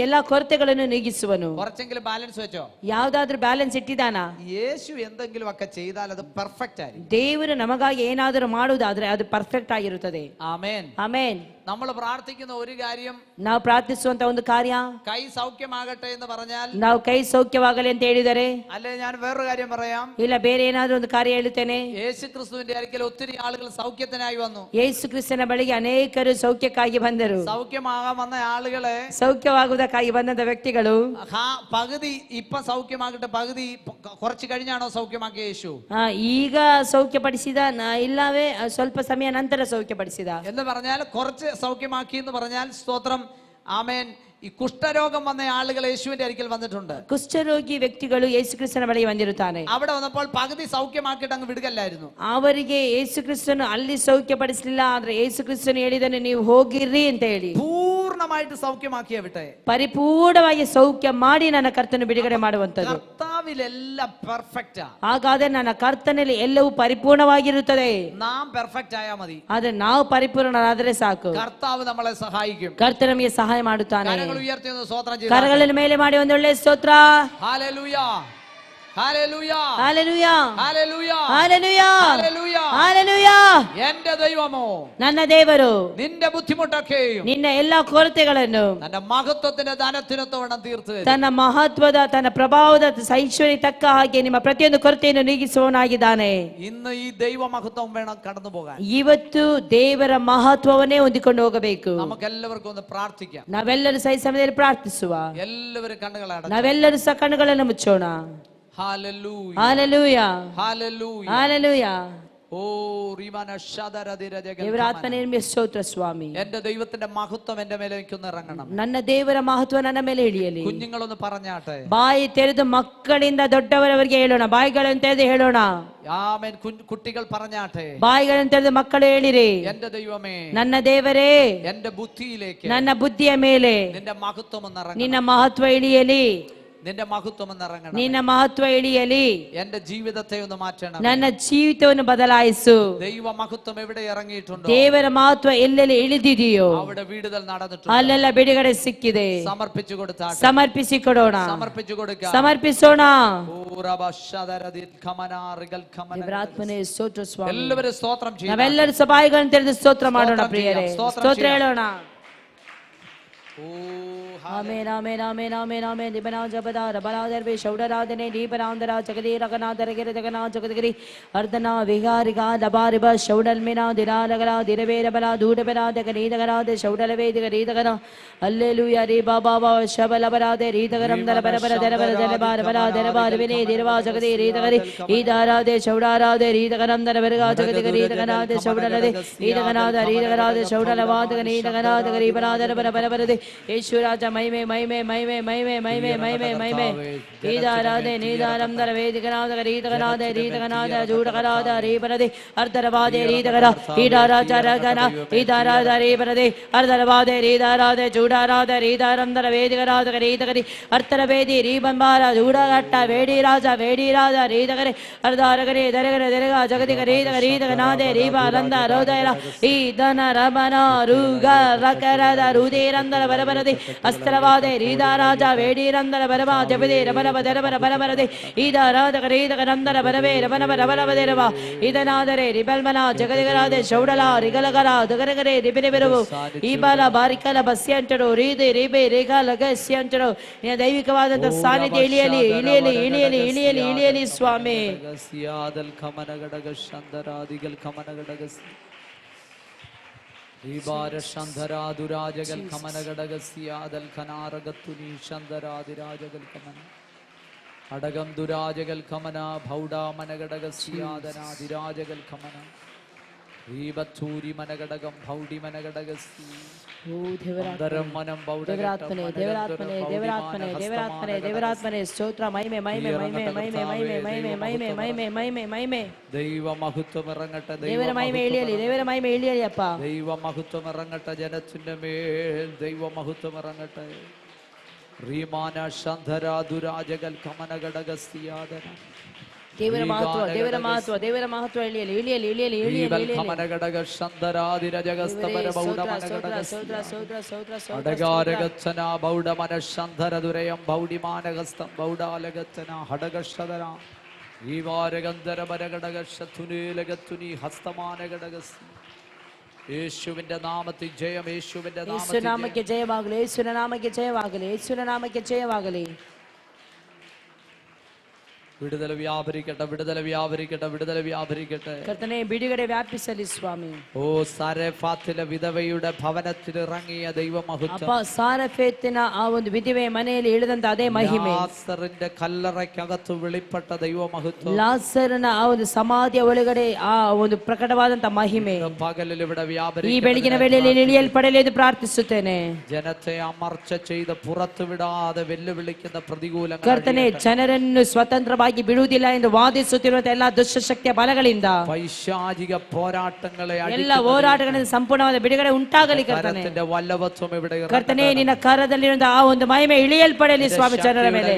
C: ಎಲ್ಲಾ ಕೊರತೆಗಳನ್ನು ನೀಗಿಸುವನು.
B: കുറച്ചെങ്കിലും ബാലൻസ് വെച്ചോ?
C: ಯಾವ್ದಾದ್ರೂ ಬ್ಯಾಲೆನ್ಸ್ ಇಟ್ಟಿದಾನ?
B: യേശു എന്തെങ്കിലും ഒക്കെ ചെയ്താൽ അത് പെർഫെക്റ്റ് ആയിരിക്കും.
C: ದೇವರು ನಮಗಾಗಿ ಏನಾದರೂ ಮಾಡುವುದಾದ್ರೆ ಅದು ಪರ್ಫೆಕ್ಟ್ ಆಗಿರುತ್ತದೆ.
B: ആമേൻ.
C: ಆಮೆನ್.
B: നമ്മൾ പ്രാർത്ഥിക്കുന്ന ഒരു കാര്യം,
C: ನಾವು ಪ್ರಾರ್ಥಿಸುವಂತ ಒಂದು ಕಾರ್ಯ,
B: കൈ സൗഖ്യമാകട്ടെ എന്ന് പറഞ്ഞാൽ,
C: ನಾವು ಕೈ ಸೌಖ್ಯವಾಗಲಿ ಅಂತ ಹೇಳಿದರೆ,
B: അല്ലെ ഞാൻ വേറൊരു കാര്യം പറയാം,
C: ಇಲ್ಲ ಬೇರೆ ಏನಾದ್ರೂ ಒಂದು ಕಾರ್ಯ ಹೇಳುತ್ತೇನೆ.
B: യേശു ക്രിസ്തുവിന്റെ അരികിൽ ഒത്തിരി ആളുകൾ സൗഖ്യത്തിനായി വന്നു.
C: ಯೇಸು ಕ್ರಿಸ್ತನ ಬಳಿಗೆ ಅನೇಕರು ಸೌಖ್ಯಕ್ಕಾಗಿ ಬಂದರು.
B: സൗഖ്യമാകാൻ വന്ന ആളുകളെ,
C: ಸೌಖ್ಯವಾಗುವುದಕ್ಕಾಗಿ ಬಂದ ವ್ಯಕ್ತಿಗಳು
B: പകുതി ഇപ്പൊ സൗഖ്യമാകട്ടെ, പകുതി കുറച്ച് കഴിഞ്ഞാണോ സൗഖ്യമാക്കിയ യേശു?
C: ಈಗ ಸೌಖ್ಯಪಡಿಸಿದ, ಇಲ್ಲವೇ ಸ್ವಲ್ಪ ಸಮಯ ನಂತರ ಸೌಖ್ಯಪಡಿಸಿದ
B: എന്ന് പറഞ്ഞാൽ, കുറച്ച് സൗഖ്യമാക്കി എന്ന് പറഞ്ഞാൽ സ്തോത്രം. ആമേൻ. ഈ കുഷ്ഠരോഗം വന്ന ആളുകൾ യേശുവിന്റെ അരികിൽ വന്നിട്ടുണ്ട്.
C: ಕುಷ್ಠರೋಗಿ ವ್ಯಕ್ತಿಗಳು ಯೇಸು ಕ್ರಿಸ್ತನ ಬಳಿಗೆ ಬಂದಿರುತ್ತಾನೆ.
B: അവിടെ വന്നപ്പോൾ പകുതി സൗഖ്യമാക്കിയിട്ട് അങ്ങ് വിടുകല്ലായിരുന്നു.
C: ಅವರಿಗೆ ಯೇಸು ಕ್ರಿಸ್ತನು ಅಲ್ಲಿ ಸೌಖ್ಯಪಡಿಸಲಿಲ್ಲ, ಆದ್ರೆ ಯೇಸು ಕ್ರಿಸ್ತನು ಹೇಳಿದನು ನೀವು ಹೋಗಿರ್ರಿ ಅಂತ ಹೇಳಿ
B: പൂർണ്ണമായിട്ട് സൗഖ്യമാക്കിയ വിട്ടെ,
C: ಪರಿಪೂರ್ಣವಾಗಿ ಸೌಖ್ಯ ಮಾಡಿ ನನ್ನ ಕರ್ತನು ಬಿಡುಗಡೆ ಮಾಡುವಂತದ್ದು.
B: കർത്താവിലെല്ലാം പെർഫെക്റ്റാ.
C: ಹಾಗಾದ್ರೆ ನನ್ನ ಕರ್ತನಲ್ಲಿ ಎಲ್ಲವೂ ಪರಿಪೂರ್ಣವಾಗಿರುತ್ತದೆ.
B: നാം പെർഫെക്റ്റ് ആയാ മതി.
C: ಆದ್ರೆ ನಾವು ಪರಿಪೂರ್ಣರಾದರೆ ಸಾಕು.
B: കർത്താവ് നമ്മളെ സഹായിക്കും.
C: ಕರ್ತ ನಮಗೆ ಸಹಾಯ ಮಾಡುತ್ತಾನೆ.
B: കരങ്ങൾ ഉയർത്തി ഒന്ന് സ്തോത്രം ചെയ്തു.
C: ಕರಗಳನ್ನು ಮೇಲೆ ಮಾಡಿ ಒಂದು ಒಳ್ಳೆ ಸ್ತೋತ್ರ.
B: Hallelujah. Hallelujah
C: hallelujah
B: hallelujah
C: hallelujah
B: hallelujah
C: hallelujah.
B: എന്റെ ദൈവമോ
C: ನನ್ನ ದೇವರು
B: നിന്റെ ബുദ്ധിമുട്ടൊക്കെയും
C: ನಿನ್ನ ಎಲ್ಲಾ ಕೊರತೆಗಳನ್ನು
B: തന്റെ മഹത്വത്തിന്റെ ധനത്തിനൊത്തവണ്ണം തീർത്തു തരും.
C: ತನ್ನ ಮಹತ್ವದ ತನ್ನ ಪ್ರಭಾವದ ಐಶ್ವರ್ಯ ತಕ್ಕ ಹಾಗೆ ನಿಮ್ಮ ಪ್ರತಿಯೊಂದು ಕೊರತೆಯನ್ನು ನೀಗಿಸುವವನಾಗಿದ್ದಾನೆ.
B: ഇന്ന് ഈ ദൈവ മഹത്വം വേണം കടന്നു പോകാൻ.
C: ಇವತ್ತು ದೇವರ ಮಹತ್ವವನ್ನೇ ಹೊಂದಿಕೊಂಡು ಹೋಗಬೇಕು.
B: നമുക്ക് എല്ലാവർക്കും ഒന്ന് പ്രാർത്ഥിക്കാം.
C: ನಾವೆಲ್ಲರೂ ಸಹಿ ಸಮಯದಲ್ಲಿ ಪ್ರಾರ್ಥಿಸುವ.
B: എല്ലാവരും കണ്ണുകൾ അടച്ച്
C: ನಾವೆಲ್ಲರೂ ಸಹ ಕಣ್ಣುಗಳನ್ನು ಮುಚ್ಚೋಣ.
B: ഹല്ലേലൂയ
C: ಹಾಲೆಲೂಯ
B: ഹല്ലേലൂയ
C: ಹಾಲೆಲೂಯ.
B: ഓ റീമാന ശദരദിരജഗൽ
C: ದೇವರ ಆತ್ಮನೇ ನಿಮಗೆ ಸ್ತೋತ್ರ ಸ್ವಾಮಿ.
B: എന്റെ ദൈവത്തിന്റെ മഹത്വം എന്റെ മേലേക്കൊന്ന് ഇറങ്ങണം.
C: ನನ್ನ ದೇವರ ಮಹತ್ವ ನನ್ನ ಮೇಲೆ ಇಳಿಯಲಿ.
B: കുഞ്ഞുങ്ങളൊന്ന് പറഞ്ഞാട്ടെ.
C: ಬಾಯಿ ತೆರೆದು ಮಕ್ಕಳಿಂದ ದೊಡ್ಡವರವರೆಗೆ ಹೇಳೋಣ. ಬಾಯಿಗಳನ್ನು ತೆರೆದು ಹೇಳೋಣ.
B: ആമേൻ. കുട്ടികൾ പറഞ്ഞാട്ടെ.
C: ಬಾಯಿಗಳನ್ನು ತೆರೆದು ಮಕ್ಕಳು ಹೇಳಿರಿ,
B: എന്റെ ദൈവമേ
C: ನನ್ನ ದೇವರೇ
B: എന്റെ ബുദ്ധിയിലേക്ക്
C: ನನ್ನ ಬುದ್ಧಿಯ ಮೇಲೆ
B: നിന്റെ മഹത്വം ഒന്ന് ഇറങ്ങണം.
C: ನಿನ್ನ ಮಹತ್ವ ಇಳಿಯಲಿ.
B: നിന്റെ മഹത്വം ഒന്ന് ഇറങ്ങണം.
C: ನಿನ್ನ ಮಹತ್ವ ಇಳಿಯಲಿ.
B: എന്റെ ജീവിതത്തെ ഒന്ന് മാറ്റണം.
C: ನನ್ನ ಜೀವಿತವನ್ನು ಬದಲಾಯಿಸು.
B: ദൈവ മഹത്വം എവിടെ ഇറങ്ങിയിട്ടുണ്ടോ
C: ದೇವರ ಮಹತ್ವ ಎಲ್ಲೆಲ್ಲಿ ಇಳಿದಿದೆಯೋ
B: അവിടെ വിടുതൽ നടന്നിട്ടുണ്ട്.
C: ಅಲ್ಲೆಲ್ಲ ಬಿಡುಗಡೆ ಸಿಕ್ಕಿದೆ.
B: സമർപ്പിച്ചു കൊടുത്താൽ
C: ಸಮರ್ಪಿಸಿ ಕೊಡೋಣ.
B: സമർപ്പിച്ചു കൊടുക്കുക.
C: ಸಮರ್ಪಿಸೋಣ.
B: എല്ലാവരും
C: ಆತ್ಮನೇ ಸ್ತೋತ್ರ ಸ್ವಾಮಿ.
B: സ്തോത്രം ചെയ്യും.
C: ನಾವೆಲ್ಲರೂ ಸಭಾಯಿಗಳನ್ನು ತೆರೆದು ಸ್ತೋತ್ರ ಮಾಡೋಣ ಪ್ರಿಯರೇ. ಸ್ತೋತ್ರ ಹೇಳೋಣ. ಆಮೇನ್ ಆಮೇನ್ ಆಮೇನ್ ಆಮೇನ್ ಆಮೇನ್. ದಿಬನಾ ಜಪದ ರಬಲಾದರ್ವೆ ಶೌಡರಾಧನೆ ದೀಪನಾಂದರ ಜಗದಿ ರಗನಾದರಗಿರಿ ಜಗನಾ ಜಗದಗಿರಿ ಅರ್ಧನ ವಿಹಾರಿಗ ದಬಾರಿಬ ಶೌಡಲ್ಮಿನ ದಿನಾಲಗಲ ದಿರವೇರಬಲ ದೂಡಬರಾದ ನೀದಗರಾದ ಶೌಡಲವೇದಿಗ ರೀದಗನ ಅಲ್ಲೆಲೂಯ ರೀ ಬಾಬಾ ಶಬಲಬರಾದೆ ರೀದಗರಂ ದರ ಬರಬರ ದರಬರ ದರಬಾರ ಬಲ ದರಬಾರ ವಿನೇ ದಿರವಾ ಜಗದಿ ರೀದಗರಿ ಈದಾರಾದೆ ಶೌಡಾರಾದೆ ರೀದಗರಂ ದರ ಬರಗ ಜಗದಿಗ ರೀದಗನಾದೆ ಶೌಡಲದೆ ಈದಗನಾದ ರೀದಗರಾದ ಶೌಡಲವಾದಗ ನೀದಗನಾದ ಗರೀಬರಾದರ ಬರ ಬರಬರದೆ ಯೇಸು ರಾಜ ಮಹಿಮೆ ಮಹಿಮೆ ಮಹಿಮೆ ಮಹಿಮೆ ಮಹಿಮೆ ಮಹಿಮೆ ಮಹಿಮೆ. ಈದಾರಾದೆ ನೀದಾರಂದರ ವೇದಿಕನಾದ ರೀತಗನಾದ ರೀತಗನಾದ ಜೂಡಕರಾದ ರೀಬರದೆ ಅರ್ಧರವಾದೆ ರೀತಗರ ಈಡಾರಾಜ ರಗನ ಈದಾರಾದ ರೀಬರದೆ ಅರ್ಧರವಾದೆ ರೀದಾರಾದೆ ಜೂಡಾರಾದ ರೀದಾರಂದರ ವೇದಿಕರಾದ ರೀತಗರಿ ಅರ್ಥರ ವೇದಿ ರೀಬಂಬಾರ ಜೂಡಗಟ್ಟ ವೇಡಿ ರಾಜ ರೀತಗರೆ ಅರ್ಧಾರಗರಿ ದರಗರ ದೆರಗ ಜಗದಿಗ ರೀತಗ ರೀತಗನಾದೆ ರೀಬಾರಂದ ರೋದರ ಈ ದನ ರಮನ ರುಗ ರಕರದ ರುದಿರಂದರ ಬರಬರದೆ ಅಸ್ತ್ರವಾದೆ ರೀದಾರಾಜ ವೇಡಿರಂದರ ಬರವ ಜಪದೆ ರಬರಬ ದರಬರ ಬರಬರದೆ ಈದಾರಾಧಕ ರೀತಕ ನಂದರ ಬರವೇ ರಬನಬ ರಬರಬದೆರವ ಇದನಾದರೆ ರಿಬಲ್ಮನ ಜಗದಿಗರಾದೆ ಶೌಡಲ ರಿಗಲಗರ ದಗರಗರೆ ರಿಬಿರಿಬಿರುವು ಈ ಬಾಲ ಬಾರಿಕಲ ಬಸ್ಯಂಟರು ರೀದೆ ರೀಬೆ ರೇಖಾ ಲಗಸ್ಯಂಟರು. ನಿನ್ನ ದೈವಿಕವಾದಂತಹ ಸಾನ್ನಿಧ್ಯ ಇಳಿಯಲಿ ಇಳಿಯಲಿ ಇಳಿಯಲಿ ಇಳಿಯಲಿ ಇಳಿಯಲಿ ಸ್ವಾಮಿ.
B: ീബാരശന്ധരാതുരാജകൽ കമനഘടകസ്യാദൽ ഖനാരഗത്തുനി ശന്ധരാതിരാജകൽ കമന അടകം ദുരാജകൽ കമന ഭൗഡാമനഘടകസ്യാദനാതിരാജകൽ കമന മനഘടകം ഭൗഡി മനഘടകസ്യ.
C: ದೇವರಾತ್ಮನೆ ದೇವರಾತ್ಮನೆ ದೇವರಾತ್ಮನೆ ದೇವರಾತ್ಮನೆ ದೇವರಾತ್ಮನೆ ಸ್ತೋತ್ರ ಮಹಿಮೆ ಮಹಿಮೆ ಮಹಿಮೆ ಮಹಿಮೆ ಮಹಿಮೆ ಮಹಿಮೆ ಮಹಿಮೆ ಮಹಿಮೆ ಮಹಿಮೆ ಮಹಿಮೆ.
B: ദൈവ മഹത്വം ഇറങ്ങട്ടെ.
C: ದೇವರ ಮಹಿಮೆ ಇಳಿಯಲಿ ದೇವರ ಮಹಿಮೆ ಇಳಿಯಲಿ ಅಪ್ಪ.
B: ദൈവ മഹത്വം ഇറങ്ങട്ടെ. ജനത്തിന്റെ മേൽ ദൈവ മഹത്വം ഇറങ്ങട്ടെ. റീമാന ശന്ധരാതുരാജകൽ കമനഘടകസ്യാദന
C: ದೇವರ ಮಹತ್ವ ದೇವರ ಮಹತ್ವ ದೇವರ ಮಹತ್ವ ಇಳಿಯಲಿ ಇಳಿಯಲಿ ಇಳಿಯಲಿ ಇಳಿಯಲಿ
B: ಕಮನಘಟಕ ಶಂಧರಾದಿರಜಗಸ್ತಮರ ബൗഡമനഘടകസ്തന ബൗഡമന ശന്ധരദുരയം ബൗഡിമാനഗസ്തം ബൗഡാലഗത്തന ഹടകശതന ഈവാരഗന്ധര ബരഘടകശതുനീലഗത്തുനി ഹസ്തമാനഘടകസ്. യേശുവിന്റെ നാമത്തിൽ ജയം. യേശുവിന്റെ
C: നാമಕ್ಕೆ ಜಯವಾಗಲಿ. ಯೇಸುವಿನ ನಾಮಕ್ಕೆ ಜಯವಾಗಲಿ. ಯೇಸುವಿನ ನಾಮಕ್ಕೆ ಜಯವಾಗಲಿ.
B: വിടുതല വ്യാപരിക്കട്ടെ. വിടുതല വ്യാപരിക്കട്ടെ. വിടുതല വ്യാപരിക്കട്ടെ.
C: കർത്താവേ ബിടുಗಡೆ ವ್ಯಾಪಿಸಲಿ സ്വാമി.
B: ഓ സാരെഫാത്തിലെ വിധവയുടെ ഭവനത്തിൽ ഇറങ്ങിയ ദൈവമഹത്വം.
C: ಅಪ್ಪ ಸಾರೆಫಾತಿನ ಆ ಒಂದು ವಿಧವೆ ಮನೆಯಲ್ಲಿ ಇಳಿದಂತ ಅದೇ ಮಹಿಮೆ.
B: ലാസറിന്റെ കല്ലറയ്ക്കകത്ത് വെളിപ്പെട്ട ദൈവമഹത്വം.
C: ಲಾಸರನ ಆ ಒಂದು ಸಮಾಧಿಯ ಒಳಗಡೆ ಆ ಒಂದು ಪ್ರಕಟವಾದಂತ ಮಹಿಮೆ
B: പകലിൽ ഇവിടെ
C: ಈ
B: വ്യാപരിക്കട്ടെ.
C: ಬೆಳಗಿನ ವೇಳೆಯಲ್ಲಿ ಇಳಿಯಲ್ಪಡಲಿ ಎಂದು ಪ್ರಾರ್ಥಿಸುತ್ತೇನೆ.
B: ജനത്തെ അമർച്ച ചെയ്ത് പുറത്തു വിടാതെ വെല്ലുവിളിക്കുന്ന പ്രതികൂലങ്ങൾ
C: ಕರ್ತನೇ ಜನರನ್ನು ಸ್ವತಂತ್ರವಾಗಿ ಬಿಡುವುದಿಲ್ಲ ಎಂದು ವಾದಿಸುತ್ತಿರುವಂತಹ ಎಲ್ಲ ದುಷ್ಟಶಕ್ತಿಯ ಬಲಗಳಿಂದ
B: പൈശാചിക പോരാട്ടങ്ങളെ
C: ಎಲ್ಲ ಹೋರಾಟಗಳಿಂದ ಸಂಪೂರ್ಣವಾದ ಬಿಡುಗಡೆ ಉಂಟಾಗಲಿ ಕರ್ತನೇ.
B: വല്ലഭത്വം ഇവിടെ
C: ಕರ್ತನೇ ನಿನ್ನ ಕರದಲ್ಲಿರುವಂತಹ ಆ ಒಂದು ಮಹಿಮೆ ಇಳಿಯಲ್ಪಡಲಿ ಸ್ವಾಮಿ. ಜನರ ಮೇಲೆ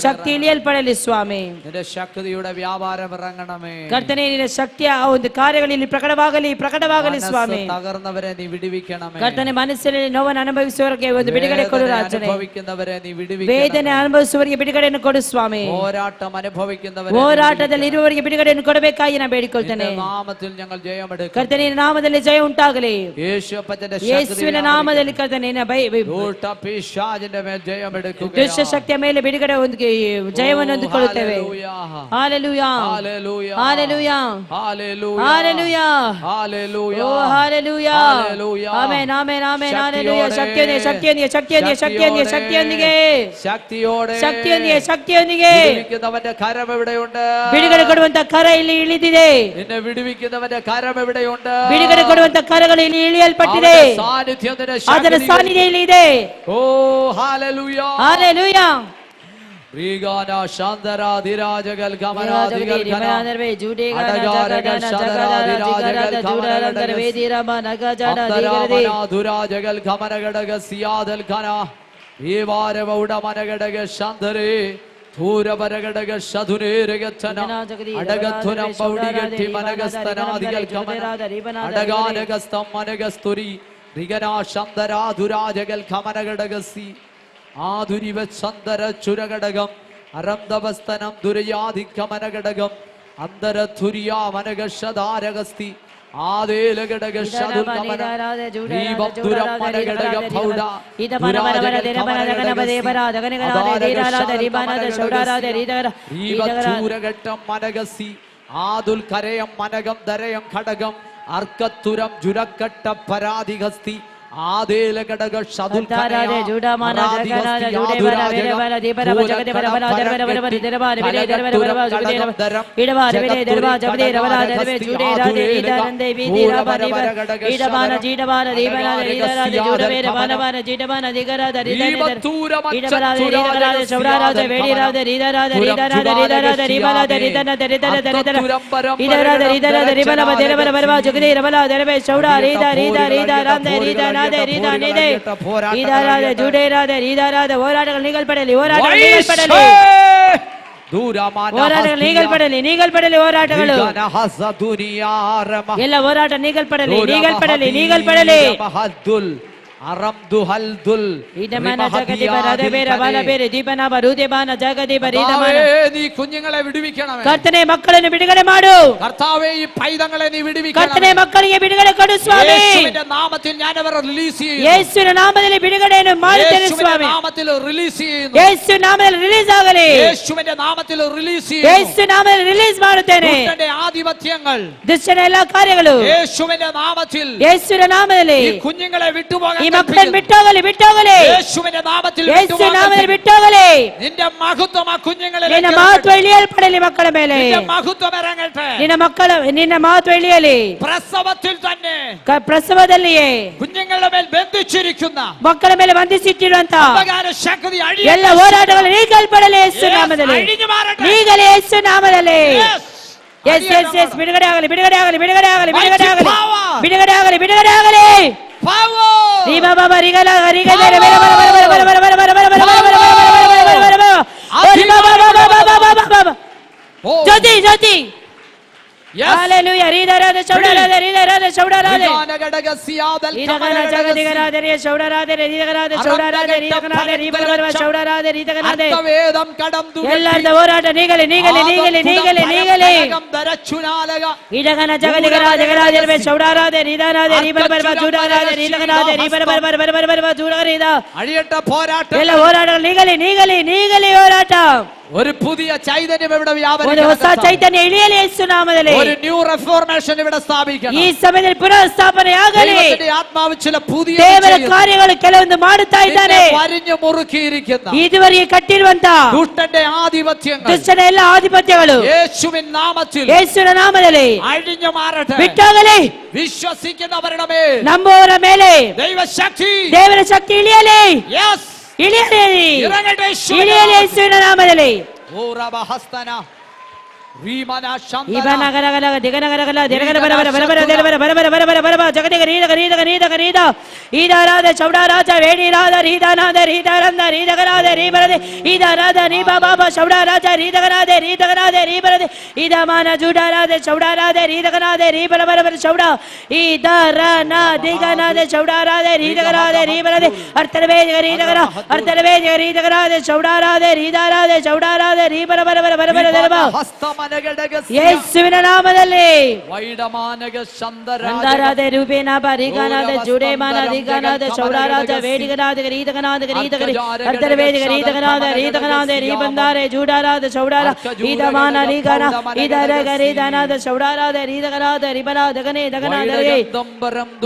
C: ಶಕ್ತಿ ಇಳಿಯಲ್ಪಡಲಿ ಸ್ವಾಮಿ.
B: നിന്റെ ശക്തിയുടെ വ്യാപാരം ഇറങ്ങണമേ.
C: ಕರ್ತನೇ ನಿನ್ನ ಶಕ್ತಿಯ ಆ ಒಂದು ಕಾರ್ಯಗಳಲ್ಲಿ ಪ್ರಕಟವಾಗಲಿ ಪ್ರಕಟವಾಗಲಿ ಸ್ವಾಮಿ.
B: തകർന്നവരെ നീ വിടുവിക്കണമേ.
C: ಕರ್ತನೇ ಮನಸ್ಸಿನಲ್ಲಿ ನೋವನ್ನು ಅನುಭವಿಸುವವರಿಗೆ ಒಂದು ಬಿಡುಗಡೆ ಕೊಡು ರಾಜನೇ.
B: അനുഭവിക്കുന്നവരെ നീ വിടുവിക്കണം.
C: ವೇದನೆ ಅನುಭವಿಸುವವರಿಗೆ ಬಿಡುಗಡೆಯನ್ನು ಕೊಡು ಸ್ವಾಮಿ.
B: പോരാട്ടം പോരാട്ടം അനുഭവിക്കുന്നവരെ
C: ಹೋರಾಟದಲ್ಲಿ ಇರುವವರಿಗೆ ಬಿಡುಗಡೆಯನ್ನು ಕೊಡಬೇಕಾಗಿ ನಾನು ಬೇಡಿಕೊಳ್ತೇನೆ.
B: നാമത്തിൽ ഞങ്ങൾ ജയമെടുക്കും.
C: ಕರ್ತನಿನ ನಾಮದಲ್ಲಿ ಜಯ ಉಂಟಾಗಲಿ.
B: യേശുവിന്റെ
C: ಯೇಸುವಿನ ನಾಮದಲ್ಲಿ ಕರ್ತನಿನ
B: ಪಿಶಾಚಿന്റെ ಮೇൽ ജയമെടുക്കുക.
C: ದುಷ್ಟ ಶಕ್ತಿಯ ಮೇಲೆ ಬಿಡುಗಡೆ ಜಯವನ್ನು ಹೊಂದಿಕೊಳ್ಳುತ್ತೇವೆ. ಹಾಲೆಲೂಯಾ
B: ಹಾಲೆಲೂಯಾ
C: ಹಾಲೆಲೂಯಾ
B: ಹಾಲೆಲೂಯಾ
C: ಹಾಲೆಲೂಯಾ
B: ಹಾಲೆಲೂಯಾ
C: ಓ ಹಾಲೆಲೂಯಾ ಆಮೆನ್ ಆಮೆನ್ ಆಮೆನ್ ಹಾಲೆಲೂಯಾ. ಶಕ್ತಿಯೊಂದಿಗೆ ಶಕ್ತಿಯೊಂದಿಗೆ ಶಕ್ತಿಯೊಂದಿಗೆ ಶಕ್ತಿಯೊಂದಿಗೆ ಶಕ್ತಿಯೊಂದಿಗೆ
B: ശക്തിയോടെ
C: ಶಕ್ತಿಯೊಂದಿಗೆ ಶಕ್ತಿಯೊಂದಿಗೆ
B: വിടുവിക്കുന്നവന്റെ കരം എവിടെയുണ്ട്?
C: ಬಿಡುಗಡೆ ಕೊಡುವಂತ ಕರ ಇಲ್ಲಿ ಇಳಿದಿದೆ.
B: നിന്നെ വിടുവിക്കുന്നവന്റെ കരം എവിടെയുണ്ട്?
C: ಬಿಡುಗಡೆ ಕೊಡುವಂತ ಕರಗಳು ಇಲ್ಲಿ ಇಳಿಯಲ್ಪಟ್ಟಿದೆ. ಅದರ ಸಾನ್ನಿಧ್ಯ ಇಲ್ಲಿ ಇದೆ.
B: ಓ ಹಾಲೆಲೂಯಾ
C: ಹಾಲೆಲೂಯಾ.
B: ರೀಗಾನ ಶಾಂತರಾಧಿರಾಜಗಲ್ ಗಮನಾಧಿಗಲ್ ಘನ
C: ಗಮನಾಧರ್ವೇ ಜೂಡೆ ಗಣ
B: ಅಡಗಾರಗಲ್ ಶಾಂತರಾಧಿರಾಜಗಲ್
C: ಜೂಡಾರಂತರ ವೇದಿರಮ ನಗಜಾಡ ದಿಗರದಿ
B: ದುರಾಜಗಲ್ ಗಮನಗಡಗ ಸಿಯಾದಲ್ ಘನ ಏವಾರವೌಡ ಮನಗಡಗ ಶಾಂತರೇ ധൂരപരഘടക ശതുരേരഗച്ഛന അടഗധ്വനം പൗടിഗട്ടി മനഗസ്തനാദികൾ ഗമന അടഗാനഗസ്തം മനഗസ്തുരി ഋഗനാശന്തരാധുരാജകൽ ഖമനഘടകസി ആധുരിവച്ഛന്തര ചുരഘടകം അരന്തവസ്തനം ദുരയാധിഗമനഘടകം അന്തരധുര്യാ മനഗശധാരഗസ്തി ആദേലഘടക ശതുർഗമന ദീപം ദുരം മനഘടക പൗഡ ദുരാജകമനഘടകം മനഗസി ആദുൽ കരയം മനകം ദരയം ഘടകം അർക്കത്തുരം ജുരക്കട്ട പരാധികസ്തി ആദേലഘടക ശതുൽ കരയ ജുഡമാന ജഗനാന ജുഡേവന വേരവന ദീപരവ ജഗദേവന വരാദരവന ദിരവാന വിരേദരവന ജഗദേവന ഇടവാന വിരേദരവ ജഗദേവന ദരവേ ജുഡേരാദേ ഇദാനന്ദേ വിദിരവ ഇടമാന ജീഡമാന ദീപന ദീദരാദ ജുഡവേന വനവന ജീഡമാന ദിഗരാദ ദിദന ഇടവരാദ ദിദരാദ ശൗരാദ വേടിരാദ ദിദരാദ ദിദരാദ ദിദരാദ ദിബലാദ ദിദന ദിദന ദിദന ഇടവരാദ ദിദരാദ ദിബല ദിരവന വരവ ജഗദേവന ദരവേ ശൗരാ രീദ രീദ രീദ രാദ രീദ ಹೋರಾಟಗಳು ನೀಗಲ್ಪಡಲಿ ಹೋರಾಟಗಳು ನೀಗಲ್ಪಡಲಿ ನೀಗಲ್ಪಡಲಿ ಹೋರಾಟಗಳು ಎಲ್ಲ ಹೋರಾಟ ನೀಗಲ್ಪಡಲಿ ನೀಗಲ್ಪಡಲಿ ನೀಗಲ್ಪಡಲಿ അറംദുഹൽദുൽ
C: ഇദമന ജഗദിബരദ ബേര ബല ബേര ദീപന ബരുദേബന ജഗദിബര ഇദമന
B: നീ കുഞ്ഞുങ്ങളെ വിടുവിക്കണമേ.
C: കർത്തനെ മക്കളെ വിടുതല മാಡು.
B: കർത്താവേ ഈ പൈതങ്ങളെ നീ വിടുവിക്കണമേ.
C: കർത്തനെ മക്കളെ വിടുതല കൊಡು സ്വാമി.
B: യേശുവിന്റെ നാമത്തിൽ ഞാൻ അവരെ റിലീസ് ചെയ്യുന്നു.
C: യേശുവിന്റെ നാമത്തിൽ വിടുതലಯನ್ನು ಮಾಡುತ್ತೇನೆ സ്വാമി.
B: യേശുവിന്റെ നാമത്തിൽ റിലീസ് ചെയ്യുന്നു.
C: യേശുവിന്റെ നാമത്തിൽ റിലീസ് ಆಗಲಿ.
B: യേശുവിന്റെ നാമത്തിൽ റിലീസ് ചെയ്യുന്നു.
C: യേശുവിന്റെ നാമത്തിൽ റിലീസ് ಮಾಡುತ್ತೇನೆ.
B: ദുഷ്ടന്റെ ആധിപത്യങ്ങൾ
C: ದುಷ್ಟನ ಎಲ್ಲ ಕಾರ್ಯಗಳು
B: യേശുവിന്റെ നാമത്തിൽ
C: യേശുവിന്റെ നാമത്തിൽ
B: ഈ കുഞ്ഞുങ്ങളെ വിട്ടുപോകാൻ
C: ഈ മക്കളെ ಬಿಟ್ಟೋಗಲಿ ಬಿಟ್ಟೋಗಲಿ
B: യേശുവിന്റെ നാമത്തിൽ
C: യേശുവിന്റെ നാമത്തിൽ ಬಿಟ್ಟೋಗಲಿ.
B: നിന്റെ മഹത്വം ആ കുഞ്ഞുങ്ങളെ
C: ನಿನ್ನ ಮಹತ್ವ ಇಳಿಯಲ್ಪಡಲಿ ಮಕ್ಕಳ ಮೇಲೆ.
B: നിന്റെ മഹത്വം ഇറങ്ങട്ടെ.
C: ನಿನ್ನ ಮಹತ್ವ ಇಳಿಯಲಿ.
B: പ്രസവത്തിൽ തന്നെ
C: ಪ್ರಸವದಲ್ಲಿಯೇ
B: കുഞ്ഞുങ്ങളുടെ മേൽ ബന്ധിച്ചിരിക്കുന്ന
C: ಮಕ್ಕಳ ಮೇಲೆ ಬಂಧಿಸಿಟ್ಟಿರುವಂತ
B: അന്ധകാര ശക്തി
C: ಎಲ್ಲ ಹೋರಾಟಗಳು ನೀಗಲ್ಪಡಲಿ ಯೇಸು ನಾಮದಲ್ಲಿ. ನೀಗಲಿ ಯೇಸು ನಾಮದಲ್ಲಿ. ಎಸ್ ಎಸ್ ಎಸ್ ಬಿಡುಗಡೆ ಆಗಲಿ ಬಿಡುಗಡೆ ಆಗಲಿ ಬಿಡುಗಡೆ ಆಗಲಿ ಬಿಡುಗಡೆ ಆಗಲಿ ಬಿಡುಗಡೆ ಆಗಲಿ ಬಿಡುಗಡೆ ಆಗಲಿ. ರೀಬಾ ಬಾಬಾ ರಿಗಲ ರಿಗಲ ಬರ ಬರ ಬರ ಬರ ಬರ ಬರ ಬರ ಬರ ಬರ ಬರ ಬರ ಬರ ರೀಬಾ ಬಾಬಾ ಬಾಬಾ ಬಾಬಾ ಬಾಬಾ ಜ್ಯೋತಿ ಜ್ಯೋತಿ Hallelujah. Ridharada Shaudarada Ridharada Shaudarada Ridhagana Jagadigarada Shaudarada Ridharada Shaudarada Ridhagana Ridharada Shaudarada Ridhagana
B: വേദം കടന്നു
C: ಎಲ್ಲರದ ಹೋರಾಟ ನೀಗಲಿ ನೀಗಲಿ ನೀಗಲಿ ನೀಗಲಿ ನೀಗಲಿ Ridhagana Jagadigarada Jagadigarada Shaudarada Ridharada Ridharada Shaudarada Ridhagana Ridharada Shaudarada
B: അഴിയട്ട പോരാട്ടം
C: ಎಲ್ಲ ಹೋರಾಟ ನೀಗಲಿ ನೀಗಲಿ ನೀಗಲಿ ಹೋರಾಟ
B: ഒരു പുതിയ ചൈതന്യം ഇവിടെ
C: ഒരു ಹೊಸ ಚೈತನ್ಯ ಇಳಿಯಲಿ ಯೇಸು ನಾಮದಲ್ಲಿ.
B: ഒരു ന്യൂ റിഫോർമേഷൻ ഇവിടെ സ്ഥാപിക്കണം.
C: ಈ ಸಮಯದಲ್ಲಿ ಪುನಃಸ್ಥಾಪನೆ ಆಗಲಿ.
B: ദൈവത്തിന്റെ ആത്മാവ് ചില പുതിയ
C: ದೇವರ ಕಾರ್ಯಗಳು ಕೆಲವೊಂದು ಮಾಡುತ್ತಾ ಇದ್ದಾನೆ.
B: വരിഞ്ഞു മുറുക്കിയിരിക്കുന്ന
C: ಇದುವರೆಗೆ ಕಟ್ಟಿರುವಂತ
B: ദുഷ്ടന്റെ ആധിപത്യങ്ങൾ
C: ದುಷ್ಟನ ಎಲ್ಲ ಆಧಿಪತ್ಯಗಳು
B: യേശുവിൻ നാമത്തിൽ
C: ಯೇಸುವಿನ ನಾಮದಲ್ಲಿ
B: അഴിഞ്ഞു മാറട്ടെ.
C: ಬಿಟ್ಟೋಗಲಿ.
B: വിശ്വസിക്കുന്നവരുടെ മേൽ
C: ನಂಬುವವರ ಮೇಲೆ
B: ദൈവശക്തി
C: ದೇವರ ಶಕ್ತಿ ಇಳಿಯಲಿ.
B: യെസ്
C: ಇಳಿಯಲಿ
B: ഇറങ്ങട്ടെ
C: ಇಳಿಯಲಿ ಯೇಸುವಿನ ನಾಮದಲ್ಲಿ.
B: ಓ ರಬಹಸ್ತನ ರೀಮನ ಶಂದನ
C: ಇಬನಗರಗಲ ದಿಗನಗರಗಲ ದಿರಗರ ಬರ ಬರ ಬರ ಬರ ಬರ ಬರ ಬರ ಬರ ಬರ ಬರ ಬರ ಜಗದಿಗ ರೀದ ಗರೀದ ಗರೀದ ಗರೀದ ಈದಾರಾದ ಚೌಡಾರಾಜ ವೇಣಿರಾದ ರೀದಾನಾದ ರೀದಾರಂದ ರೀದಗರಾದ ರೀ ಬರದೆ ಈದಾರಾದ ರೀ ಬಾಬಾ ಚೌಡಾರಾಜ ರೀದಗರಾದ ರೀದಗರಾದ ರೀ ಬರದೆ ಈದಮಾನ ಜೂಡಾರಾದ ಚೌಡಾರಾದ ರೀದಗರಾದ ರೀ ಬರ ಬರ ಬರ ಚೌಡ ಈದಾರನ ದಿಗನಾದ ಚೌಡಾರಾದ ರೀದಗರಾದ ರೀ ಬರದೆ ಅರ್ತರವೇ ರೀದಗರ ಅರ್ತರವೇ ರೀದಗರಾದ ಚೌಡಾರಾದ ರೀದಾರಾದ ಚೌಡಾರಾದ ರೀ ಬರ ಬರ ಬರ ಬರ ಬರ ಬರ ಯೇಸುವಿನ ನಾಮದಲ್ಲಿ
B: ವೈಡಮಾನಗ
C: ಅಂದಾರಾದ ರೂಪೇನ ಬರಿಗಾನಾದ ಜುಡೇಮಾನ ದಿಗಾನಾದ ಚೌಡಾರಾಜ ವೇಡಿಗನಾದ ಗರೀದಗನಾದ ಗರೀದಗರಿ ಅರ್ಧವೇದಿಗ ರೀದಗನಾದ ರೀದಗನಾದ ರೀ ಬಂದಾರೆ ಜೂಡಾರಾದ ಚೌಡಾರ ಈದಮಾನ ರೀಗನ ಈದರ ಗರೀದನಾದ ಚೌಡಾರಾದ ರೀದಗನಾದ ರಿಬನ ದಗನೆ ದಗನಾದಗೆ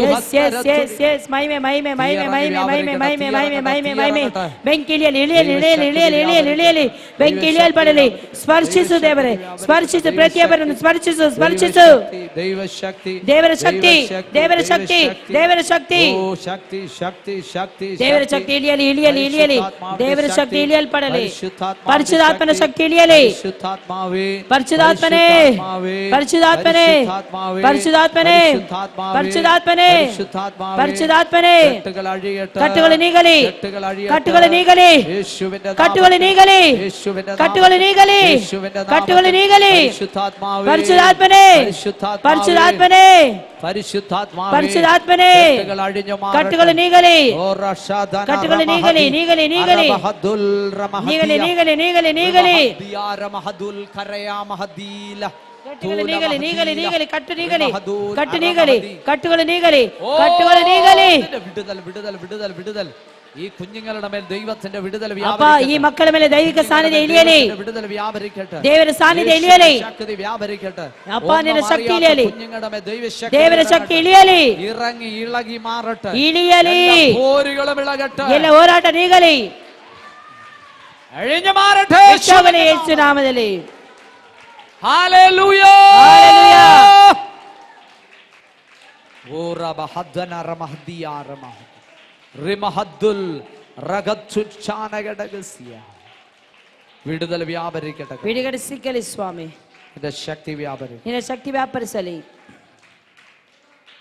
C: ಎಸ್ ಎಸ್ ಎಸ್ ಎಸ್ ಮೈಮೆ ಮೈಮೆ ಮೈಮೆ ಮೈಮೆ ಮೈಮೆ ಮೈಮೆ ಮೈಮೆ ಮೈಮೆ ಮೈಮೆ ಬೆಂಕಿಲಿಯಲ್ಲಿ ಇಳಿಯಲಿ ಇಳಿಯಲಿ ಇಳಿಯಲಿ ಇಳಿಯಲಿ ಇಳಿಯಲಿ ಬೆಂಕಿ ಇಳಿಯಲ್ಪಡಲಿ ಸ್ಪರ್ಶಿಸು ದೇವರೇ ಸ್ಪರ್ಶಿಸು ಪ್ರತಿಯೊಬ್ಬರನ್ನು ಸ್ಪರ್ಶಿಸು ಸ್ಪರ್ಶಿಸು
B: ದೈವ ಶಕ್ತಿ
C: ದೇವರ ಶಕ್ತಿ ದೇವರ ಶಕ್ತಿ ದೇವರ ಶಕ್ತಿ
B: ಶಕ್ತಿ ಶಕ್ತಿ ಶಕ್ತಿ
C: ದೇವರ ಶಕ್ತಿ ಇಳಿಯಲಿ ಇಳಿಯಲಿ ಇಳಿಯಲಿ ದೇವರ ಶಕ್ತಿ ಇಳಿಯಲ್ಪಡಲಿ ಪರಿಶುದ್ಧಾತ್ಮನ ಶಕ್ತಿ ಇಳಿಯಲಿ
B: ಪರಿಶುದ್ಧಾತ್ಮವೇ
C: ಪರಿಶುದ್ಧಾತ್ಮನೇ ಪರಿಶುದ್ಧಾತ್ಮನೇ ಪರಿಶುದ್ಧಾತ್ಮನೇ ಪರಿಶುದ್ಧಾತ್ಮನೇ ಪರಿಶುದ್ಧಾತ್ಮನೇ ಕಟ್ಟುಗಳು ನೀಗಲಿ ಕಟ್ಟುಗಳು ನೀಗಲಿ ಕಟ್ಟುಗಳು ನೀಗಲಿ ಕಟ್ಟುಗಳು ನೀಗಲಿ ಕಟ್ಟುಗಳು ನೀಗಲಿ ಪರಿಶುದ್ಧಾತ್ಮನೇ ಪರಿಶುದ್ಧಾತ್ಮನೇ ಪರಿಶುದ್ಧಾತ್ಮನೇ ಕಟ್ಟುಗಳು ನೀಗಲಿ ಕಟ್ಟುಗಳು ನೀಗಲಿ ನೀಗಲಿ ನೀಗಲಿ ನೀಗಲಿ ನೀಗಲಿ ನೀಗಲಿ ನೀಗಲಿ ಕಟ್ಟುಗಳು ನೀಗಲಿ ನೀಗಲಿ ನೀಗಲಿ ಕಟ್ಟು ನೀಗಲಿ ಕಟ್ಟು ನೀಗಲಿ ಕಟ್ಟುಗಳು ನೀಗಲಿ ಕಟ್ಟುಗಳು ನೀಗಲಿ
B: വിടുതൽ വിടുതൽ വിടുതൽ വിടുതൽ ഈ കുഞ്ഞുങ്ങളുടെ മേൽ ദൈവത്തിന്റെ വിടുതൽ
C: ಅಪ್ಪ ಈ ಮಕ್ಕಳ ಮೇಲೆ ದೈವಿಕ ಸಾನ್ನಿಧ್ಯ ಇಳಿಯಲಿ
B: വിടുതൽ വ്യാപരിക്കട്ടെ
C: ದೇವರ ಸಾನ್ನಿಧ್ಯ ಇಳಿಯಲಿ
B: ശക്തി വ്യാപരിക്കട്ടെ
C: ಅಪ್ಪ ನಿನ್ನ ಶಕ್ತಿ ಇಳಿಯಲಿ
B: കുഞ്ഞുങ്ങളുടെ മേൽ ദൈവശക്തി
C: ದೇವರ ಶಕ್ತಿ ಇಳಿಯಲಿ
B: ഇറങ്ങി ഇളകി മാറട്ടെ
C: ಇಳಿಯಲಿ
B: പോരുകളും ഇളകട്ടെ
C: ಎಲ್ಲ ಹೋರಾಟ ನೀಗಲಿ
B: അഴിഞ്ഞു മാറട്ടെ
C: ಯೇಸುವಿನ ಯೇಸು ನಾಮದಲ್ಲಿ
B: ഹല്ലേലൂയ
C: ഹല്ലേലൂയ
B: ഓറബ ഹദ്ദന റമഹദിയ റമഹ റിമഹദ്ദുൽ റഗച്ചുച്ചാനഗടഗസിയ വിടുതൽ വ്യാപരിക്കട്ടെ
C: ಬಿಡುಗಡೆ ಸಿಕ್ಕಲಿ ಸ್ವಾಮಿ
B: നിന്റെ ശക്തി വ്യാപരിക്കട്ടെ
C: ನಿನ್ನ ಶಕ್ತಿ ವ್ಯಾಪರಿಸಲಿ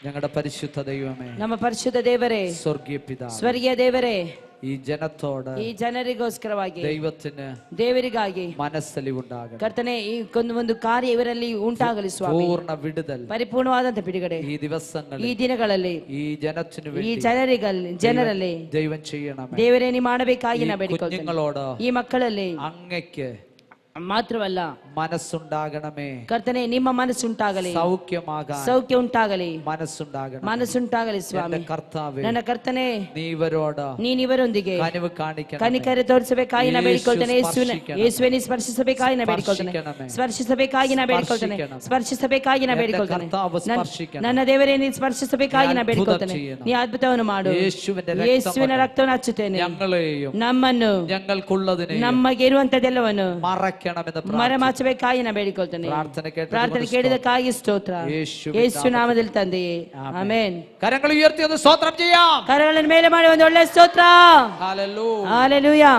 B: ഞങ്ങളുടെ പരിശുദ്ധ ദൈവമേ
C: ನಮ್ಮ ಪರಿಶುದ್ಧ ದೇವರೇ
B: സ്വർഗീയ പിതാവേ
C: ಸ್ವರ್ಗೀಯ ದೇವರೇ
B: ഈ ജനത്തോട്
C: ಈ ಜನರಿಗೋಸ್ಕರವಾಗಿ
B: ദൈവത്തിന്
C: ದೇವರಿಗಾಗಿ
B: മനസ്സലിവുണ്ടാകണം
C: ಕರ್ತನೆ ಈ ಒಂದು ಕಾರ್ಯ ಇವರಲ್ಲಿ ಉಂಟಾಗಲಿ ಸ್ವಾಮಿ
B: പൂർണ്ണ വിടുതൽ
C: ಪರಿಪೂರ್ಣವಾದಂತ ಬಿಡುಗಡೆ
B: ഈ ദിവസങ്ങളിൽ
C: ಈ ದಿನಗಳಲ್ಲಿ
B: ഈ ജനത്തിനു
C: ಈ
B: വേണ്ടി
C: ಜನರಲ್ಲಿ
B: ദൈവം ചെയ്യണമേ
C: ದೇವರೇ ನೀ ಮಾಡಬೇಕಾಗಿ ನಾ ಬೇಡಿಕೊಳ್ತೇನೆ
B: കുഞ്ഞുങ്ങളോട്
C: ಈ ಮಕ್ಕಳಲ್ಲಿ
B: അങ്ങയ്ക്ക്
C: ಮಾತ್ರವಲ್ಲ
B: മനസ്സുണ്ടാകണമേ
C: ಕರ್ತನೆ ನಿಮ್ಮ ಮನಸ್ಸುಂಟಾಗಲಿ
B: സൗഖ്യമാകാൻ
C: ಸೌಖ್ಯ ಉಂಟಾಗಲಿ
B: മനസ്സുണ്ടാകണം
C: ಮನಸ್ಸುಂಟಾಗಲಿ ಸ್ವಾಮಿ
B: എന്റെ കർത്താവേ
C: ನನ್ನ ಕರ್ತನೆ
B: നീ ഇവരോട്
C: ನೀನಿವರೊಂದಿಗೆ
B: കനിവ് കാണിക്കണം
C: ಕನಿಕರ ತೋರಿಸಬೇಕಾಗಿ ನಾ ಬೇಡಿಕೊಳ್ತೇನೆ ಯೇಸುವೆ ನೀ ಸ್ಪರ್ಶಿಸಬೇಕಾಗಿ ನಾ ಬೇಡಿಕೊಳ್ತೇನೆ ಸ್ಪರ್ಶಿಸಬೇಕಾಗಿ ನಾ ಬೇಡಿಕೊಳ್ತೇನೆ ಸ್ಪರ್ಶಿಸಬೇಕಾಗಿ ನಾ ಬೇಡಿಕೊಳ್ತೇನೆ ನನ್ನ ದೇವರೇ ನೀ ಸ್ಪರ್ಶಿಸಬೇಕಾಗಿ ನಾ ಬೇಡಿಕೊಳ್ತೇನೆ ನೀ ಅದ್ಭುತವನ್ನು ಮಾಡು ಯೇಸುವಿನ ರಕ್ತವನ್ನು ಹಚ್ಚುತ್ತೇನೆ
B: ഞങ്ങളെയും
C: ನಮ್ಮನ್ನು
B: ഞങ്ങൾക്കുള്ളതിനെ
C: ನಮಗೆ ಇರುವಂತದ್ದೆಲ್ಲವನ್ನು
B: മറയ്ക്കണമെന്ന്
C: ಮರೆಮಾಚಬೇಕಾಗಿ ನಾ ಬೇಡಿಕೊಳ್ತೇನೆ ಪ್ರಾರ್ಥನೆ ಕೇಳಿದಕ್ಕಾಗಿ ಸ್ತೋತ್ರ ಯೇಸು ನಾಮದಲ್ಲಿ ತಂದೆಯೇ ಆಮೆನ್
B: കരങ്ങൾ ഉയർത്തി ഒന്ന് സ്തോത്രം ചെയ്യാം
C: ಕರಗಳನ್ನು ಮೇಲೆ ಮಾಡಿ ಒಂದು ಒಳ್ಳೆ ಸ್ತೋತ್ರ
B: ഹല്ലേലൂയ
C: ಹಲ್ಲೆಲೂಯಾ